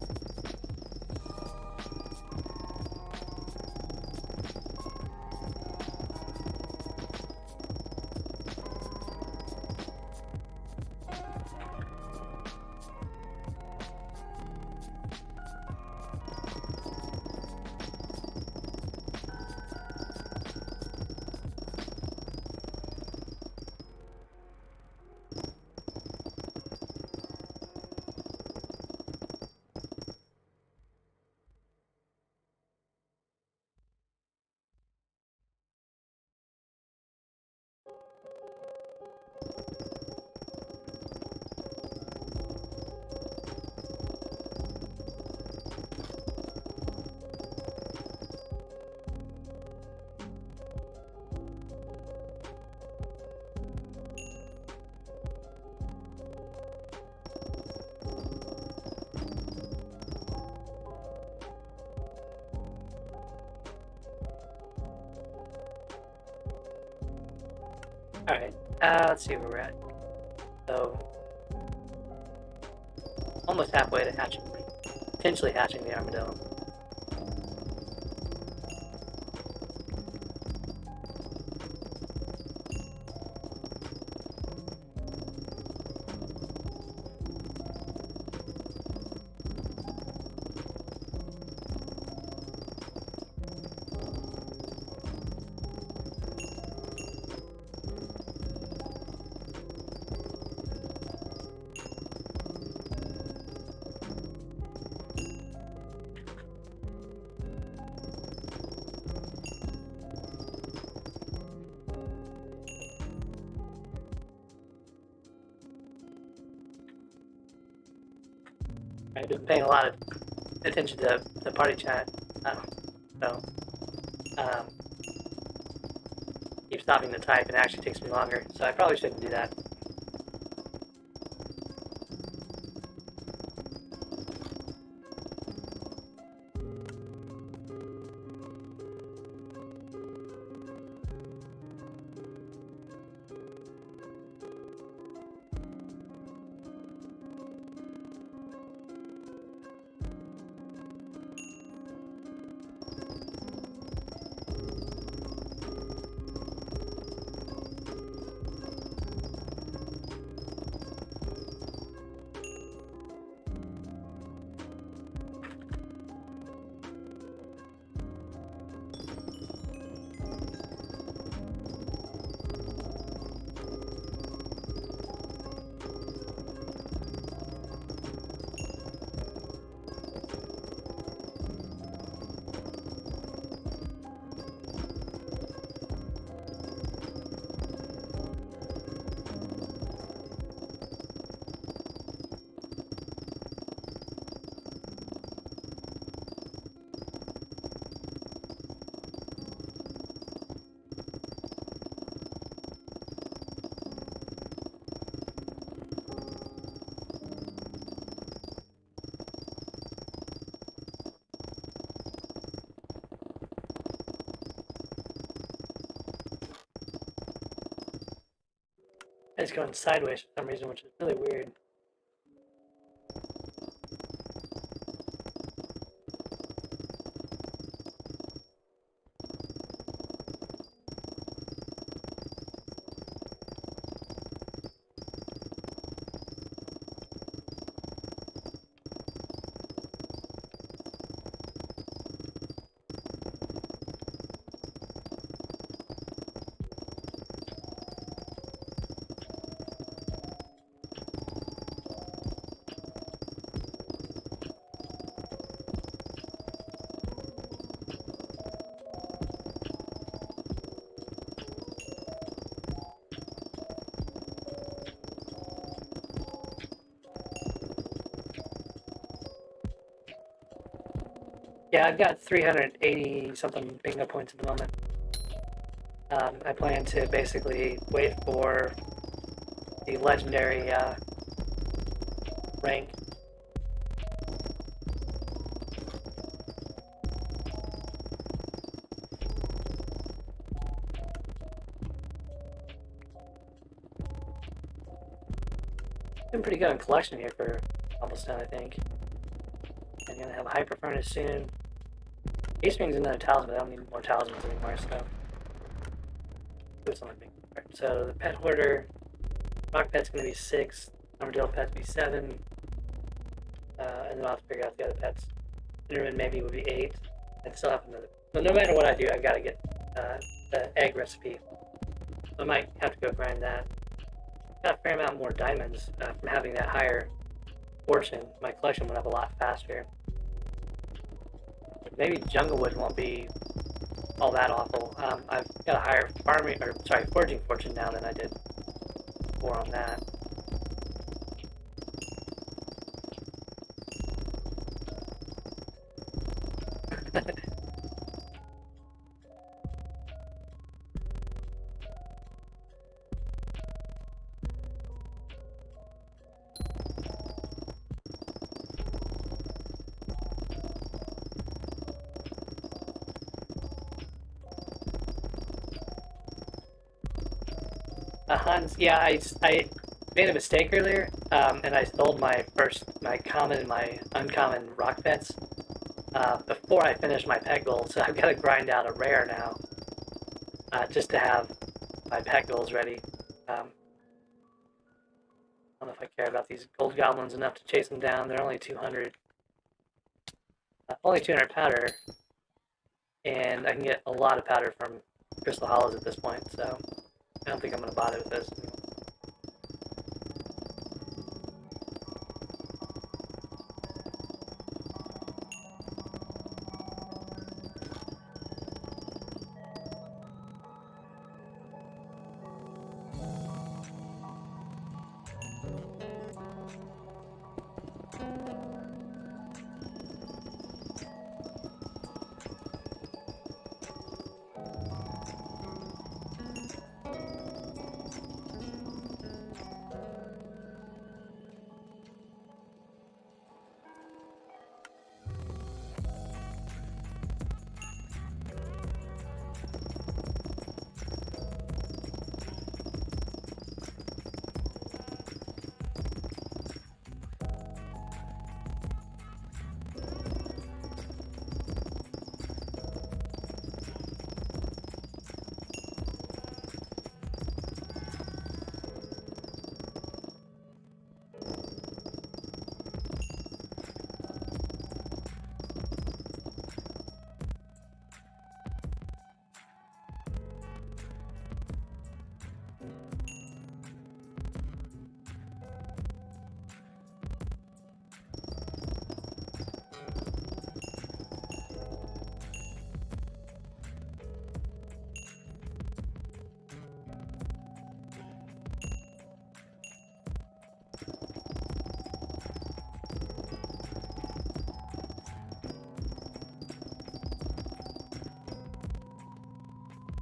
Alright, let's see where we're at. So, almost halfway to hatching, potentially hatching the armadillo. I've been paying a lot of attention to the party chat, so keep stopping to type, and it actually takes me longer, so I probably shouldn't do that. It's going sideways for some reason, which is really weird. Yeah, I've got 380 something bingo points at the moment. I plan to basically wait for the legendary rank. Been pretty good on collection here for cobblestone, I think. I'm gonna have a hyper furnace soon. East Ring's another talisman, I don't need more talismans anymore, so. Do something big. Right, so the pet hoarder, rock pet's gonna be 6, armadillo pet's be 7, and then I'll have to figure out the other pets. Cinnamon maybe would be 8, and still have another. So no matter what I do, I gotta get the egg recipe. So I might have to go grind that. Got a fair amount more diamonds from having that higher fortune. My collection went up a lot faster. Maybe Junglewood won't be all that awful. I've got a higher foraging fortune now than I did before on that. Hans, yeah, I made a mistake earlier, and I sold my common and my uncommon rock pets before I finished my pet goal, so I've got to grind out a rare now, just to have my pet goals ready. I don't know if I care about these gold goblins enough to chase them down. They're only 200. Only 200 powder, and I can get a lot of powder from crystal hollows at this point, so I don't think I'm going to bother with this.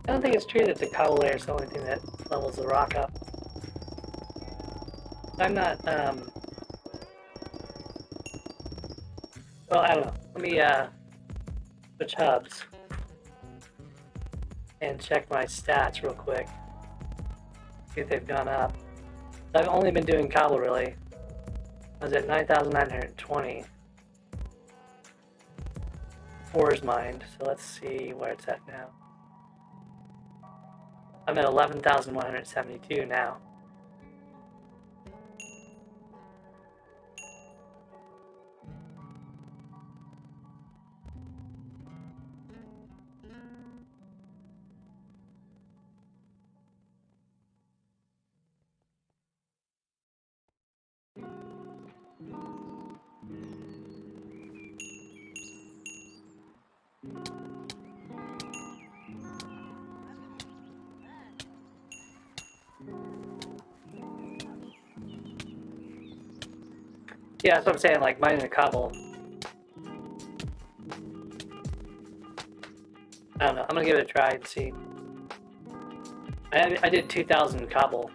I don't think it's true that the cobble layer is the only thing that levels the rock up. I'm not, well, I don't know. Let me, switch hubs and check my stats real quick. See if they've gone up. I've only been doing cobble, really. I was at 9,920. Ores mined, so let's see where it's at now. I'm at 11,172 now. Yeah, that's what I'm saying, like mining a cobble. I don't know. I'm gonna give it a try and see. I did 2,000 cobble.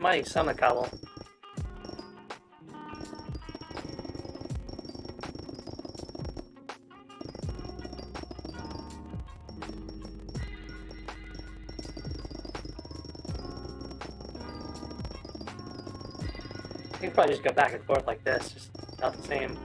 Might use some of cobble. You can probably just go back and forth like this, just not the same.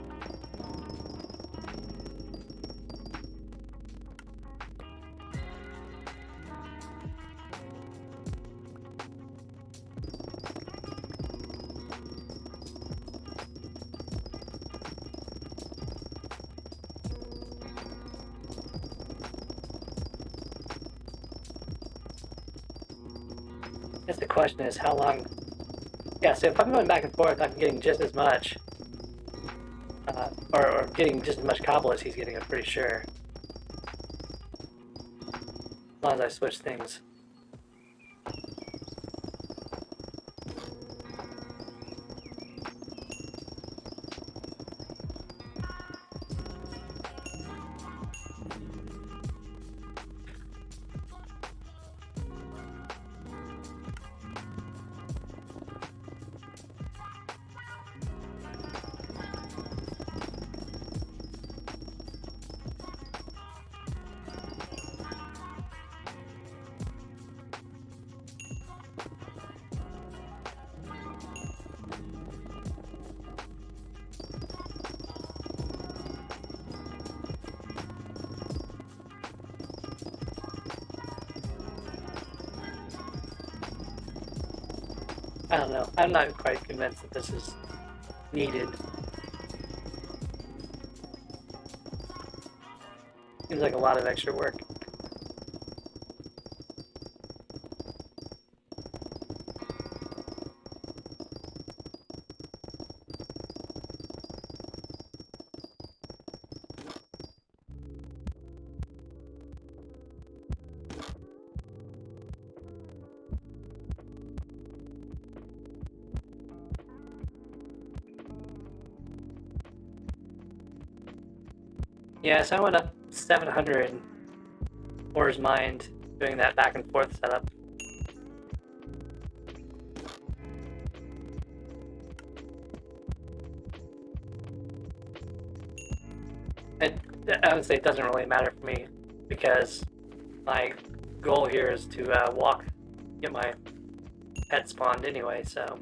I guess the question is how long. Yeah, so if I'm going back and forth, I'm getting just as much, or getting just as much cobble as he's getting, I'm pretty sure. As long as I switch things. I don't know. I'm not quite convinced that this is needed. Seems like a lot of extra work. Yeah, so I went up 700 Ores mined doing that back and forth setup. I would say it doesn't really matter for me because my goal here is to get my pet spawned anyway, so.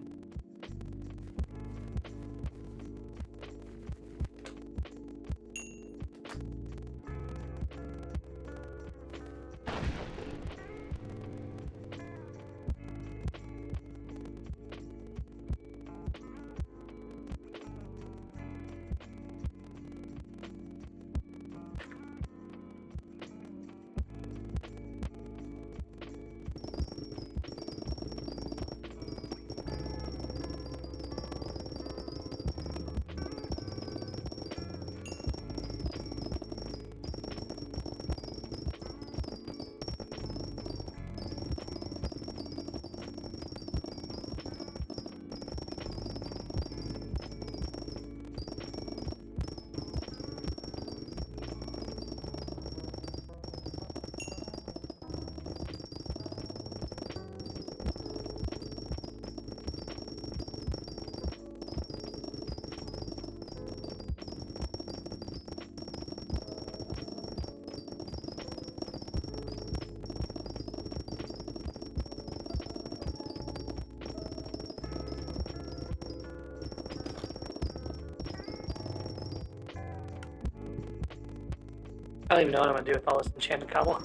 I don't even know what I'm gonna do with all this enchanted cobble.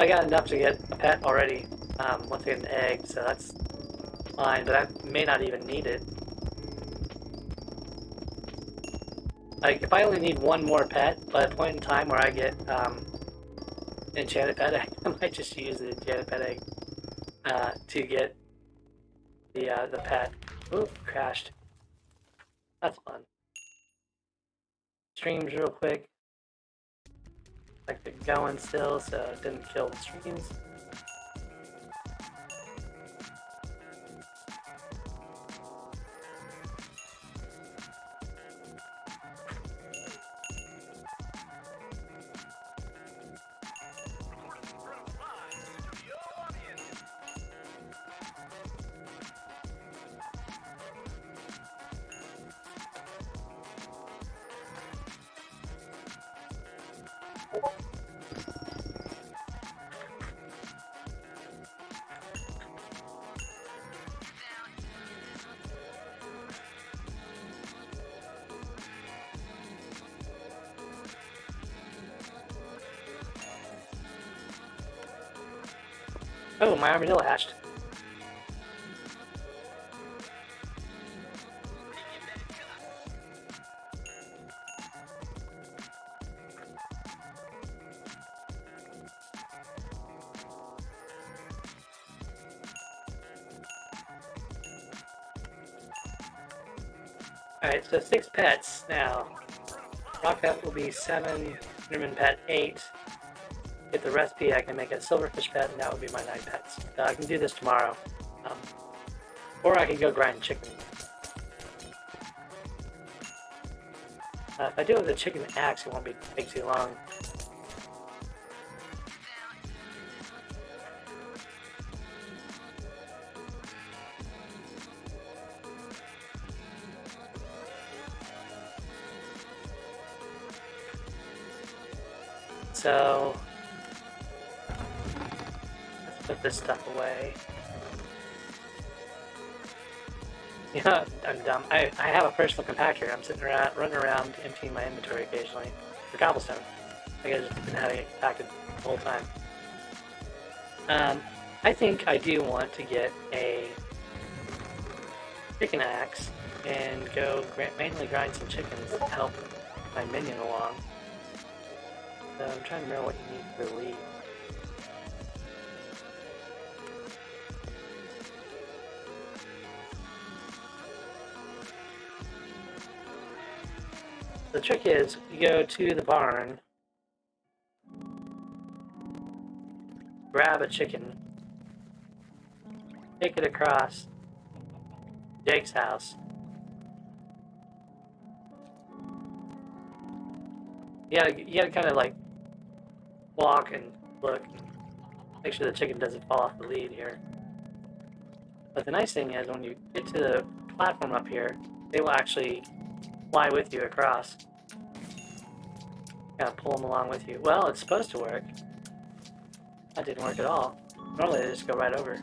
I got enough to get a pet already once I get an egg, so that's fine, but I may not even need it. Like, if I only need one more pet by the point in time where I get enchanted pet egg, I might just use the enchanted pet egg to get the pet. Ooh, crashed. That's fun. Streams real quick. Like they're going still, so it didn't kill the streams. Oh, my armadillo hatched. Alright, so 6 pets now. Rock pet will be 7, Enderman pet 8. Get the recipe, I can make a silverfish pet, and that would be my 9 pets. I can do this tomorrow. Or I can go grind chicken. If I do it with a chicken axe, it won't take too long. So let's put this stuff away. You know, I'm dumb. I have a personal compactor. I'm sitting around, running around, emptying my inventory occasionally for cobblestone. I guess I've been having it compacted the whole time. I think I do want to get a chicken axe and go mainly grind some chickens to help my minion along. So I'm trying to remember what you need for the lead. The trick is, you go to the barn, grab a chicken, take it across Jake's house. You gotta kind of like walk and look, and make sure the chicken doesn't fall off the lead here. But the nice thing is, when you get to the platform up here, they will actually fly with you across. Kind of pull them along with you. Well, it's supposed to work. That didn't work at all. Normally they just go right over.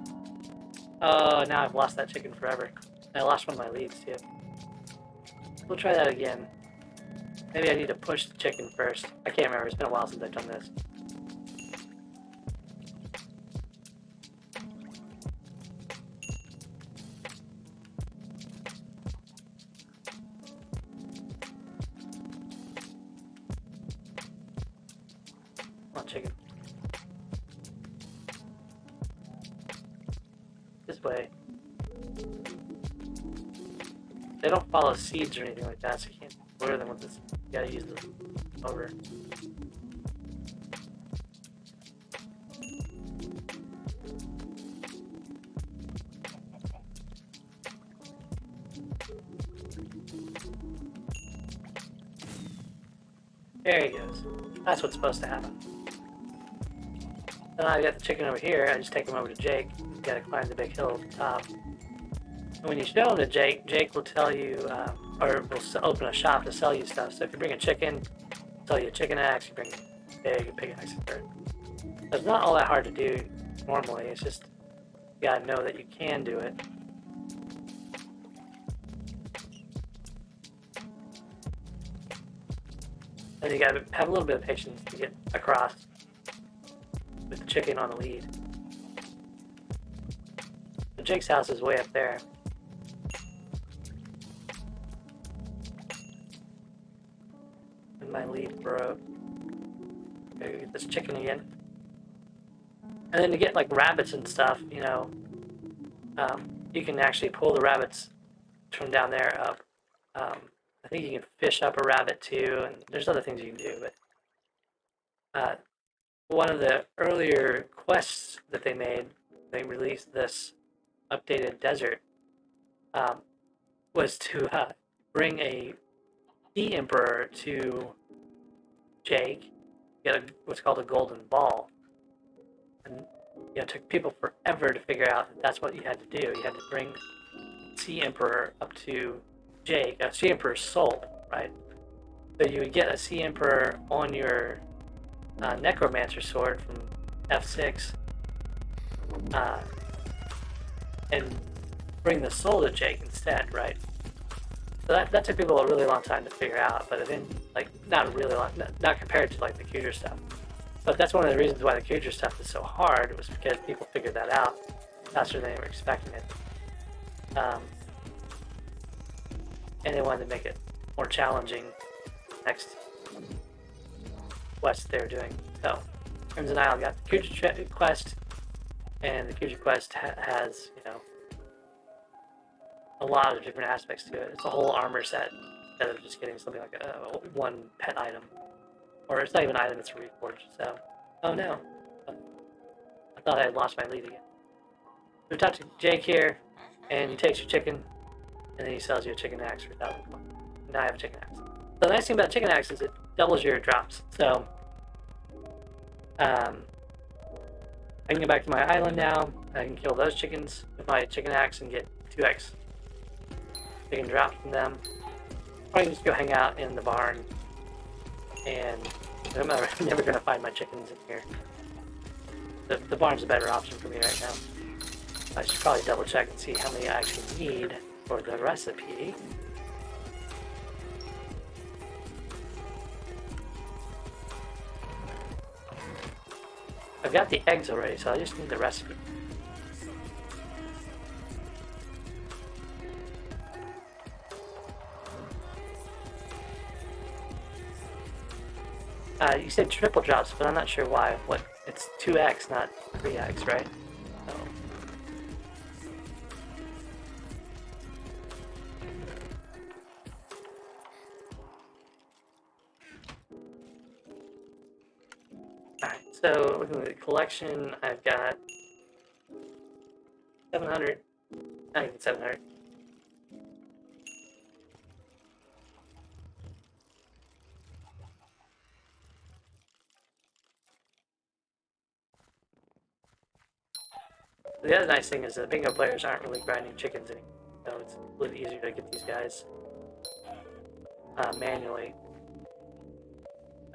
Oh, now I've lost that chicken forever. I lost one of my leads too. We'll try that again. Maybe I need to push the chicken first. I can't remember. It's been a while since I've done this. Come on, chicken. This way. They don't follow seeds or anything like that, so you can't lure them with this. You gotta use the over. There he goes. That's what's supposed to happen. Then I got the chicken over here. I just take him over to Jake. You gotta climb the big hill at the top. And when you show him to Jake, Jake will tell you, or will open a shop to sell you stuff. So if you bring a chicken, sell you a chicken axe. You bring a pig axe. So it's not all that hard to do normally. It's just you gotta know that you can do it. And you gotta have a little bit of patience to get across with the chicken on the lead. But Jake's house is way up there. And my lead broke. Gotta get this chicken again. And then to get like rabbits and stuff, you know, you can actually pull the rabbits from down there up. I think you can fish up a rabbit too, and there's other things you can do. But one of the earlier quests that they made, they released this updated desert, was to bring a sea emperor to Jake, get what's called a golden ball. And it took people forever to figure out that that's what you had to do. You had to bring sea emperor up to Jake, a sea emperor's soul, right? So you would get a sea emperor on your necromancer sword from F6 and bring the soul to Jake instead, right? So that took people a really long time to figure out, but it didn't, like, not really long, not compared to like the Cuger stuff. But that's one of the reasons why the Cuger stuff is so hard, was because people figured that out faster than they were expecting it. And they wanted to make it more challenging next quest they were doing. So, Crimson Isle got the Cuger quest, and the Cuger quest has, you know, a lot of different aspects to it. It's a whole armor set instead of just getting something like a one pet item. Or it's not even an item, it's a reforge. So, oh no. I thought I had lost my lead again. We talked to Jake here, and he takes your chicken, and then he sells you a chicken axe for 1,000 coins. Now I have a chicken axe. So the nice thing about chicken axe is it doubles your drops. So, I can go back to my island now. I can kill those chickens with my chicken axe and get 2x chicken drops from them. Or I can just go hang out in the barn, and I'm never going to find my chickens in here. The barn's a better option for me right now. I should probably double check and see how many I actually need for the recipe. I've got the eggs already, so I just need the recipe. You said triple drops, but I'm not sure why. What? It's 2x, not 3x, right? So. Alright, so looking at the collection, I've got 700, not even 700. The other nice thing is that bingo players aren't really grinding chickens anymore, so it's a little easier to get these guys manually.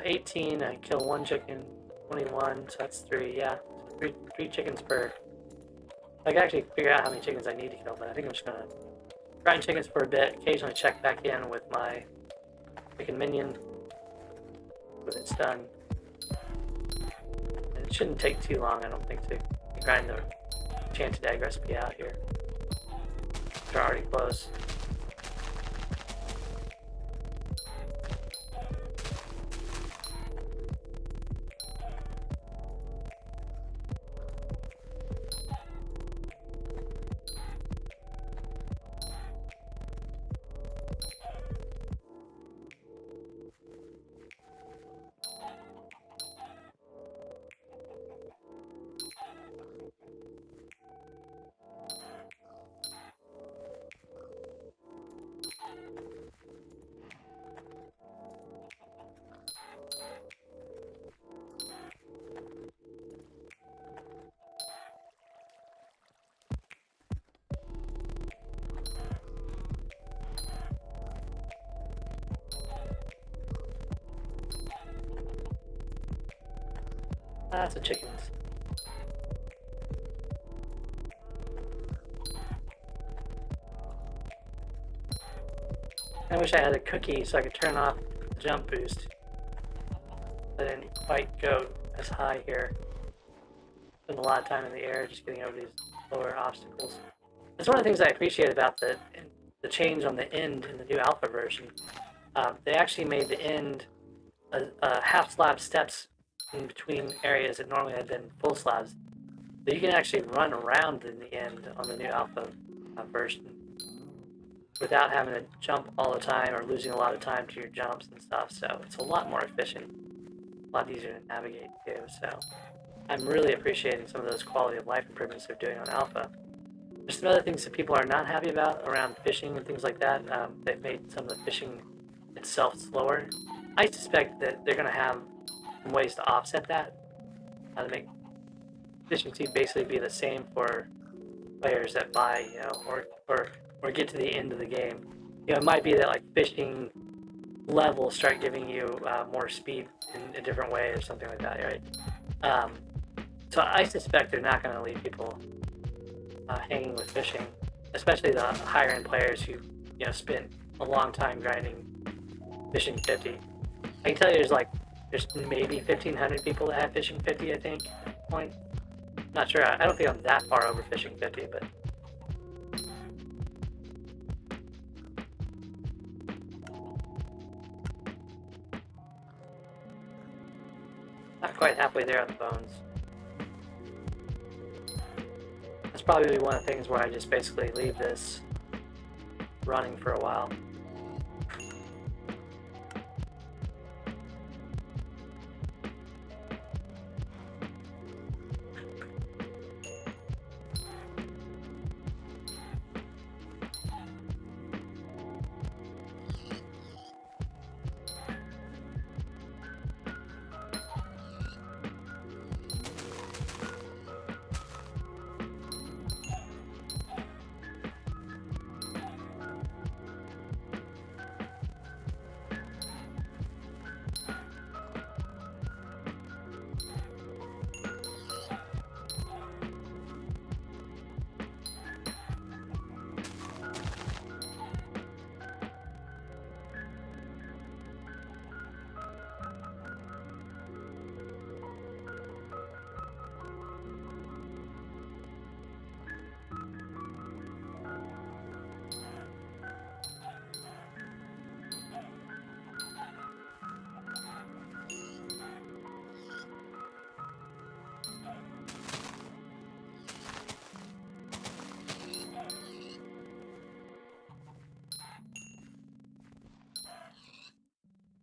18, I kill one chicken. 21, so that's 3, yeah. Three chickens per. I can actually figure out how many chickens I need to kill, but I think I'm just gonna grind chickens for a bit, occasionally check back in with my chicken minion when it's done. And it shouldn't take too long, I don't think, to grind the enchanted egg recipe out here. They're already close. Lots of chickens. I wish I had a cookie so I could turn off the jump boost. I didn't quite go as high here. Spend a lot of time in the air just getting over these lower obstacles. That's one of the things I appreciate about the change on the end in the new alpha version. They actually made the end half slab steps in between areas that normally had been full slabs. So you can actually run around in the end on the new alpha version without having to jump all the time or losing a lot of time to your jumps and stuff. So it's a lot more efficient, a lot easier to navigate too. So I'm really appreciating some of those quality of life improvements they're doing on alpha. There's some other things that people are not happy about around fishing and things like that. They've made some of the fishing itself slower. I suspect that they're going to have some ways to offset that, how to make efficiency basically be the same for players that buy, or get to the end of the game. It might be that like fishing levels start giving you more speed in a different way or something like that, right? So I suspect they're not going to leave people hanging with fishing, especially the higher end players who spent a long time grinding fishing 50. I can tell you there's maybe 1,500 people that have fishing 50, I think, at this point. Not sure. I don't think I'm that far over fishing 50, but not quite halfway there on the bones. That's probably one of the things where I just basically leave this running for a while.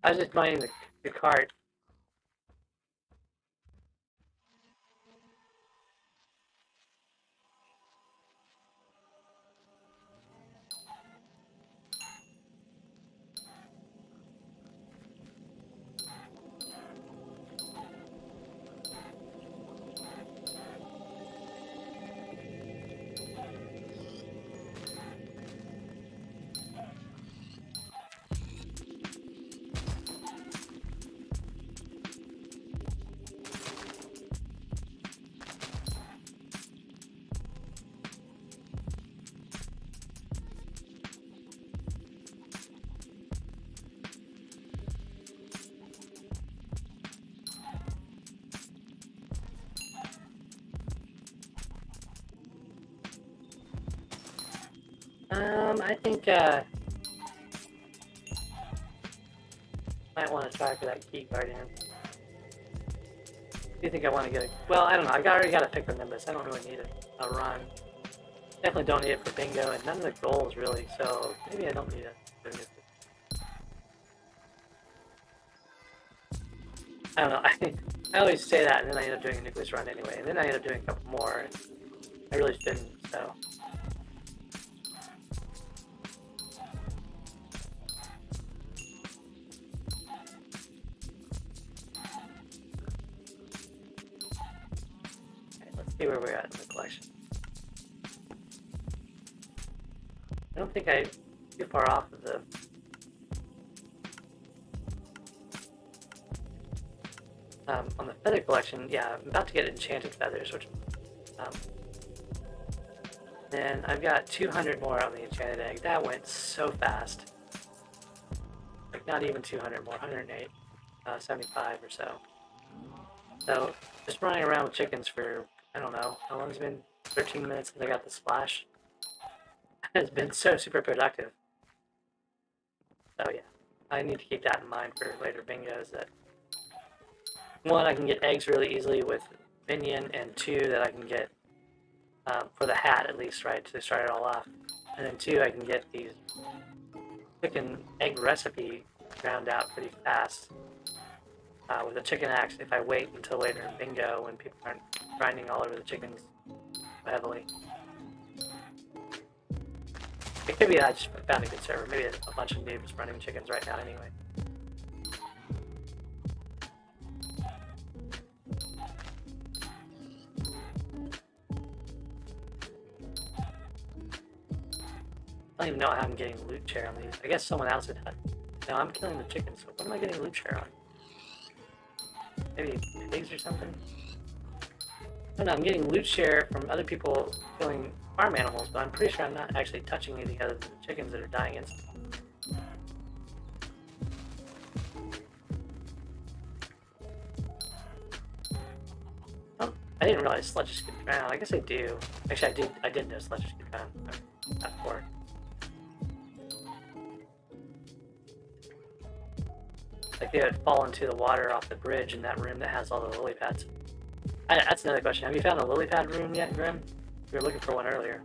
I was just mining the cart. I think might want to try for that key guardian. Do you think I want to get a... Well, I don't know. I already got a pick for Nimbus. I don't really need a run. Definitely don't need it for bingo, and none of the goals really, so maybe I don't need it. I don't know. I always say that, and then I end up doing a nucleus run anyway, and then I end up doing a couple more, and I really shouldn't, so... See where we're at in the collection. I don't think I'm too far off of the... on the feather collection, yeah, I'm about to get enchanted feathers, which... then I've got 200 more on the enchanted egg. That went so fast. Like, not even 200 more, 108, 75 or so. So, just running around with chickens for... I don't know, how long has it been? 13 minutes since I got the splash. It's been so super productive. So yeah, I need to keep that in mind for later bingos, that one, I can get eggs really easily with minion, and two, that I can get, for the hat at least, right, to start it all off. And then two, I can get these chicken egg recipe ground out pretty fast. With a chicken axe, if I wait until later in bingo when people aren't grinding all over the chickens heavily. It could be I just found a good server. Maybe a bunch of noobs running chickens right now anyway. I don't even know how I'm getting loot chair on these. I guess someone else would have. No, I'm killing the chickens, so what am I getting loot share on? Maybe pigs or something? I don't know, I'm getting loot share from other people killing farm animals, but I'm pretty sure I'm not actually touching anything other than the chickens that are dying instantly. Oh, I didn't realize sledges could drown. I guess I do. Actually, I did know sledges could drown. Not before. Like they would fall into the water off the bridge in that room that has all the lily pads. That's another question. Have you found a lily pad room yet, Grim? We were looking for one earlier.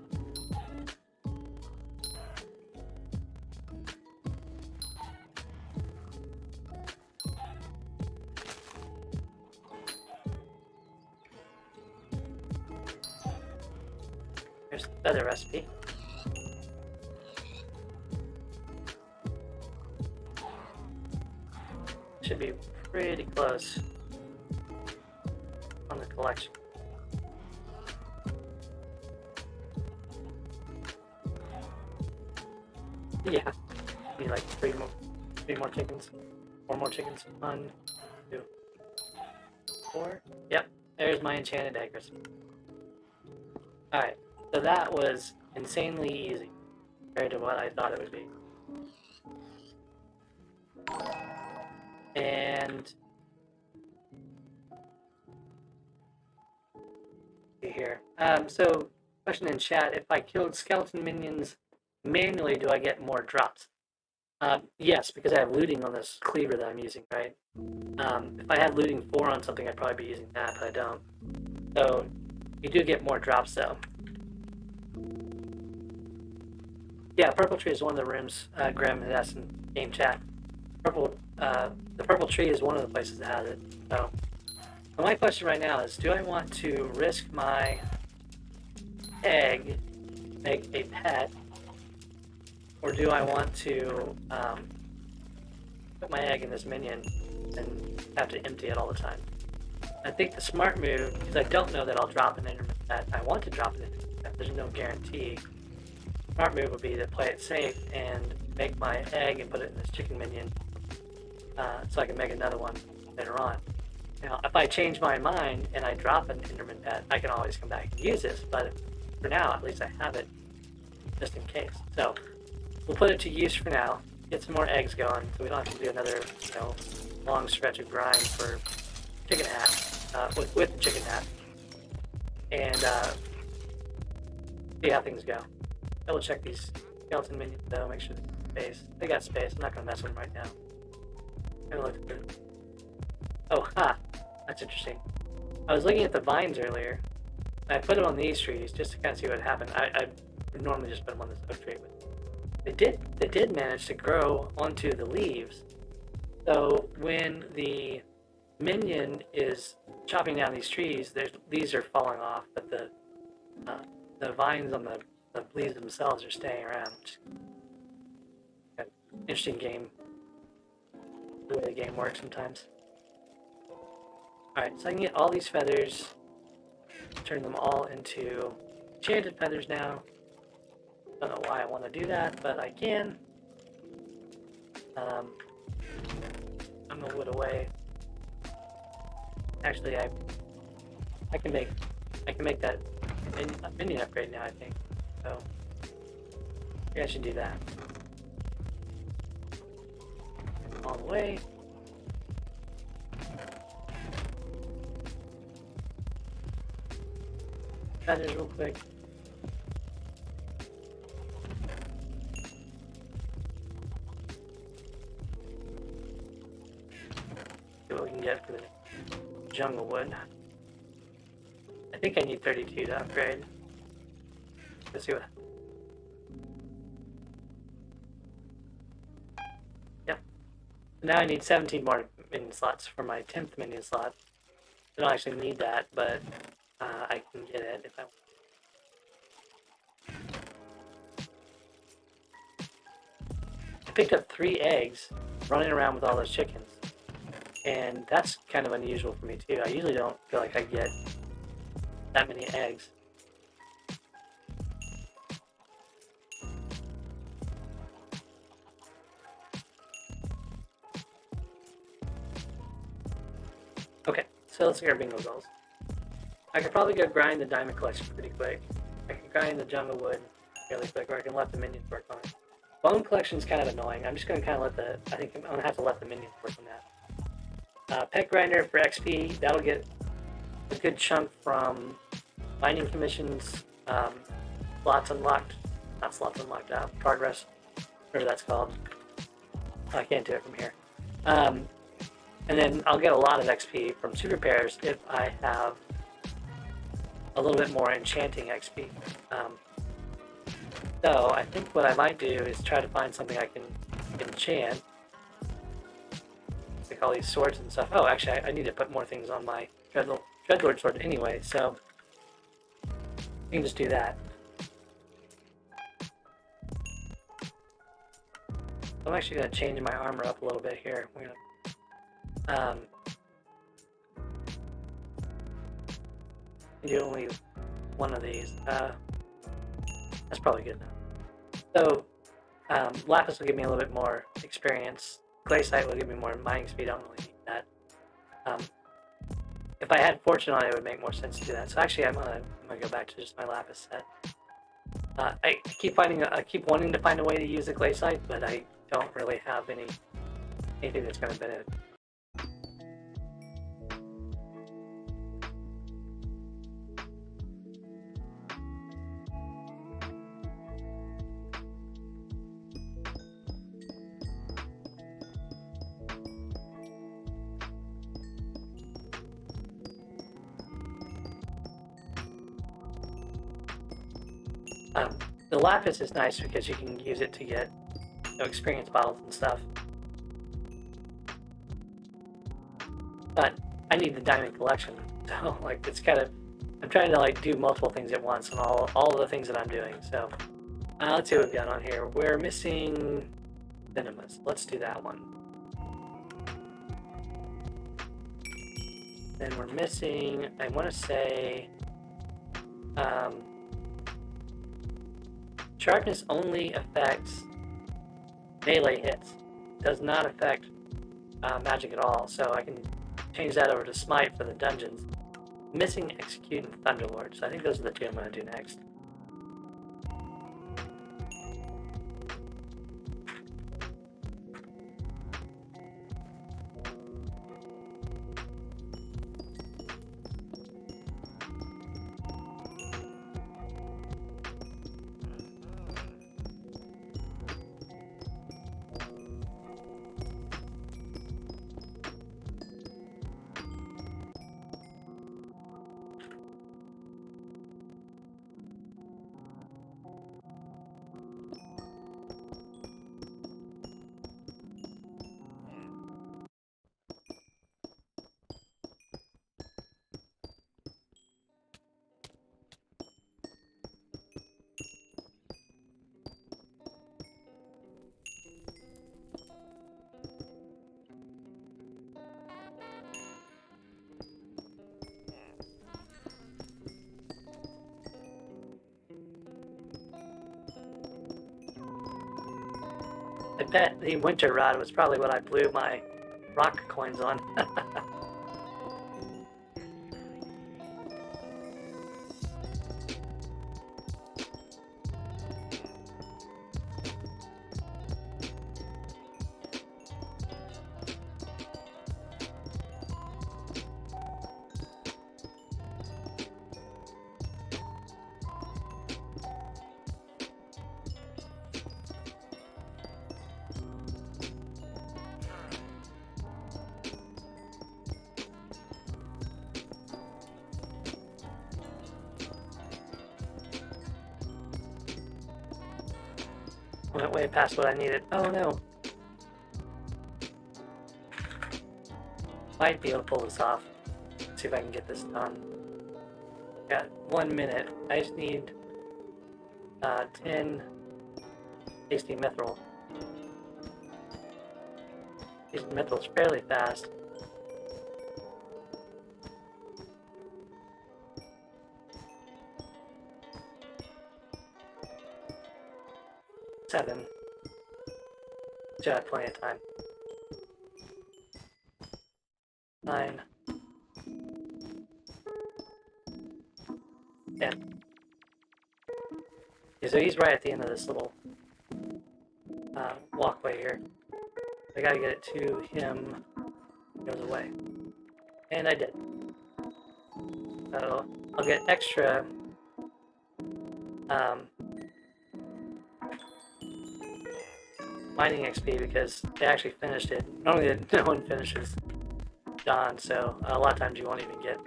Here's the feather recipe. Should be pretty close on the collection. Yeah, need like three more chickens, 4 more chickens. 1, 2, 4. Yep, there's my enchanted egg recipe. All right, so that was insanely easy compared to what I thought it would be. And here. So question in chat: if I killed skeleton minions manually, do I get more drops? Yes, because I have looting on this cleaver that I'm using, right? If I had looting 4 on something, I'd probably be using that, but I don't. So you do get more drops, though. Yeah, purple tree is one of the rooms. Graham had asked in game chat. The purple tree is one of the places that has it. So my question right now is: do I want to risk my egg, make a pet, or do I want to put my egg in this minion and have to empty it all the time? I think the smart move, because I don't know that I'll drop an enderman pet. I want to drop an enderman pet. There's no guarantee. Smart move would be to play it safe and make my egg and put it in this chicken minion, so I can make another one later on. Now, if I change my mind and I drop an enderman pet, I can always come back and use this. But for now, at least I have it just in case. So we'll put it to use for now. Get some more eggs going, so we don't have to do another, long stretch of grind for chicken hat with the chicken hat, and see how things go. Double check these skeleton minions though, make sure they got space. They got space. I'm not gonna mess with them right now. I'm gonna look at them. Oh, that's interesting. I was looking at the vines earlier. I put them on these trees just to kind of see what happened. I would normally just put them on this oak tree, but they did manage to grow onto the leaves. So when the minion is chopping down these trees, these are falling off, but the vines on the leaves themselves are staying around. Interesting game. The way the game works sometimes. Alright, so I can get all these feathers, turn them all into enchanted feathers now. Don't know why I want to do that, but I can. I'm gonna wood away. Actually, I can make that minion upgrade now, I think. So maybe I should do that. All the way. Feathers real quick. See what we can get for the jungle wood. I think I need 32 to upgrade. Let's see what. Yep. Now I need 17 more minion slots for my 10th minion slot. I don't actually need that, but I can get it if I want. I picked up 3 eggs running around with all those chickens. And that's kind of unusual for me too. I usually don't feel like I get that many eggs. Okay, so let's see our bingo goals. I could probably go grind the diamond collection pretty quick. I can grind the jungle wood really quick, or I can let the minions work on it. Bone collection is kind of annoying. I'm just going to kind of let the... I think I'm going to have to let the minions work on that. Pet grinder for XP, that'll get a good chunk from mining commissions, slots unlocked, not slots unlocked, progress, whatever that's called. I can't do it from here. And then I'll get a lot of XP from suit repairs if I have a little bit more enchanting XP. So I think what I might do is try to find something I can enchant. Like all these swords and stuff. Oh, actually, I need to put more things on my Dreadlord sword anyway, so you can just do that. I'm actually going to change my armor up a little bit here. We're gonna, do only one of these. That's probably good enough. So, Lapis will give me a little bit more experience. Glaciite will give me more mining speed. I don't really need that. If I had Fortune on it, it would make more sense to do that. So actually, I'm gonna go back to just my Lapis set. I keep wanting to find a way to use the Glaciite, but I don't really have anything that's going to benefit. The Lapis is nice because you can use it to get experience bottles and stuff. But I need the diamond collection, so like it's kind of, I'm trying to like do multiple things at once on all of the things that I'm doing. So let's see what we've got on here. We're missing Venomous. Let's do that one. Then we're missing, I want to say, Sharpness only affects melee hits. Does not affect magic at all, so I can change that over to Smite for the dungeons. Missing Execute and Thunderlord, so I think those are the two I'm going to do next. I bet the Winter Rod was probably what I blew my rock coins on. 'Went way past what I needed. Oh no. Might be able to pull this off. Let's see if I can get this done. Got 1 minute. I just need 10 tasty mithril. Tasty mithril is fairly fast. Seven. Still have plenty of time. 9. him. Okay, so he's right at the end of this little walkway here. I gotta get it to him. He goes away. And I did. So I'll get extra mining XP because they actually finished it. Normally no one finishes dawn, so a lot of times you won't even get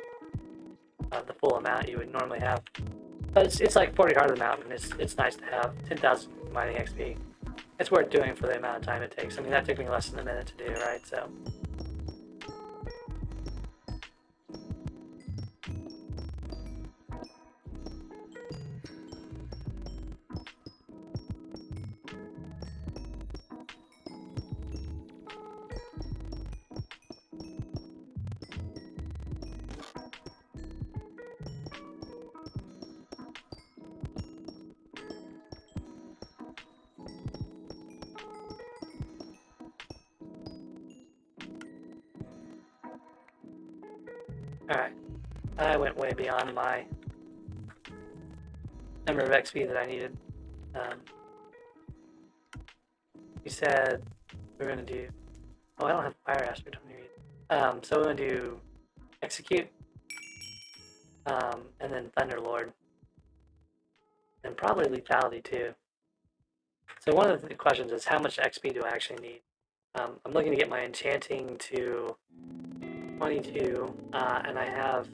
the full amount you would normally have. But it's like 40 Heart of the Mountain. It's nice to have 10,000 mining XP. It's worth doing for the amount of time it takes. I mean, that took me less than a minute to do, right? So. Alright, I went way beyond my number of XP that I needed. You said we're going to do... Oh, I don't have Fire Aspect on here. So we're going to do Execute, and then Thunderlord, and probably Lethality too. So one of the questions is how much XP do I actually need? I'm looking to get my Enchanting to 22, and I have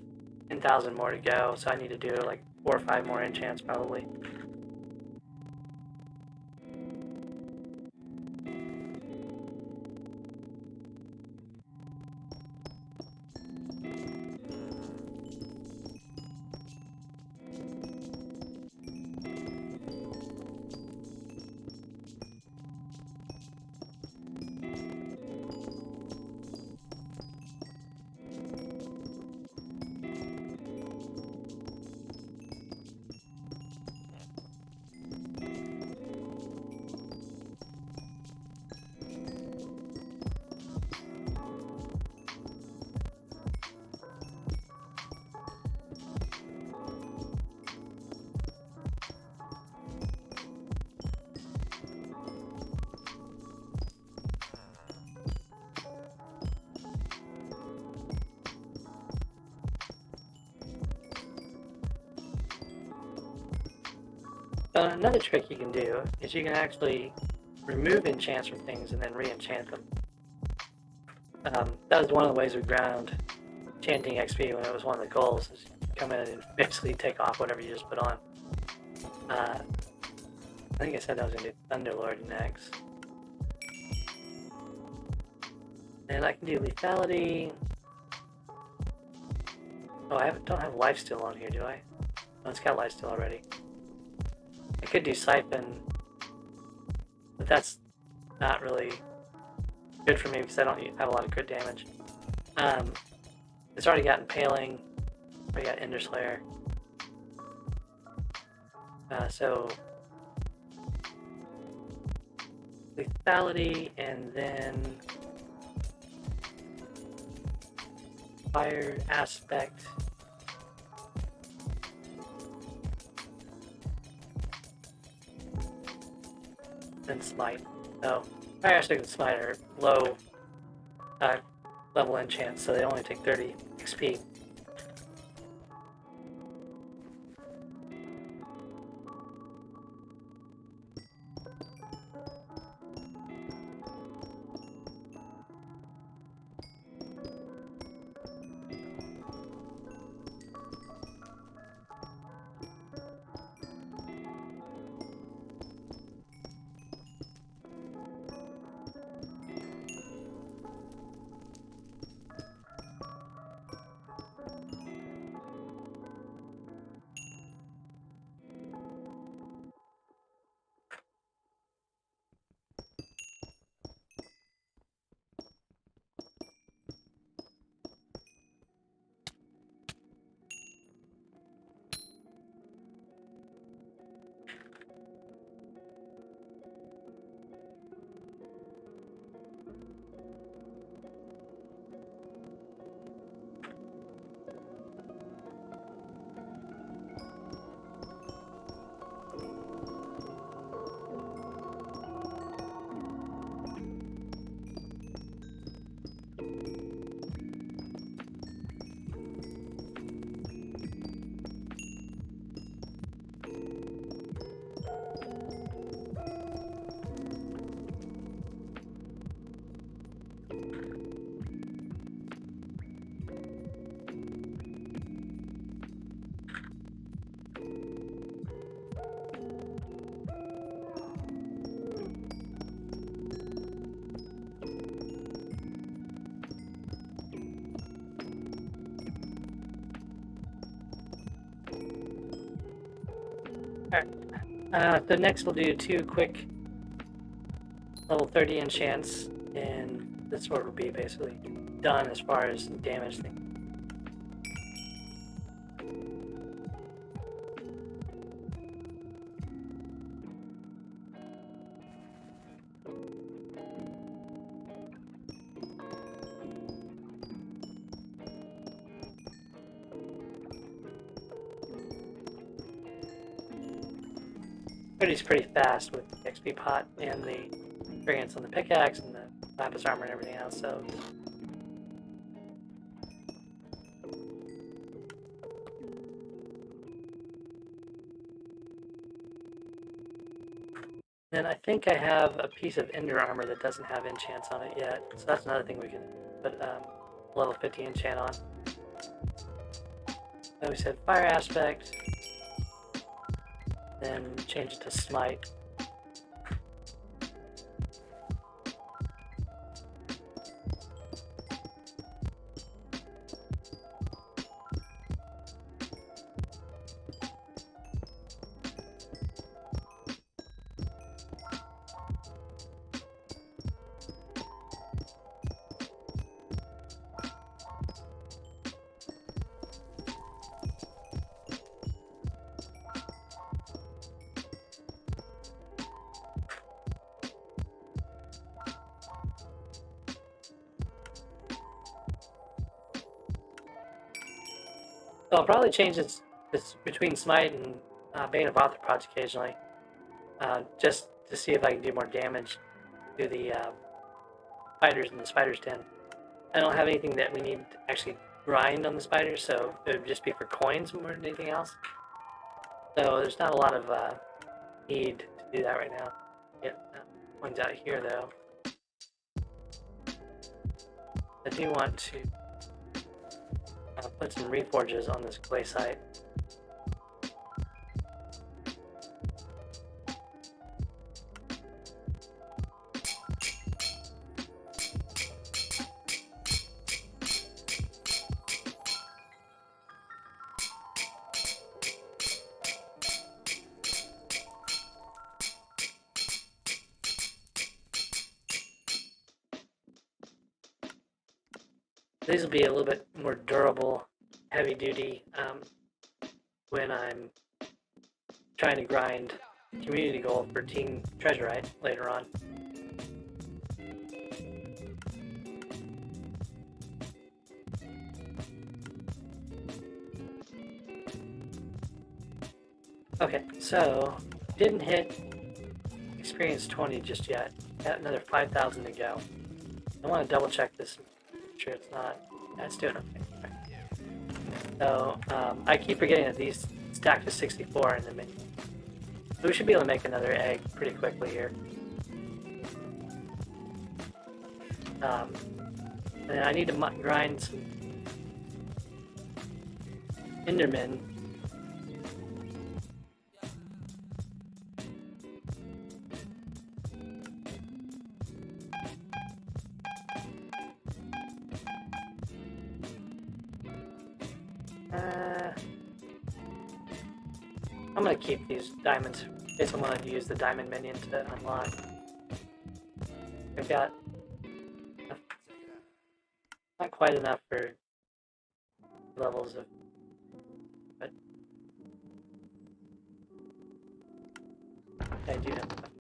10,000 more to go, so I need to do like 4 or 5 more enchants probably. Another trick you can do is you can actually remove enchants from things and then re-enchant them. That was one of the ways we ground enchanting XP when it was one of the goals, is come in and basically take off whatever you just put on. I think I said I was going to do Thunderlord next. And I can do Lethality. Oh, don't have Lifesteal on here, do I? Oh, it's got Lifesteal already. I could do Siphon, but that's not really good for me because I don't have a lot of crit damage. It's already got Impaling, already got Ender Slayer. So Lethality and then Fire Aspect. And Smite. So, Fire Aspect and Smite are low level enchants, so they only take 30 XP. So next we'll do 2 quick level 30 enchants, and the sword will be basically done as far as damage thing. It's pretty fast with the XP pot and the experience on the pickaxe and the lapis armor and everything else, so. Then I think I have a piece of ender armor that doesn't have enchants on it yet, so that's another thing we can put level 50 enchant on. So we said fire aspect, then change it to smite. So I'll probably change this between Smite and Bane of Arthropods occasionally, just to see if I can do more damage to the spiders in the spider's den. I don't have anything that we need to actually grind on the spiders, so it would just be for coins more than anything else. So there's not a lot of need to do that right now. Get coins out here though. I do want to put some reforges on this clay site. These will be a little bit more durable, heavy duty when I'm trying to grind community gold for Team Treasurite later on. Okay, so didn't hit experience 20 just yet. Got another 5,000 to go. I want to double check this. Sure it's not. That's doing okay. So I keep forgetting that these stack to 64 in the menu. So we should be able to make another egg pretty quickly here. And I need to grind some Enderman. I'm gonna keep these diamonds in case I wanted to use the diamond minion to unlock. I've got not quite enough for levels of, but I do have enough.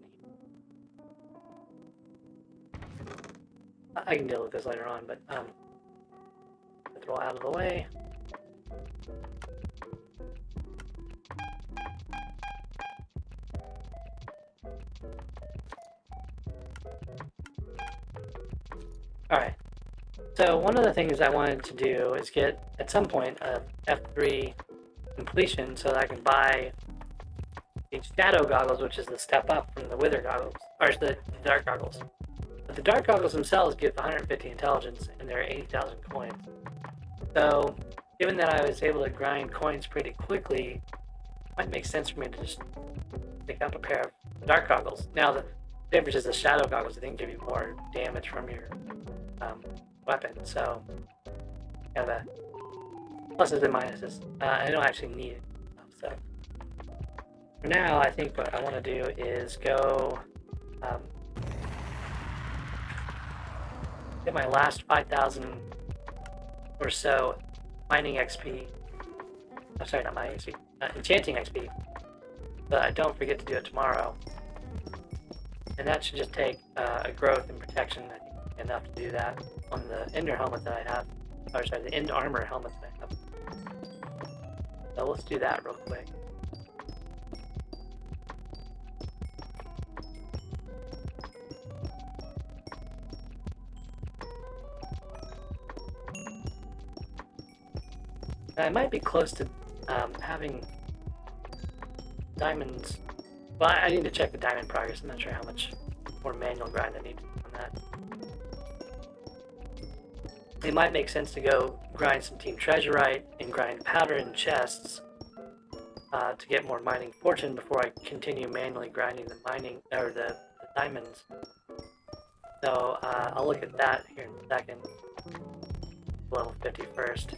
I can deal with this later on, but throw out of the way. Alright, so one of the things I wanted to do is get, at some point, a F3 completion so that I can buy the Shadow Goggles, which is the step up from the Wither Goggles, or the Dark Goggles. But the Dark Goggles themselves give 150 intelligence, and they're 80,000 coins. So, given that I was able to grind coins pretty quickly, it might make sense for me to just pick up a pair of Dark Goggles. Now, the difference is the Shadow Goggles, I think, give you more damage from your weapon, so kind of a pluses and minuses. I don't actually need it, so For now, I think what I want to do is go get my last 5,000 or so mining XP. I'm sorry, not mining XP, enchanting XP. But I don't forget to do it tomorrow. And that should just take a growth and protection, I think, enough to do that on the Ender helmet that I have. Or sorry, the End armor helmet that I have. So let's do that real quick. I might be close to having diamonds. Well, I need to check the diamond progress. I'm not sure how much more manual grind I need to do on that. It might make sense to go grind some team treasurite and grind powder in chests to get more mining fortune before I continue manually grinding the mining or the diamonds. So I'll look at that here in a second. Level 50 first.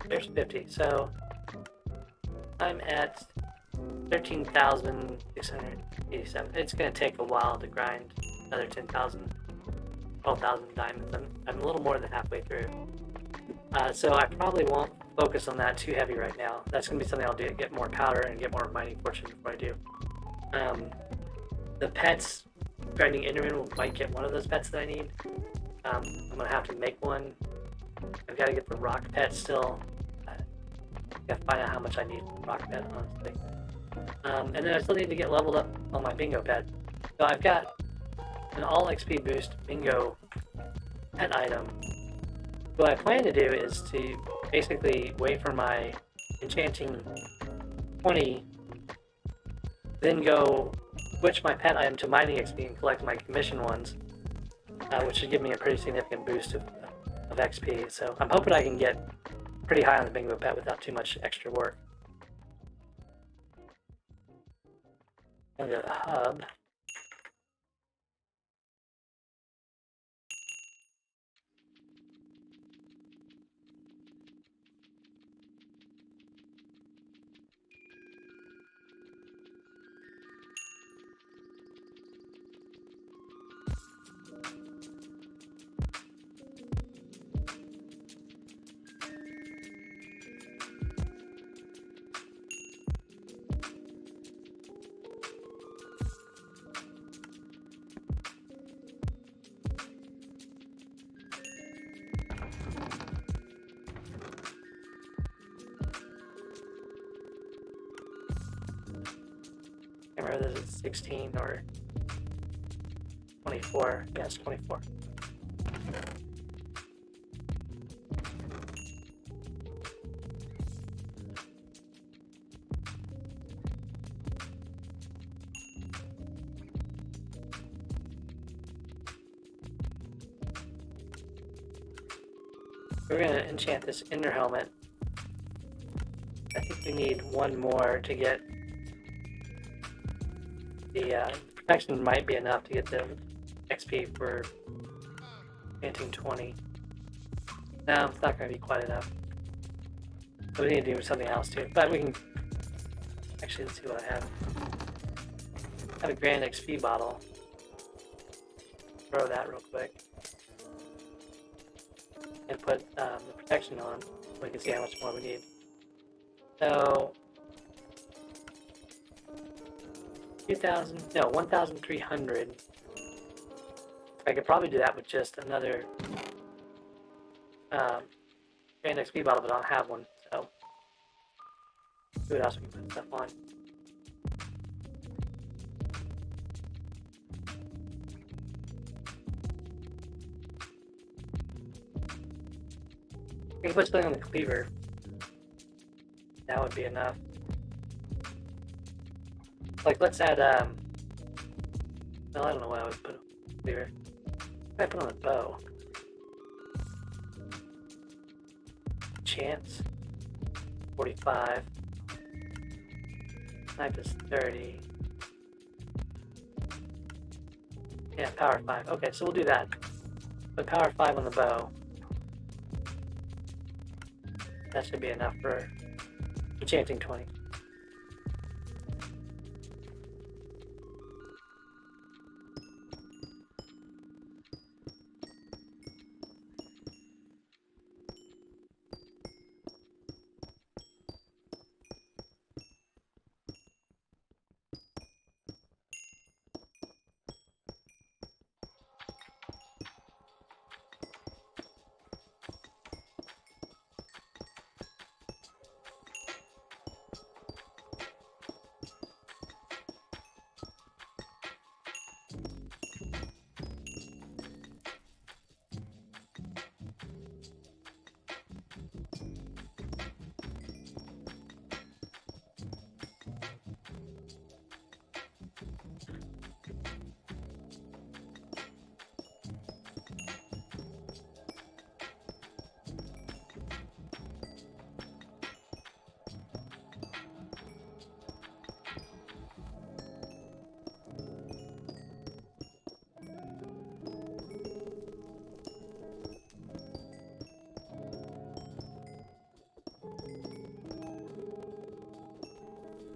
There's 50. So I'm at 13,687. It's going to take a while to grind another 10,000, 12,000 diamonds. I'm a little more than halfway through. So I probably won't focus on that too heavy right now. That's going to be something I'll do to get more powder and get more mining fortune before I do. The pets, grinding Enderman might get one of those pets that I need. I'm going to have to make one. I've got to get the rock pet still. Gotta find out how much I need rock pet, honestly. And then I still need to get leveled up on my bingo pet. So I've got an all XP boost bingo pet item. What I plan to do is to basically wait for my enchanting 20, then go switch my pet item to mining XP and collect my commission ones, which should give me a pretty significant boost of XP. So I'm hoping I can get pretty high on the bingo pet without too much extra work. I'll go to the hub. I can't remember if this is 16 or 24. Yes, 24. We're going to enchant this inner helmet. I think we need one more to get the protection might be enough to get the XP for enchanting 20. No, it's not going to be quite enough. So we need to do something else too. But we can actually, let's see what I have. I have a grand XP bottle. Throw that real quick. And put the protection on. We can see how much more we need. So 1,300. I could probably do that with just another grand XP bottle, but I don't have one. So see what else we can put stuff on. We can put something on the cleaver. That would be enough. Like, let's add, well, I don't know what I would put on the cleaver. I put on the bow. Chance. 45. Knife is 30. Yeah, power 5. Okay, so we'll do that. Put power 5 on the bow. That should be enough for enchanting 20.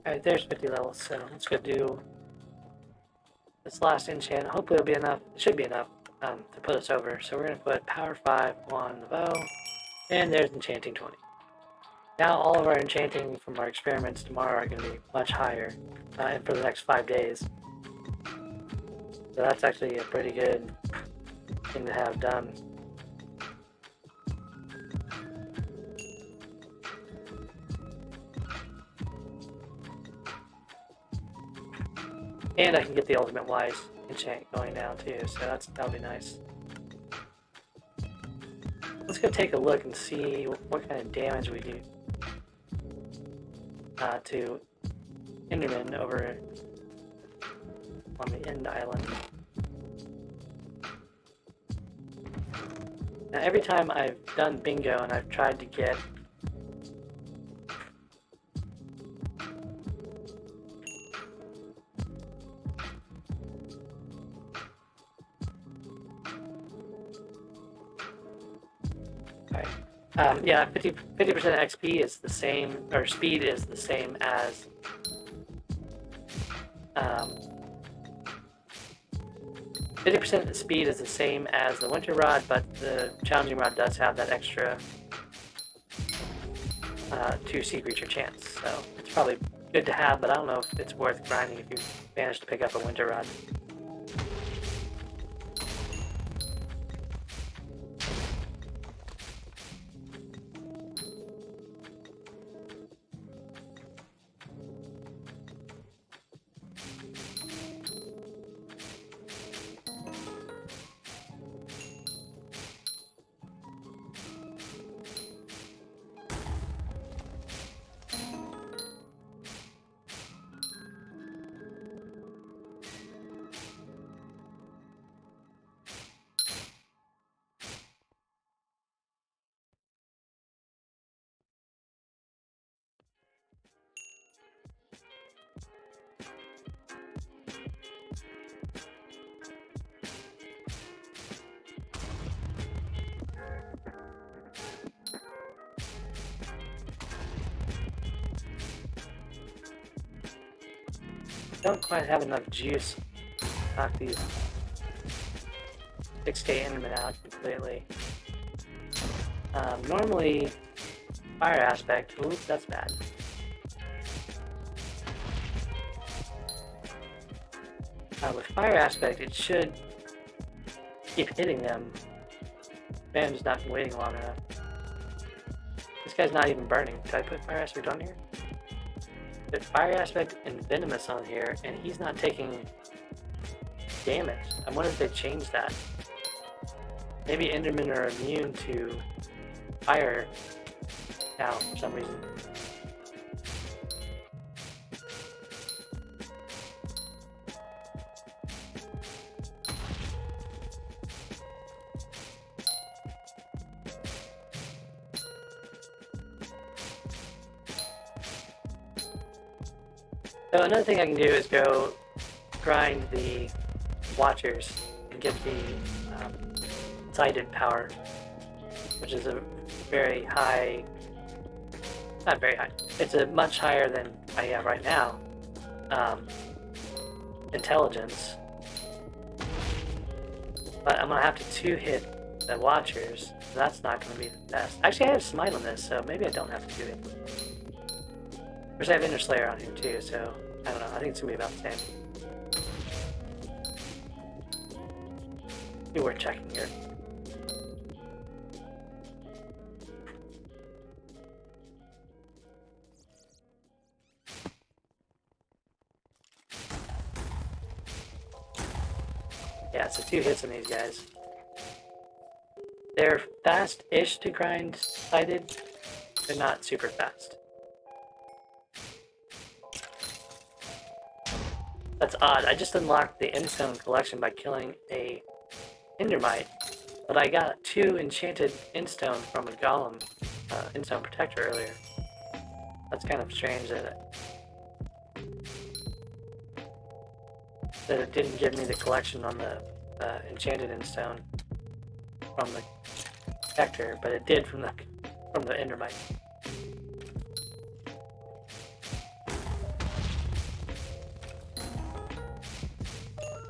Alright, there's 50 levels, so let's go do this last enchant. Hopefully it'll be enough. It should be enough to put us over. So we're going to put Power 5 on the bow, and there's Enchanting 20. Now all of our enchanting from our experiments tomorrow are going to be much higher, and for the next 5 days. So that's actually a pretty good thing to have done. And I can get the Ultimate Wise enchant going down too, so that'll be nice. Let's go take a look and see what kind of damage we do to Enderman over on the end island. Now every time I've done bingo and I've tried to get yeah, 50% XP is the same, or speed is the same as 50% speed is the same as the Winter Rod, but the Challenging Rod does have that extra 2 Sea Creature chance, so it's probably good to have, but I don't know if it's worth grinding if you manage to pick up a Winter Rod. Don't quite have enough juice to knock these 6k Endermen out completely. Normally, Fire Aspect, oops, that's bad. With Fire Aspect, it should keep hitting them. Man, I'm just not waiting long enough. This guy's not even burning. Did I put Fire Aspect on here? Put Fire Aspect and Venomous on here, and he's not taking damage. I wonder if they changed that. Maybe Endermen are immune to fire now for some reason. So another thing I can do is go grind the Watchers and get the sighted power, which is a very high not very high. It's a much higher than I have right now. Intelligence. But I'm gonna have to 2-hit the Watchers. So that's not gonna be the best. Actually, I have Smite on this, so maybe I don't have to do it. Of course, I have Inner Slayer on here too, so I don't know. I think it's gonna be about the same. Maybe worth checking here. Yeah, so 2 hits on these guys. They're fast-ish to grind sighted. They're not super fast. That's odd. I just unlocked the Endstone collection by killing a Endermite, but I got 2 enchanted Endstone from a Golem, Endstone Protector earlier. That's kind of strange that it didn't give me the collection on the enchanted Endstone from the Protector, but it did from the Endermite.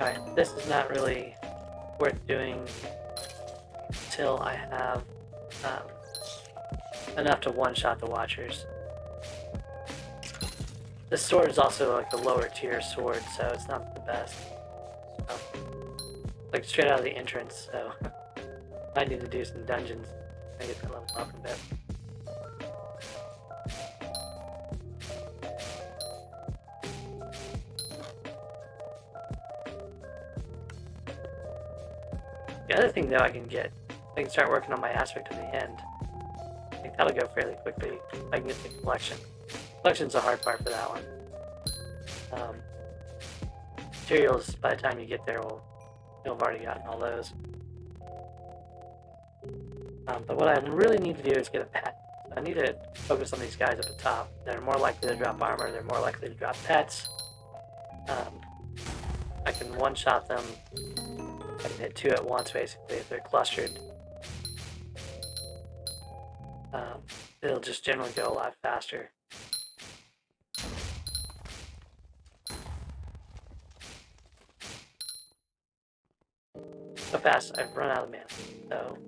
Alright, this is not really worth doing until I have enough to one-shot the Watchers. This sword is also like a lower tier sword, so it's not the best. So, like straight out of the entrance, so I need to do some dungeons. I get that level up a bit. The other thing though I can start working on my aspect of the end. I think that'll go fairly quickly. I can get the collection. Collection's the hard part for that one. Materials, by the time you get there, you'll have already gotten all those. But what I really need to do is get a pet. I need to focus on these guys at the top. They're more likely to drop armor, they're more likely to drop pets. I can one-shot them. I can hit 2 at once, basically, if they're clustered. It'll just generally go a lot faster. So fast, I've run out of mana. So,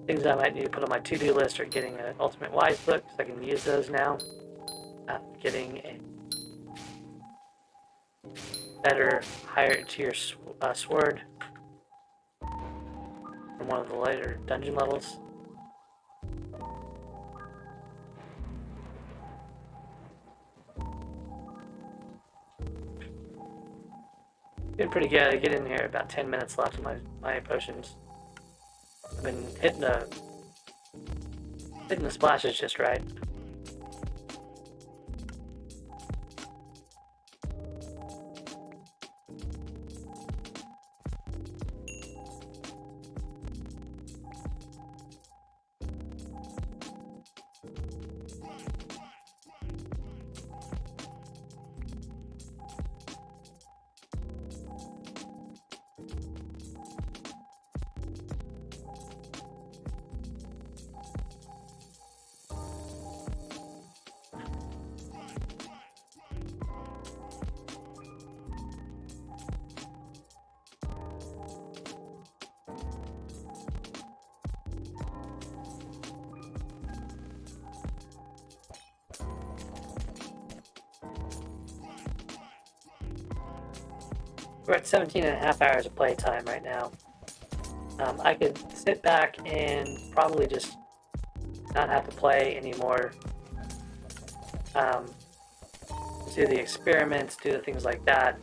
things I might need to put on my to-do list are getting an Ultimate Wise book, so I can use those now. Getting a better, higher tier sword from one of the later dungeon levels. Doing pretty good. I get in here about 10 minutes left of my potions. I've been hitting the splashes just right. We're at 17.5 hours of playtime right now. I could sit back and probably just not have to play anymore. Do the experiments, do the things like that.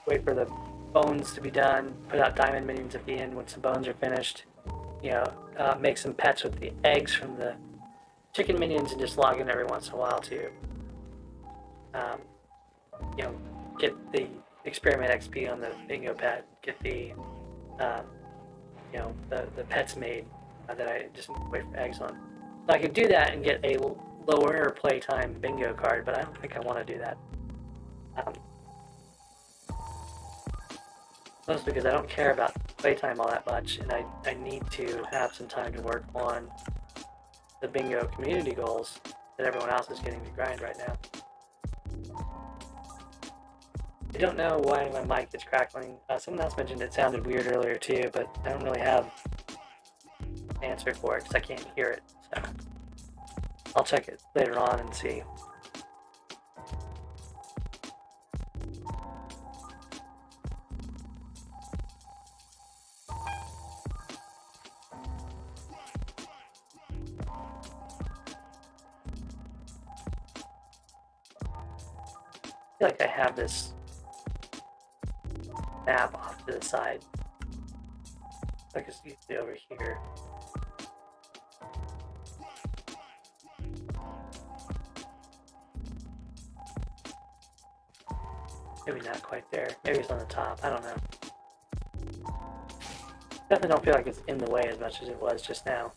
Wait for the bones to be done. Put out diamond minions at the end once the bones are finished. You know, make some pets with the eggs from the chicken minions and just log in every once in a while to, you know, get the experiment XP on the bingo pet, get the, you know, the pets made that I just wait for eggs on. So I could do that and get a lower playtime bingo card, but I don't think I want to do that. Mostly because I don't care about playtime all that much, and I need to have some time to work on the bingo community goals that everyone else is getting to grind right now. I don't know why my mic is crackling. Someone else mentioned it sounded weird earlier too, but I don't really have an answer for it because I can't hear it. So I'll check it later on and see. I feel like I have this map off to the side. Like it's usually over here. Maybe not quite there. Maybe it's on the top. I don't know. Definitely don't feel like it's in the way as much as it was just now.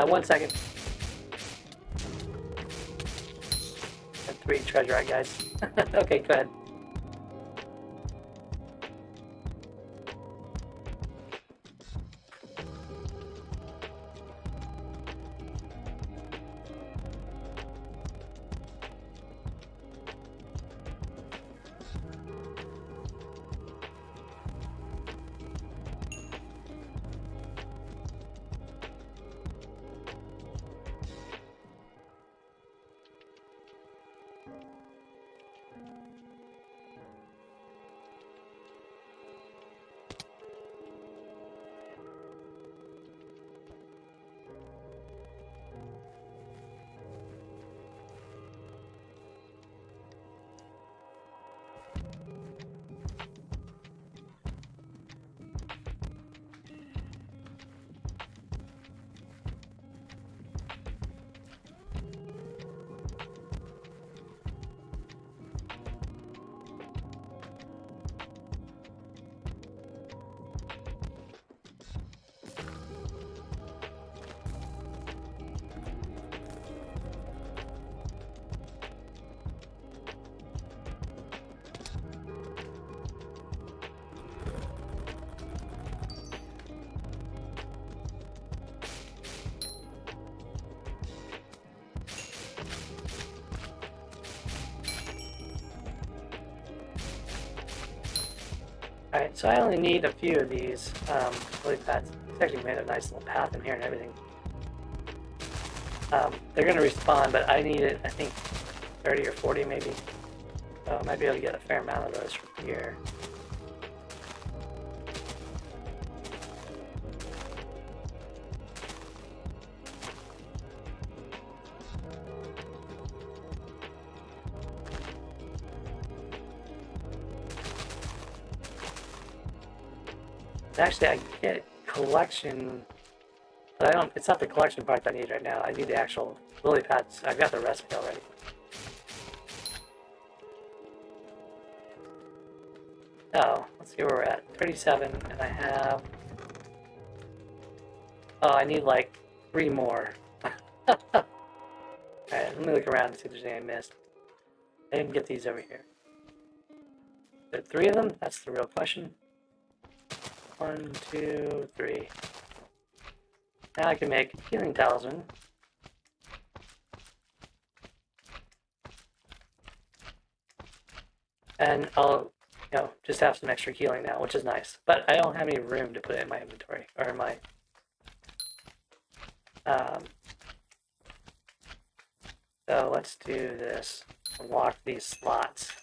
One second. And 3 treasure eye guys. Okay, go ahead. Alright, so I only need a few of these lily pads. It's actually made a nice little path in here and everything. They're going to respawn, but I needed, I think, 30 or 40 maybe. So I might be able to get a fair amount of those from here. Actually, I get collection, but I don't, it's not the collection part I need right now. I need the actual lily pads. I've got the recipe already. So, let's see where we're at. 37, and I have, oh, I need like 3 more. Alright, let me look around and see if there's anything I missed. I didn't get these over here. There are 3 of them? That's the real question. 1, 2, 3. Now I can make a healing talisman. And I'll, just have some extra healing now, which is nice. But I don't have any room to put it in my inventory, or in my, so let's do this. Unlock these slots.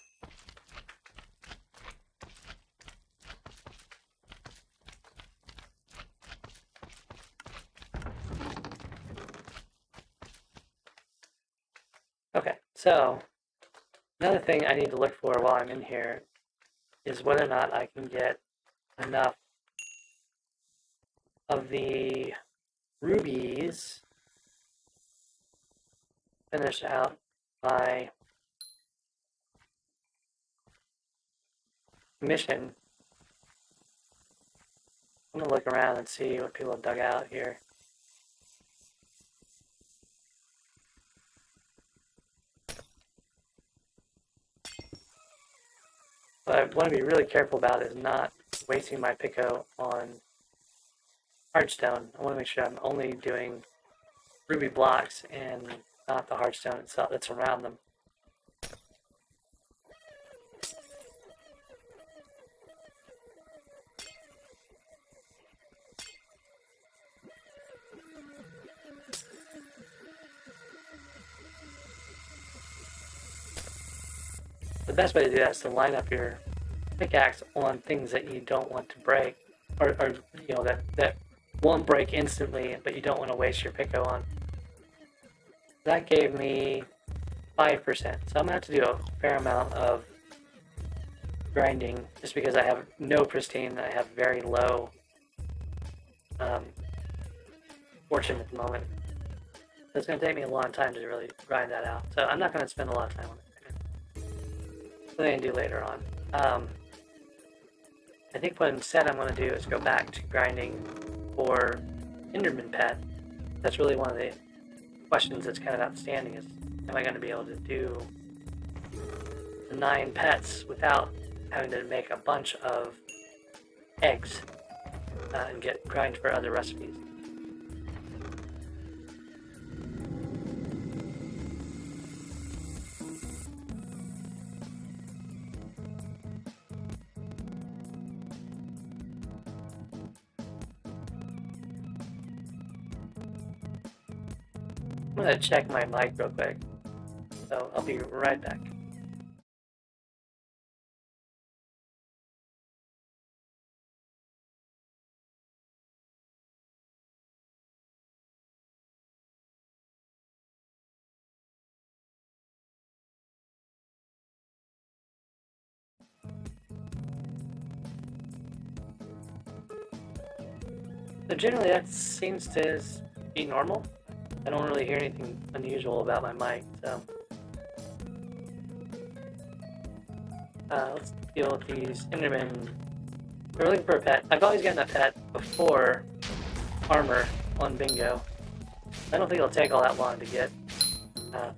Okay, so another thing I need to look for while I'm in here is whether or not I can get enough of the rubies finish out my mission. I'm gonna look around and see what people have dug out here. What I want to be really careful about is not wasting my Pico on hardstone. I want to make sure I'm only doing ruby blocks and not the hardstone itself that's around them. The best way to do that is to line up your pickaxe on things that you don't want to break, or you know, that won't break instantly, but you don't want to waste your Pico on. That gave me 5%, so I'm gonna have to do a fair amount of grinding just because I have no pristine. I have very low fortune at the moment. So it's gonna take me a long time to really grind that out. So I'm not gonna spend a lot of time on it. Something I can do later on. I think what instead I'm going to do is go back to grinding for Enderman Pet. That's really one of the questions that's kind of outstanding is, am I going to be able to do the 9 pets without having to make a bunch of eggs and get grind for other recipes? I'm going to check my mic real quick, so I'll be right back. So generally that seems to be normal. I don't really hear anything unusual about my mic, so let's deal with these Endermen. We're looking for a pet. I've always gotten a pet before armor on Bingo. I don't think it'll take all that long to get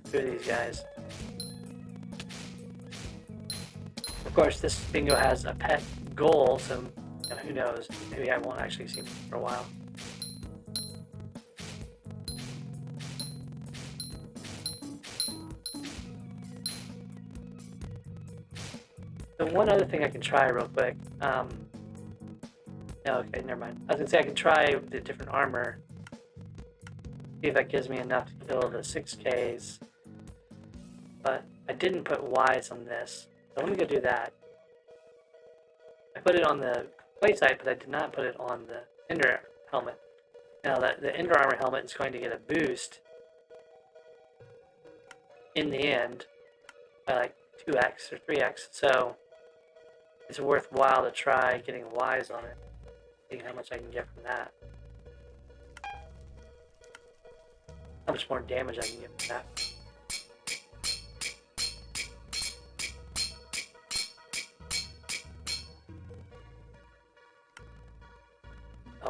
through these guys. Of course, this Bingo has a pet goal, so who knows? Maybe I won't actually see him for a while. So one other thing I can try real quick. No, okay, never mind. I was gonna say I can try the different armor. See if that gives me enough to kill the 6Ks. But I didn't put Ys on this. So let me go do that. I put it on the plate site, but I did not put it on the Ender helmet. Now the Ender armor helmet is going to get a boost in the end by like 2x or 3x. So it's worthwhile to try getting Ys on it, seeing how much I can get from that. How much more damage I can get from that.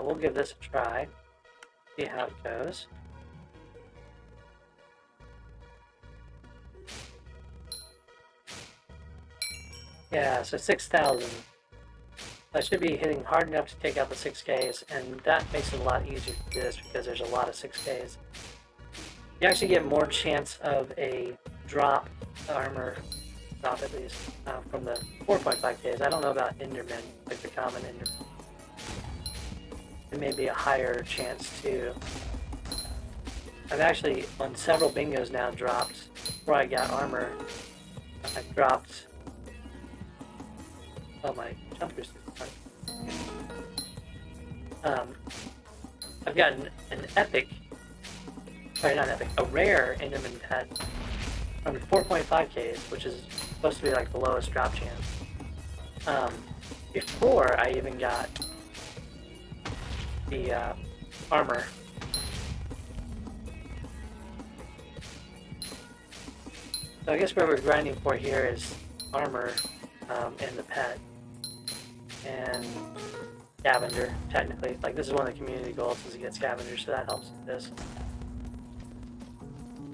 We'll give this a try, see how it goes. Yeah, so 6,000. I should be hitting hard enough to take out the 6Ks, and that makes it a lot easier to do this because there's a lot of 6Ks. You actually get more chance of a drop, armor drop at least, from the 4.5Ks. I don't know about Endermen, like the common Endermen. It may be a higher chance too. I've actually, on several Bingos now, dropped, before I got armor, I've dropped, oh my jumper's I've gotten an epic, sorry not epic, a rare Enderman pet from 4.5Ks, which is supposed to be like the lowest drop chance. Before I even got the armor. So I guess what we're grinding for here is armor and the pet. And scavenger, technically. Like, this is one of the community goals, is to get scavenger, so that helps with this.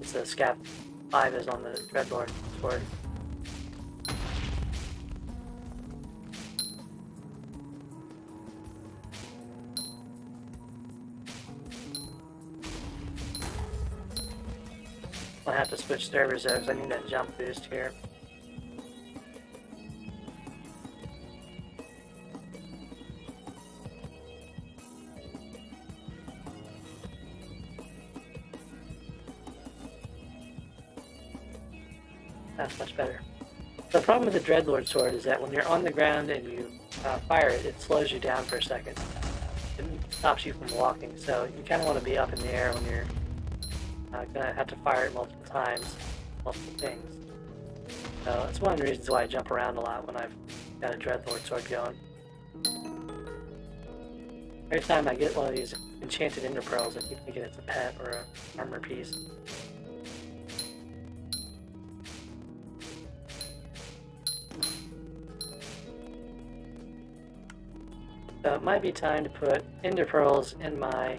It's a scav 5 is on the Dreadlord sword. I'll have to switch servers though, because I need that jump boost here. That's much better. The problem with the Dreadlord sword is that when you're on the ground and you fire it, it slows you down for a second. It stops you from walking, so you kind of want to be up in the air when you're going to have to fire it multiple times, multiple things. So that's one of the reasons why I jump around a lot when I've got a Dreadlord sword going. Every time I get one of these enchanted ender pearls, I keep thinking it's a pet or an armor piece. So it might be time to put ender pearls in my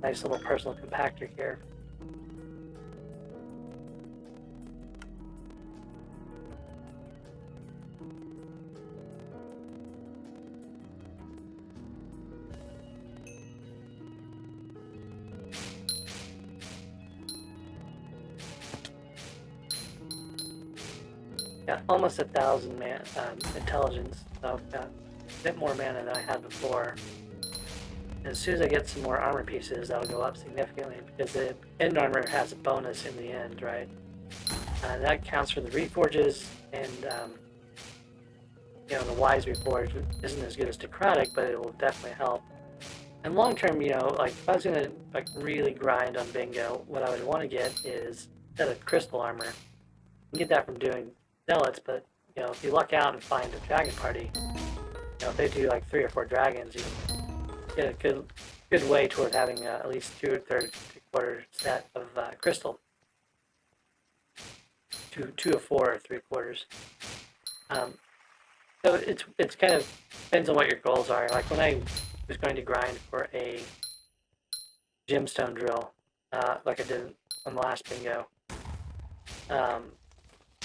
nice little personal compactor here. Got almost 1,000 intelligence, so I've got a bit more mana than I had before. And as soon as I get some more armor pieces, that'll go up significantly, because the end armor has a bonus in the end, right? That counts for the reforges, and you know, the wise reforge isn't as good as necrotic, but it will definitely help. And long term, you know, like if I was gonna like really grind on bingo, what I would want to get is instead of crystal armor. You can get that from doing zealots, but you know, if you luck out and find a dragon party, you know, if they do like 3 or 4 dragons, you get a good way toward having at least 2/3, 3/4 set of crystal. 2 of 4 or 3/4. So it's kind of depends on what your goals are. Like when I was going to grind for a gemstone drill, like I did on the last bingo.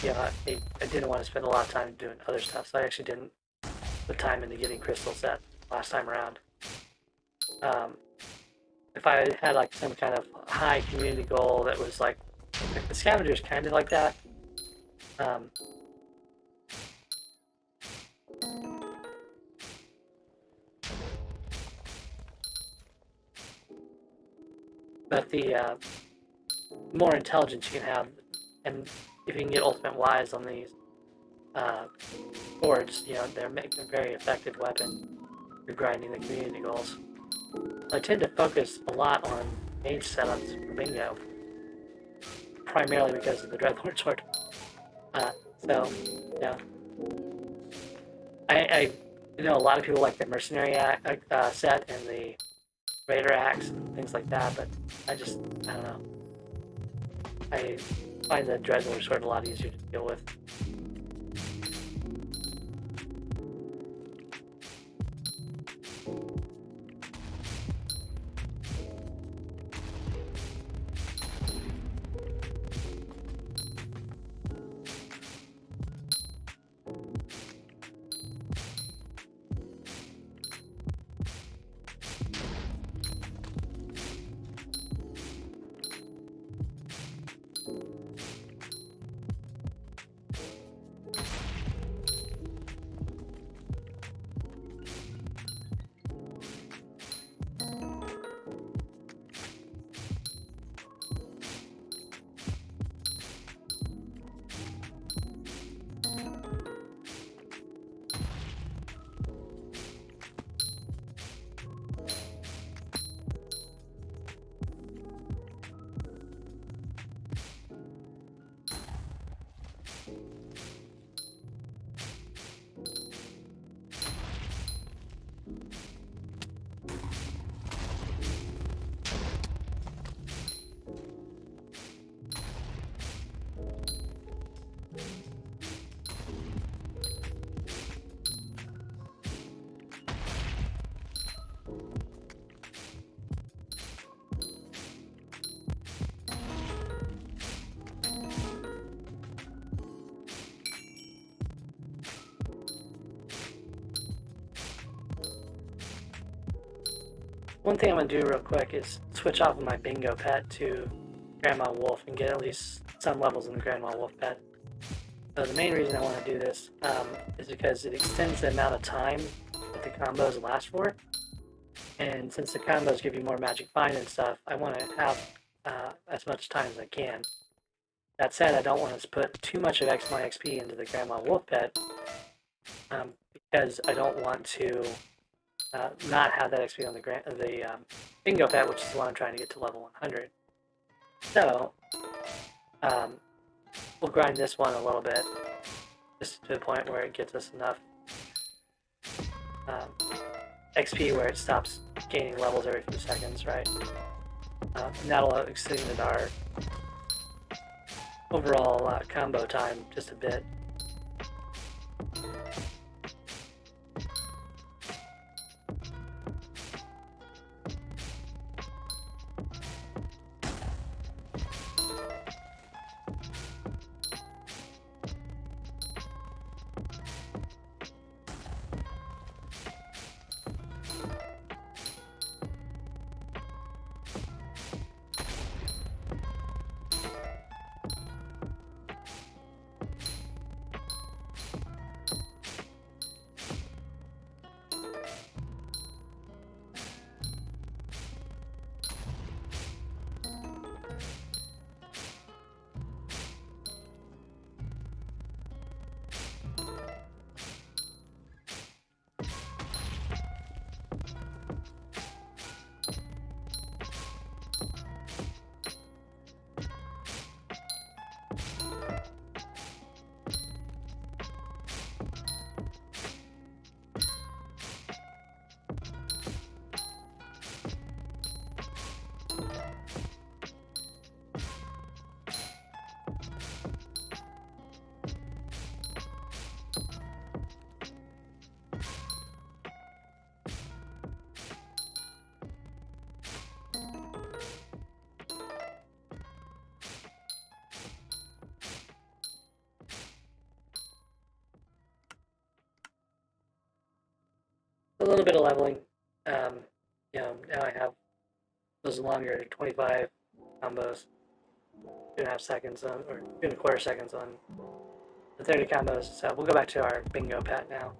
Yeah, I didn't want to spend a lot of time doing other stuff, so I actually didn't put time into getting crystal set last time around. If I had like some kind of high community goal that was like the scavenger's kind of like that. But the more intelligence you can have, and if you can get ultimate wise on these boards, you know, they're making a very effective weapon for grinding the community goals. I tend to focus a lot on mage setups for bingo, primarily because of the Dreadlord sword. So, yeah. I know a lot of people like the mercenary set and the raider axe and things like that, but I don't know. I find the Dreadlord sword a lot easier to deal with. one thing I'm gonna do real quick is switch off of my bingo pet to Grandma Wolf and get at least some levels in the Grandma Wolf pet. So the main reason I want to do this is because it extends the amount of time that the combos last for. And since the combos give you more magic find and stuff, I want to have as much time as I can. That said, I don't want to put too much of my XP into the Grandma Wolf pet because I don't want to not have that XP on the bingo pet, which is the one I'm trying to get to level 100. So, we'll grind this one a little bit, just to the point where it gets us enough XP where it stops gaining levels every few seconds, right? And that'll extend our overall combo time just a bit. A little bit of leveling. Now I have those longer 25 combos, 2.5 seconds on, or 2.25 seconds on the 30 combos. So we'll go back to our bingo pet now.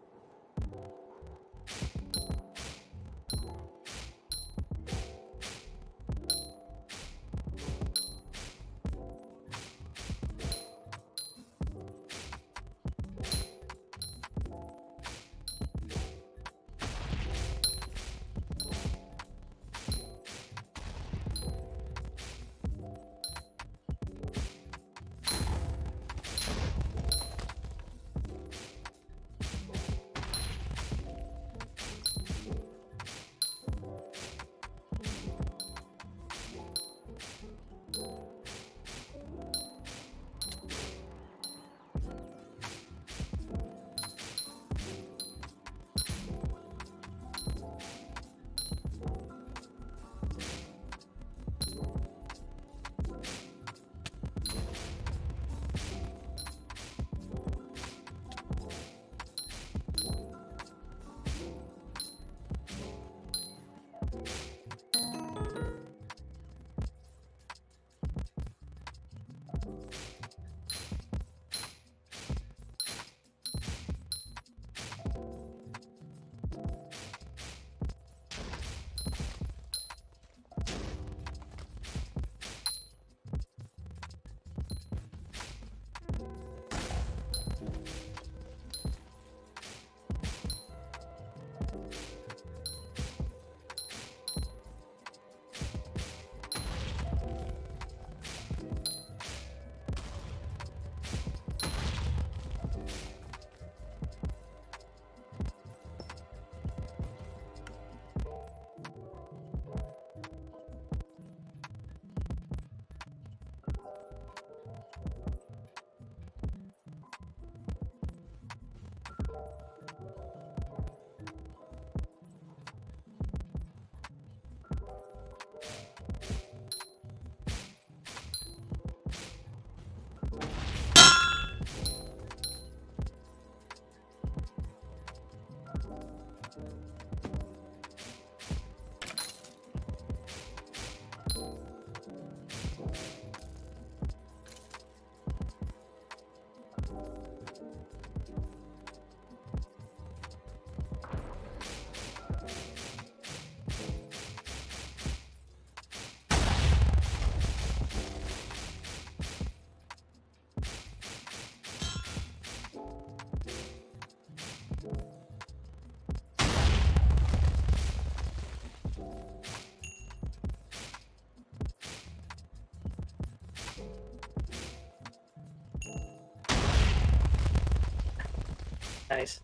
Nice.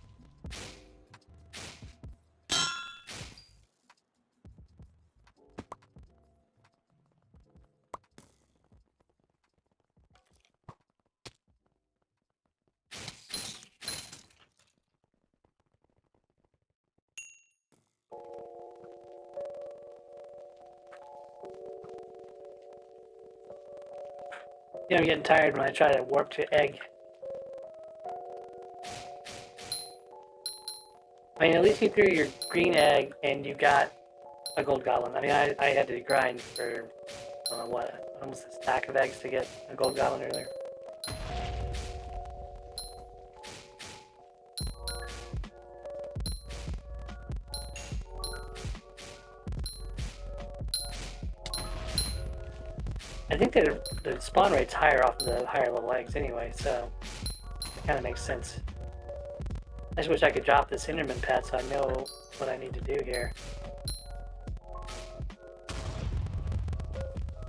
You know, I'm getting tired when I try to warp to egg. I mean, at least you threw your green egg and you got a gold goblin. I mean, I had to grind for, what, almost a stack of eggs to get a gold goblin earlier. I think that the spawn rate's higher off of the higher level eggs anyway, so it kind of makes sense. I just wish I could drop this Enderman pet so I know what I need to do here.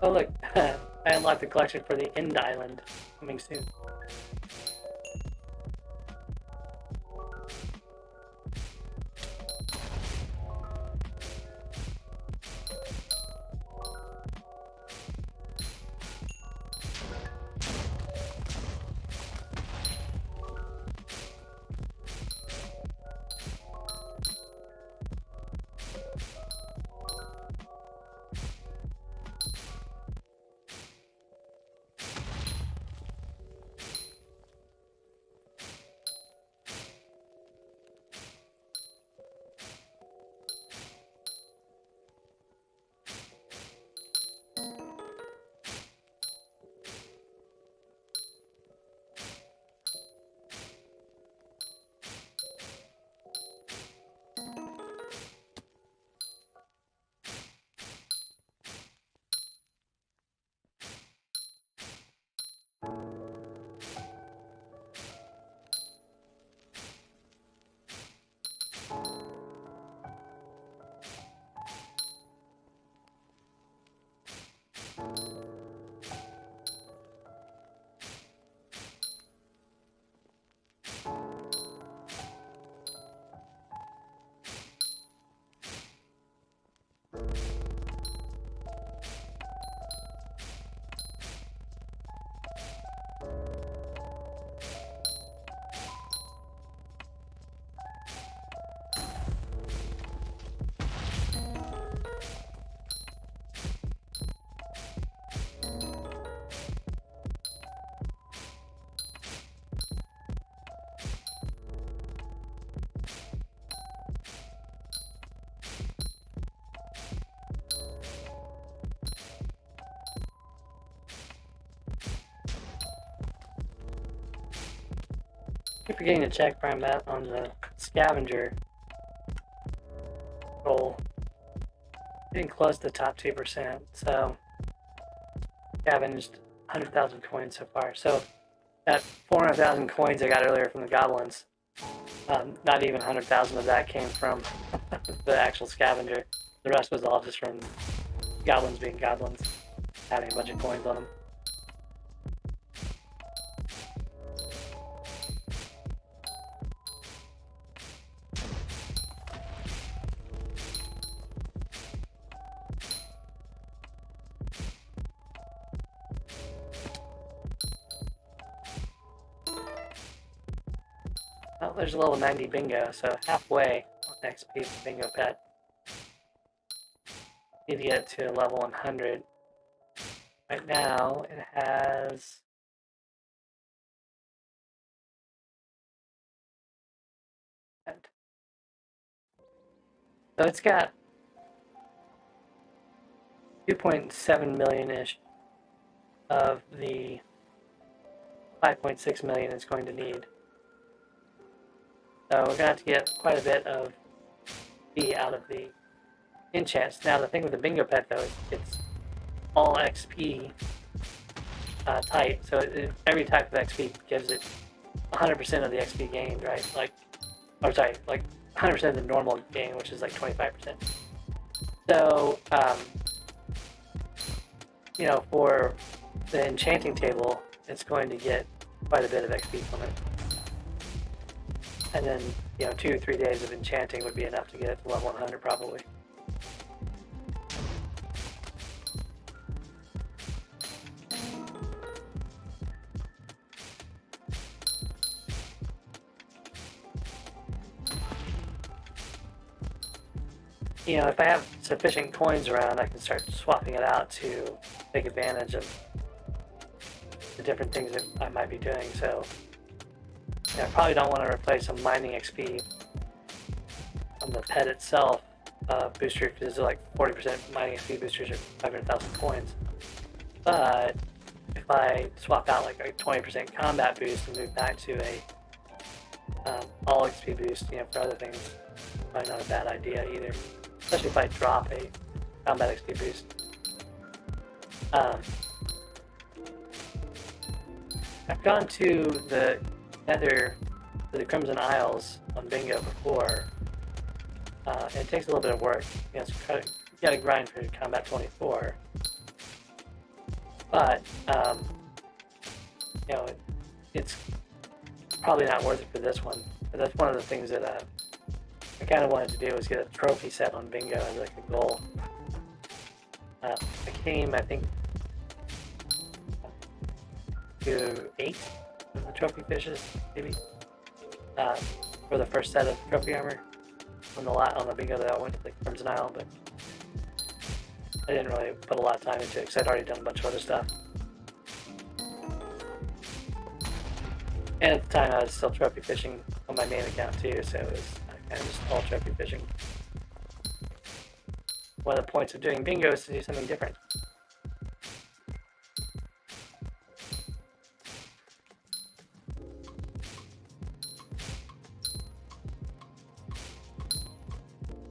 Oh look, I unlocked the collection for the End Island, coming soon. Keep forgetting to check where I'm at on the scavenger goal. Getting close to the top 2%, so scavenged 100,000 coins so far. So that 400,000 coins I got earlier from the goblins, not even 100,000 of that came from the actual scavenger. The rest was all just from goblins being goblins, having a bunch of coins on them. Well, there's a level 90 bingo, so halfway on XP for bingo pet. Need to get it to level 100. Right now, it has... So it's got 2.7 million-ish of the 5.6 million it's going to need. So we're going to have to get quite a bit of XP out of the enchants. Now the thing with the bingo pet though is it's all XP type, so every type of XP gives it 100% of the XP gained, right? Like, or sorry, like 100% of the normal gain, which is like 25%. So, you know, for the enchanting table, it's going to get quite a bit of XP from it. And then, 2 or 3 days of enchanting would be enough to get it to level 100 probably. If I have sufficient coins around, I can start swapping it out to take advantage of the different things that I might be doing. So, I probably don't want to replace some mining XP on the pet itself booster, because it's like 40% mining XP boosters are 500,000 coins. But if I swap out like a 20% combat boost and move back to a all XP boost, for other things, probably not a bad idea either. Especially if I drop a combat XP boost. I've gone to the Nether, to the Crimson Isles on Bingo before. And it takes a little bit of work. You gotta grind for combat 24. But it's probably not worth it for this one. But that's one of the things that I kind of wanted to do, was get a trophy set on Bingo as like a goal. I came, I think, to 8 of the trophy fishes, maybe, for the first set of trophy armor on the Bingo that I went to the Crimson Isle, but I didn't really put a lot of time into it because I'd already done a bunch of other stuff. And at the time, I was still trophy fishing on my main account too, so it was kind of just all trophy fishing. One of the points of doing Bingo is to do something different.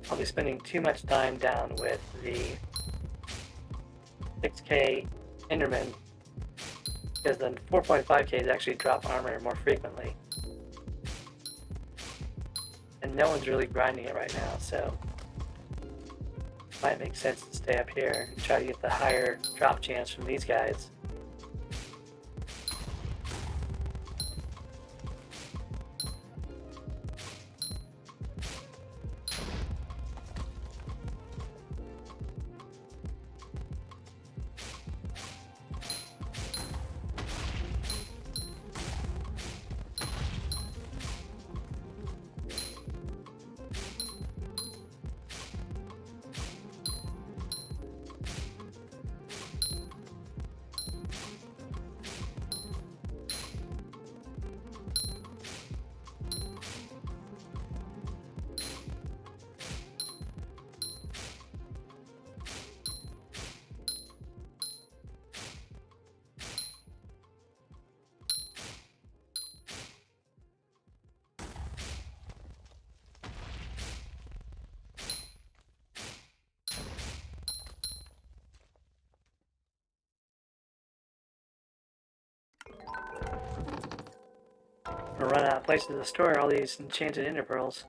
I'll be spending too much time down with the 6K Enderman, because the 4.5Ks actually drop armor more frequently. And no one's really grinding it right now, so it might make sense to stay up here and try to get the higher drop chance from these guys. I'm gonna run out of places to store all these enchanted ender pearls.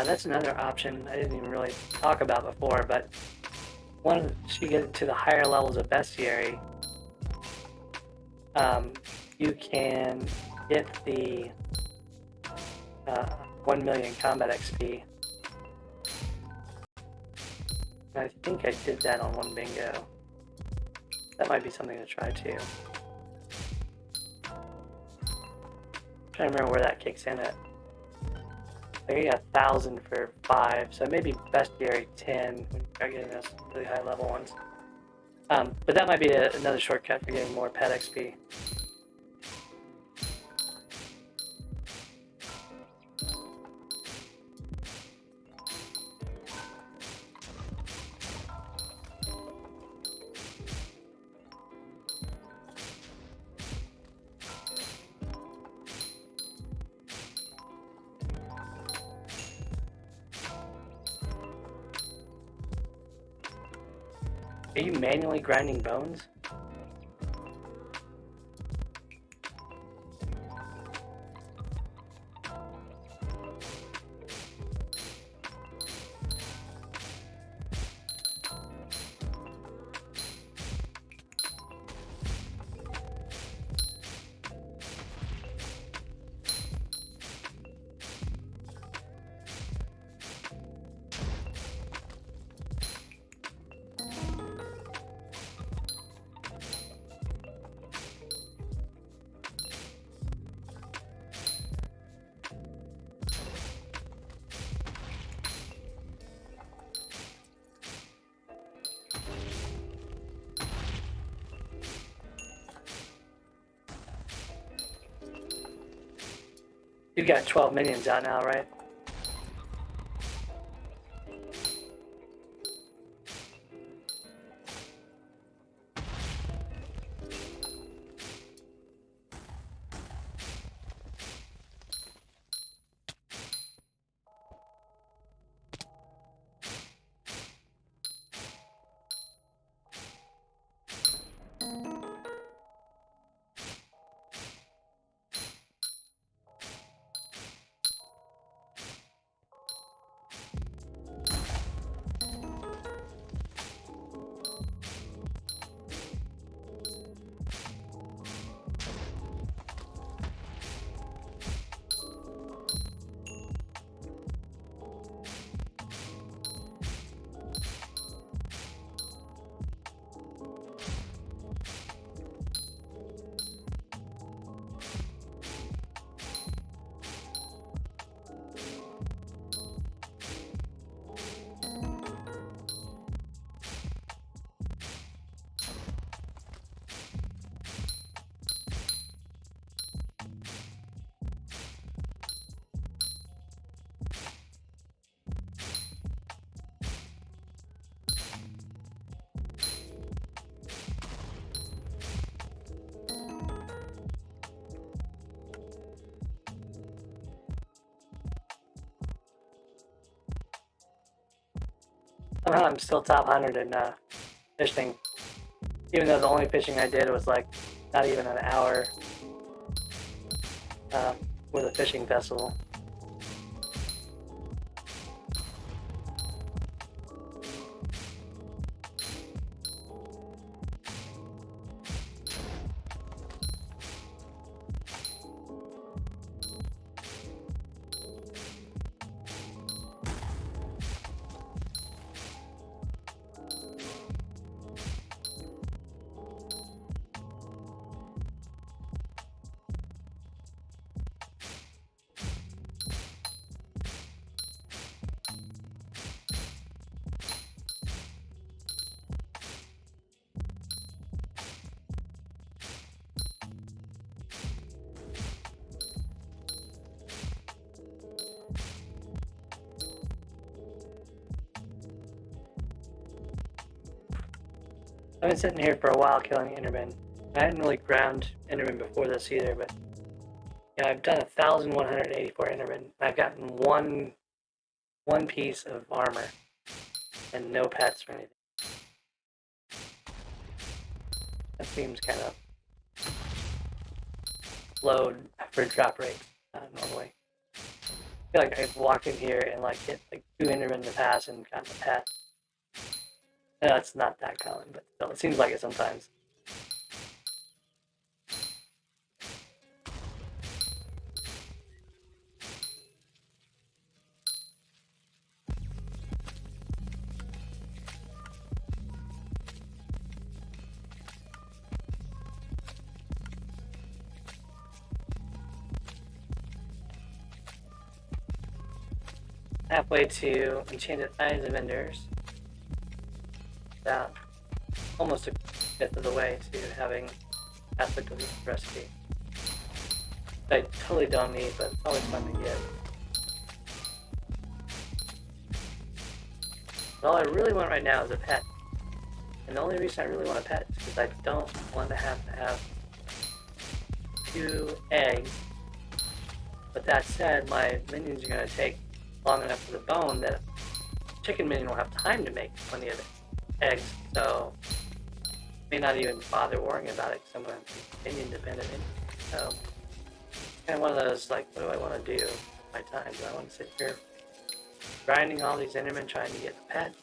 That's another option I didn't even really talk about before, but once you get to the higher levels of bestiary, you can get the 1 million combat XP. I think I did that on one bingo. That might be something to try too. I'm trying to remember where that kicks in at. I think I got 1,000 for 5, so maybe bestiary 10 when you start getting those really high level ones. But that might be another shortcut for getting more pet XP. Are you manually grinding bones? You've got 12 minions out now, right? Somehow I'm still top 100 in fishing, even though the only fishing I did was like not even an hour with a fishing festival. I've been sitting here for a while killing Enderman. I hadn't really ground Enderman before this either, but yeah, I've done 1,184 Enderman. I've gotten one piece of armor and no pets or anything. That seems kind of low for drop rate normally. I feel like I've walked in here and like hit like 2 Endermen in the past and gotten a pet. No, it's not that common, but still, it seems like it sometimes. Halfway to Enchanted Eyes of Enders. About almost a fifth of the way to having aspect of the recipe. I totally don't need, but it's always fun to get. But all I really want right now is a pet. And the only reason I really want a pet is because I don't want to have 2 eggs. But that said, my minions are going to take long enough for the bone that a chicken minion will have time to make plenty of it. eggs, so may not even bother worrying about it because I'm going to be opinion dependent. So, kind of one of those, like, what do I want to do with my time? Do I want to sit here grinding all these Endermen trying to get the pet?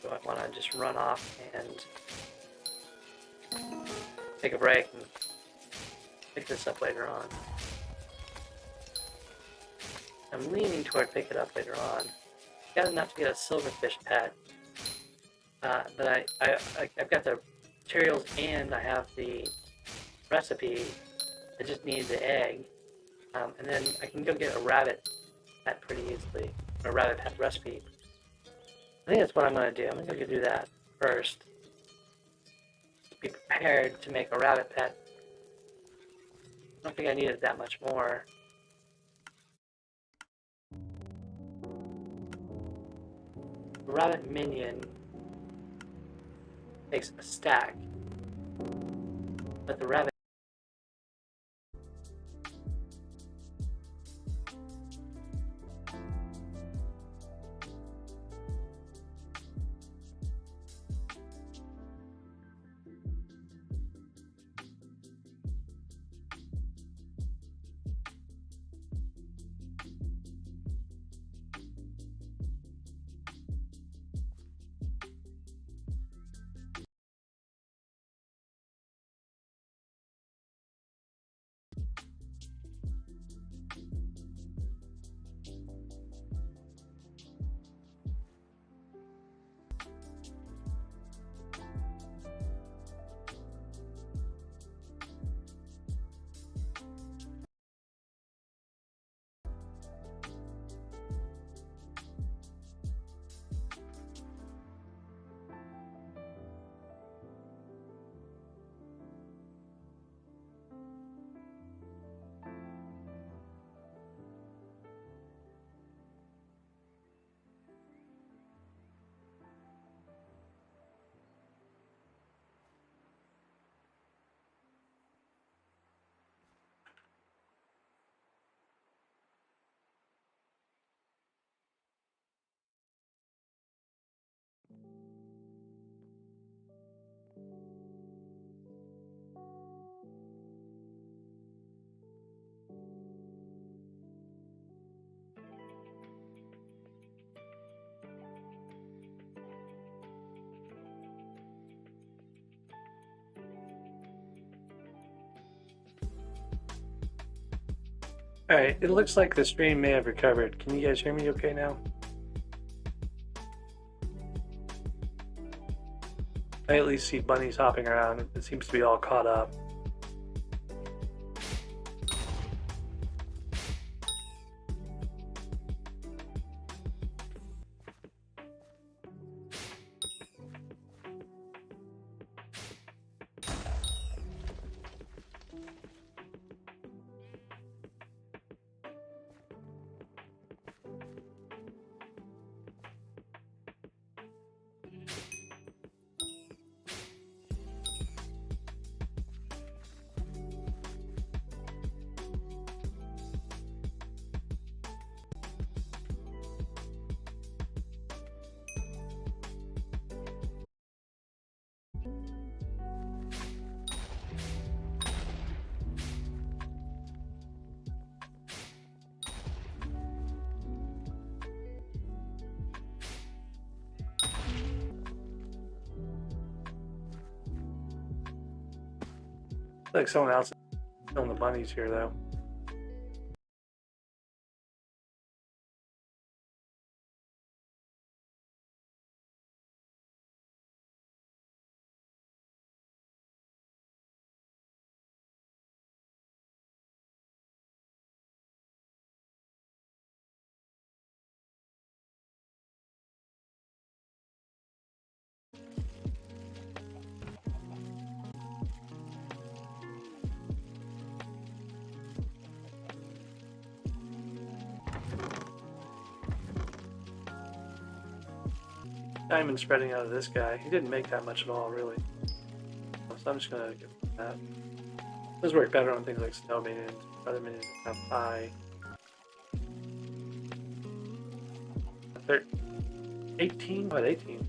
Do I want to just run off and take a break and pick this up later on? I'm leaning toward pick it up later on. Got enough to get a silverfish pet. But I've got the materials and I have the recipe. I just need the egg. And then I can go get a rabbit pet pretty easily. A rabbit pet recipe. I think that's what I'm going to do. I'm going to go do that first. Be prepared to make a rabbit pet. I don't think I needed that much more. The rabbit minion takes a stack, but the rabbit Alright, it looks like the stream may have recovered. Can you guys hear me okay now? I at least see bunnies hopping around. It seems to be all caught up. Like someone else is killing the bunnies here, though. Diamond spreading out of this guy. He didn't make that much at all, really. So I'm just gonna give him that. Those work better on things like snow minions. Other minions have high. 18? What, 18?